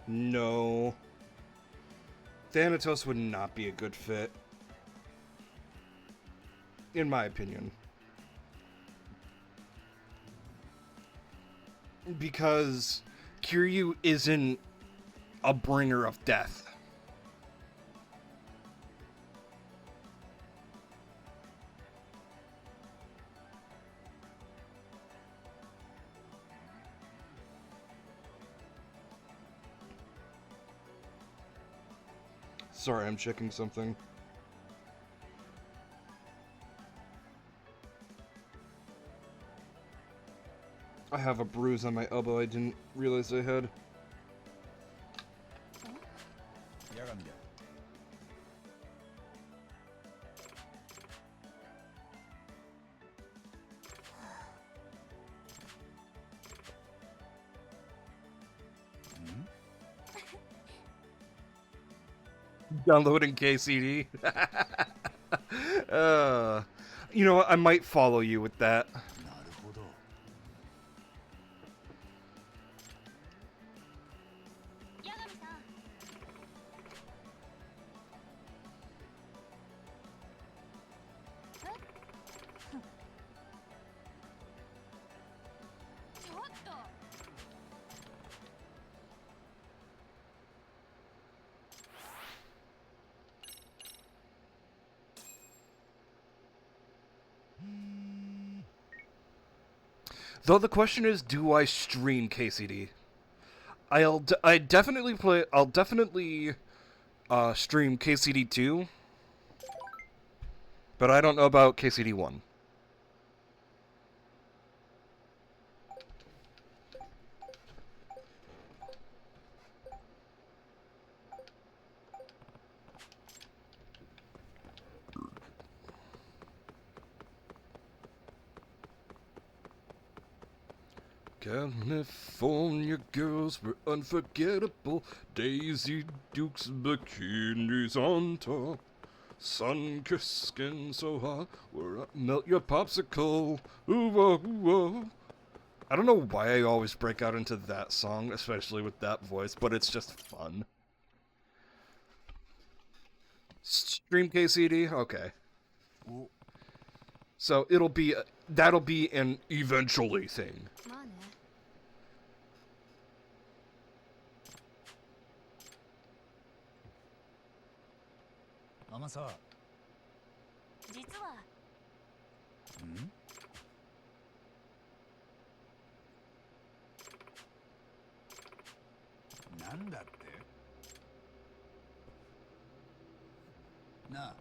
Speaker 1: No. Thanatos would not be a good fit. In my opinion. Because Kiryu isn't a bringer of death. Sorry, I'm checking something. I have a bruise on my elbow I didn't realize I had.
Speaker 3: 八神だ。
Speaker 1: Downloading KCD. You know what? I might follow you with that.
Speaker 3: なるほど。
Speaker 13: 八神さん。え？ちょっと。
Speaker 1: Though the question is, do I stream KCD? I definitely play. I'll definitely stream KCD 2, but I don't know about KCD 1. California girls were unforgettable. Daisy Dukes bikinis on top. Sun-kissed skin so hot, where melt your popsicle. Ooh, ooh, ooh. I don't know why I always break out into that song, especially with that voice, but it's just fun. Stream KCD? Okay. So it'll be, that'll be an eventually thing.
Speaker 3: Amasa.
Speaker 7: 実は
Speaker 3: なんだってなあ。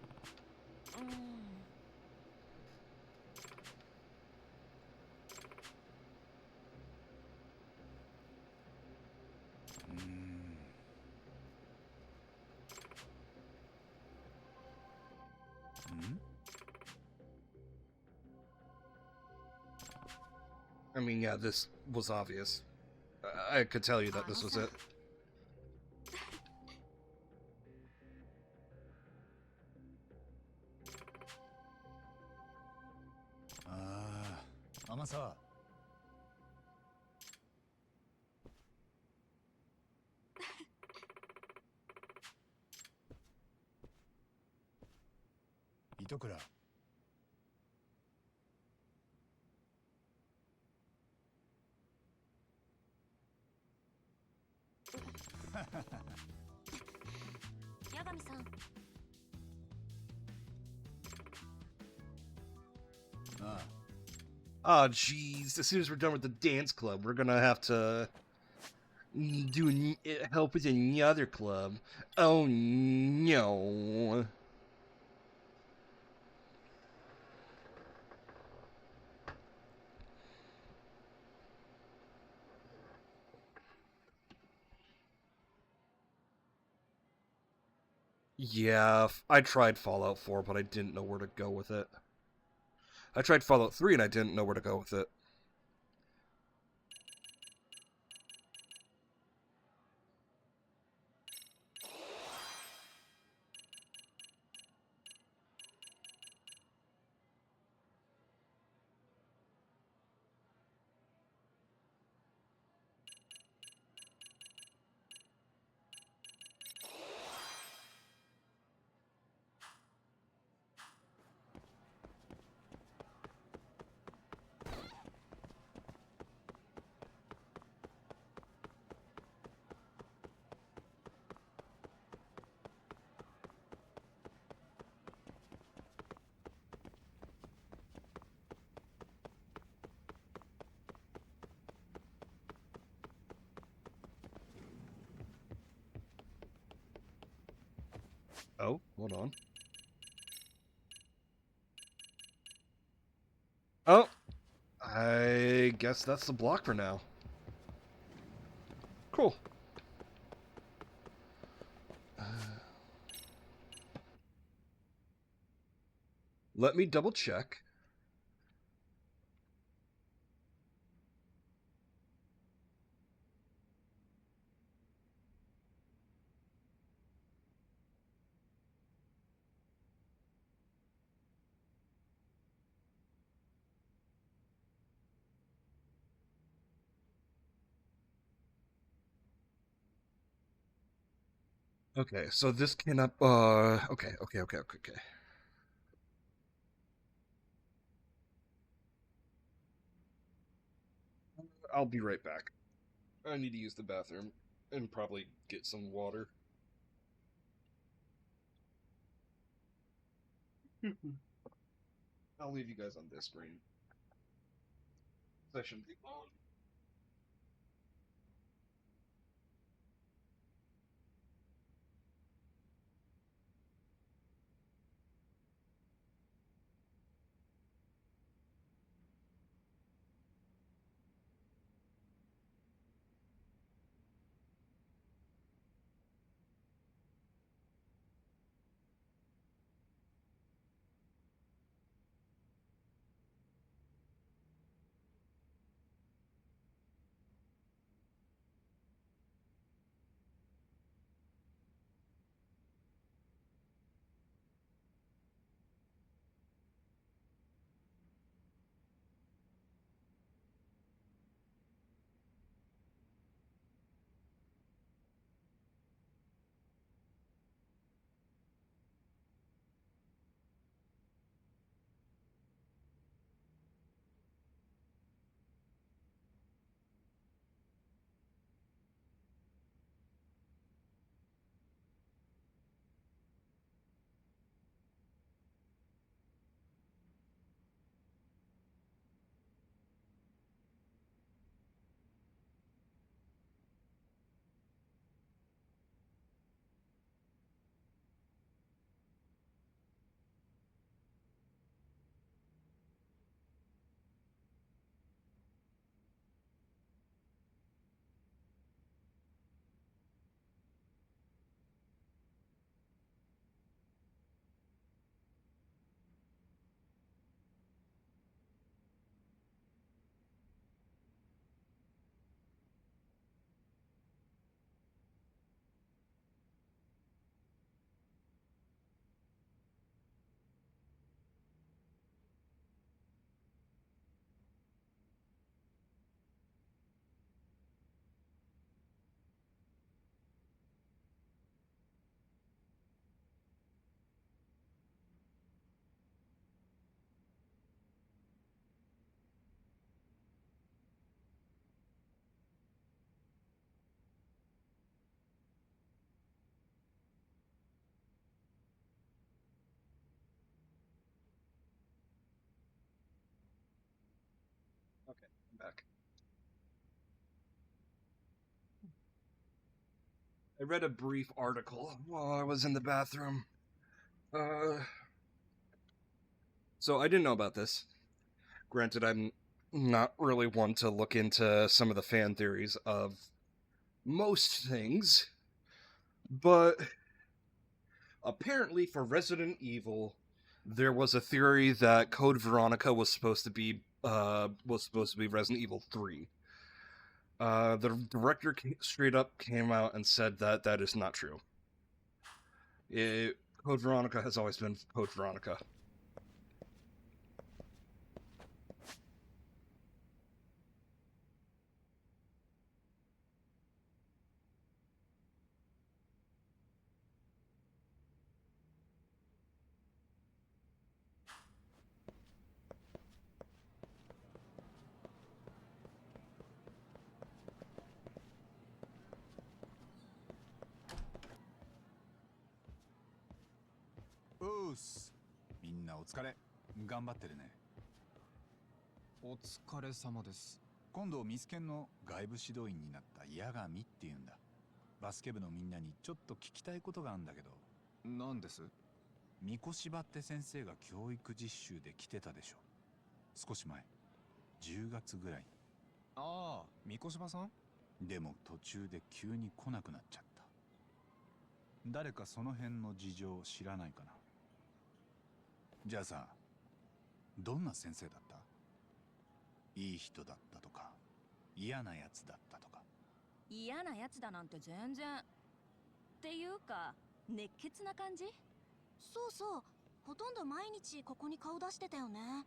Speaker 1: I mean, yeah, this was obvious. I could tell you that this was it.
Speaker 3: Amasa. 糸倉。
Speaker 7: 八神さん。
Speaker 1: Oh, jeez. As soon as we're done with the dance club, we're gonna have to help with another club. Oh, no. Yeah, I tried Fallout 4, but I didn't know where to go with it. I tried Fallout 3 and I didn't know where to go with it. Oh, hold on. Oh, I guess that's the block for now. Cool. Let me double check. Okay, so this cannot, okay. I'll be right back. I need to use the bathroom and probably get some water. I'll leave you guys on this screen. I shouldn't be. Okay, I'm back. I read a brief article while I was in the bathroom. So I didn't know about this. Granted, I'm not really one to look into some of the fan theories of most things, but apparently for Resident Evil, there was a theory that Code Veronica was supposed to be Resident Evil 3. The director straight up came out and said that that is not true. Code Veronica has always been Code Veronica.
Speaker 3: うーす。みんなお疲れ。頑張ってるね。
Speaker 10: お疲れ様です。
Speaker 3: 今度ミスケンの外部指導員になった八神っていうんだ。バスケ部のみんなにちょっと聞きたいことがあるんだけど。
Speaker 10: 何です？
Speaker 3: 三越柴って先生が教育実習で来てたでしょ。少し前。10月ぐらいに。
Speaker 10: ああ、三越柴さん？
Speaker 3: でも途中で急に来なくなっちゃった。誰かその辺の事情知らないかな。じゃあさ、どんな先生だった？いい人だったとか、嫌なやつだったとか。
Speaker 8: 嫌なやつだなんて全然。っていうか、熱血な感じ？
Speaker 13: そうそう、ほとんど毎日ここに顔出してたよね。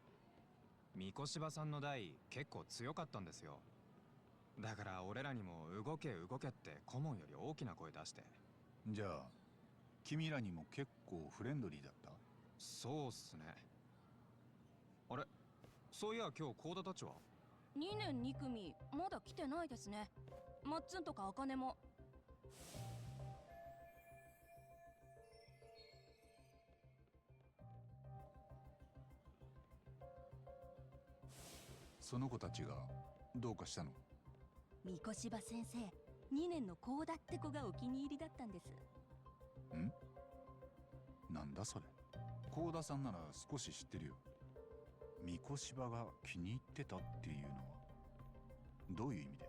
Speaker 10: 三越柴さんの代結構強かったんですよ。だから俺らにも動け動けって顧問より大きな声出して。
Speaker 3: じゃあ君らにも結構フレンドリーだった？
Speaker 10: そうっすね。あれ、そういや今日コーダたちは
Speaker 13: 2年2組まだ来てないですね。マッツンとかアカネも。
Speaker 3: そその子たちがどうかしたの？
Speaker 18: 三越柴先生、2年の幸田って子がお気に入りだったんです。
Speaker 3: ん？なんだそれ。幸田さんなら少し知ってるよ。三越柴が気に入ってたっていうのはどういう意味で？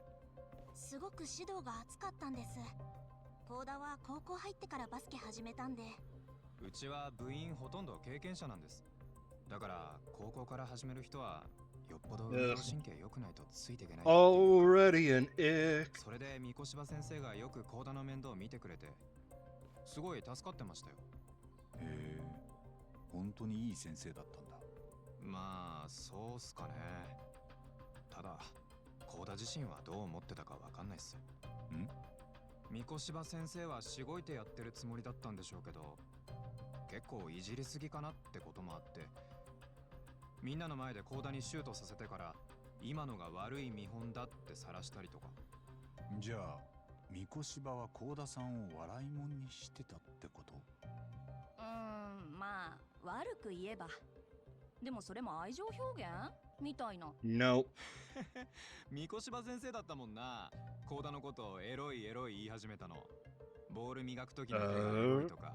Speaker 13: すごく指導が熱かったんです。幸田は高校入ってからバスケ始めたんで。
Speaker 10: うちは部員ほとんど経験者なんです。だから高校から始める人はよっぽど運動神経良くないとついていけない。
Speaker 1: Already an ick.
Speaker 10: それで三越柴先生がよく幸田の面倒を見てくれて、すごい助かってましたよ。
Speaker 3: へえ、本当にいい先生だったんだ。
Speaker 10: まあそうっすかね。ただ幸田自身はどう思ってたかわかんないっす。
Speaker 3: ん？
Speaker 10: 三越柴先生はしごいてやってるつもりだったんでしょうけど、結構いじりすぎかなってこともあって、みんなの前で幸田にシュートさせてから今のが悪い見本だって晒したりとか。
Speaker 3: じゃあ三越柴は幸田さんを笑いもんにしてたってこと？
Speaker 18: まあ悪く言えば。でもそれも愛情表現みたいな。
Speaker 1: No.
Speaker 10: 三越柴先生だったもんな。幸田のことをエロいエロい言い始めたの。ボール磨く時の手がエロいとか、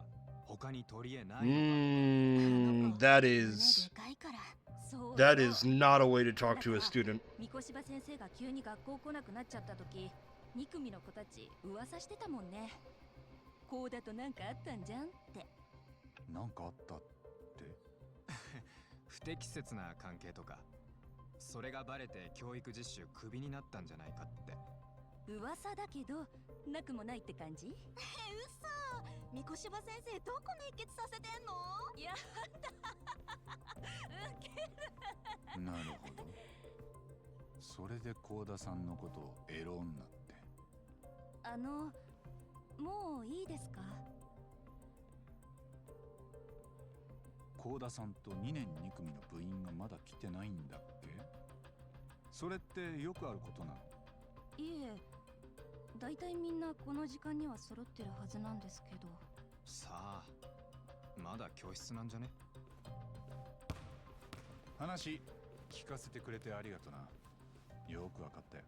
Speaker 10: 他に取り柄ないのか。
Speaker 1: That is not a way to talk to a student.
Speaker 18: 三越柴先生が急に学校来なくなっちゃった時、2組の子たち噂してたもんね。こうだとなんかあったんじゃんって。
Speaker 3: なんかあったって？
Speaker 10: 不適切な関係とか、それがバレて教育実習クビになったんじゃないかって。
Speaker 18: 噂だけどなくもないって感じ？
Speaker 13: 嘘。三越柴先生どこ熱血させてんの？
Speaker 18: やだ。ウケる。
Speaker 3: なるほど。それで幸田さんのことをエロ女って。
Speaker 18: もういいですか？
Speaker 3: 幸田さんと2年2組の部員がまだ来てないんだっけ？それってよくあることなの？
Speaker 18: いえ、だいたいみんなこの時間には揃ってるはずなんですけど。
Speaker 10: さあ、まだ教室なんじゃね？
Speaker 3: 話聞かせてくれてありがとな。よくわかったよ。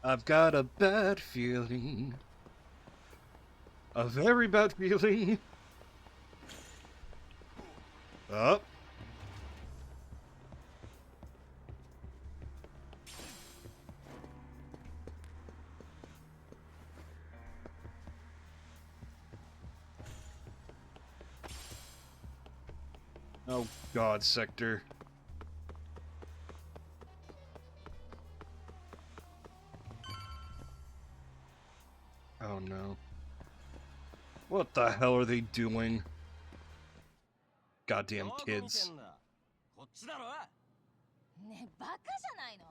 Speaker 1: I've got a bad feeling. A very bad feeling. Up. Oh God, Sector. Oh no. What the hell are they doing? Goddamn kids.
Speaker 6: こっちだろ。
Speaker 18: ねえ、バカじゃないの。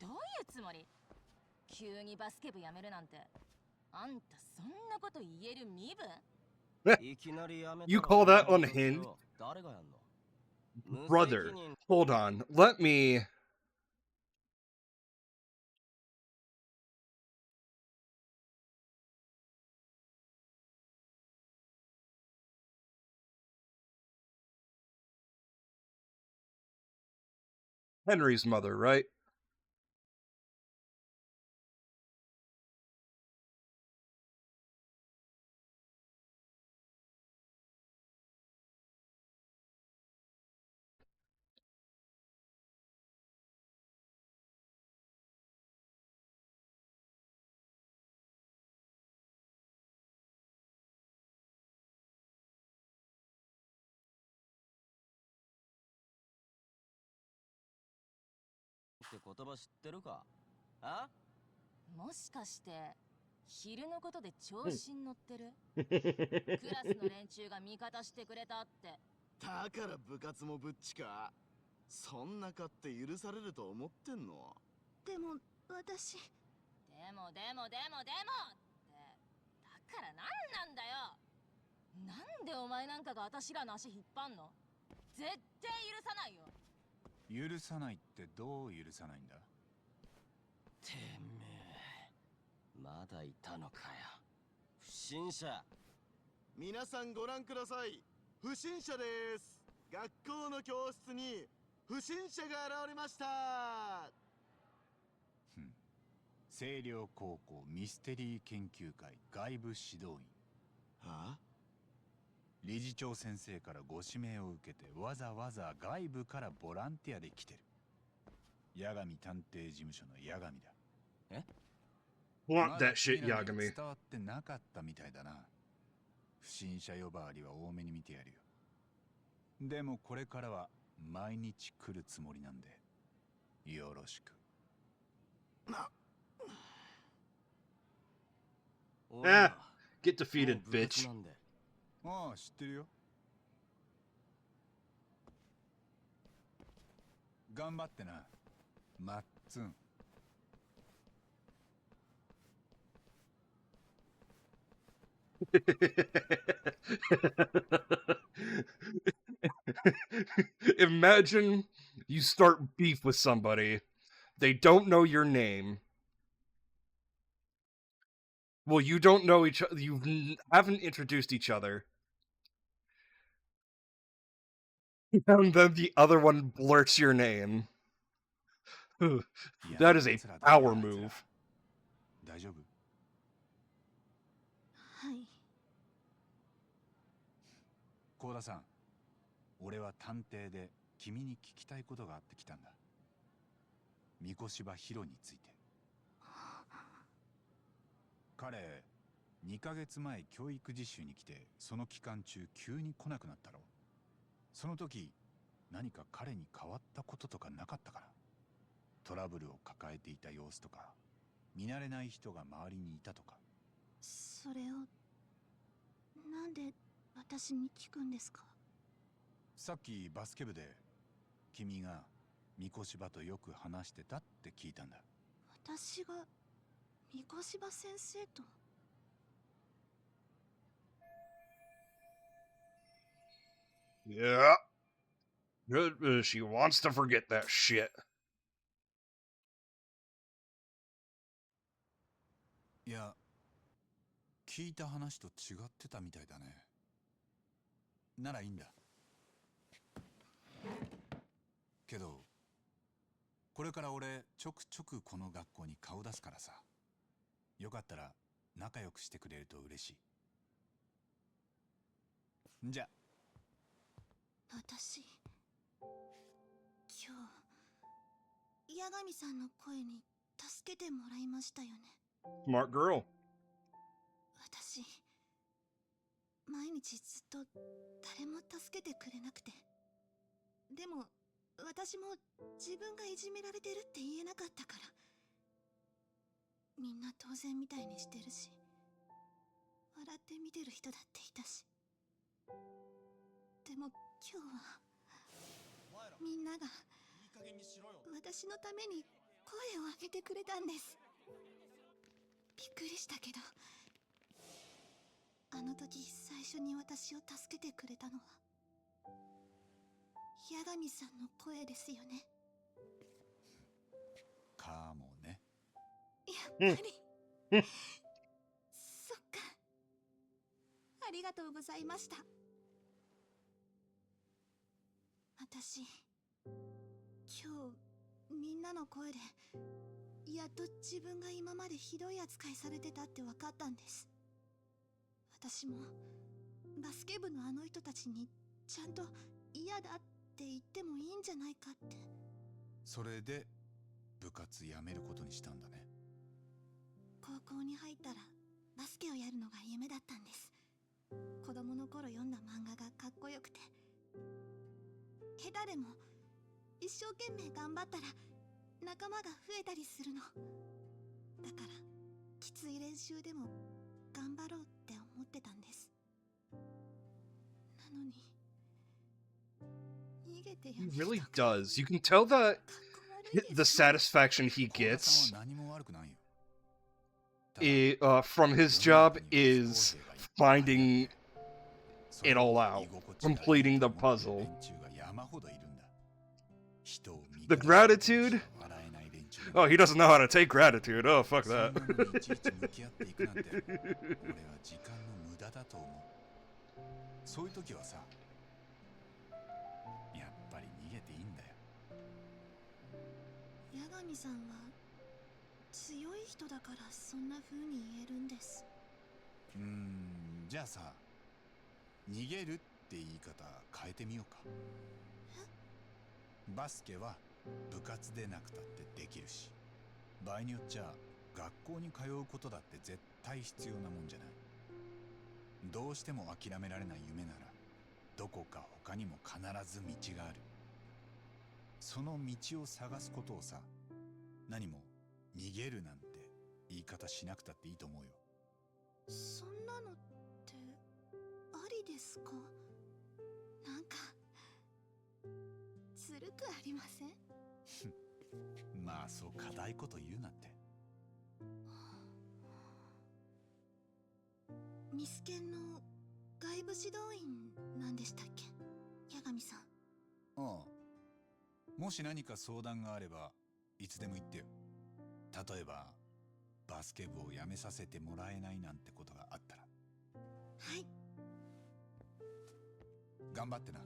Speaker 18: どういうつもり？急にバスケ部辞めるなんて。あんたそんなこと言える身分？
Speaker 6: いきなりやめたら
Speaker 1: You call that unhinged?
Speaker 6: 誰がやんの？
Speaker 1: Brother, hold on. Let me... Henry's mother, right?
Speaker 6: って言葉知ってるか？あ？
Speaker 18: もしかして昼のことで調子に乗ってる？クラスの連中が味方してくれたって。
Speaker 14: だから部活もぶっちか。そんな勝手許されると思ってんの？
Speaker 13: でも私。
Speaker 18: でもってだからなんだよ。なんでお前なんかが私らの足引っ張んの？絶対許さないよ。
Speaker 3: 許さないってどう許さないんだ？
Speaker 6: てめまだいたのかよ。不審者。
Speaker 14: 皆さんご覧ください。不審者です。学校の教室に不審者が現れました。
Speaker 3: 星稜高校ミステリー研究会外部指導員。
Speaker 14: はあ？
Speaker 3: 理事長先生からご指名を受けてわざわざ外部からボランティアで来てる。八神探偵事務所の八神だ。
Speaker 6: え？
Speaker 1: Want that shit, Yagami.
Speaker 3: 伝わってなかったみたいだな。不審者呼ばわりは多めに見てやるよ。でもこれからは毎日来るつもりなんでよろしく。
Speaker 1: Ah, get defeated, bitch.
Speaker 3: ああ、知ってるよ。頑張ってな、マッツン。
Speaker 1: Imagine you start beef with somebody, they don't know your name. Well, you don't know each other, you haven't introduced each other. And then the other one blurts your name. That is a power move.
Speaker 3: 大丈夫？
Speaker 13: はい。
Speaker 3: 幸田さん、俺は探偵で君に聞きたいことがあって来たんだ。三越柴ヒロについて。彼、2ヶ月前教育実習に来て、その期間中急に来なくなったろ。その時、何か彼に変わったこととかなかったかな？トラブルを抱えていた様子とか、見慣れない人が周りにいたとか。
Speaker 13: それをなんで私に聞くんですか？
Speaker 3: さっきバスケ部で君が三越柴とよく話してたって聞いたんだ。
Speaker 13: 私が三越柴先生と？
Speaker 1: Yeah. She wants to forget that shit.
Speaker 3: いや、聞いた話と違ってたみたいだね。ならいいんだ。けど、これから俺ちょくちょくこの学校に顔出すからさ。よかったら仲良くしてくれると嬉しい。んじゃ。
Speaker 13: 私、今日、八神さんの声に助けてもらいましたよね。
Speaker 1: Smart girl.
Speaker 13: 私、毎日ずっと誰も助けてくれなくて。でも、私も自分がいじめられてるって言えなかったから。みんな当然みたいにしてるし、笑って見てる人だっていたし。でも今日は、みんなが私のために声を上げてくれたんです。びっくりしたけど、あの時最初に私を助けてくれたのは八神さんの声ですよね。
Speaker 3: かもね。
Speaker 13: やっぱりそっか。ありがとうございました。私、今日みんなの声でやっと自分が今までひどい扱いされてたって分かったんです。私もバスケ部のあの人たちにちゃんと嫌だって言ってもいいんじゃないかって。
Speaker 3: それで部活辞めることにしたんだね。
Speaker 13: 高校に入ったらバスケをやるのが夢だったんです。子供の頃読んだ漫画がかっこよくて、下手でも一生懸命頑張ったら仲間が増えたりするの。だからきつい練習でも頑張ろうって思ってたんです。なのに逃げてや
Speaker 1: He really does. You can tell that the satisfaction he gets from his job is finding it all out, completing the puzzle. The gratitude, Oh, he doesn't know how to take gratitude. Oh, fuck
Speaker 3: そんな
Speaker 1: that.
Speaker 3: のにいちいち向き合っていくなんて俺は時間の無駄だと思う。そういう時はさ、やっぱり逃げていいんだよ。
Speaker 13: 八神さんは強い人だからそんな風に言えるんです。
Speaker 3: じゃあさ、逃げるって言い方変えてみようか。バスケは部活でなくたってできるし、場合によっちゃ学校に通うことだって絶対必要なもんじゃない。どうしても諦められない夢ならどこか他にも必ず道がある。その道を探すことをさ、何も逃げるなんて言い方しなくたっていいと思うよ。
Speaker 13: そんなのってありですか？なんかずるくありません？
Speaker 3: まあそう固いこと言うなって。
Speaker 13: ミスケンの外部指導員なんでしたっけ、八神さん。
Speaker 3: ああ、もし何か相談があればいつでも言ってよ。例えばバスケ部を辞めさせてもらえないなんてことがあったら。
Speaker 13: はい。
Speaker 3: 頑張ってな。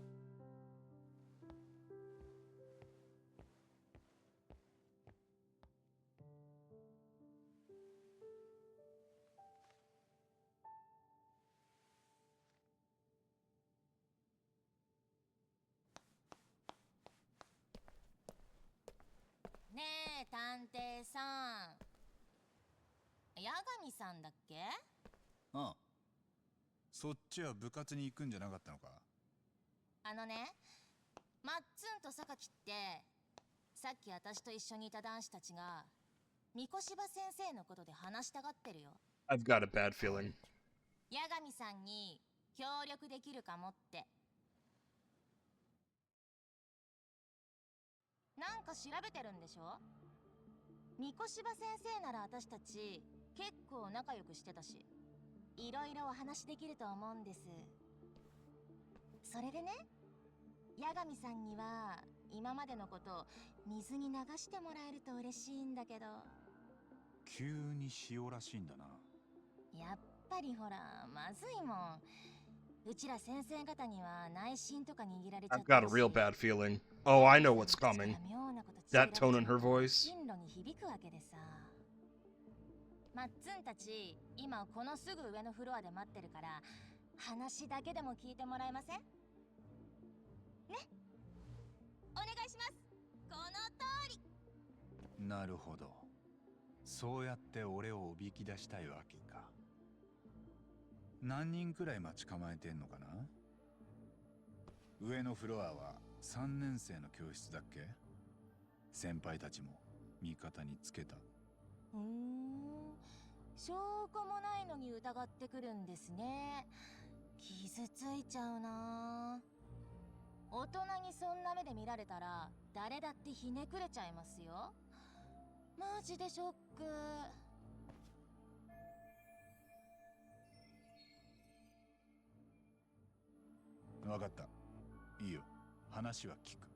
Speaker 18: ねえ探偵さん、八神さんだっけ？
Speaker 3: ああ、そっちは部活に行くんじゃなかったのか。
Speaker 18: あのね、マッツンと榊ってさっき私と一緒にいた男子たちが三越柴先生のことで話したがってるよ。
Speaker 1: I've got a bad feeling.
Speaker 18: 八神さんに協力できるかもって。なんか調べてるんでしょ？三越柴先生なら私たち結構仲良くしてたし、いろいろお話できると思うんです。それでね、八神さんには今までのこと水に流してもらえると嬉しいんだけど。
Speaker 3: 急に塩らしいんだな。
Speaker 18: やっぱりほらまずいもん。うちら先生方には内心とか握られちゃっ
Speaker 1: I've
Speaker 18: て
Speaker 1: got
Speaker 18: る
Speaker 1: a
Speaker 18: し、
Speaker 1: real bad feeling. Oh, I know what's coming.
Speaker 18: 妙なこと告
Speaker 1: That
Speaker 18: げら
Speaker 1: tone
Speaker 18: れ
Speaker 1: in
Speaker 18: ちゃ
Speaker 1: her
Speaker 18: うと
Speaker 1: voice.
Speaker 18: 進路に響くわけでさ。マッツンたち今このすぐ上のフロアで待ってるから、話だけでも聞いてもらえません？ね、お願いします。この通り。
Speaker 3: なるほど。そうやって俺をおびき出したいわけか。何人くらい待ち構えてんのかな。上のフロアは3年生の教室だっけ。先輩たちも味方につけた。
Speaker 18: 証拠もないのに疑ってくるんですね。傷ついちゃうな。大人にそんな目で見られたら誰だってひねくれちゃいますよ。マジでショック。
Speaker 3: わかった。いいよ。話は聞く。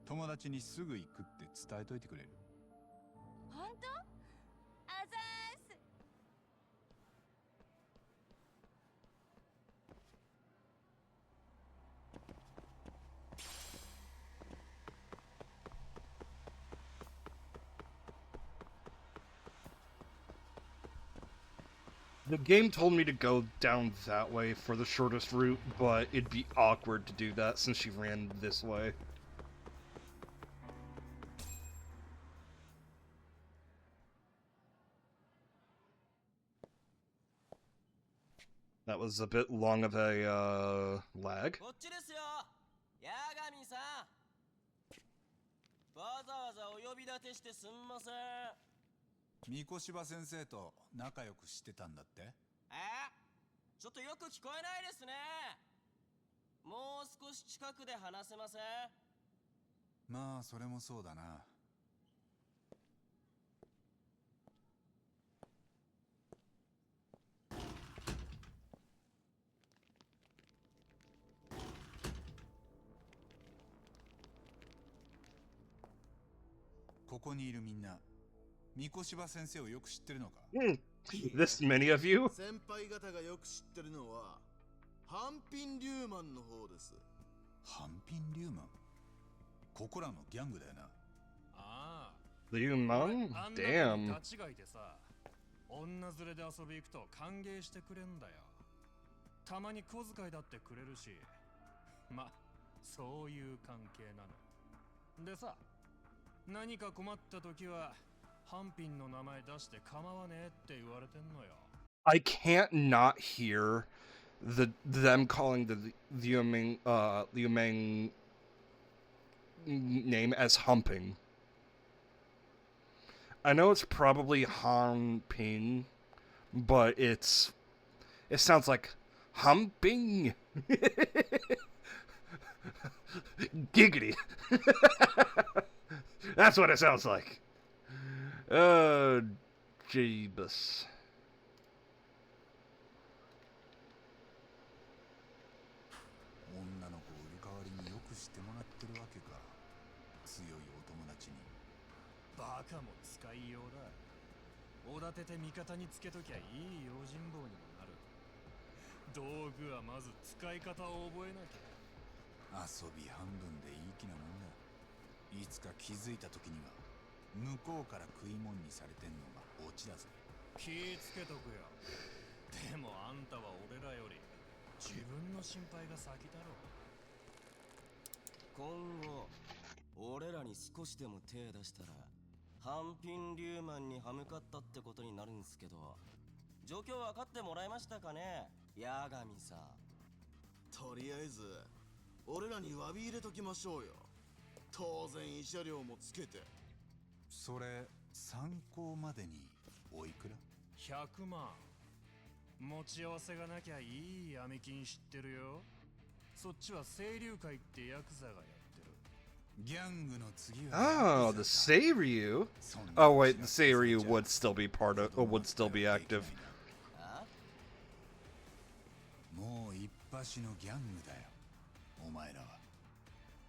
Speaker 3: 友達にすぐ行くって伝えといてくれる？
Speaker 18: 本当？あざーす。
Speaker 1: The game told me to go down that way for the shortest route, but it'd be awkward to do that since she ran this way. That was a bit long of a, lag.
Speaker 6: こっちですよ、八神さん。わざわざお呼び立てしてすんません。
Speaker 3: 三越柴先生と仲良くしてたんだって？
Speaker 6: ちょっとよく聞こえないですね。もう少し近くで話せません？
Speaker 3: まあそれもそうだな。ここにいるみんな、三越柴先生をよく知ってるのか？This
Speaker 1: many of you?
Speaker 14: 先輩方がよく知ってるのはハンピン・リューマンの方です。
Speaker 3: ハンピン・リューマン、ここらのギャングだよな。
Speaker 19: ああ、
Speaker 1: Liu-man? Damn.
Speaker 19: 間違いでさ、女連れで遊び行くと歓迎してくれんだよ。たまに小遣いだってくれるし、ま、そういう関係なの。でさ、何か困った時はハンピンの名前出して構わねえって言われてんのよ。
Speaker 1: I can't not hear them calling the Liu Meng name as humping. I know it's probably Han Ping, but it sounds like humping. Giggity. That's what it sounds like. Jeebus.
Speaker 3: 女の子を売る代わりによくしてもらってるわけか。強いお友達に。
Speaker 19: バカも使いようだ。おだてて味方につけときゃいい用心棒にもなる。道具はまず使い方を覚えなきゃ。
Speaker 3: 遊び半分でいい気なもんだ。いつか気づいた時には向こうから食い物にされてんのがオチだぜ。
Speaker 19: 気ぃつけとくよ。でもあんたは俺らより自分の心配が先だろ。
Speaker 6: 今後俺らに少しでも手出したらハンピン・リューマンに歯向かったってことになるんすけど、状況分かってもらえましたかね、八神さん。
Speaker 14: とりあえず俺らに詫び入れときましょうよ。当然慰謝料もつけて。
Speaker 3: それ参考までにおいくら
Speaker 19: ？100万。持ち合わせがなきゃいい闇金知ってるよ。そっちは清流会ってヤクザがやってる。
Speaker 3: ギャングの次は
Speaker 1: Oh, the Seiryu. Oh wait, the Seiryu would still be would still be active.
Speaker 3: もう一発のギャングだよ、お前らは。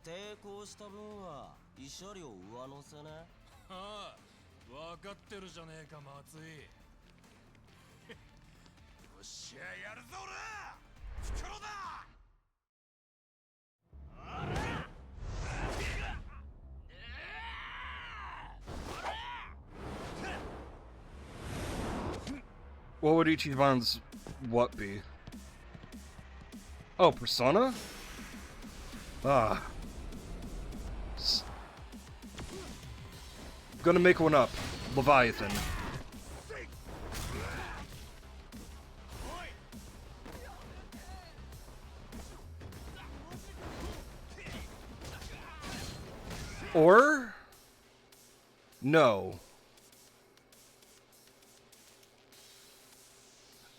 Speaker 6: 抵抗した分は慰謝料上乗せね。
Speaker 19: ああ、分かってるじゃねえか松井。よっしゃ、やるぞ俺ら。袋だ。
Speaker 1: What would Ichiban's what be? Oh, Persona? Ah. Gonna make one up. Leviathan. Or? No.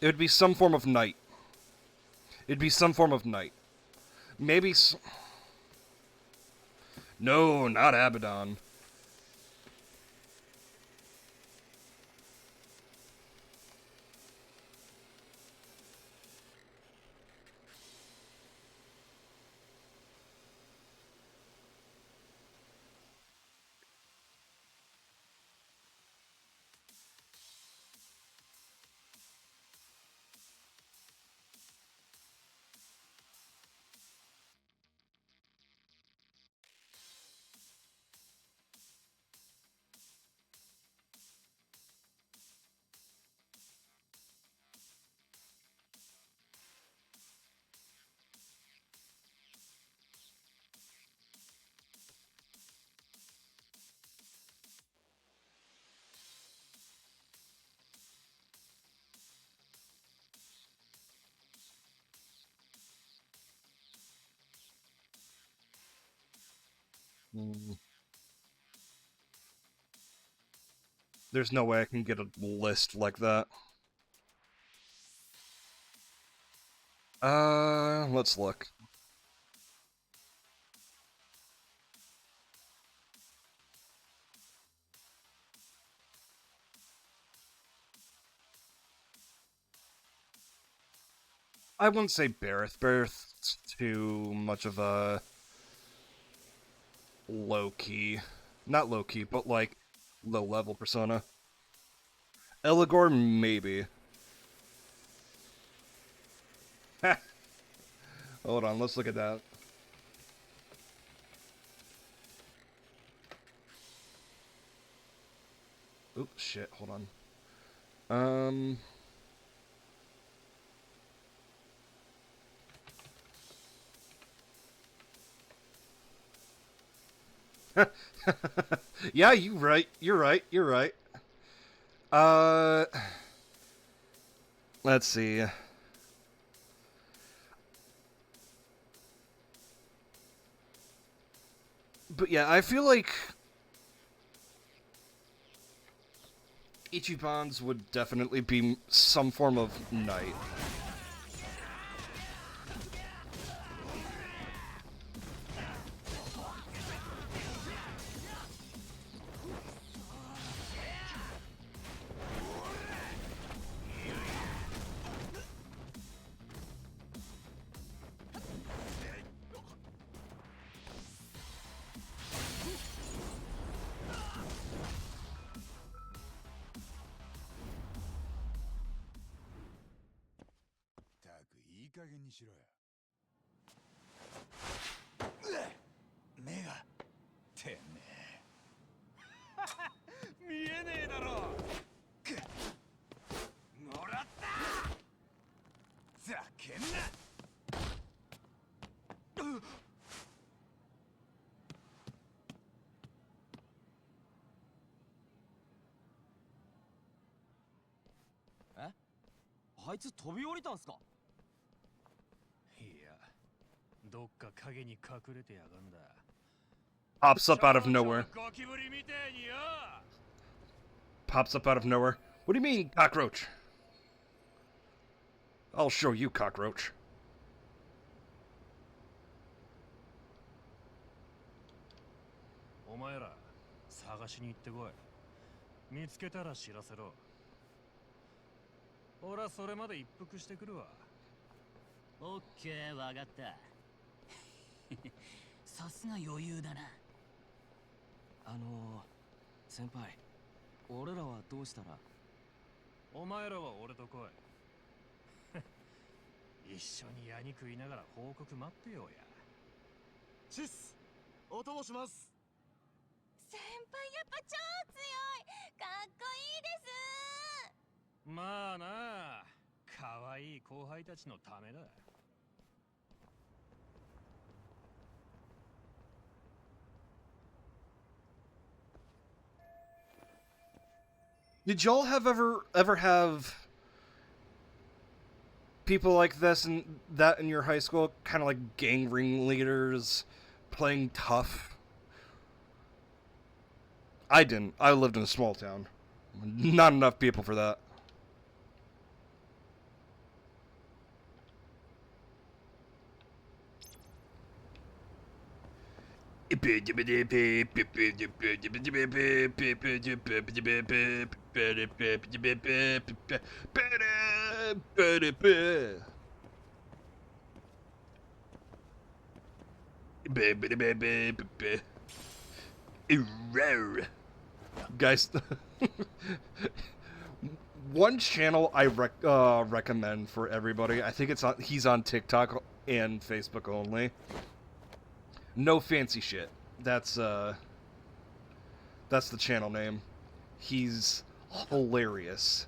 Speaker 1: It would be some form of knight. It'd be some form of knight. Maybe No, not Abaddon. There's no way I can get a list like that. Let's look. I wouldn't say Bareth. Bareth's too much of a low-key Not low-key, but like low-level Persona. Eligor, maybe. Hold on, let's look at that. Oops, shit, hold on. Yeah, you're right. You're right. Let's see. But yeah, I feel like Ichiban's would definitely be some form of knight.
Speaker 6: え？あいつ飛び降りたんすか？
Speaker 19: いや、どっか影に隠れてやがんだ。
Speaker 1: Pops up out of nowhere. Pops up out of nowhere. What do you mean, cockroach? I'll show you, cockroach.
Speaker 19: お前ら探しに行ってこい。見つけたら知らせろ。俺はそれまで一服してくるわ。
Speaker 16: オッケー、わかった。さすが余裕だな。
Speaker 6: 先輩、俺らはどうしたら？
Speaker 19: お前らは俺と来い。一緒にヤニ食いながら報告待ってようや。
Speaker 14: シス、お供します。
Speaker 13: 先輩やっぱ超強い。かっこいいです。
Speaker 19: まあなあ、可愛い後輩たちのためだ。
Speaker 1: Did y'all have ever have people like this and that in your high school? Kind of like gang ringleaders playing tough? I didn't. I lived in a small town. Not enough people for that. Guys, one channel I recommend for everybody. I think he's on TikTok and Facebook only. No fancy shit. That's the channel name. He's hilarious.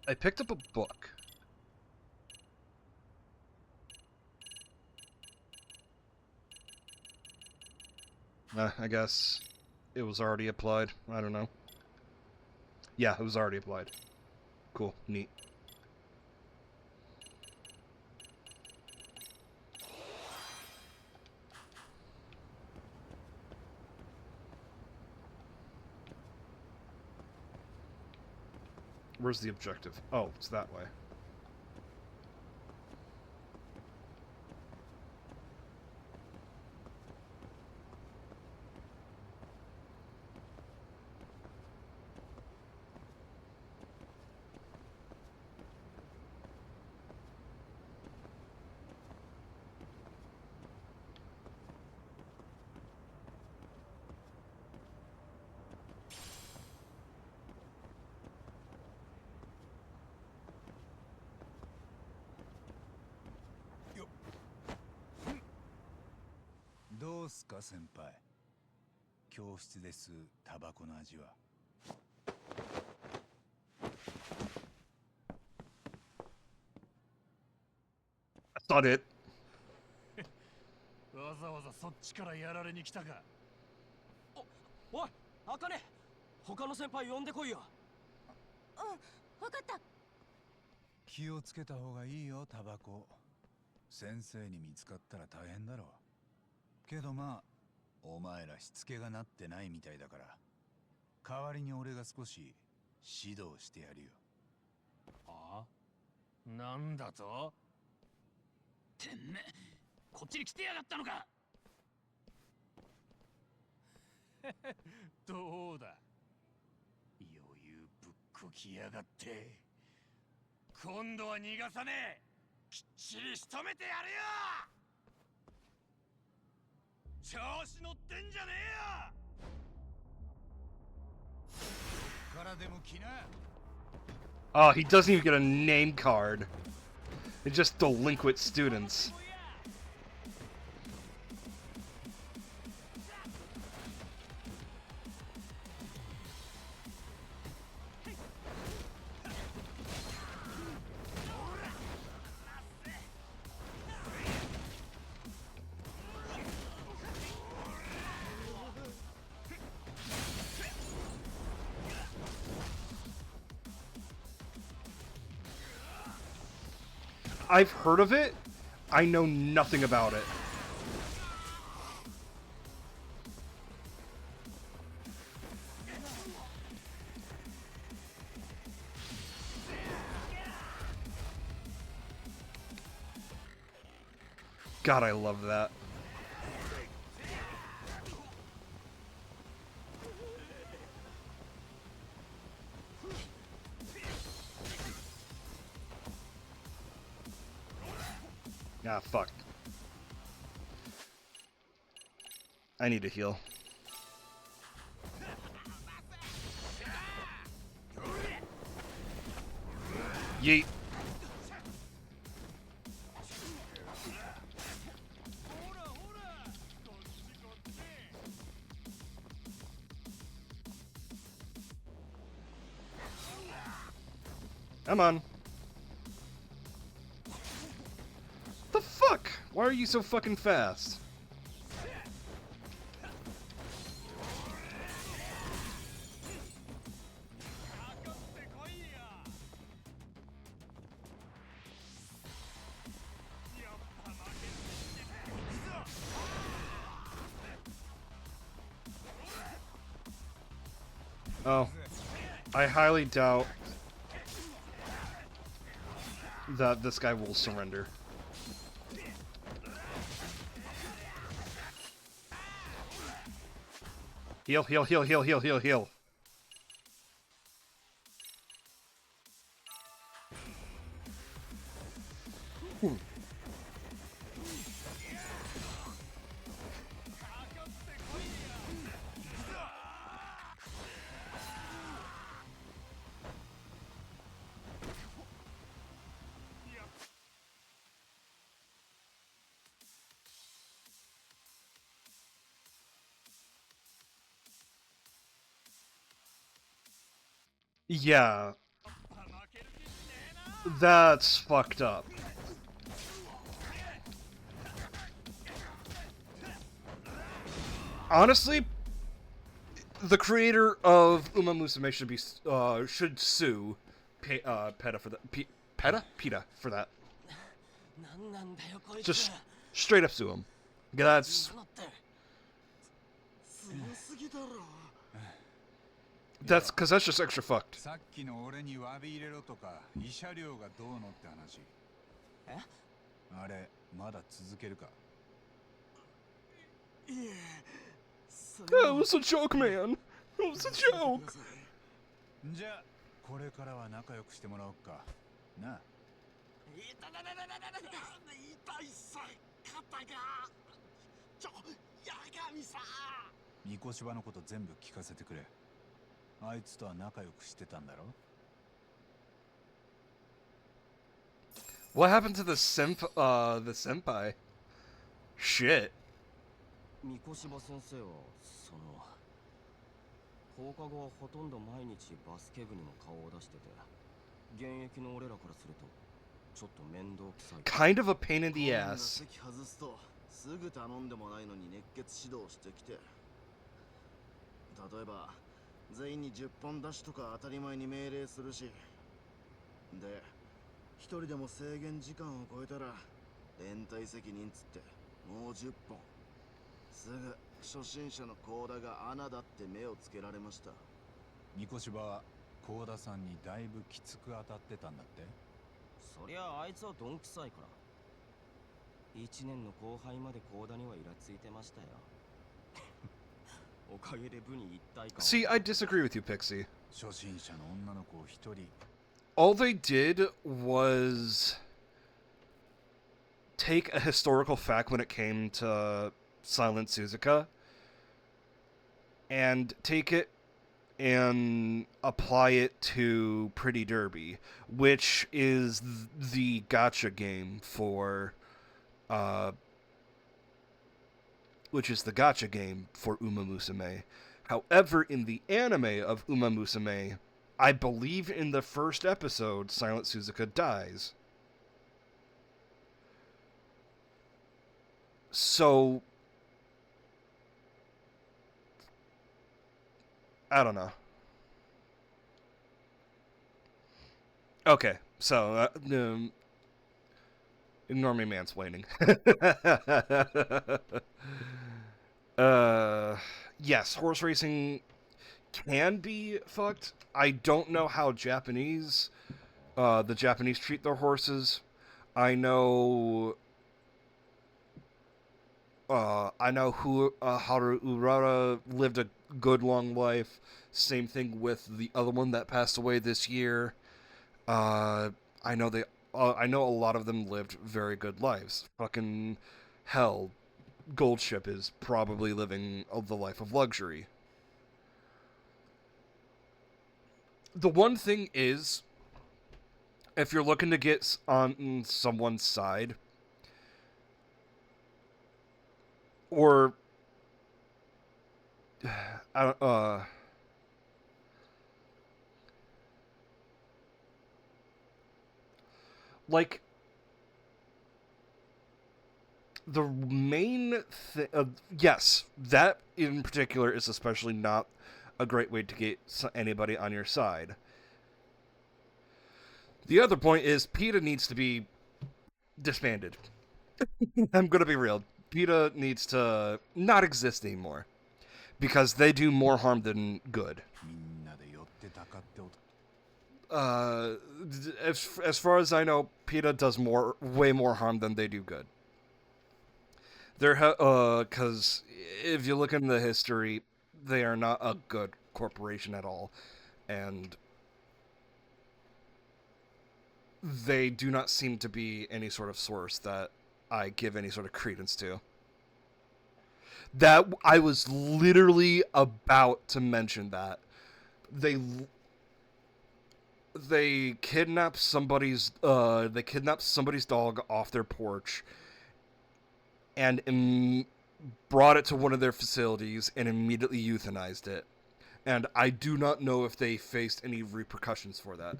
Speaker 1: I picked up a book. I guess it was already applied. I don't know. Yeah, it was already applied. Cool. Neat. Where's the objective? Oh, it's that way.
Speaker 3: どうすか先輩。教室です。タバコの味は。
Speaker 1: That's not it.
Speaker 19: わざわざそっちからやられに来たか。
Speaker 6: おい、あかね、他の先輩呼んでこいよ。
Speaker 13: わかった。
Speaker 3: 気をつけた方がいいよ、タバコ。先生に見つかったら大変だろう。けどまあ、お前らしつけがなってないみたいだから、代わりに俺が少し指導してやるよ。
Speaker 19: あ？なんだと？てめえ、こっちに来てやがったのか。どうだ、余裕ぶっこきやがって。今度は逃がさねえ。きっちり仕留めてやるよ。調子乗ってんじゃねえよ。からでも来な。
Speaker 1: Oh, he doesn't even get a name card. They're just delinquent students. I've heard of it. I know nothing about it. God, I love that. Ah, fuck. I need to heal. Yeet. Come on. The fuck? Why are you so fucking fast? Oh, I highly doubt that this guy will surrender. Heal, heal, heal, heal, heal, heal, heal. Ooh. Yeah. That's fucked up. Honestly, the creator of Uma Musume should sue PETA for that. PETA for that. Just straight up sue him. Yeah, that's because that's just extra fucked.
Speaker 3: さっきの俺に詫び入れろとか慰謝料がどうのって話。
Speaker 14: え？
Speaker 3: あれまだ続けるか？
Speaker 14: いえ。
Speaker 1: That was a joke, man. It was a joke.
Speaker 3: じゃあこれからは仲良くしてもらおうか。なあ。
Speaker 14: 痛いさ肩が。八神さん。
Speaker 3: 三越場のこと全部聞かせてくれ。あいつとは仲良くしてたんだろ？
Speaker 1: What happened to the senpai? Shit.
Speaker 6: 三越場先生は放課後はほとんど毎日バスケ部にも顔を出してて、現役の俺らからするとちょっと面倒くさい。
Speaker 1: Kind of a pain in the ass.
Speaker 14: 席外すとすぐ頼んでもないのに熱血指導してきて、例えば全員に10本出しとか当たり前に命令するし、で一人でも制限時間を超えたら連帯責任つってもう10本。すぐ初心者のコーダが穴だって目をつけられました。
Speaker 3: 三越場は幸田さんにだいぶきつく当たってたんだって？
Speaker 6: そりゃあいつはどんくさいから。1年の後輩までコーダにはイラついてましたよ。おかげで部に一体感。
Speaker 1: See, I disagree with you, Pixie.
Speaker 3: 初心者の女の子を一人。
Speaker 1: All they did was take a historical fact when it came to Silent Suzuka and take it and apply it to Pretty Derby, which is the gacha game for Uma Musume. However, in the anime of Uma Musume, I believe in the first episode, Silent Suzuka dies. So I don't know. Okay, so ignore me mansplaining. Yes, horse racing can be fucked. I don't know how the Japanese treat their horses. I know Haru Urara lived a good long life. Same thing with the other one that passed away this year. I know a lot of them lived very good lives. Fucking hell, Goldship is probably living the life of luxury. The one thing is, if you're looking to get on someone's side, or like the main thing, yes, that in particular is especially not a great way to get anybody on your side. The other point is PETA needs to be disbanded. I'm gonna be real. PETA needs to not exist anymore because they do more harm than good. As far as I know, PETA does way more harm than they do good. Because if you look into the history, they are not a good corporation at all, and they do not seem to be any sort of source that I give any sort of credence to. That I was literally about to mention that they kidnapped somebody's dog off their porch and brought it to one of their facilities and immediately euthanized it. And I do not know if they faced any repercussions for that.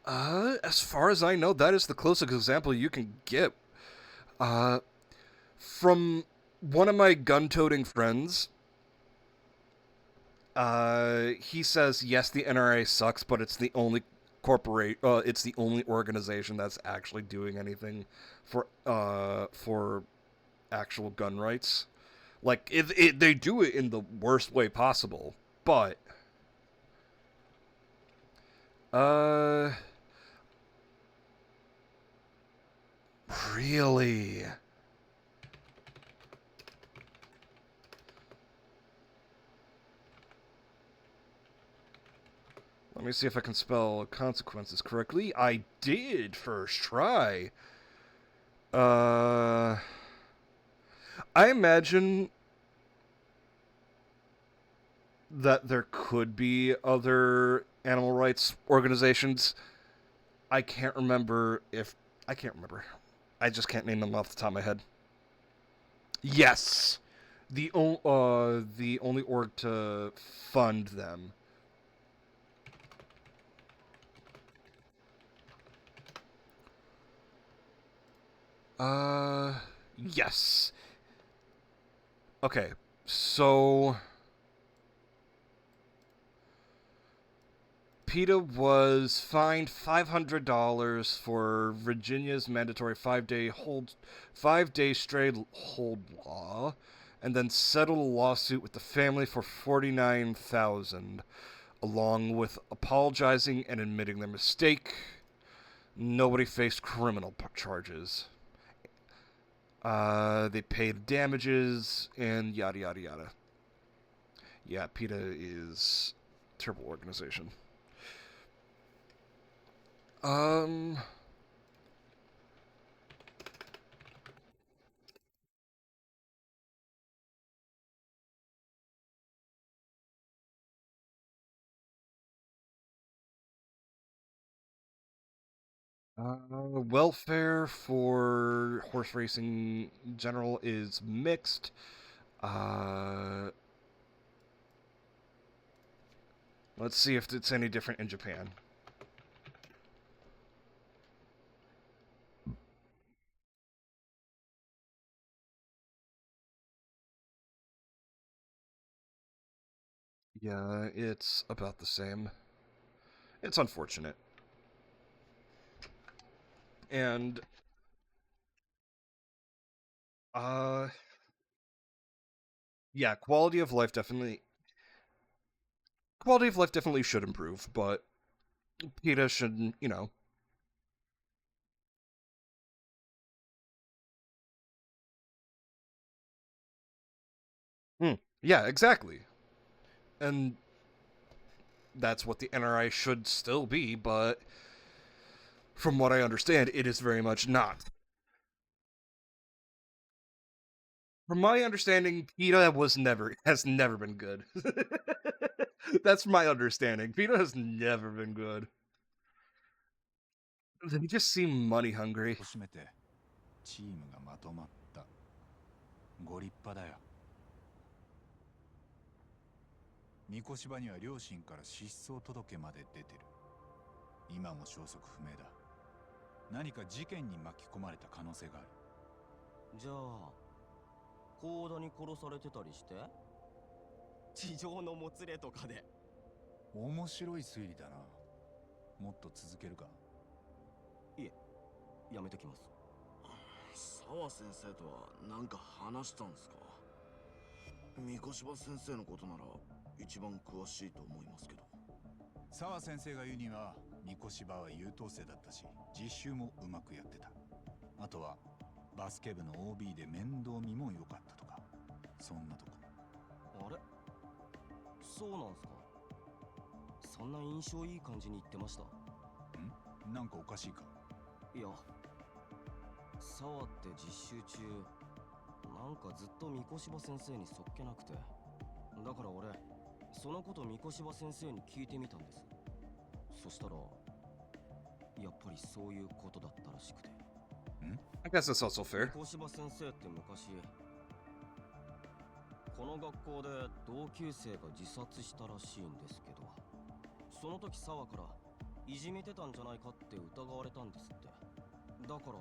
Speaker 1: As far as I know, that is the closest example you can get. From one of my gun-toting friends, he says, yes, the NRA sucks, but it's the only it's the only organization that's actually doing anything for actual gun rights. Like, they do it in the worst way possible, but really? Let me see if I can spell consequences correctly. I did first try. I imagine that there could be other animal rights organizations. I can't remember. I just can't name them off the top of my head. Yes. The only org to fund them. Yes. Okay, so PETA was fined $500 for Virginia's mandatory 5-day stray hold law, and then settled a lawsuit with the family for $49,000, along with apologizing and admitting their mistake. Nobody faced criminal charges. They paid damages and yada yada yada. Yeah, PETA is a terrible organization. Welfare for horse racing in general is mixed. Let's see if it's any different in Japan. Yeah, it's about the same. It's unfortunate. And yeah, quality of life definitely should improve, but PETA should, you know. Yeah, exactly. And that's what the NRI should still be, but from what I understand, it is very much not. From my understanding, PETA has never been good. That's my understanding. PETA has never been good. They just seem money hungry.
Speaker 3: チームがまとまった。ご立派だよ。三越場には両親から失踪届まで出てる。今も消息不明だ。何か事件に巻き込まれた可能性がある。
Speaker 6: じゃあ、甲田に殺されてたりして？地上のもつれとかで。
Speaker 3: 面白い推理だな。もっと続けるか？
Speaker 6: いえ、やめときます。
Speaker 14: 沢先生とは何か話したんですか？三越場先生のことなら一番詳しいと思いますけど。
Speaker 3: 沢先生が言うには三越場は優等生だったし、実習もうまくやってた。あとはバスケ部の OB で面倒見も良かったとか、そんなとこ。
Speaker 6: あれ？そうなんすか？そんな印象いい感じに言ってました？
Speaker 3: ん？なんかおかしいか？
Speaker 6: いや、沢って実習中なんかずっと三越場先生にそっけなくて、だから俺そのこと三越場先生に聞いてみたんです。そしたらやっぱりそういうことだったらしくて。
Speaker 1: I guess that's also fair.
Speaker 6: 三越場先生って昔この学校で同級生が自殺したらしいんですけど、その時沢からいじめてたんじゃないかって疑われたんですって。だから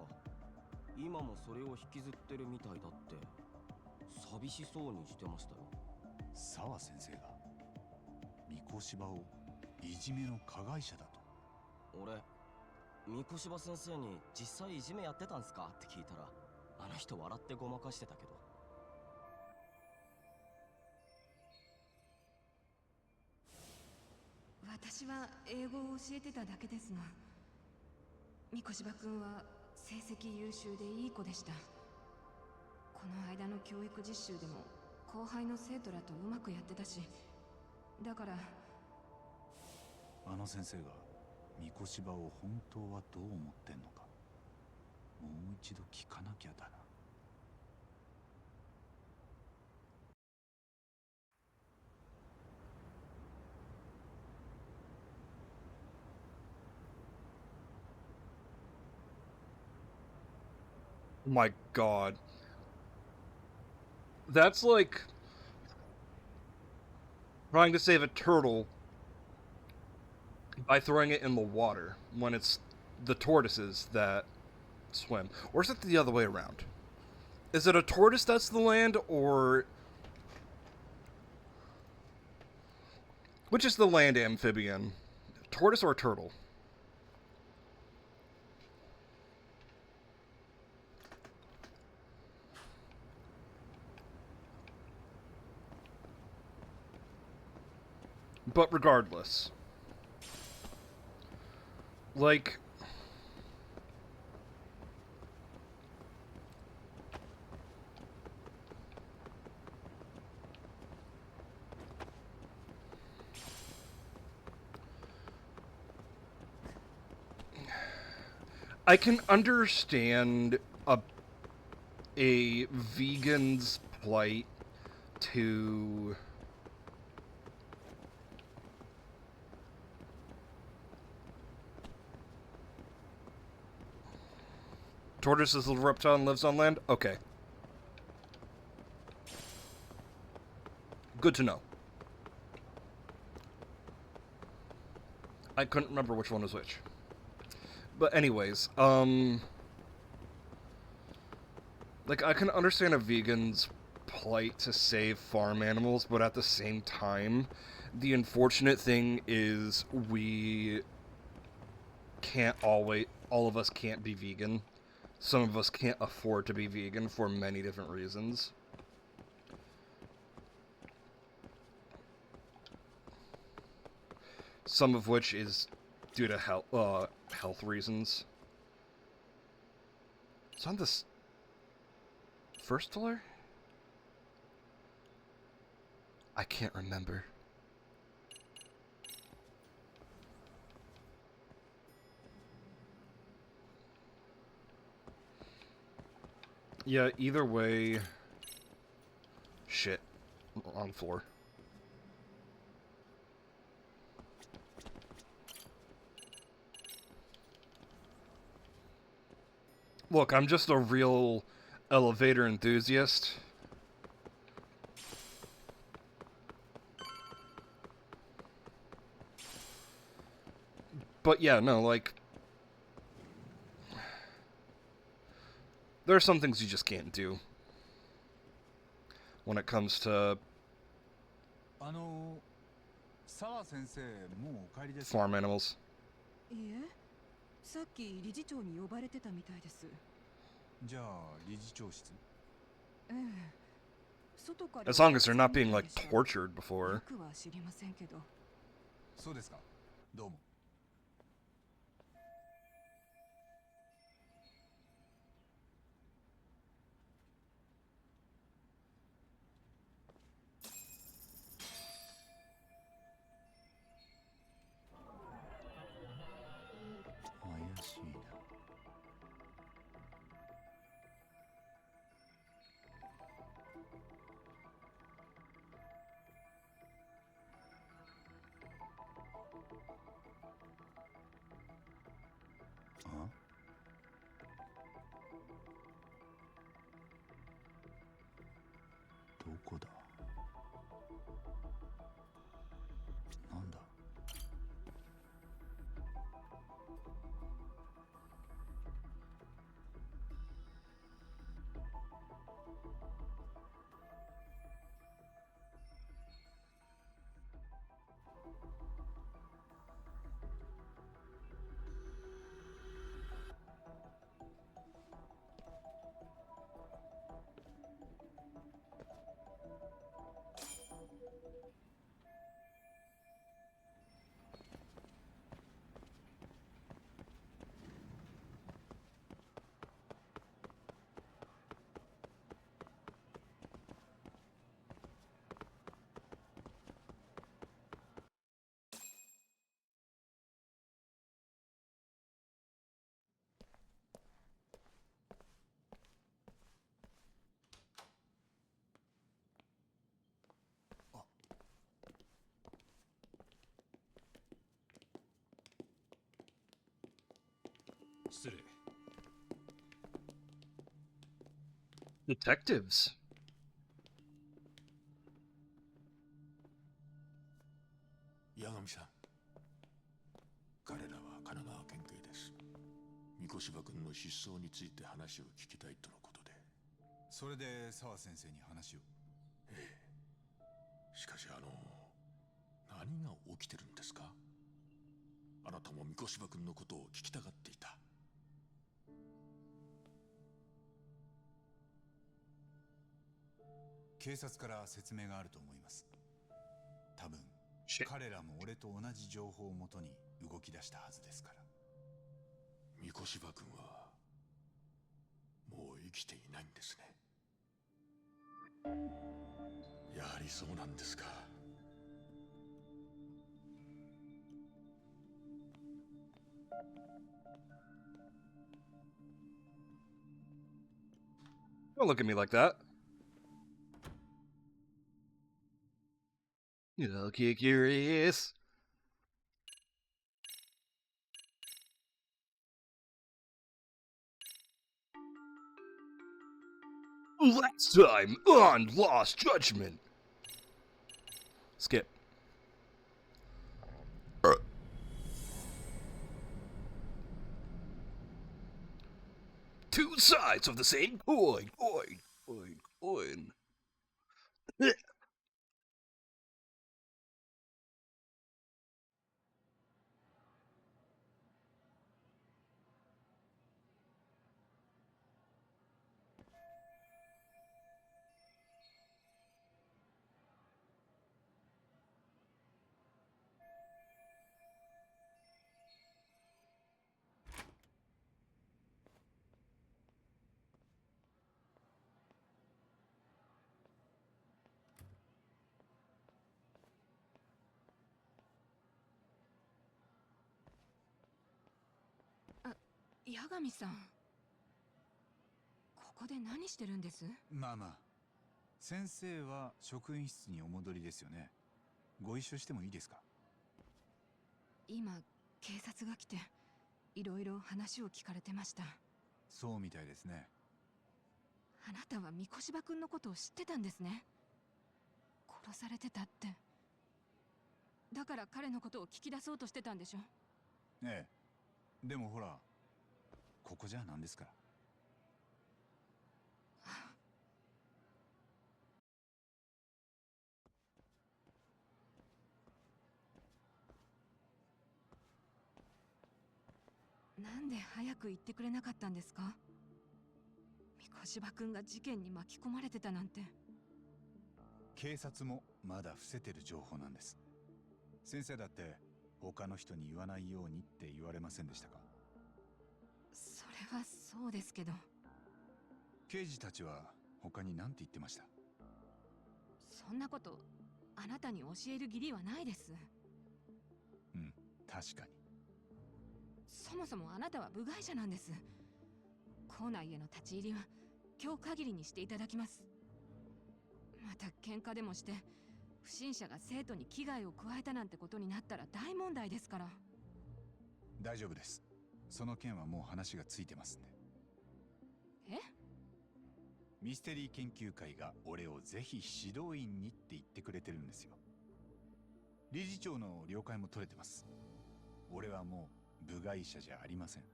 Speaker 6: 今もそれを引きずってるみたいだって寂しそうにしてましたよ。
Speaker 3: 沢先生が三越芝をいじめの加害者だと。
Speaker 6: 俺三越芝先生に実際いじめやってたんすかって聞いたら、あの人笑ってごまかしてたけど。
Speaker 8: 私は英語を教えてただけですの。三越芝君は成績優秀でいい子でした。この間の教育実習でも後輩の生徒らとうまくやってたし、だから。
Speaker 3: あの先生が三越芝を本当はどう思ってんのか、もう一度聞かなきゃだな。
Speaker 1: My God. That's like trying to save a turtle by throwing it in the water when it's the tortoises that swim. Or is it the other way around? Is it a tortoise that's the land, or which is the land amphibian? Tortoise or turtle? But regardless, like, I can understand a vegan's plight to tortoise is a little reptile and lives on land? Okay. Good to know. I couldn't remember which one was which. But anyways, like, I can understand a vegan's plight to save farm animals, but at the same time, the unfortunate thing is we can't always, all of us can't be vegan. Some of us can't afford to be vegan for many different reasons. Some of which is due to health reasons. It's on this first floor? I can't remember. Yeah, either way... Shit. Wrong floor. Look, I'm just a real elevator enthusiast. But yeah, no, like... there are some things you just can't do when it comes to farm animals.
Speaker 8: いえ、さっき理事長に呼ばれてたみたいです。
Speaker 3: じゃあ理事長室。
Speaker 8: ええ。外から。
Speaker 1: As long as they're not being, like, tortured before.
Speaker 8: よくは知りませんけど。
Speaker 3: そうですか。どうも。怪しいな。
Speaker 19: 失礼。
Speaker 1: Detectives.
Speaker 9: 八神さん、彼らは神奈川県警です。三越柴君の失踪について話を聞きたいとのことで。
Speaker 3: それで澤先生に話を。
Speaker 9: ええ。しかし何が起きてるんですか？あなたも三越柴君のことを聞きたがっていた。
Speaker 3: 警察から説明があると思います。多分彼らも俺と同じ情報をもとに動き出したはずですから。
Speaker 9: 三越柴君はもう生きていないんですね。やはりそうなんですか。
Speaker 1: Don't look at me like that. You'll kick your ass. Last time on Lost Judgment. Skip. Two sides of the same coin. Coin.
Speaker 8: あ、八神さん。ここで何してるんです？
Speaker 3: まあまあ、先生は職員室にお戻りですよね。ご一緒してもいいですか？
Speaker 8: 今警察が来ていろいろ話を聞かれてました。
Speaker 3: そうみたいですね。
Speaker 8: あなたは三越柴君のことを知ってたんですね。殺されてたって。だから彼のことを聞き出そうとしてたんでしょ？
Speaker 3: ええ。でもほら、ここじゃなんですから。
Speaker 8: なんで早く言ってくれなかったんですか？三越柴君が事件に巻き込まれてたなんて。
Speaker 3: 警察もまだ伏せてる情報なんです。先生だって他の人に言わないようにって言われませんでしたか？
Speaker 8: それはそうですけど。
Speaker 3: 刑事たちは他に何て言ってました？
Speaker 8: そんなことあなたに教える義理はないです。
Speaker 3: うん、確かに。
Speaker 8: そもそもあなたは部外者なんです。校内への立ち入りは今日限りにしていただきます。また喧嘩でもして不審者が生徒に危害を加えたなんてことになったら大問題ですから。
Speaker 3: 大丈夫です。その件はもう話がついてますんで。
Speaker 8: え？
Speaker 3: ミステリー研究会が俺をぜひ指導員にって言ってくれてるんですよ。理事長の了解も取れてます。俺はもう部外者じゃありません。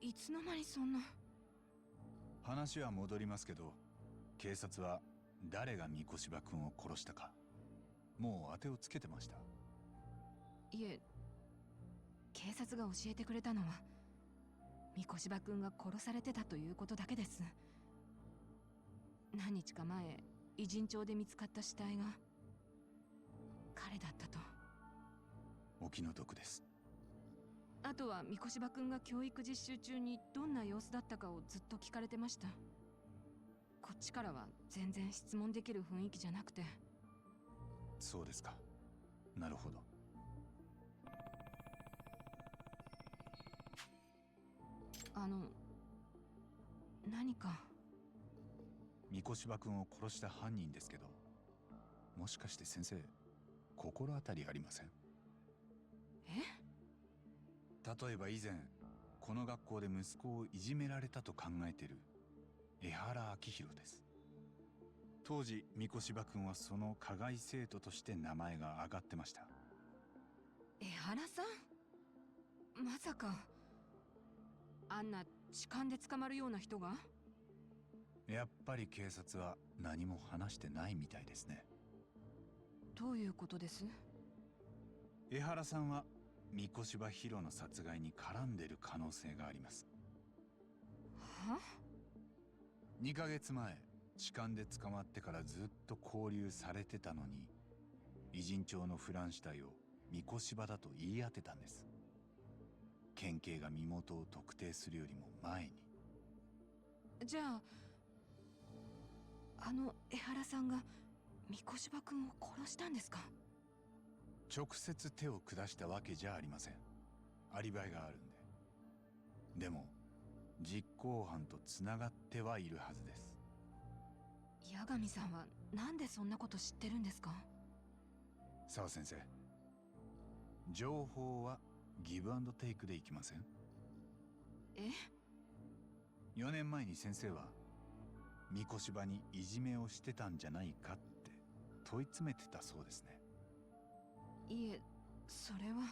Speaker 8: いつの間にそんな。
Speaker 3: 話は戻りますけど、警察は誰が三越柴君を殺したかもう当てをつけてました。
Speaker 8: いえ、警察が教えてくれたのは三越柴君が殺されてたということだけです。何日か前、偉人町で見つかった死体が彼だったと。
Speaker 3: お気の毒です。
Speaker 8: あとは三越柴君が教育実習中にどんな様子だったかをずっと聞かれてました。こっちからは全然質問できる雰囲気じゃなくて。
Speaker 3: そうですか。なるほど。
Speaker 8: 何か。
Speaker 3: 三越柴君を殺した犯人ですけど、もしかして先生、心当たりありません？
Speaker 8: え？
Speaker 3: 例えば以前この学校で息子をいじめられたと考えている江原明宏です。当時三越柴君はその加害生徒として名前が挙がってました。
Speaker 8: 江原さん、まさかあんな痴漢で捕まるような人が？
Speaker 3: やっぱり警察は何も話してないみたいですね。
Speaker 8: どういうことです？
Speaker 3: 江原さんは三越柴博の殺害に絡んでる可能性があります。
Speaker 8: は
Speaker 3: ？2ヶ月前痴漢で捕まってからずっと拘留されてたのに、偉人町のフラン死体を三越柴だと言い当てたんです。県警が身元を特定するよりも前に。
Speaker 8: じゃああの江原さんが三越柴君を殺したんですか？
Speaker 3: 直接手を下したわけじゃありません。アリバイがあるんで。でも実行犯とつながってはいるはずです。
Speaker 8: 八神さんはなんでそんなこと知ってるんですか？
Speaker 3: 澤先生、情報はギブアンドテイクでいきません？
Speaker 8: え
Speaker 3: ？4年前に先生は三越柴にいじめをしてたんじゃないかって問い詰めてたそうですね。
Speaker 8: いえ、それは。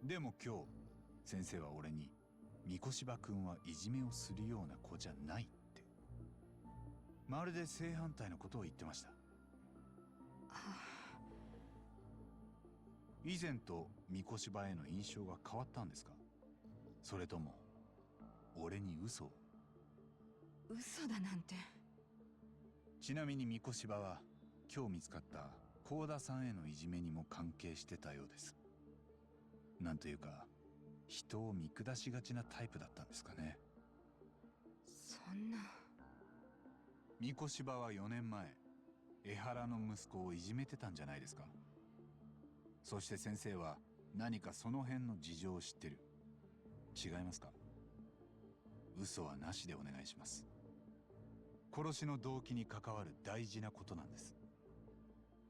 Speaker 3: でも今日先生は俺に三越柴君はいじめをするような子じゃないって、まるで正反対のことを言ってました。以前と三越柴への印象が変わったんですか？それとも俺に嘘を？
Speaker 8: 嘘だなんて。
Speaker 3: ちなみに三越柴は今日見つかった幸田さんへのいじめにも関係してたようです。なんというか人を見下しがちなタイプだったんですかね。
Speaker 8: そんな。
Speaker 3: 三越柴は4年前江原の息子をいじめてたんじゃないですか？そして先生は何かその辺の事情を知ってる。違いますか？嘘はなしでお願いします。殺しの動機に関わる大事なことなんです。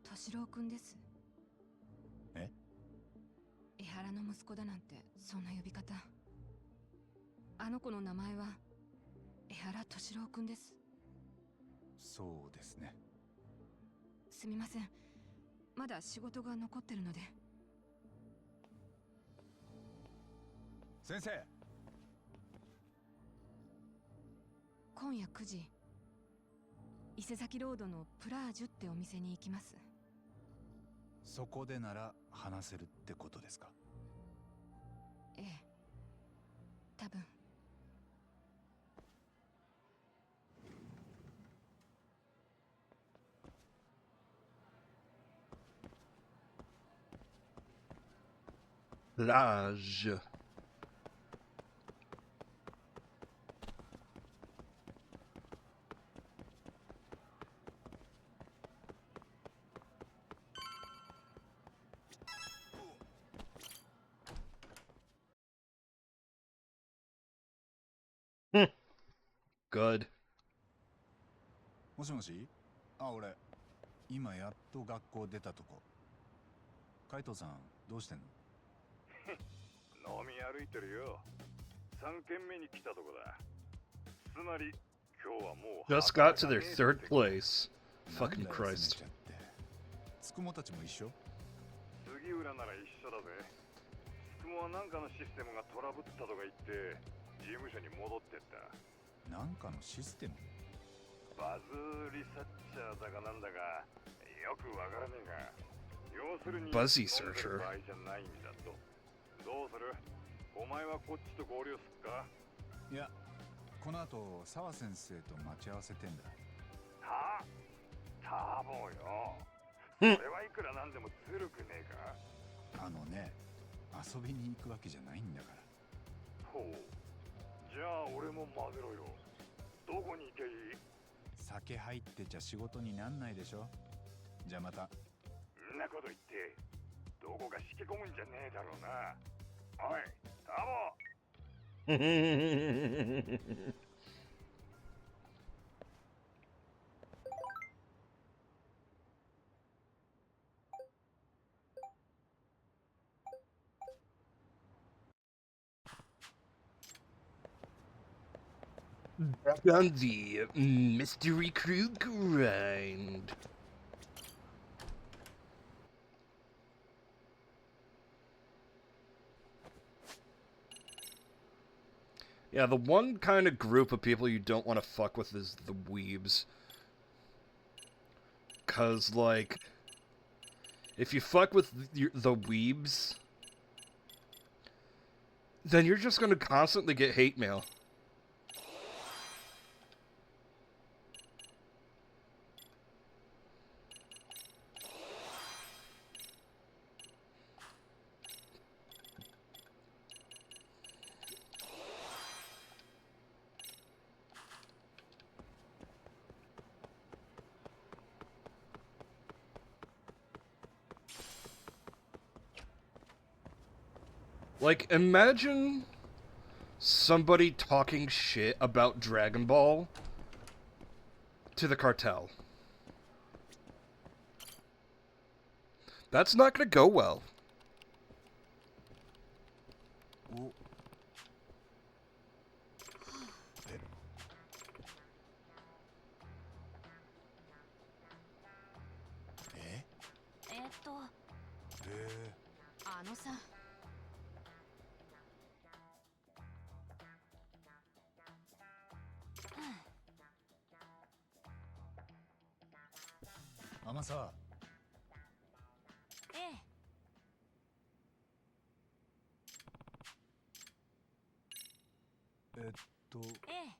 Speaker 8: 敏郎くんです。
Speaker 3: え？
Speaker 8: 江原の息子だなんてそんな呼び方。あの子の名前は江原敏郎くんです。
Speaker 3: そうですね。
Speaker 8: すみません、まだ仕事が残ってるので。
Speaker 3: 先生、
Speaker 8: 今夜9時伊勢崎ロードのプラージュってお店に行きます。
Speaker 3: そこでなら話せるってことですか？
Speaker 8: ええ、多分。
Speaker 1: Plage. Good.
Speaker 3: もしもし？あ、俺今やっと学校出たとこ。海藤さんどうしてんの？
Speaker 15: 飲み歩いてるよ。3軒目に来たとこだ。つまり今日はもう
Speaker 1: Just got to their third place. Fucking Christ.
Speaker 3: つくもたちも一緒？
Speaker 15: 杉浦なら一緒だぜ。つくもはなんかのシステムがトラブったとか言って事務所に戻ってった。
Speaker 3: なんかのシステム？
Speaker 15: バズリサッチャーだかなんだかよくわからねえが、要するに
Speaker 1: Buzzy searcher.
Speaker 15: 場合じゃないんだと。どうする？お前はこっちと合流すっか？
Speaker 3: いや、この後澤先生と待ち合わせてんだ。
Speaker 15: はあ？多分よ。それはいくらなんでもずるくねえか？
Speaker 3: あのね、遊びに行くわけじゃないんだから。
Speaker 15: ほう。じゃあ俺も混ぜろよ。どこに行けいい？
Speaker 3: 酒入ってちゃ仕事になんないでしょ。じゃあまた。
Speaker 15: んなこと言ってどこか引き込むんじゃねえだろうな。おい、タボ。
Speaker 1: Back on the Mystery Crew grind. Yeah, the one kind of group of people you don't want to fuck with is the weebs. 'Cause, like, if you fuck with the weebs, then you're just gonna constantly get hate mail. Like, imagine somebody talking shit about Dragon Ball to the cartel. That's not gonna go well.
Speaker 3: Amasa.
Speaker 7: ええ。ええ。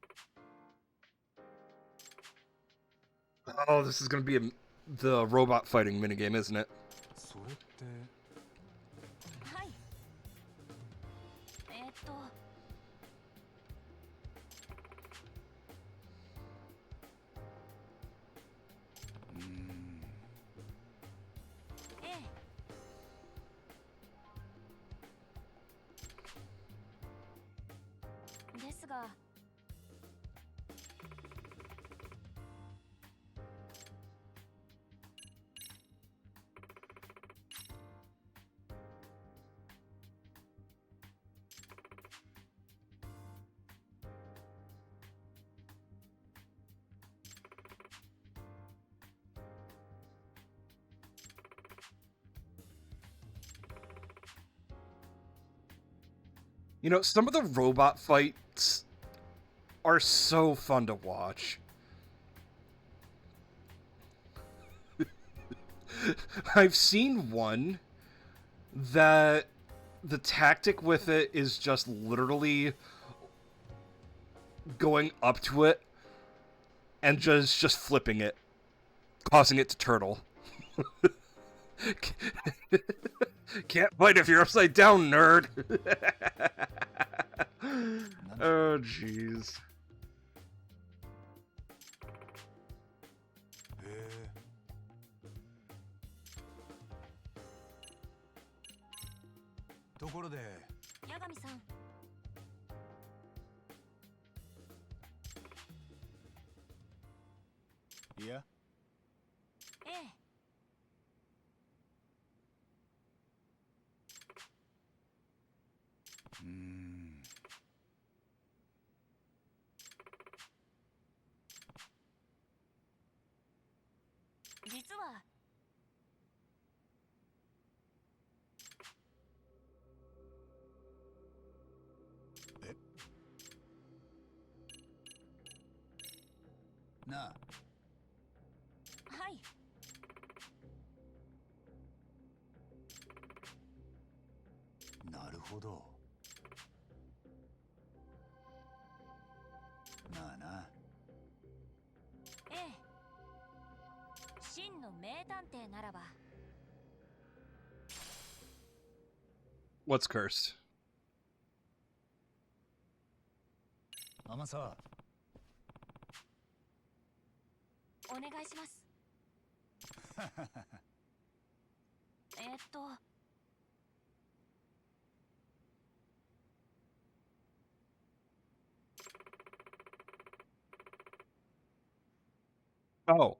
Speaker 1: Oh, this is gonna be the robot fighting minigame, isn't it?
Speaker 19: それって。
Speaker 7: はい。ですが。
Speaker 1: You know, some of the robot fights are so fun to watch. I've seen one that the tactic with it is just literally going up to it and just flipping it, causing it to turtle. Can't fight if you're upside down, nerd. Oh, jeez.
Speaker 7: Yagami-san.
Speaker 3: Yeah?
Speaker 7: ええ。実は。
Speaker 3: なあ。
Speaker 7: はい。
Speaker 3: なるほど。なあな。
Speaker 7: ええ。真の名探偵ならば。
Speaker 1: What's cursed?
Speaker 3: 甘さ。
Speaker 7: お願いします。
Speaker 1: Oh.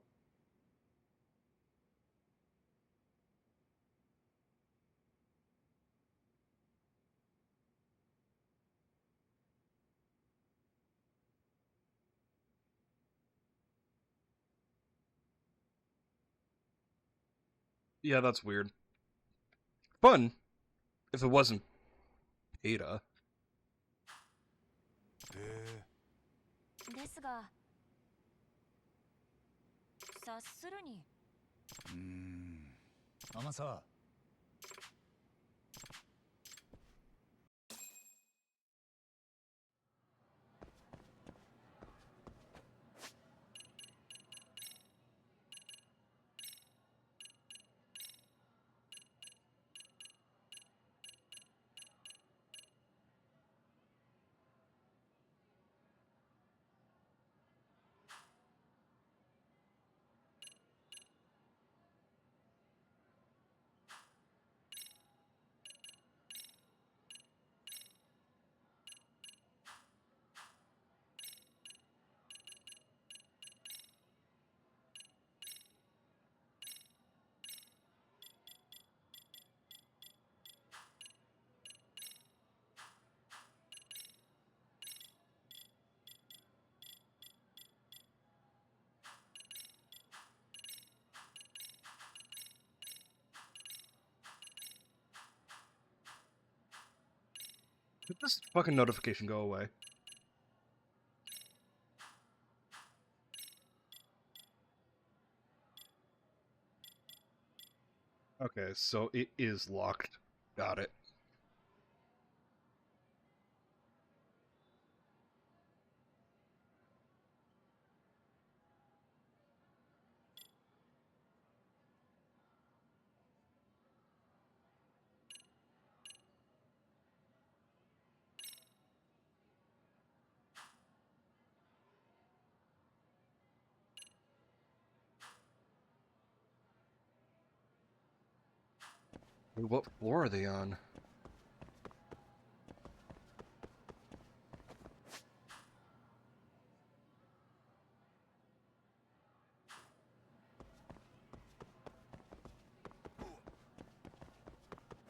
Speaker 1: Yeah, that's weird. Fun, if it wasn't Ada.
Speaker 7: ですが、察するに。
Speaker 3: 甘さ。
Speaker 1: Did this fucking notification go away? Okay, so it is locked. Got it. What floor are they on?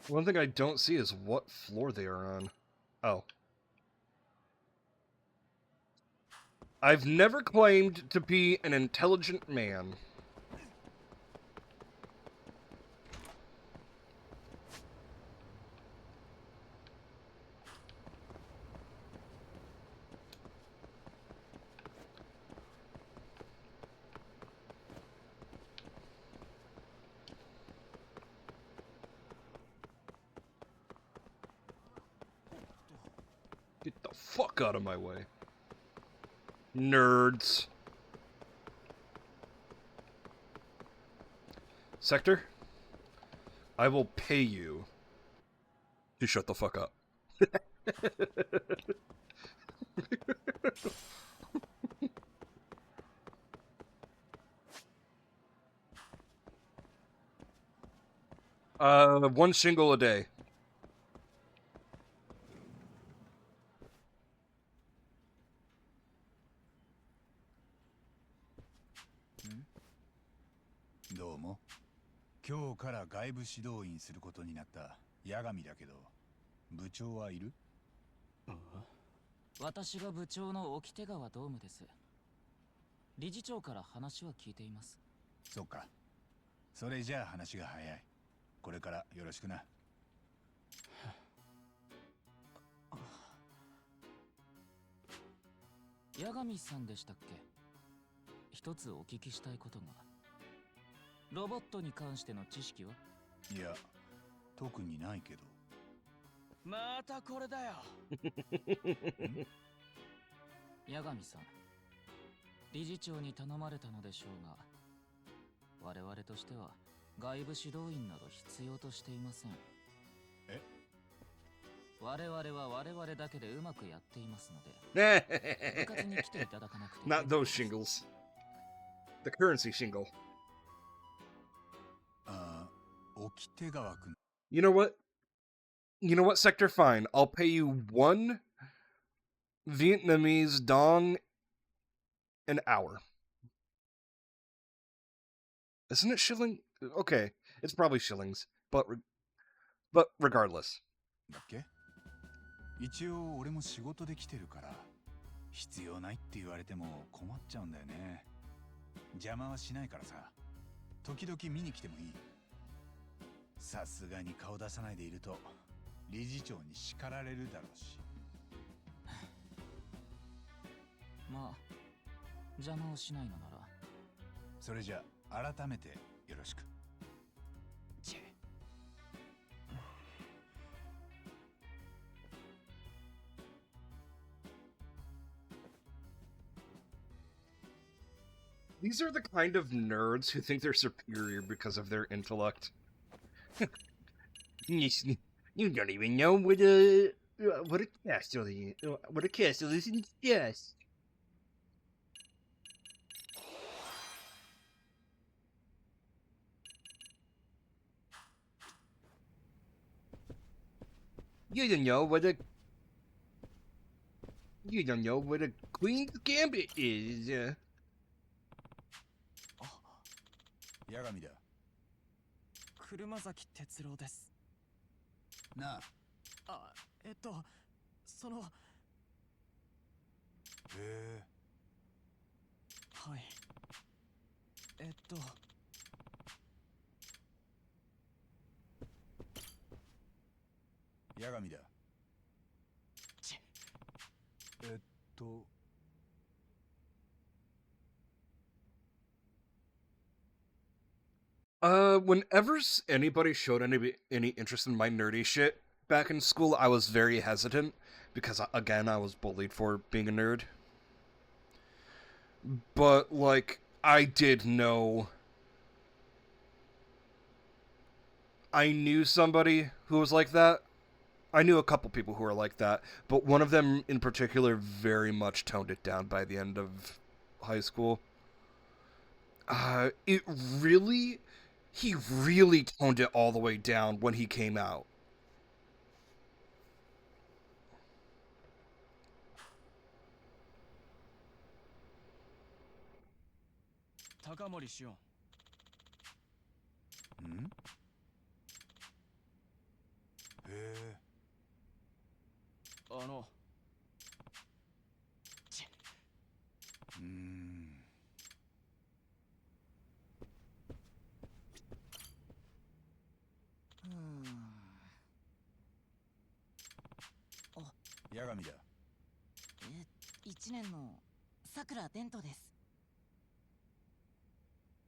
Speaker 1: One thing I don't see is what floor they are on. Oh. I've never claimed to be an intelligent man. Get the fuck out of my way. Nerds. Sector, I will pay you to shut the fuck up. One shingle a day.
Speaker 3: Domo. 今日から外部指導員することになった八神だけど、部長はいる？
Speaker 16: 私が部長の沖手川ドームです。理事長から話は聞いています。
Speaker 3: そっか。それじゃあ話が早い。これからよろしくな。
Speaker 16: 八神さんでしたっけ？一つお聞きしたいことが。ロボットに関しての知識は？
Speaker 3: いや、特にないけど。
Speaker 16: またこれだよ。八神さん、理事長に頼まれたのでしょうが、我々としては外部指導員など必要としていません。
Speaker 3: え？
Speaker 16: 我々は我々だけでうまくやっていますので、部活に来ていただかなくて。
Speaker 1: Not those shingles. The currency shingle. You know what? You know what, Sector? Fine. I'll pay you 1 Vietnamese dong an hour. Isn't it shilling? Okay, it's probably shillings, but regardless.
Speaker 3: だっけ？一応俺も仕事で来てるから必要ないって言われても困っちゃうんだよね。邪魔はしないからさ。時々見に来てもいい？さすがに顔出さないでいると理事長に叱られるだろうし。
Speaker 16: まあ邪魔をしないのなら。
Speaker 3: それじゃあ改めてよろしく。チェ。
Speaker 1: These are the kind of nerds who think they're superior because of their intellect. You don't even know what a castle is. What a castle is in yes. You don't know what a Queen's Gambit is.
Speaker 3: 八神だ。
Speaker 4: 車崎哲郎です。
Speaker 3: なあ。
Speaker 4: あ、その。
Speaker 3: へえ。
Speaker 4: はい。
Speaker 3: 八神だ。
Speaker 1: Whenever anybody showed any interest in my nerdy shit back in school, I was very hesitant because, again, I was bullied for being a nerd. But, like, I did know... I knew somebody who was like that. I knew a couple people who were like that, but one of them in particular very much toned it down by the end of high school. He really toned it all the way down when he came out.
Speaker 16: Takamori Shion.
Speaker 3: ん？へえ。八神だ。
Speaker 20: 1年の桜伝斗です。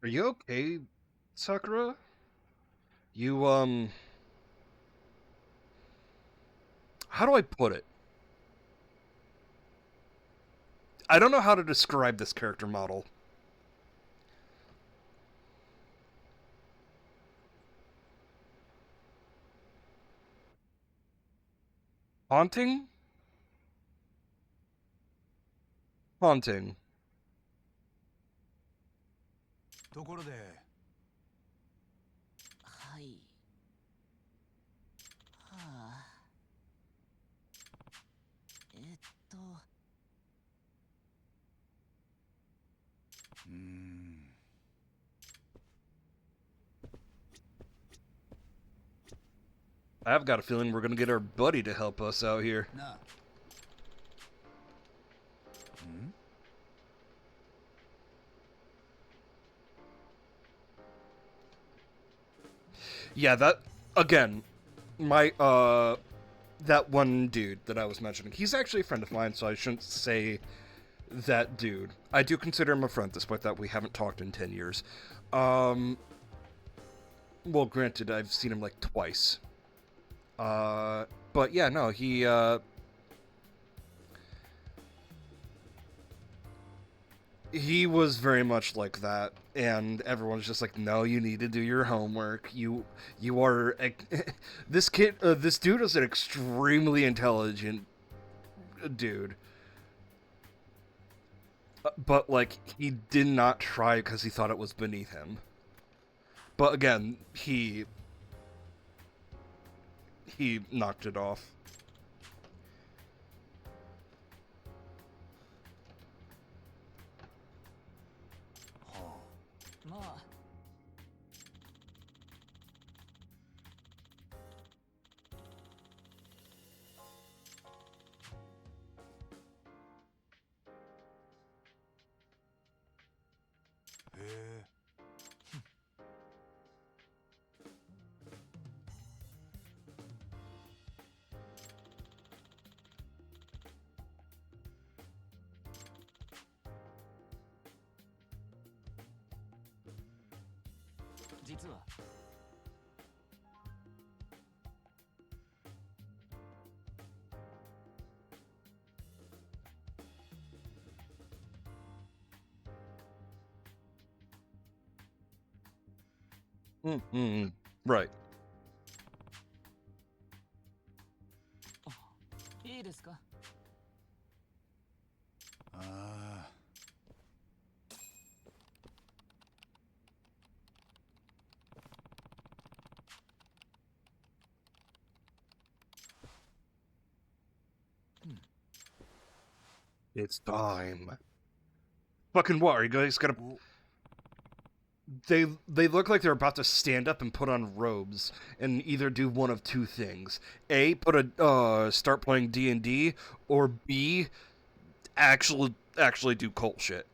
Speaker 1: Are you okay, Sakura? You, how do I put it? I don't know how to describe this character model. Haunting? Haunting.
Speaker 3: ところで。
Speaker 20: はい。はあ。
Speaker 1: I've got a feeling we're gonna get our buddy to help us out here.
Speaker 3: Nah.
Speaker 1: Yeah, that, again, my, that one dude that I was mentioning, he's actually a friend of mine, so I shouldn't say that dude. I do consider him a friend, despite that we haven't talked in 10 years. Well, granted, I've seen him, like, twice. But yeah, no, he was very much like that, and everyone's just like, no, you need to do your homework. You are, this dude is an extremely intelligent dude. But, like, he did not try because he thought it was beneath him. But again, he knocked it off.
Speaker 16: 実は
Speaker 1: Right.
Speaker 16: いいですか
Speaker 3: ああ
Speaker 1: It's time. Fucking what? Are you guys gonna... They look like they're about to stand up and put on robes and either do one of two things. A, start playing D&D, or B, actually do cult shit.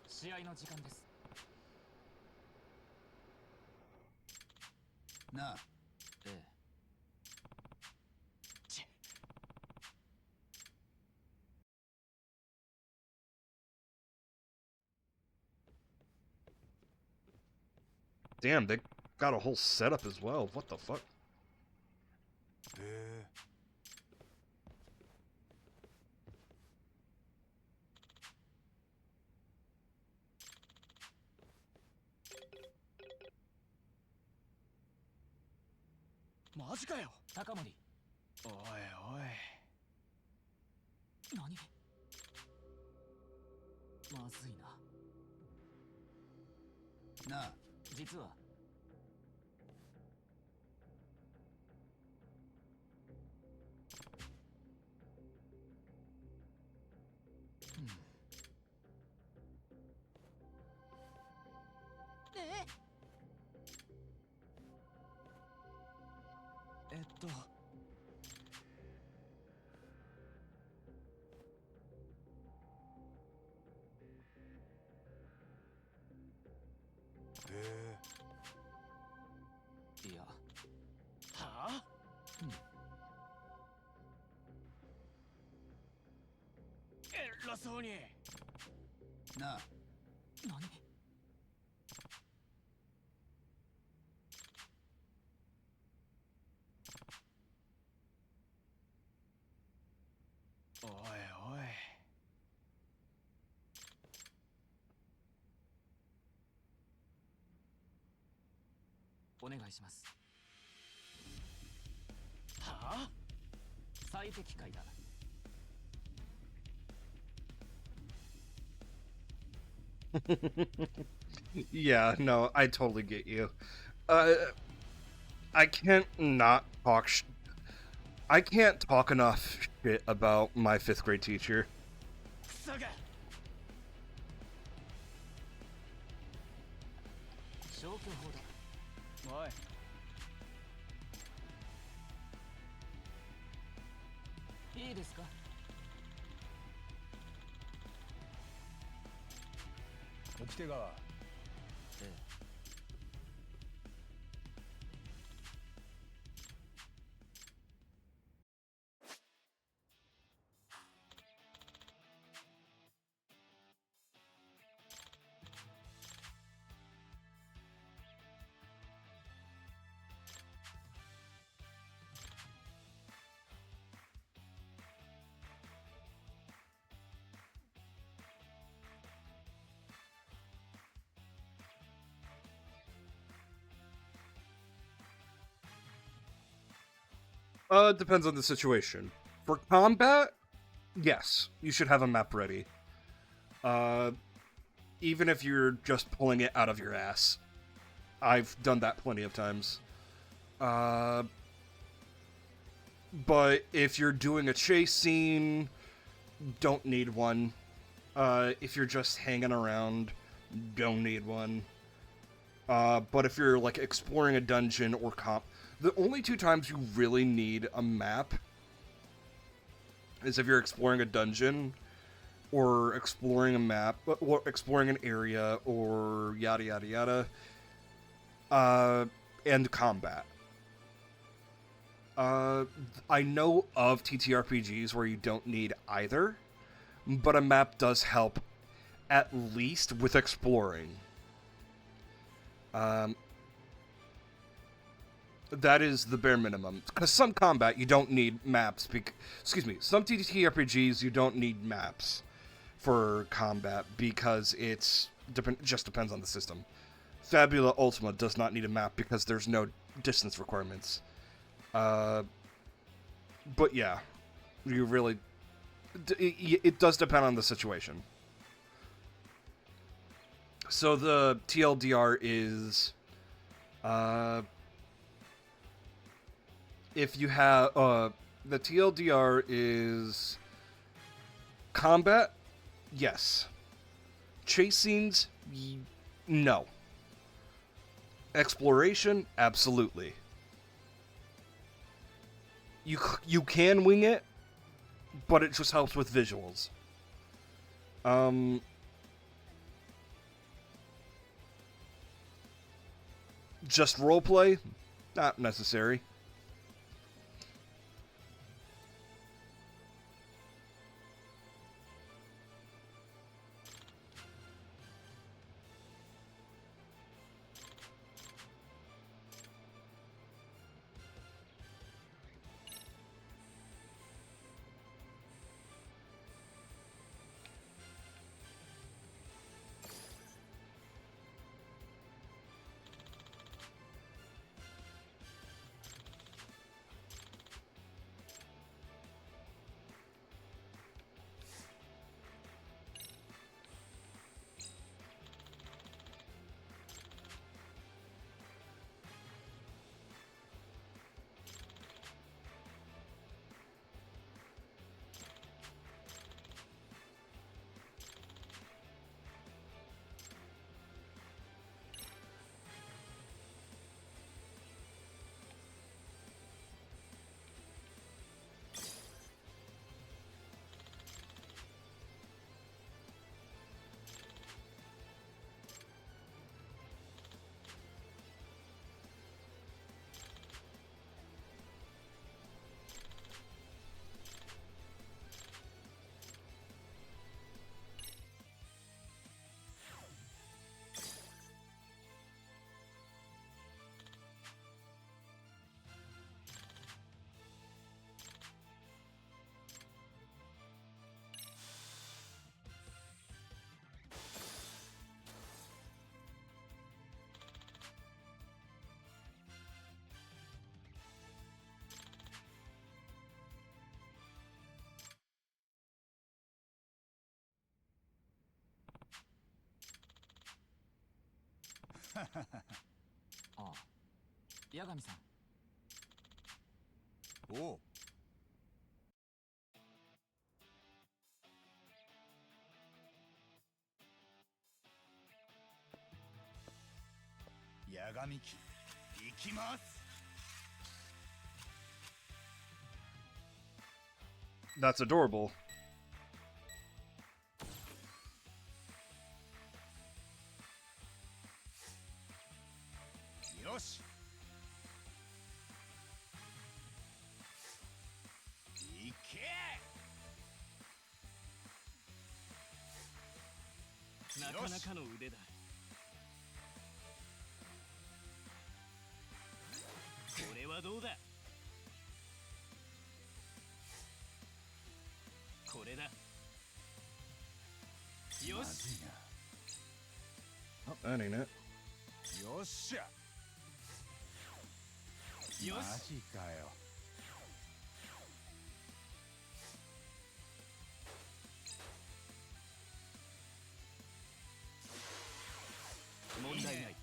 Speaker 16: 試合の時間です
Speaker 3: なあ
Speaker 16: ええ
Speaker 1: Damn, they got a whole setup as well. What the fuck?
Speaker 3: へえ
Speaker 16: マジかよ高森おいおい何まずいな
Speaker 3: なあ
Speaker 16: 実は
Speaker 3: へえ
Speaker 16: いやはあ、偉そうに
Speaker 3: なあ
Speaker 16: 何 おいおい お願いします。はあ？最適解だ。
Speaker 1: Yeah, no, I totally get you. I can't not talk I can't talk enough shit about my 5th grade teacher.
Speaker 16: 消去法だ。おい。いいですか？
Speaker 3: 掟川。
Speaker 16: ええ。
Speaker 1: Depends on the situation. For combat, yes, you should have a map ready. Even if you're just pulling it out of your ass. I've done that plenty of times. But if you're doing a chase scene, don't need one. If you're just hanging around, don't need one. But if you're, like, exploring a dungeon or the only two times you really need a map is if you're exploring a dungeon, or exploring a map, or exploring an area, or yada yada yada, and combat. I know of TTRPGs where you don't need either, but a map does help, at least with exploring. That is the bare minimum. Because some combat, you don't need maps. Some TTRPGs, you don't need maps for combat because just depends on the system. Fabula Ultima does not need a map because there's no distance requirements. But yeah, you really... It does depend on the situation. So the TLDR is... if you have... the TLDR is... combat? Yes. Chase scenes? No. Exploration? Absolutely. You can wing it, but it just helps with visuals. Just roleplay? Not necessary.
Speaker 10: あ、八神さん。おう。
Speaker 3: 八神機、行きます。
Speaker 1: That's adorable.
Speaker 3: Yosh. Ike.
Speaker 16: なかなかの腕だ。これはどうだ。これだ。よし。
Speaker 1: Oh, that ain't it.
Speaker 3: よっしゃ。マジかよ。
Speaker 16: 問題ない。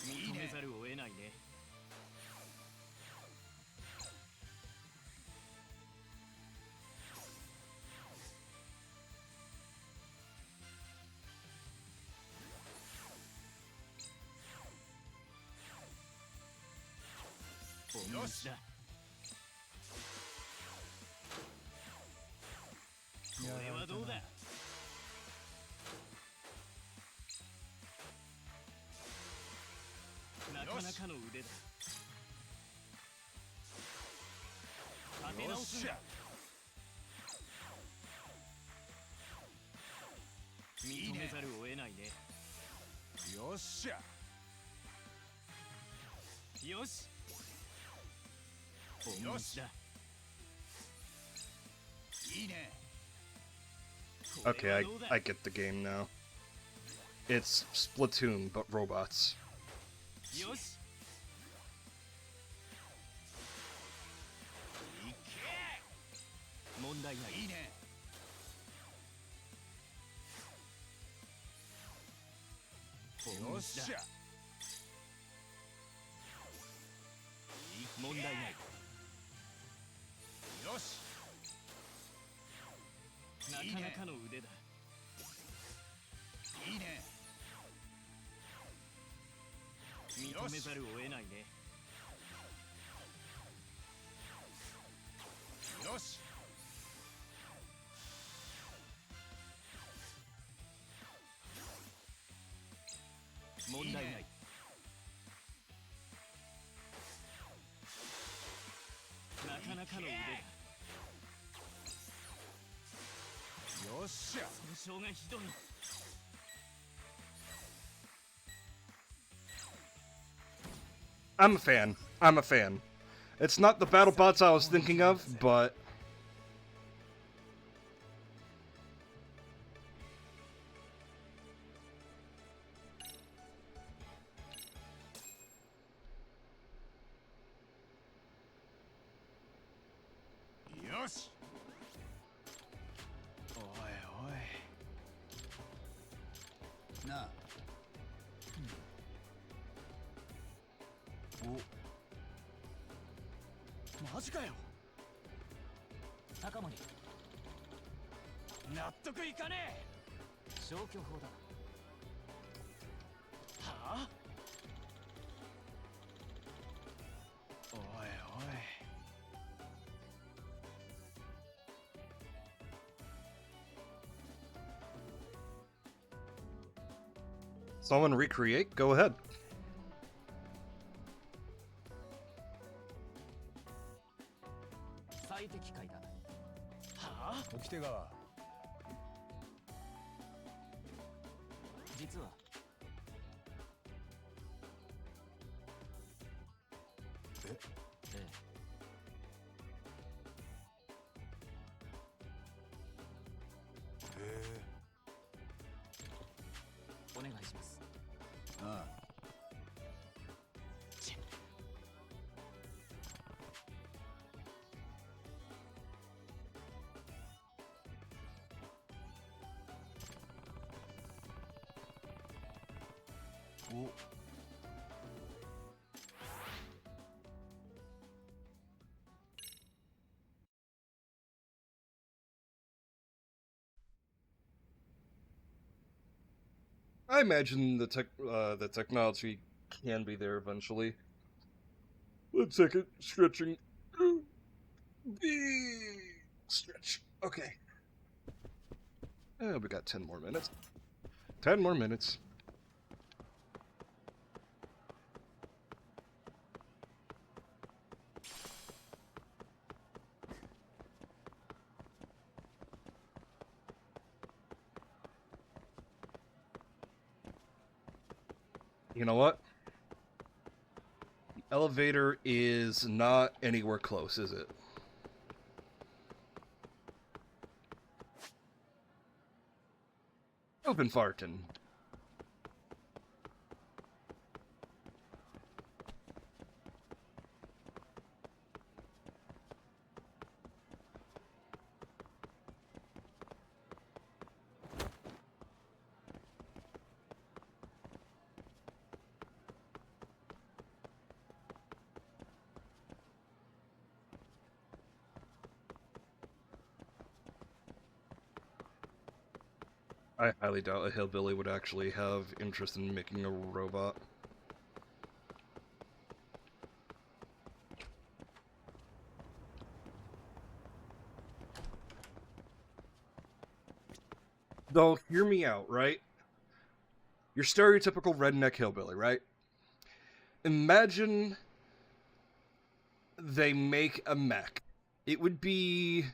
Speaker 16: 認めざるを得ないね。よしだ。これはどうだ。かの腕だ。立て
Speaker 3: よっ
Speaker 16: 直すんだ。
Speaker 3: しゃ
Speaker 16: 認めざるを得ないね。
Speaker 3: よっしゃ
Speaker 16: よし。
Speaker 3: よし
Speaker 16: だ。
Speaker 3: いいね
Speaker 1: Okay, I get the game now. It's Splatoon, but robots.
Speaker 16: よし。
Speaker 3: いけ
Speaker 16: 問題ない。
Speaker 3: いいねよっしゃ
Speaker 16: 問題ない。
Speaker 3: よし
Speaker 16: なかなかの腕だ。
Speaker 3: いいね
Speaker 16: 認めざるを得ないね。
Speaker 3: よし
Speaker 16: 問題ない。なかなかの腕だ。
Speaker 3: よっしゃ
Speaker 16: 損傷がひどい。
Speaker 1: I'm a fan. I'm a fan. It's not the battle bots I was thinking of, but
Speaker 3: よしおいおいなあ
Speaker 16: お、マジかよ。高森、
Speaker 3: 納得いかねえ
Speaker 16: 消去法だ。はあ。
Speaker 3: おいおい
Speaker 1: someone recreate? Go ahead.
Speaker 16: 最適解だ。はあ。
Speaker 3: 掟川
Speaker 16: 実は
Speaker 3: え
Speaker 16: え
Speaker 3: え
Speaker 16: お願いします。
Speaker 3: ああお
Speaker 1: I imagine the technology can be there eventually. 1 second, stretching. Big stretch. Okay. We got 10 more minutes. 10 more minutes. You know what? The elevator is not anywhere close, is it? Open farting. I highly doubt a hillbilly would actually have interest in making a robot. Though, hear me out, right? Your stereotypical redneck hillbilly, right? imagine they make a mech. It would be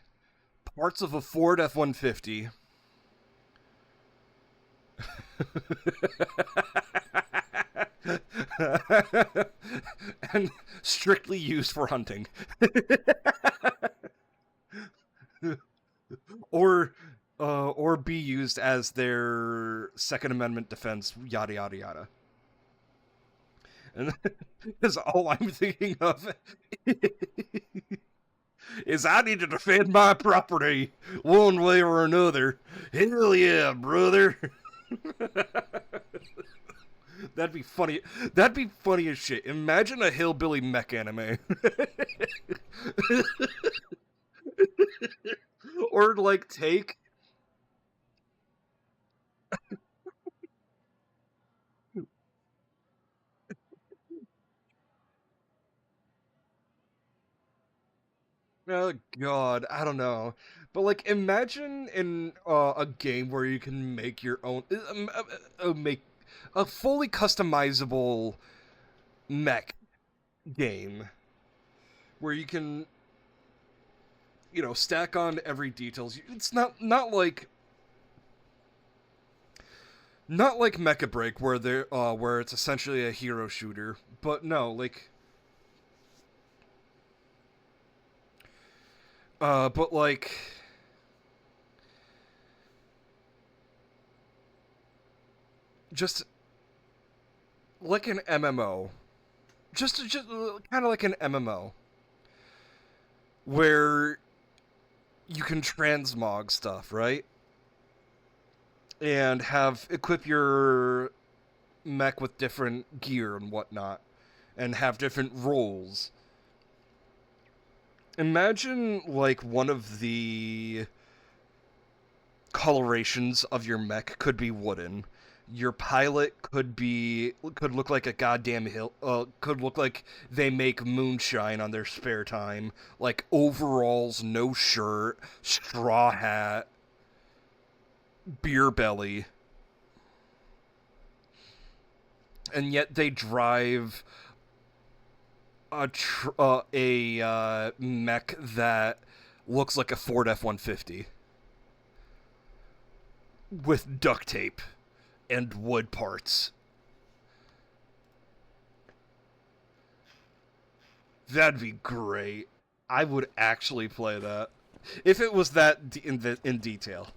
Speaker 1: parts of a Ford F-150. And strictly used for hunting. or be used as their Second Amendment defense, yada yada yada. And because all I'm thinking of is I need to defend my property one way or another. Hell yeah, brother. That'd be funny. That'd be funny as shit. Imagine a hillbilly mech anime. Or like take oh god, I don't know. But like imagine in a game where you can make your own make a fully customizable mech game where you can stack on every details. It's not like Mecha Break where it's essentially a hero shooter, but no, like but like just like an MMO. Just kind of like an MMO where you can transmog stuff, right? And equip your mech with different gear and whatnot, and have different roles. Imagine, like, one of the colorations of your mech could be wooden. Your pilot could look like a goddamn hill. Could look like they make moonshine on their spare time. Like overalls, no shirt, straw hat, beer belly. And yet they drive a mech that looks like a Ford F-150 with duct tape and wood parts. That'd be great. I would actually play that if it was that in detail.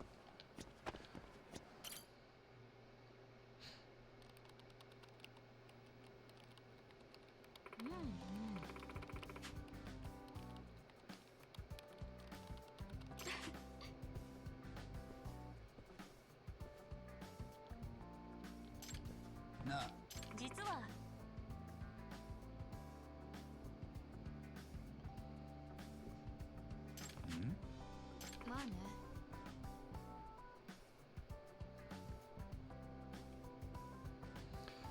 Speaker 7: 実はまあね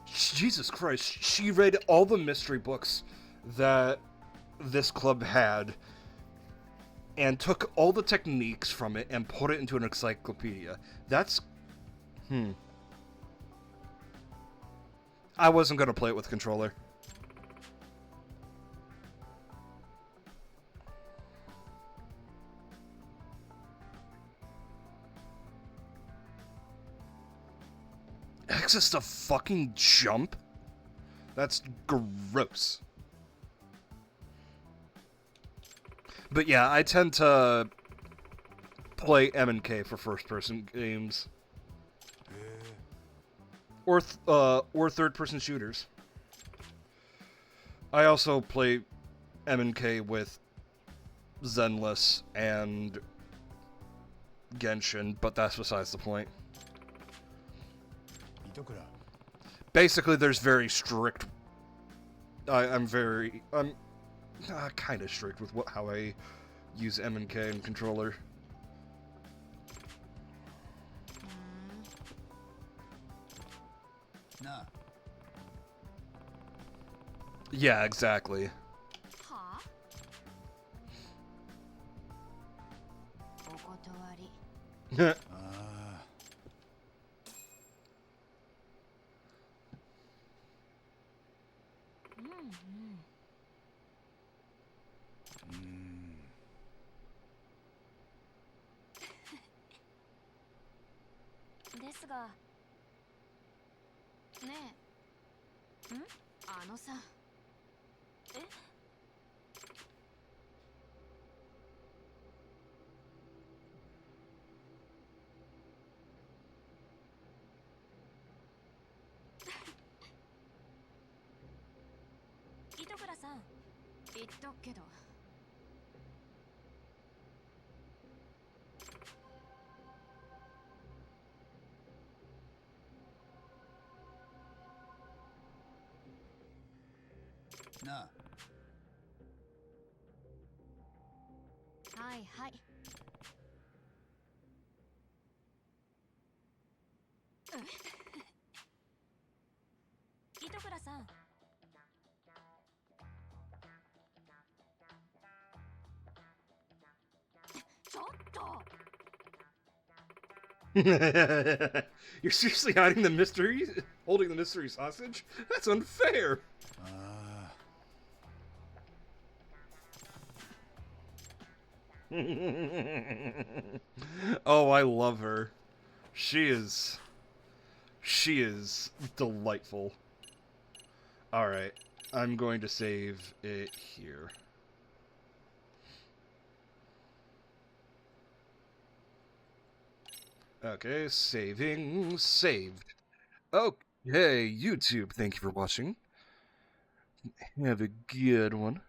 Speaker 1: Jesus Christ, she read all the mystery books that this club had and took all the techniques from it and put it into an encyclopedia. That's... I wasn't gonna play it with controller. Access to fucking jump? That's gross. But yeah, I tend to play M&K for first-person games. Or third-person shooters. I also play M&K with Zenless and Genshin, but that's besides the point. Basically, there's very strict... I'm kind of strict with how I use M&K and controller.
Speaker 3: Nah.
Speaker 1: Yeah, exactly.
Speaker 7: Huh? お断りですが。
Speaker 13: ねえ、あのさ。
Speaker 7: え？糸倉さん、
Speaker 13: 言っとくけど。
Speaker 3: なあ。
Speaker 13: はいはい。
Speaker 7: 糸倉さん。
Speaker 13: ちょっと。
Speaker 1: You're seriously hiding the mystery? Holding the mysteries hostage? That's unfair! Oh, I love her. She is delightful. Alright, I'm going to save it here. Okay, saving, saved. Okay, YouTube, thank you for watching. Have a good one.